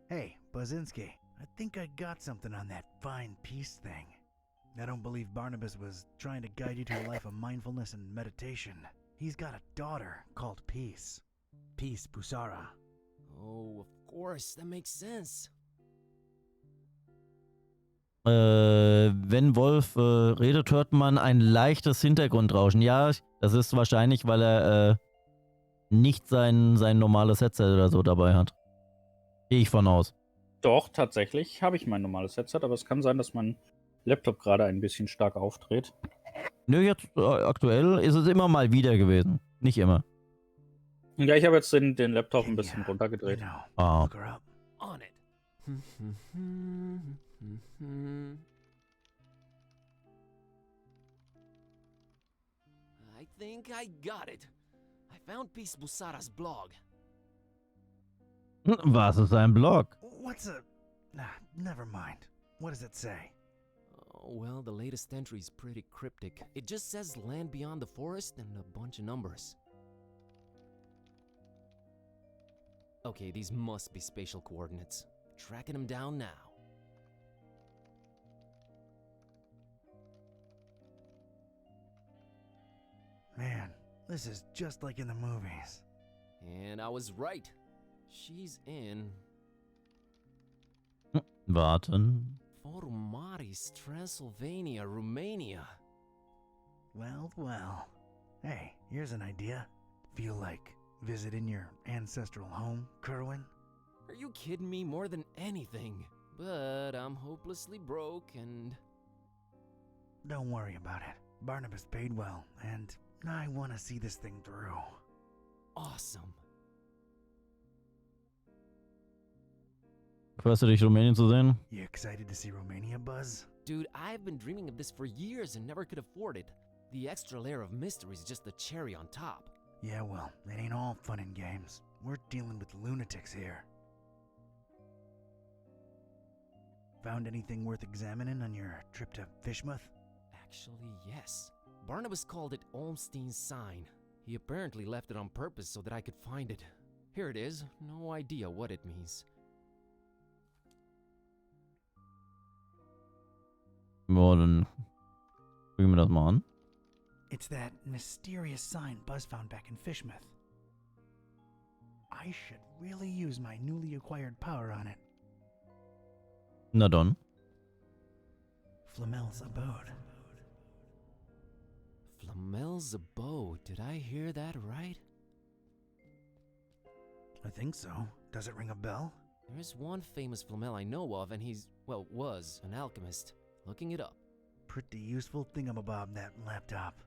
Hey, Basinski, I think I got something on that fine peace thing. I don't believe Barnabas was trying to guide you to a life of mindfulness and meditation. He's got a daughter called Peace. Peace Busara. Oh, of course, that makes sense. Wenn Wolf redet, hört man ein leichtes Hintergrundrauschen. Ja, das ist wahrscheinlich, weil er nicht sein normales Headset oder so dabei hat. Gehe ich von aus. Doch, tatsächlich habe ich mein normales Headset, aber es kann sein, dass mein Laptop gerade ein bisschen stark aufdreht. Nö, jetzt aktuell ist es immer mal wieder gewesen. Nicht immer. Ja, ich habe jetzt den Laptop ein bisschen runtergedreht. Ah. On it. I think I got it. I found Peace Busara's blog. Was ist ein Blog? What's a... never mind. What does it say? Oh, well, the latest entry is pretty cryptic. It just says land beyond the forest and a bunch of numbers. Okay, these must be spatial coordinates. Tracking them down now. Man, this is just like in the movies. And I was right. She's in Warten. Formaris, Transylvania, Romania. Well, well. Hey, here's an idea. Feel like visiting your ancestral home, Kerwin? Are you kidding me? More than anything. But I'm hopelessly broke and... Don't worry about it. Barnabas paid well, and I want to see this thing through. Awesome. Freust du dich, Rumänien zu sehen? You excited to see Romania, Buzz? Dude, I've been dreaming of this for years and never could afford it. The extra layer of mystery is just the cherry on top. Yeah, well, it ain't all fun and games. We're dealing with lunatics here. Found anything worth examining on your trip to Fishmouth? Actually, yes. Barnabas called it Olmstein's sign. He apparently left it on purpose so that I could find it. Here it is. No idea what it means. Ja, dann gucken wir das mal an. It's that mysterious sign Buzz found back in Fishmouth. I should really use my newly acquired power on it. Na dann. Flamel's abode. Flamel's abode. Did I hear that right? I think so. Does it ring a bell? There's one famous Flamel I know of, and he's, well, was an alchemist. Looking it up. Pretty useful thingamabob, that laptop.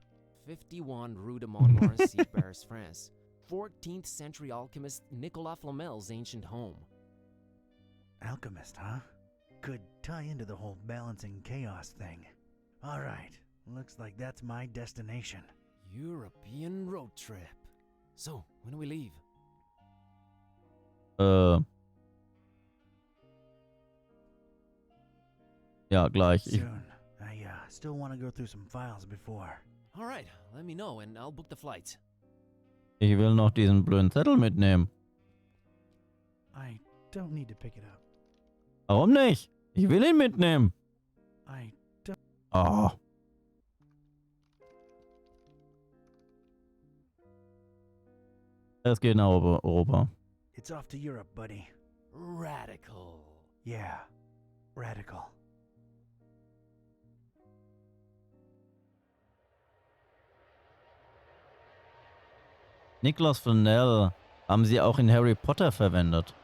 51 Rue de Montmorency, Paris, France. 14th century alchemist Nicolas Flamel's ancient home. Alchemist, huh? Could tie into the whole balancing chaos thing. Alright, looks like that's my destination. European road trip. So, when do we leave? Ja, gleich. Soon. I still want to go through some files before. Alright, let me know and I'll book the flight. Ich will noch diesen blöden Zettel mitnehmen. I don't need to pick it up. Warum nicht? Ich will ihn mitnehmen. I don't. Oh. Es geht nach Europa. It's off to Europe, buddy. Radical. Yeah, radical. Nicholas Flamel haben sie auch in Harry Potter verwendet.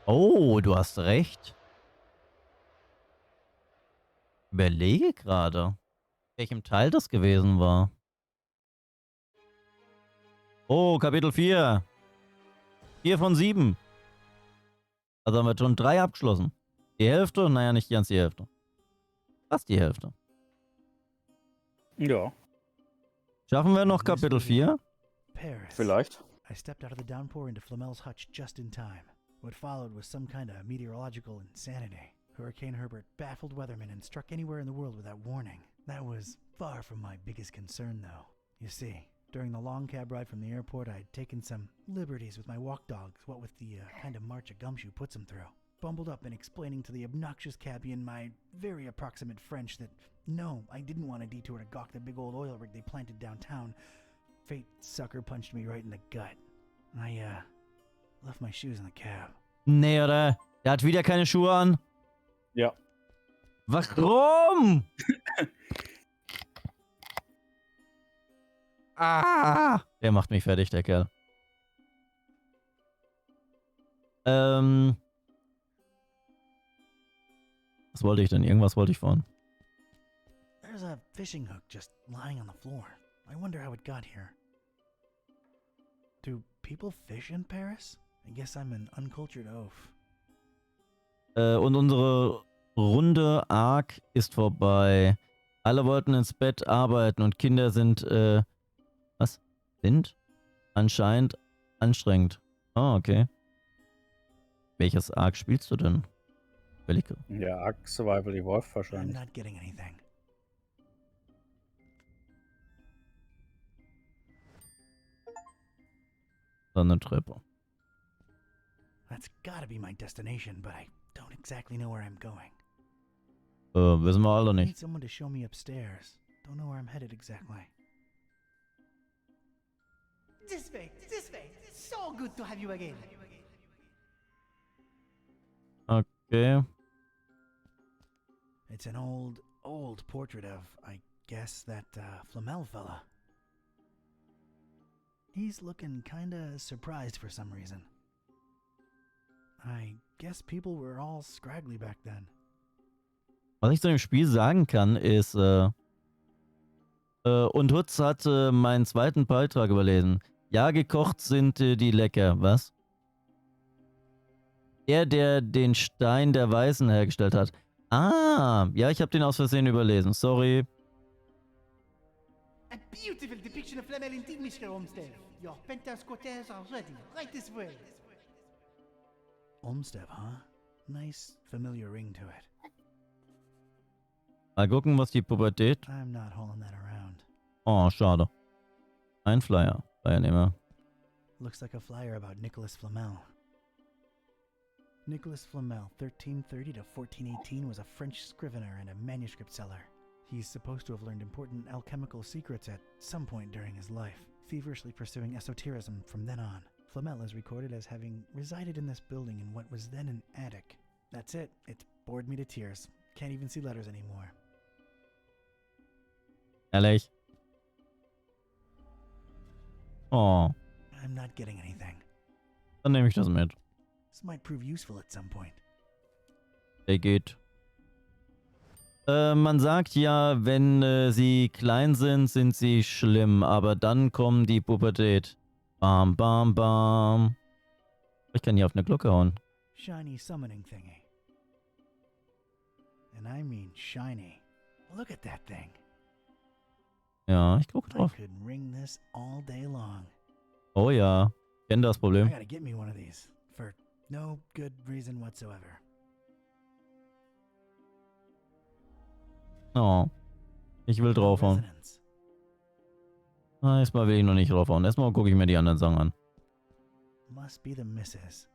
Oh, du hast recht. Überlege gerade, welchem Teil das gewesen war. Oh, Kapitel 4. 4 von 7. Also haben wir schon 3 abgeschlossen. Die Hälfte? Naja, nicht ganz die Hälfte. Fast die Hälfte. Ja. Schaffen wir noch Kapitel 4? Paris. Vielleicht. I stepped out of the downpour into Flamel's hutch just in time. What followed was some kind of meteorological insanity. Hurricane Herbert baffled weathermen and struck anywhere in the world without warning. That was far from my biggest concern, though. You see, during the long cab ride from the airport, I'd taken some liberties with my walk dogs, what with the kind of march a gumshoe puts them through. Bumbled up and explaining to the obnoxious cabbie in my very approximate French that, no, I didn't want a detour to gawk the big old oil rig they planted downtown. Fate sucker punched me right in the gut. I, left my shoes in the cab. Nee, oder? Der hat wieder keine Schuhe an. Ja. Warum? Ah! Der macht mich fertig, der Kerl. Was wollte ich denn? Irgendwas wollte ich vorhin. There's a fishing hook just lying on the floor. I wonder how it got here. Do people fish in Paris? I guess I'm an uncultured oaf. Und unsere Runde Arc ist vorbei. Alle wollten ins Bett arbeiten und Kinder sind, was? Sind? Anscheinend anstrengend. Oh, okay. Welches Arc spielst du denn? Welche? Ja, Arc Survival Evolved I'm wahrscheinlich. not getting anything. Dann eine Treppe. That's gotta be my destination, but I don't exactly know where I'm going. Wissen wir alle I need nicht. someone to show me upstairs. Don't know where I'm headed exactly. This way, this way. It's so good to have you again. Okay. It's an old portrait of, I guess, that Flamel fella. He's looking kinda surprised for some reason. I guess people were all scraggly back then. Was ich zu dem Spiel sagen kann, ist, und Hutz hat meinen zweiten Beitrag überlesen. Ja, gekocht sind die lecker. Was? Der den Stein der Weißen hergestellt hat. Ah, ja, ich habe den aus Versehen überlesen. Sorry. A beautiful depiction of Flamel indeed, Mr. Olmsted. Your penthouse quarters are ready. Right this way. Olmsted, huh? Nice, familiar ring to it. Mal gucken, was die Pubertät... I'm not hauling that around. Oh, schade. Ein Flyer. Flyernehmer. Looks like a flyer about Nicholas Flamel. Nicholas Flamel, 1330 to 1418, was a French scrivener and a manuscript seller. He's supposed to have learned important alchemical secrets at some point during his life, feverishly pursuing esotericism from then on. Flamel is recorded as having resided in this building in what was then an attic. That's it. It's bored me to tears. Can't even see letters anymore. Ehrlich? Oh, I'm not getting anything. dann nehme ich das mit. This might prove useful at some point. Der geht. Man sagt ja, wenn sie klein sind, sind sie schlimm, aber dann kommt die Pubertät. Bam, bam, bam. Ich kann hier auf eine Glocke hauen. Shiny summoning thingy. And I mean shiny. Look at that thing. Ja, ich gucke drauf. I could ring this all day long. Oh ja, kenn das I Problem. gotta get me one of these. For no good reason whatsoever. Oh, ich will draufhauen. Resonance. Erstmal will ich noch nicht draufhauen. Erstmal gucke ich mir die anderen Sachen an. Must be the missus.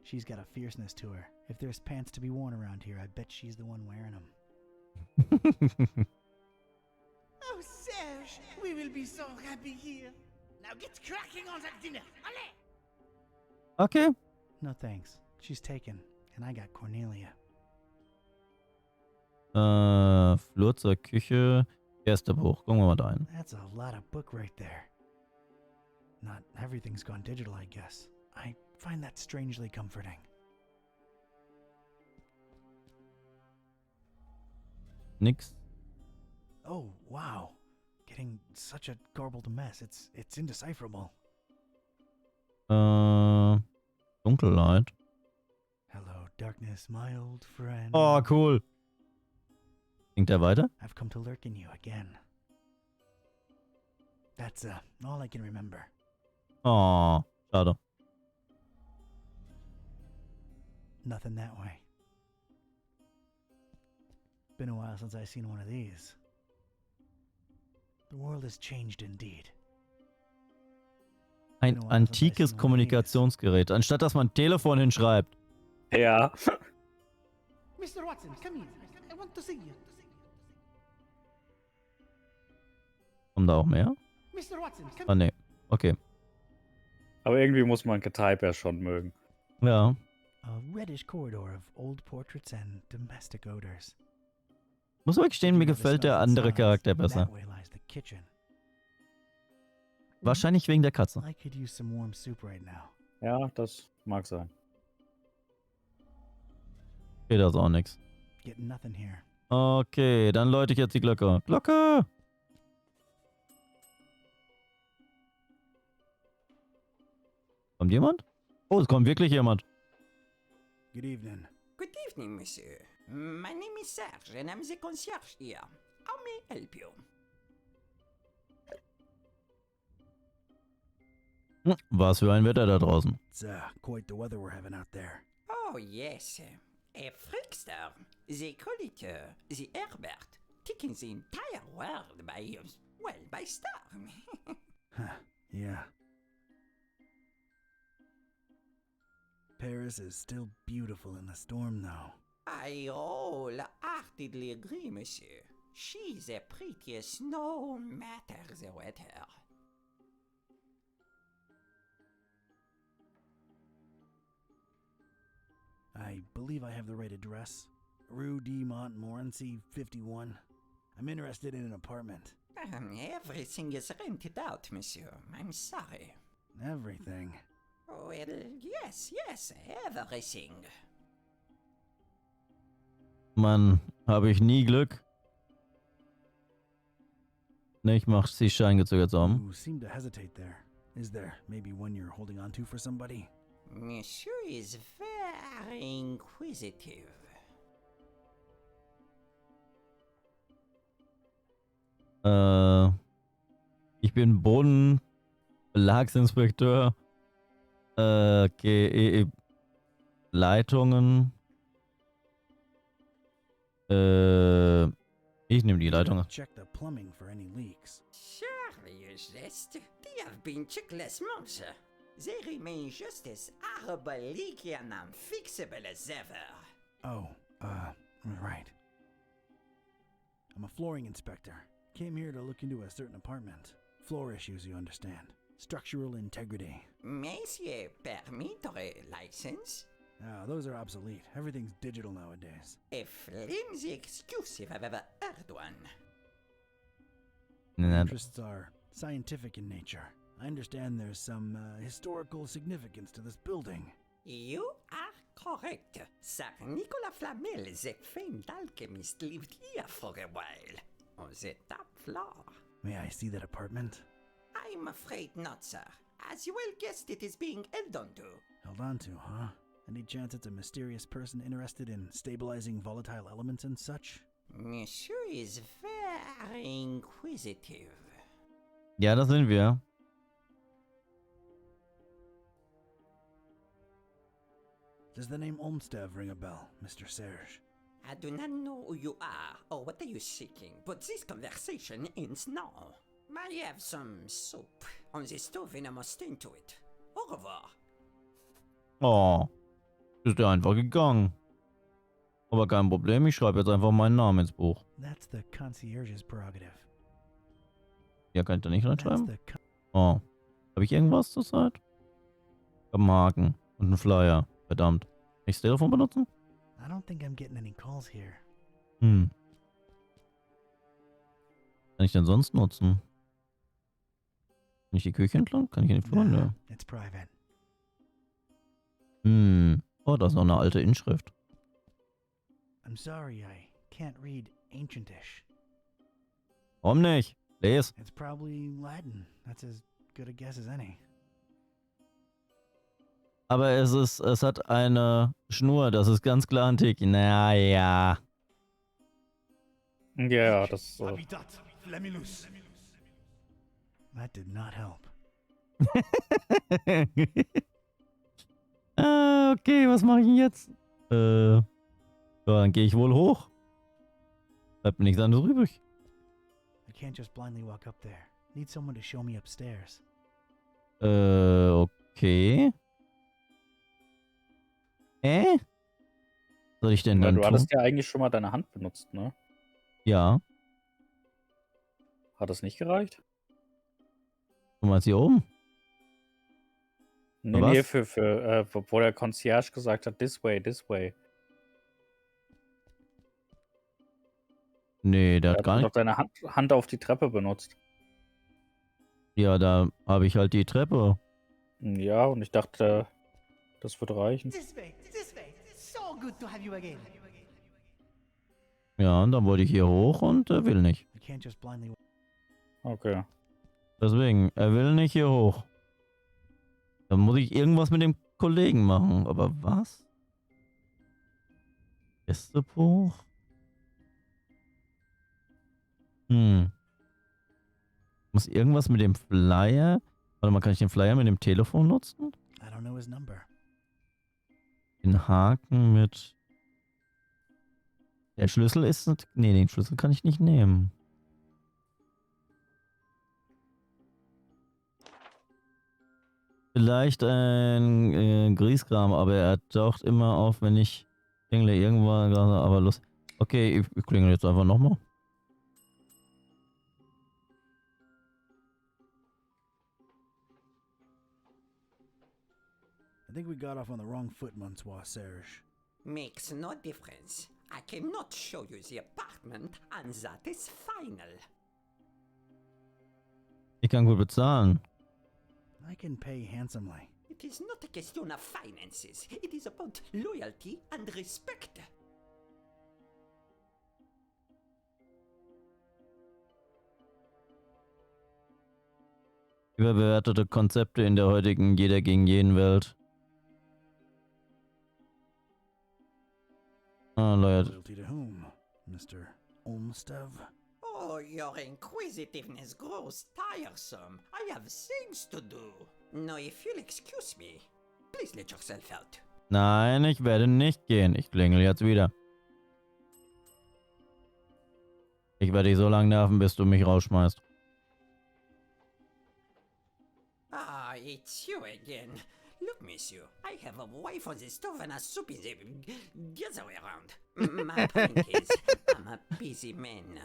She's got a fierceness to her. If there's pants to be worn around here, I bet she's the one wearing them. Oh, Serge, we will be so happy here. Now get cracking on that dinner. Allez! Okay. No thanks. She's taken. And I got Cornelia. Flur zur Küche. Erste Buch. Gucken wir mal da ein. That's a lot of book right there. Not everything's gone digital, I guess. I find that strangely comforting. Nix. Oh, wow. Getting such a garbled mess. It's indecipherable. Dunkelheit. Hello, darkness, my old friend. Oh, cool. Singt er weiter? I've come to lurk in you again. That's all I can remember. Oh, schade. Nothing that way. Been a while since I've seen one of these. The world has changed indeed. Ein antikes Kommunikationsgerät, anstatt dass man ein Telefon hinschreibt. Ja. Mr. Watson, come here. I want to see you. Kommen da auch mehr? Mr. Watson, come Ah, nee. Okay. Aber irgendwie muss man Getype ja schon mögen. Ja. A reddish corridor of old portraits and domestic odors. Muss aber gestehen, mir gefällt der andere Charakter besser. That way lies the kitchen. Wahrscheinlich wegen der Katze. I could use some warm soup right now. Ja, das mag sein. Okay, da ist auch nix. Getting nothing here. Okay, dann läute ich jetzt die Glocke. Glocke! Kommt jemand? Oh, es kommt wirklich jemand. Good evening. Good evening, monsieur. My name is Serge, and I'm the concierge here. How may I help you? Was für ein Wetter da draußen. It's quite the weather we're having out there. Oh, yes. A freakster. They call it the Herbert, taking the entire world by, by storm. Yeah. Paris is still beautiful in the storm, though. I wholeheartedly agree, monsieur. She's the prettiest no matter the weather. I believe I have the right address. Rue de Montmorency, 51. I'm interested in an apartment. Everything is rented out, monsieur. I'm sorry. Everything? Well, yes, everything. Mann, habe ich nie Glück. Ne, ich mach sie scheingezögert zusammen. You seem to hesitate there. Is there maybe one you're holding on to for somebody? Monsieur is very inquisitive. Ich bin Bodenbelagsinspekteur. Okay, Leitungen. Ich nehme die Leitungen. Check the plumbing for any leaks. Surely, jest. They have been checked last month. They remain just as horrible, leaky, and unfixable as ever. Oh, right. I'm a flooring inspector. Came here to look into a certain apartment. Floor issues, you understand. Structural integrity. Monsieur, permettre license? Ah, those are obsolete. Everything's digital nowadays. A flimsy excuse if I've ever heard one. My interests are scientific in nature. I understand there's some historical significance to this building. You are correct. Sir Nicolas Flamel, the famed alchemist, lived here for a while. On the top floor. May I see that apartment? I'm afraid not, sir. As you well guessed, it is being held on to. Held on to, huh? Any chance it's a mysterious person interested in stabilizing volatile elements and such? Monsieur is very inquisitive. Ja, das sind wir. Does the name Olmsted ring a bell, Mr. Serge? I do not know who you are or what are you seeking, but this conversation ends now. I have some soup on the stove and I must tend to it. Au revoir. Oh. Ist der einfach gegangen. Aber kein Problem, ich schreibe jetzt einfach meinen Namen ins Buch. That's the concierge's prerogative. Ja, kann ich da nicht That's reinschreiben? the con- Oh. Habe ich irgendwas zurzeit? Ich habe einen Haken und einen Flyer. Verdammt. Kann ich das Telefon benutzen? I don't think I'm getting any calls here. Hm. Kann ich denn sonst nutzen? Kann ich die Küche entlang? Kann ich in die Flur? Nah, Nö. it's private. Hm. Oh, da ist noch eine alte Inschrift. I'm sorry, I can't read Ancientish. Warum nicht? Les. It's probably Latin. That's as good a guess as any. Aber es hat eine Schnur, das ist ganz klar antik. Naja. Ja, das Habitat, Flamilus. That did not help. Okay, was mache ich denn jetzt? Ja, dann gehe ich wohl hoch. Bleibt mir nichts anderes übrig. I can't just blindly walk up there. Need someone to show me upstairs. Okay. Soll ich denn Ja, dann du tun? hattest ja eigentlich schon mal deine Hand benutzt, ne? Ja. Hat das nicht gereicht? Du meinst hier oben? Nee, Was? nee, wo der Concierge gesagt hat, this way, this way. Nee, der Da hat gar hast du nicht. doch deine Hand auf die Treppe benutzt. Ja, da habe ich halt die Treppe. Ja, und ich dachte, das wird reichen. This way, this way. So good to have you again. Ja, und dann wollte ich hier hoch und er will nicht. I can't just blindly. Okay. Deswegen, er will nicht hier hoch. Dann muss ich irgendwas mit dem Kollegen machen. Aber was? Gästebuch? Muss irgendwas mit dem Flyer? Warte mal, kann ich den Flyer mit dem Telefon nutzen? I don't know his number. Den Haken mit... Der Schlüssel ist... Nee, den Schlüssel kann ich nicht nehmen. Vielleicht ein Grieskram, aber er taucht immer auf, wenn ich klingle irgendwann gerade, aber los. Okay, ich klingel jetzt einfach nochmal. I think we got off on the wrong foot, Monsieur Serge. Makes no difference. I cannot show you the apartment, and that is final. Ich kann gut bezahlen. I can pay handsomely. It is not a question of finances. It is about loyalty and respect. Überbewertete Konzepte in der heutigen Jeder gegen jeden Welt. Leute. Loyalty to whom, Mr. Olmstev? Oh, your inquisitiveness grows tiresome. I have things to do. Now, if you'll excuse me, please let yourself out. Nein, ich werde nicht gehen. Ich klingel jetzt wieder. Ich werde dich so lange nerven, bis du mich rausschmeißt. Ah, it's you again. Look, monsieur, I have a wife on the stove and a soup in the other way around. My point is, I'm a busy man.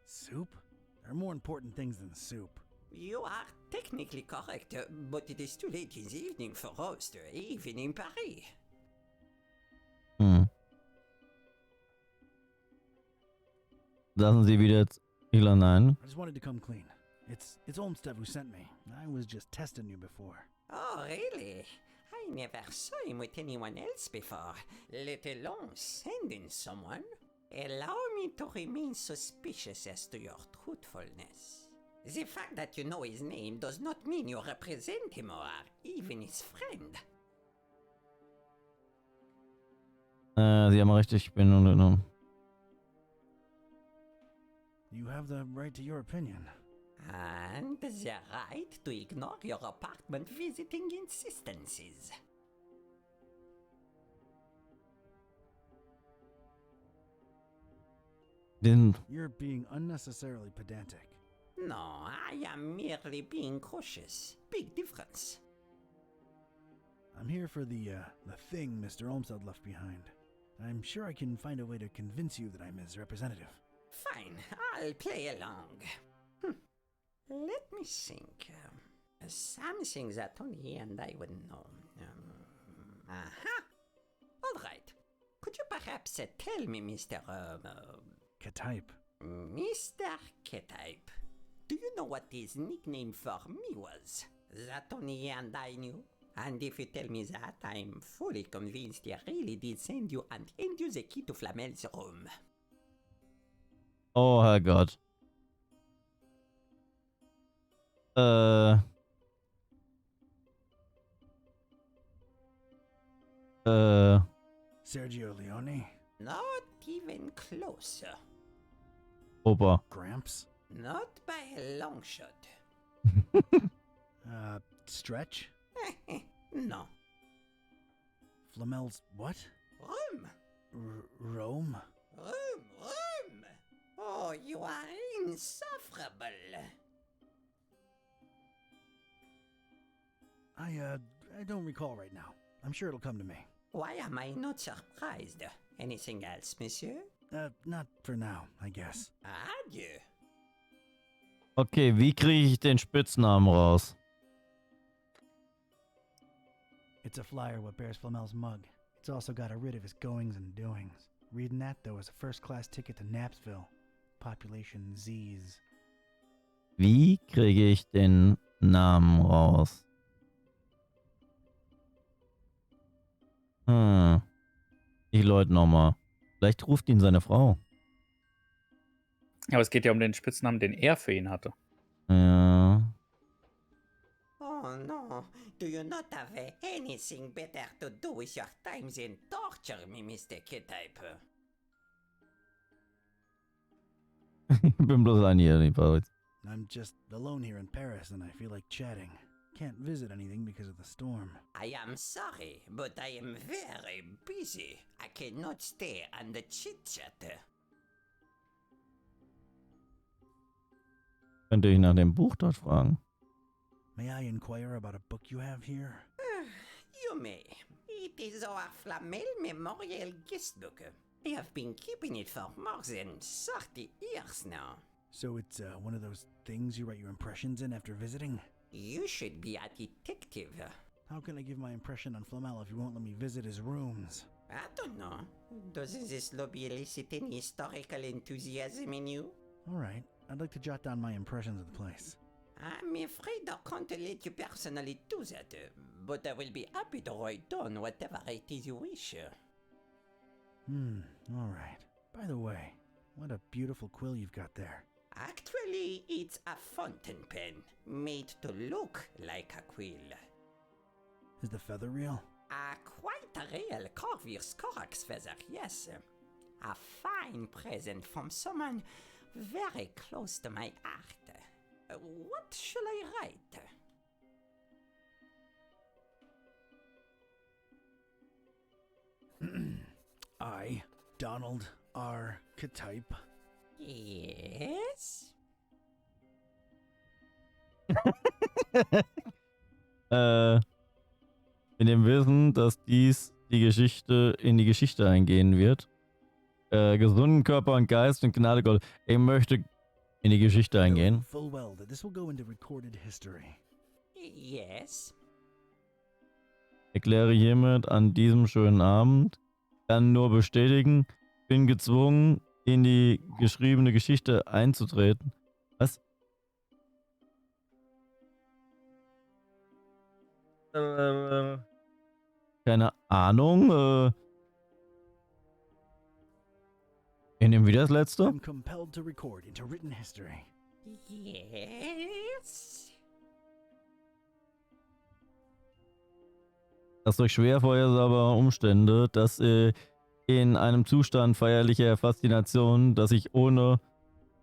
Soup? There are more important things than soup. You are technically correct, but it is too late in the evening for roast, even in Paris. Lassen Sie wieder Fehler ein. I just wanted to come clean. It's Olmstev who sent me. I was just testing you before. Oh, really? I never saw him with anyone else before, let alone sending someone. Allow me to remain suspicious as to your truthfulness. The fact that you know his name does not mean you represent him or even his friend. Sie haben recht, ich bin... You have the right to your opinion. And the right to ignore your apartment visiting insistences. Den... You're being unnecessarily pedantic. No, I am merely being cautious. Big difference. I'm here for the thing Mr. Olmsted left behind. I'm sure I can find a way to convince you that I'm his representative. Fine, I'll play along. Let me think. Something that only he and I would know. Aha! All right. Could you perhaps tell me, Mr. K-type. Mr. K-type, do you know what his nickname for me was? That only he and I knew? And if you tell me that, I'm fully convinced he really did send you and hand you the key to Flamel's room. Oh, Herrgott. Sergio Leone? Not even closer. Opa. Gramps? Not by a long shot. Stretch? No. Flamel's what? Room. Rome? Room. Oh, you are insufferable. I don't recall right now. I'm sure it'll come to me. Why am I not surprised? Anything else, monsieur? Not for now, I guess. Adieu. Okay, wie kriege ich den Spitznamen raus? It's a flyer what bears Flamel's mug. It's also got a writ of his goings and doings. Reading that, though, is a first-class ticket to Knapsville. Population Z's. Wie kriege ich den Namen raus? Ich läute nochmal. Vielleicht ruft ihn seine Frau. Aber es geht ja um den Spitznamen, den er für ihn hatte. Ja. Oh no, do you not have anything better to do with your time than torture me, Mr. K-type? Ich bin bloß ein hier, nicht verrückt. I'm just alone here in Paris and I feel like chatting. Can't visit anything because of the storm. I am sorry, but I am very busy. I cannot stay and chit-chat. Könnte ich nach dem Buch dort fragen. May I inquire about a book you have here? You may. It is our Flamel Memorial Guest Book. I have been keeping it for more than 30 years now. So it's one of those things you write your impressions in after visiting? You should be a detective. How can I give my impression on Flamel if you won't let me visit his rooms? I don't know. Does this lobby elicit any historical enthusiasm in you? Alright, I'd like to jot down my impressions of the place. I'm afraid I can't let you personally do that, but I will be happy to write down whatever it is you wish. Alright. By the way, what a beautiful quill you've got there. Actually, it's a fountain pen, made to look like a quill. Is the feather real? Quite a real Corvus Corax feather, yes. A fine present from someone very close to my heart. What shall I write? I, Donald R. K-type. Yes? In dem Wissen, dass dies in die Geschichte eingehen wird. Gesunden Körper und Geist und Gnade Gott. Ich möchte in die Geschichte eingehen. Full well that this will go into recorded history. Yes. Erkläre hiermit an diesem schönen Abend, kann nur bestätigen, bin gezwungen, in die geschriebene Geschichte einzutreten. Was? Keine Ahnung. Ich nehme wieder das letzte. I'm compelled to record into written history. Yes. Das durch schwer vorhersehbare Umstände, dass in einem Zustand feierlicher Faszination, dass ich ohne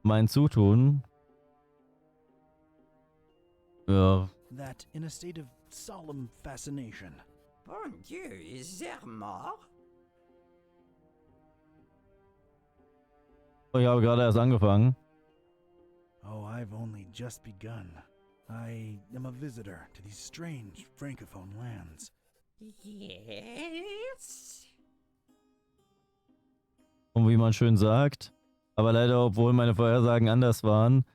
mein Zutun That in a state of solemn fascination. Bon Dieu, is there more? Ich habe gerade erst angefangen. Oh, I've only just begun. I am a visitor to these strange francophone lands. Yes? Und wie man schön sagt, aber leider, obwohl meine Vorhersagen anders waren,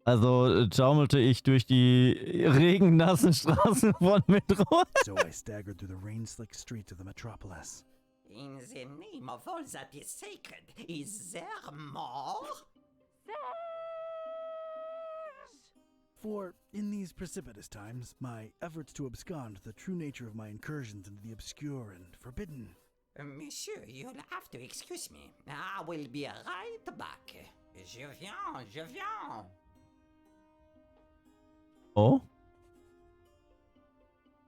also taumelte ich durch die regennassen Straßen von Metro. So I staggered through the rain-slick streets of the metropolis. In the name of all that is sacred, is there more? For, in these precipitous times, my efforts to abscond the true nature of my incursions into the obscure and forbidden. Monsieur, you'll have to excuse me. I will be right back. Je viens, je viens. Oh?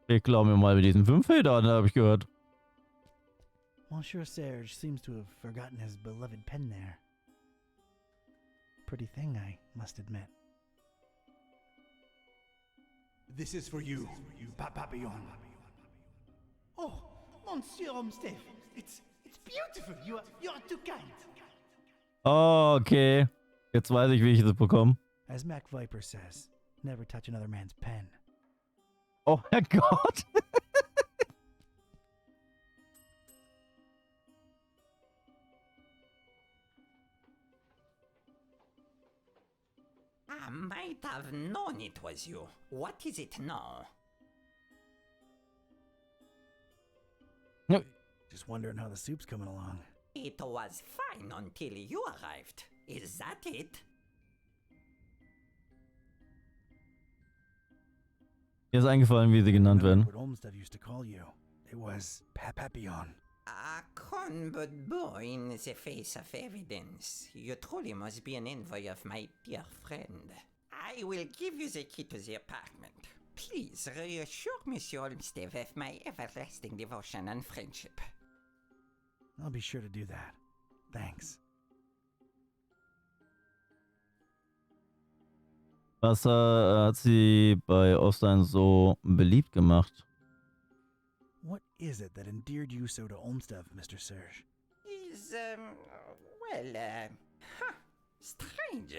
Ich glaube mir mal mit diesen 5 Federn, habe ich gehört. Monsieur Serge seems to have forgotten his beloved pen there. Pretty thing, I must admit. This is for you, Papillon. Oh, Monsieur Olmsted, it's beautiful. You are too kind. Oh, okay. Jetzt weiß ich, wie ich das bekomme. As Mac Viper says, never touch another man's pen. Oh, Herrgott. I might have known it was you. What is it now? Just wondering how the soup's coming along. It was fine until you arrived. Is that it? Mir ist eingefallen, wie sie genannt werden. What Olmsted used to call you. It was Papillon. A con but boy in the face of evidence. You truly must be an envoy of my dear friend. I will give you the key to the apartment. Please reassure Monsieur Olmsted of my everlasting devotion and friendship. I'll be sure to do that. Thanks. Was hat sie bei Ostein so beliebt gemacht? What is it that endeared you so to Olmsted, Mr. Serge? Is, strange.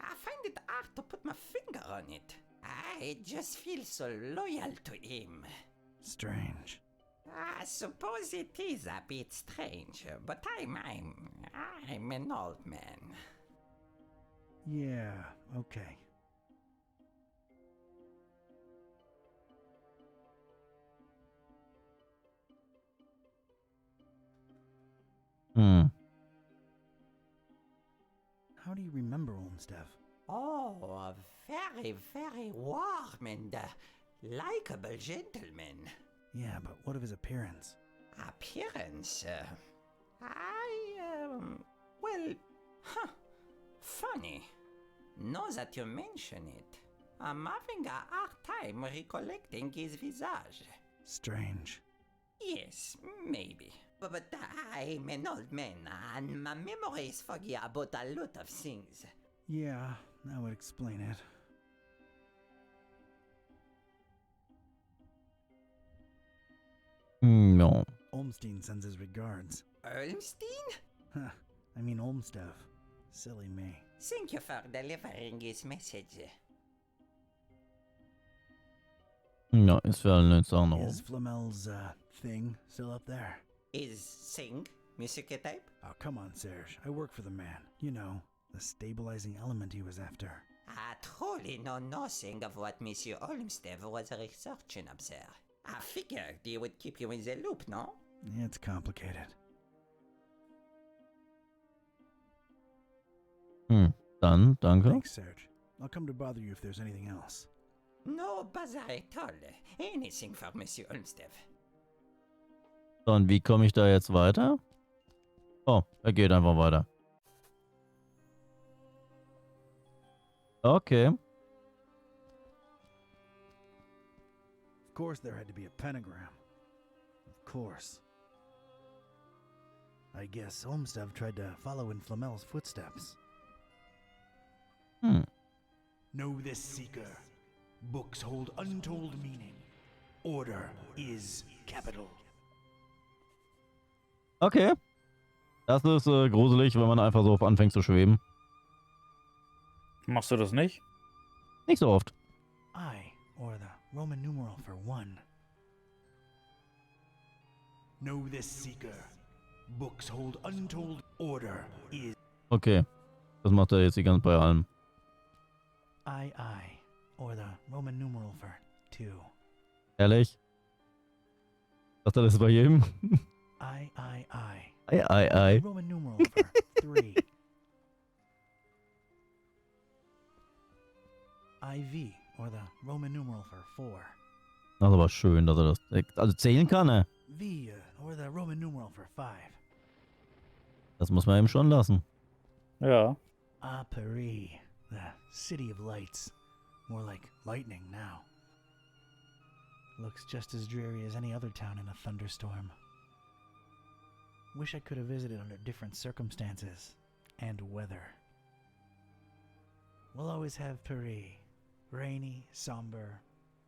I find it hard to put my finger on it. I just feel so loyal to him. Strange. I suppose it is a bit strange, but I'm an old man. Yeah, okay. How do you remember Olmsted? Oh, a very, very warm and likable gentleman. Yeah, but what of his appearance? Appearance? Funny. Now that you mention it, I'm having a hard time recollecting his visage. Strange. Yes, maybe. But I'm an old man, and my memory is foggy about a lot of things. Yeah, that would explain it. No. Olmstein sends his regards. Olmstein? Huh, I mean Olmsted. Silly me. Thank you for delivering his message. Ja, ist für alle jetzt auch noch. Is Flamel's, thing still up there? Is thing music type? Oh, come on, Serge. I work for the man. You know, the stabilizing element he was after. I truly know nothing of what Monsieur Olmsted was researching up there. I figured he would keep you in the loop, no? It's complicated. Dann, danke. Thanks, Serge. I'll come to bother you if there's anything else. No bother at all. Anything for Monsieur Olmsted. So, und wie komme ich da jetzt weiter? Oh, er geht einfach weiter. Okay. Of course there had to be a pentagram. Of course. I guess Olmsted tried to follow in Flamel's footsteps. Know this, Seeker. Books hold untold meaning. Order is capital. Okay. Das ist gruselig, wenn man einfach so anfängt zu schweben. Machst du das nicht? Nicht so oft. I, or the Roman numeral for one. Know this, Seeker. Books hold untold order is. Okay. Das macht er jetzt die ganze bei allem. I, or the Roman numeral for two. Ehrlich? Sagt er das bei jedem? I. Ei. Roman numeral for three. IV, or the Roman numeral for four. Das ist aber schön, dass er das... Also zählen kann er. V, or the Roman numeral for five. Das muss man ihm schon lassen. Ja. Paris, the city of lights. More like lightning now. Looks just as dreary as any other town in a thunderstorm. Wish I could have visited under different circumstances and weather. We'll always have Paris. Rainy, somber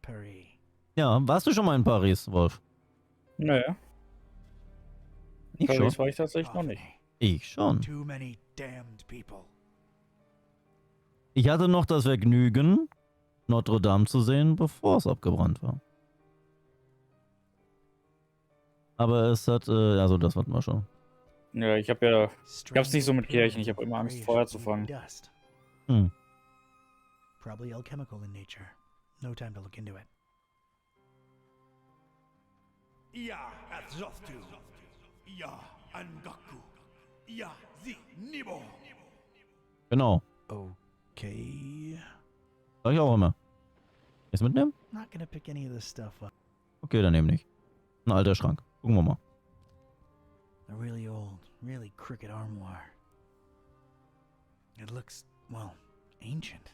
Paris. Ja, warst du schon mal in Paris, Wolf? Nö. Ich Paris schon. war ich tatsächlich noch nicht. Ich schon. Too many damned people. Ich hatte noch das Vergnügen, Notre Dame zu sehen, bevor es abgebrannt war. Aber es hat, also das hatten wir schon. Ja, ich hab's nicht so mit Kirchen, ich habe immer Angst, Feuer zu fangen. Hm. Probably alchemical in nature. No time to look into it. Ja, Atzoftu. Ja, Angaku. Ja, Sie, Nibo. Genau. Okay. Sag ich auch immer. Willst du mitnehmen? Not gonna pick any of this stuff up. Okay, dann eben nicht. Ein alter Schrank. Gucken wir mal. A really old, really crooked armoire. It looks, well, ancient.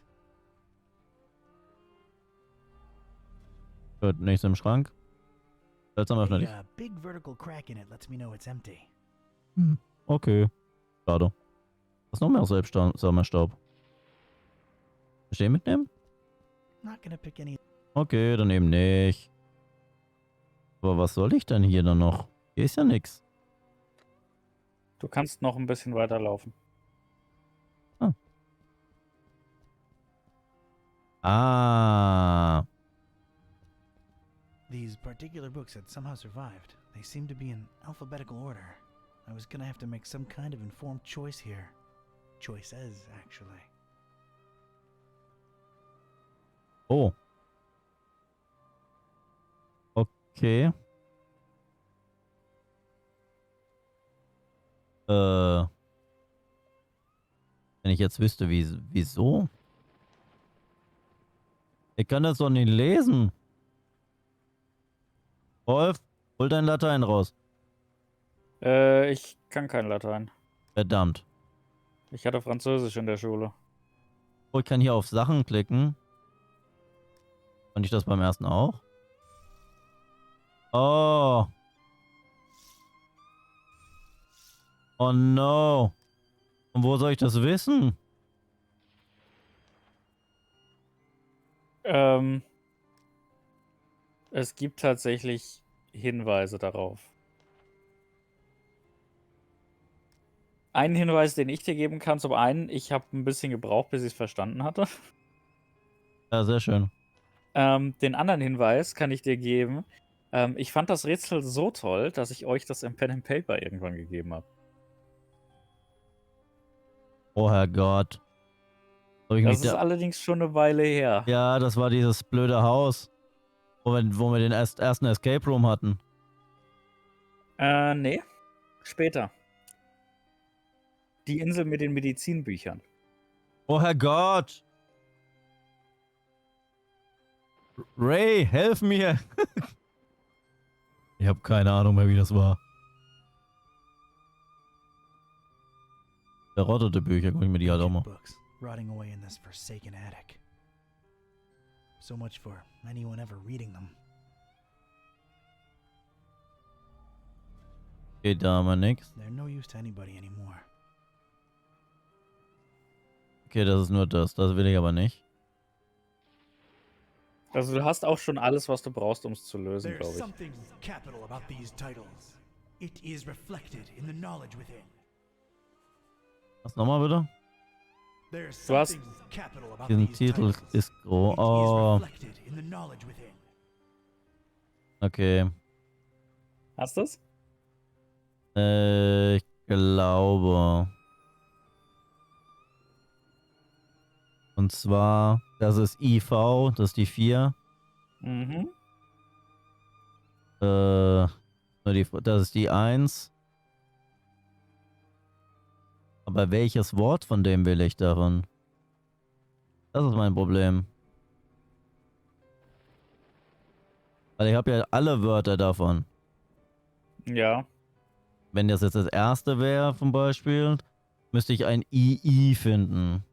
Gut, nichts im Schrank. Seltsam öffnet. A big vertical crack in it lets me know it's empty. Hm. Okay. Schade. Was noch mehr Sommerstaub? Verstehen mitnehmen? Not gonna pick any. Okay, dann eben nicht. Aber was soll ich denn hier dann noch? Hier ist ja nix. Du kannst noch ein bisschen weiterlaufen. Ah. These particular books had somehow survived. They seem to be in alphabetical order. I was gonna have to make some kind of informed choice here. Choices, actually. Oh. Okay. Wenn ich jetzt wüsste, wieso? Ich kann das doch nicht lesen. Wolf, hol dein Latein raus. Ich kann kein Latein. Verdammt. Ich hatte Französisch in der Schule. Oh, ich kann hier auf Sachen klicken. Fand ich das beim ersten auch? Oh. Oh no. Und wo soll ich das wissen? Es gibt tatsächlich Hinweise darauf. Einen Hinweis, den ich dir geben kann, zum einen, ich habe ein bisschen gebraucht, bis ich es verstanden hatte. Ja, sehr schön. Den anderen Hinweis kann ich dir geben. Ich fand das Rätsel so toll, dass ich euch das im Pen and Paper irgendwann gegeben habe. Oh Herrgott. Das ist allerdings schon eine Weile her. Ja, das war dieses blöde Haus, wo wir den ersten Escape Room hatten. Nee. Später. Die Insel mit den Medizinbüchern. Oh Herrgott. Ray, helf mir. Ich habe keine Ahnung mehr, wie das war. Verrottete Bücher, guck ich mir die halt auch mal. Books rotting away in this forsaken attic. So much for anyone ever reading them. Geht da mal nix. They're no use to anybody anymore. Okay, das ist nur das. Das will ich aber nicht. Also du hast auch schon alles, was du brauchst, um es zu lösen, There's glaube ich. something capital about these titles. It is reflected in the knowledge within. Was nochmal bitte? There's Du hast something capital about Diesen these Titel titles. ist groß. Each is Oh, reflected in the knowledge within. okay. Hast du's? Ich glaube. Und zwar, das ist IV, das ist die 4. Mhm. Das ist die 1. Aber welches Wort von dem will ich davon? Das ist mein Problem. Weil ich habe ja alle Wörter davon. Ja. Wenn das jetzt das erste wäre, zum Beispiel, müsste ich ein II finden.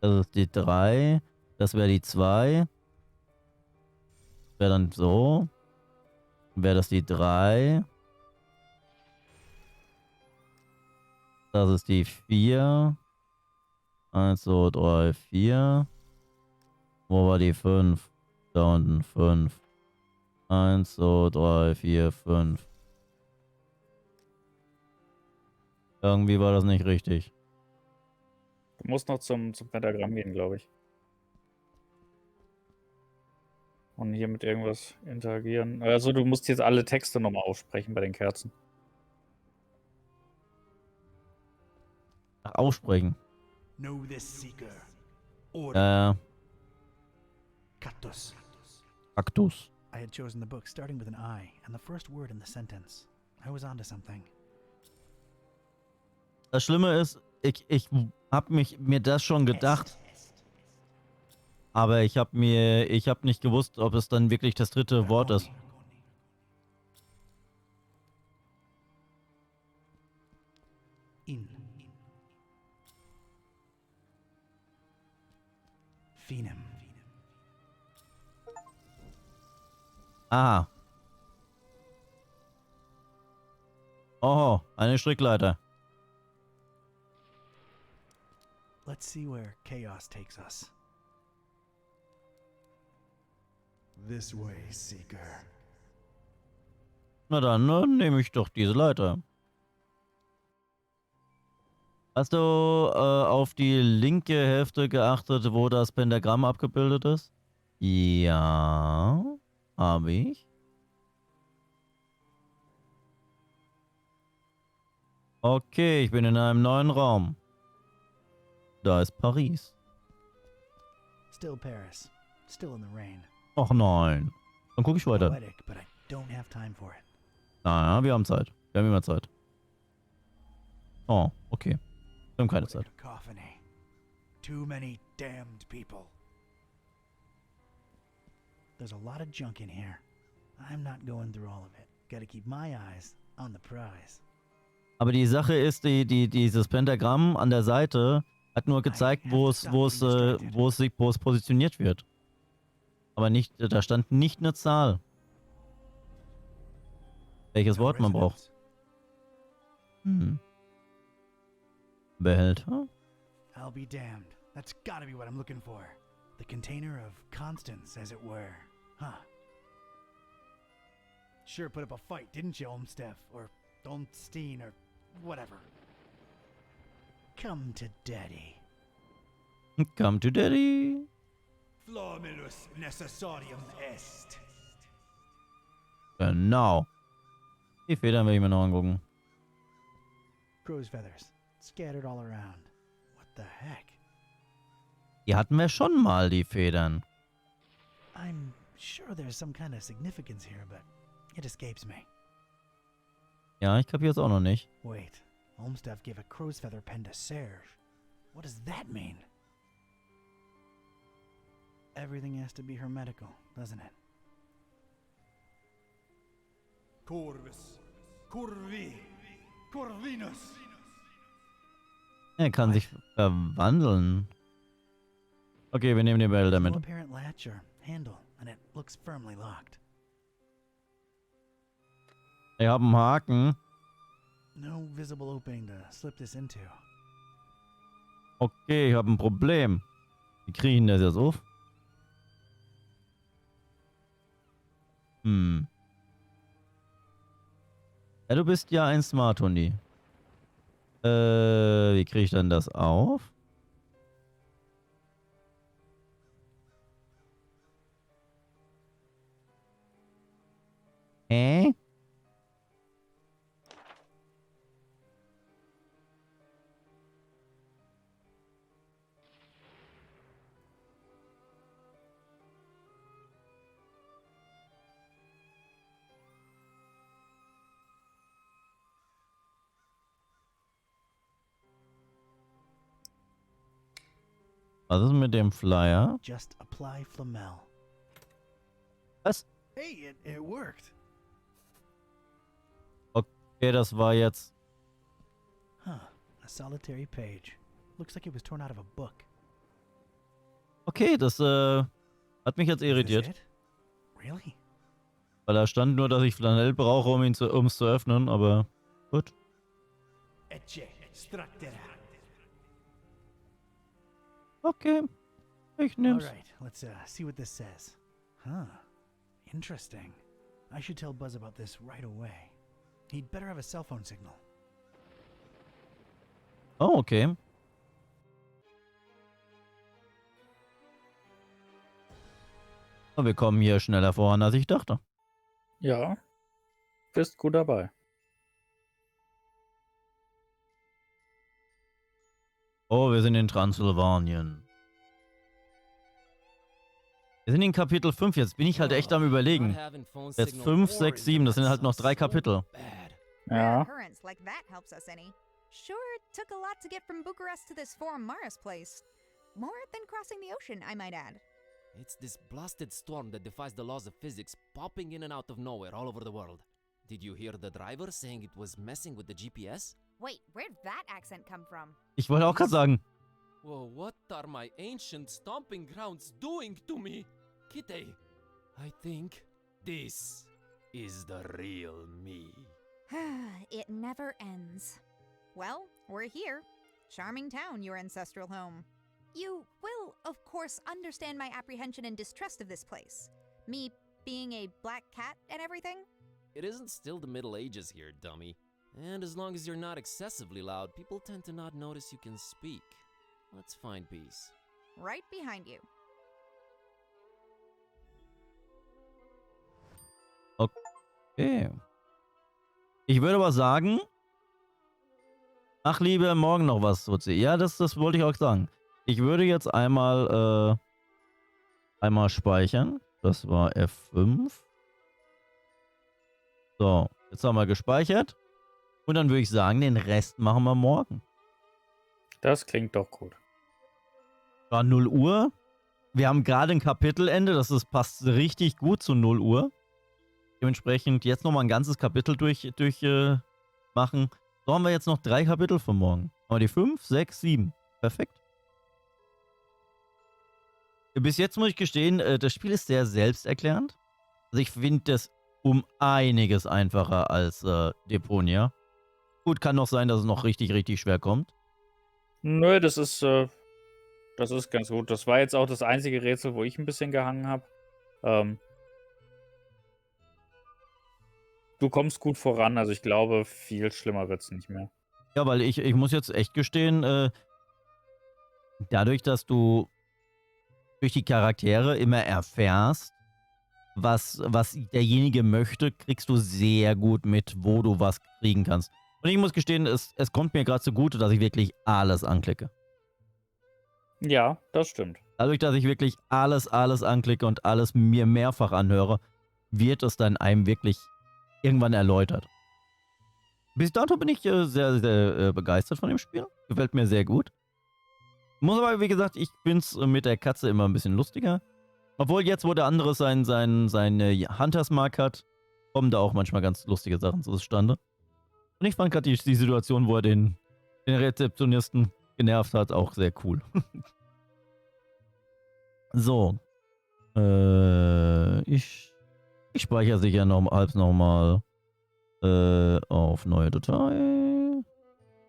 Das ist die 3. Das wäre die 2. Wäre dann so. Wäre das die 3. Das ist die 4. 1, 2, 3, 4. Wo war die 5? Da unten 5. 1, 2, 3, 4, 5. Irgendwie war das nicht richtig. Du musst noch zum Pentagramm gehen, glaube ich. Und hier mit irgendwas interagieren. Also du musst jetzt alle Texte nochmal aussprechen bei den Kerzen. Ach, aussprechen. Know this seeker. Cactus. Kaktus. I had chosen the book starting with an I and the first word in the sentence. I was onto something. Das Schlimme ist, ich habe mir das schon gedacht. Aber ich habe nicht gewusst, ob es dann wirklich das dritte Wort ist. In. Phenom. Aha. Oh, eine Strickleiter. Let's see where chaos takes us. This way, seeker. Na dann, nehme ich doch diese Leiter. Hast du auf die linke Hälfte geachtet, wo das Pentagramm abgebildet ist? Ja, habe ich. Okay, ich bin in einem neuen Raum. Da ist Paris. Still Paris. Still in the rain. Ach nein. Dann gucke ich weiter. Poetic, but I don't have time for it. Naja, wir haben Zeit. Wir haben immer Zeit. Oh, okay. Wir haben keine Zeit. Cacophony. Too many damned people. There's a lot of junk in here. I'm not going through all of it. Gotta keep my eyes on the prize. Aber die Sache ist, dieses Pentagramm an der Seite hat nur gezeigt, wo es positioniert wird. Aber nicht, da stand nicht eine Zahl. Welches Wort man braucht. Behälter? I'll be damned. That's gotta be what I'm looking for. The container of constants, as it were. Huh. Sure put up a fight, didn't you, Olmstead? Or Olmstein, or whatever. Come to Daddy. Come to Daddy. Flormelus necessarium est. Genau. Die Federn will ich mir noch angucken. Crow's feathers, scattered all around. What the heck? Die hatten wir schon mal, die Federn. I'm sure there's some kind of significance here, but it escapes me. Ja, ich kapier's auch noch nicht. Wait, Olmstead gave a crow's feather pen to Serge. What does that mean? Everything has to be hermetical, doesn't it? Corvus. Curvi. Corvinus. Er kann sich verwandeln. Okay, wir nehmen den Behälter mit. No apparent latch or handle, and it looks firmly locked. Ich habe einen Haken. No visible opening to slip this into. Okay, ich habe ein Problem. Wie kriege ich das jetzt auf? Ja, du bist ja ein Smart Hundi. Wie kriege ich dann das auf? Was ist mit dem Flyer? Just apply Flamel. Was? Hey, it worked. Okay, das war jetzt... Huh. A solitary page. Looks like it was torn out of a book. Okay, das hat mich jetzt irritiert. Really? Weil da stand nur, dass ich Flanell brauche, um es zu öffnen, aber gut. Okay, ich nehm's. Alright, let's see what this says. Huh. Interesting. I should tell Buzz about this right away. He'd better have a cell phone signal. Oh, okay. Wir kommen hier schneller voran, als ich dachte. Ja, bist gut dabei. Oh, wir sind in Transsilvanien. Wir sind in Kapitel 5. Jetzt bin ich halt echt am Überlegen. Jetzt 5, 6, 7. Das sind halt noch 3 Kapitel. Ja. Occurrence like that helps us any. Sure, it took a lot to get from Bucharest to this foreign Mars place. More than crossing the ocean, I might add. It's this blasted storm that defies the laws of physics, popping in and out of nowhere all over the world. Did you hear the driver saying it was messing with the GPS? Wait, where'd that accent come from? Ich wollte auch gerade sagen. Whoa, what are my ancient stomping grounds doing to me? Kitty, I think this is the real me. It never ends. Well, we're here. Charming town, your ancestral home. You will, of course, understand my apprehension and distrust of this place. Me being a black cat and everything. It isn't still the Middle Ages here, dummy. And as long as you're not excessively loud, people tend to not notice you can speak. Let's find peace. Right behind you. Okay. Ich würde aber sagen... Ach, lieber, morgen noch was, Sozi. Ja, das wollte ich auch sagen. Ich würde jetzt einmal speichern. Das war F5. So, jetzt haben wir gespeichert. Und dann würde ich sagen, den Rest machen wir morgen. Das klingt doch gut. War 0 Uhr. Wir haben gerade ein Kapitelende. Passt richtig gut zu 0 Uhr. Dementsprechend jetzt nochmal ein ganzes Kapitel machen. So haben wir jetzt noch 3 Kapitel für morgen. Aber die 5, 6, 7. Perfekt. Bis jetzt muss ich gestehen, das Spiel ist sehr selbsterklärend. Also ich finde das um einiges einfacher als Deponia. Gut, kann noch sein, dass es noch richtig, richtig schwer kommt. Nö, das ist ganz gut. Das war jetzt auch das einzige Rätsel, wo ich ein bisschen gehangen habe. Du kommst gut voran, also ich glaube, viel schlimmer wird es nicht mehr. Ja, weil ich muss jetzt echt gestehen, dadurch, dass du durch die Charaktere immer erfährst, was derjenige möchte, kriegst du sehr gut mit, wo du was kriegen kannst. Und ich muss gestehen, es kommt mir gerade zugute, dass ich wirklich alles anklicke. Ja, das stimmt. Dadurch, dass ich wirklich alles anklicke und alles mir mehrfach anhöre, wird es dann einem wirklich irgendwann erläutert. Bis dato bin ich sehr, sehr begeistert von dem Spiel. Gefällt mir sehr gut. Muss aber, wie gesagt, ich finde es mit der Katze immer ein bisschen lustiger. Obwohl jetzt, wo der andere seine Huntersmark hat, kommen da auch manchmal ganz lustige Sachen zustande. Und ich fand gerade die Situation, wo er den Rezeptionisten genervt hat, auch sehr cool. So. Ich speichere sicher nochmal auf neue Datei.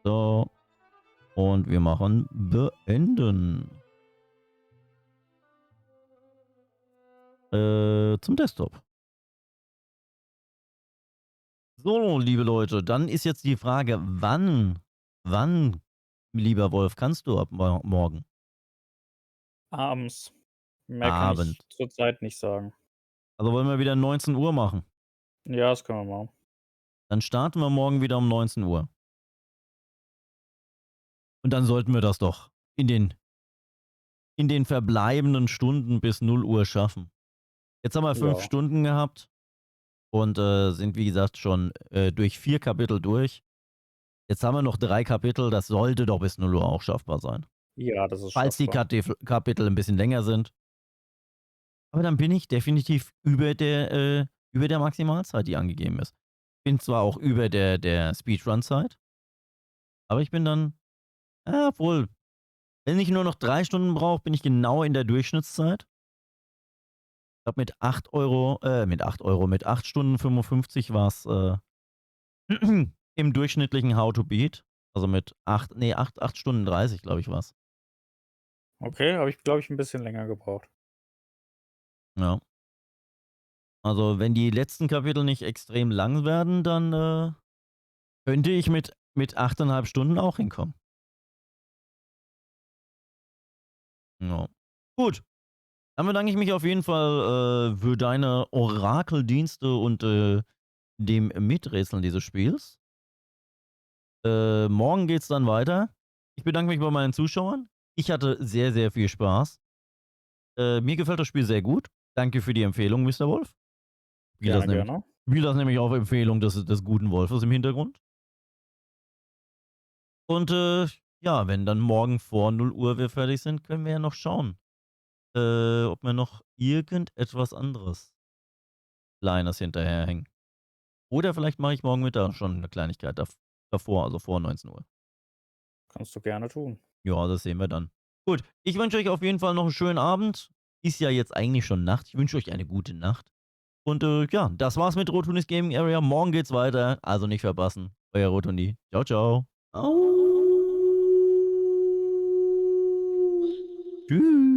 So. Und wir machen beenden. Zum Desktop. So, liebe Leute, dann ist jetzt die Frage, wann, lieber Wolf, kannst du ab morgen? Abends. Mehr kann ich zurzeit nicht sagen. Also wollen wir wieder 19 Uhr machen? Ja, das können wir machen. Dann starten wir morgen wieder um 19 Uhr. Und dann sollten wir das doch in den verbleibenden Stunden bis 0 Uhr schaffen. Jetzt haben wir 5 Ja. Stunden gehabt und sind, wie gesagt, schon durch 4 Kapitel durch. Jetzt haben wir noch 3 Kapitel, das sollte doch bis 0 Uhr auch schaffbar sein. Ja, das ist Falls die schaffbar. Kapitel ein bisschen länger sind. Aber dann bin ich definitiv über der Maximalzeit, die angegeben ist. Bin zwar auch über der Speedrun-Zeit, aber ich bin dann, obwohl, wenn ich nur noch 3 Stunden brauche, bin ich genau in der Durchschnittszeit. Ich glaube, mit 8 Stunden 55 war es im durchschnittlichen How to Beat. Also mit 8 Stunden 30, glaube ich, war es. Okay, habe ich, glaube ich, ein bisschen länger gebraucht. Ja. Also, wenn die letzten Kapitel nicht extrem lang werden, dann könnte ich mit 8,5 Stunden auch hinkommen. Ja. Gut. Dann bedanke ich mich auf jeden Fall für deine Orakeldienste und dem Miträtseln dieses Spiels. Morgen geht's dann weiter. Ich bedanke mich bei meinen Zuschauern. Ich hatte sehr, sehr viel Spaß. Mir gefällt das Spiel sehr gut. Danke für die Empfehlung, Mr. Wolf. Gerne. Spiel das nämlich auf Empfehlung des guten Wolfes im Hintergrund. Und ja, wenn dann morgen vor 0 Uhr wir fertig sind, können wir ja noch schauen, ob wir noch irgendetwas anderes Kleines hinterherhängen. Oder vielleicht mache ich morgen Mittag schon eine Kleinigkeit davor, also vor 19 Uhr. Kannst du gerne tun. Ja, das sehen wir dann. Gut, ich wünsche euch auf jeden Fall noch einen schönen Abend. Ist ja jetzt eigentlich schon Nacht. Ich wünsche euch eine gute Nacht. Und ja, das war's mit Rothundis Gaming Area. Morgen geht's weiter. Also nicht verpassen. Euer Rothundi. Ciao, ciao. Tschüss.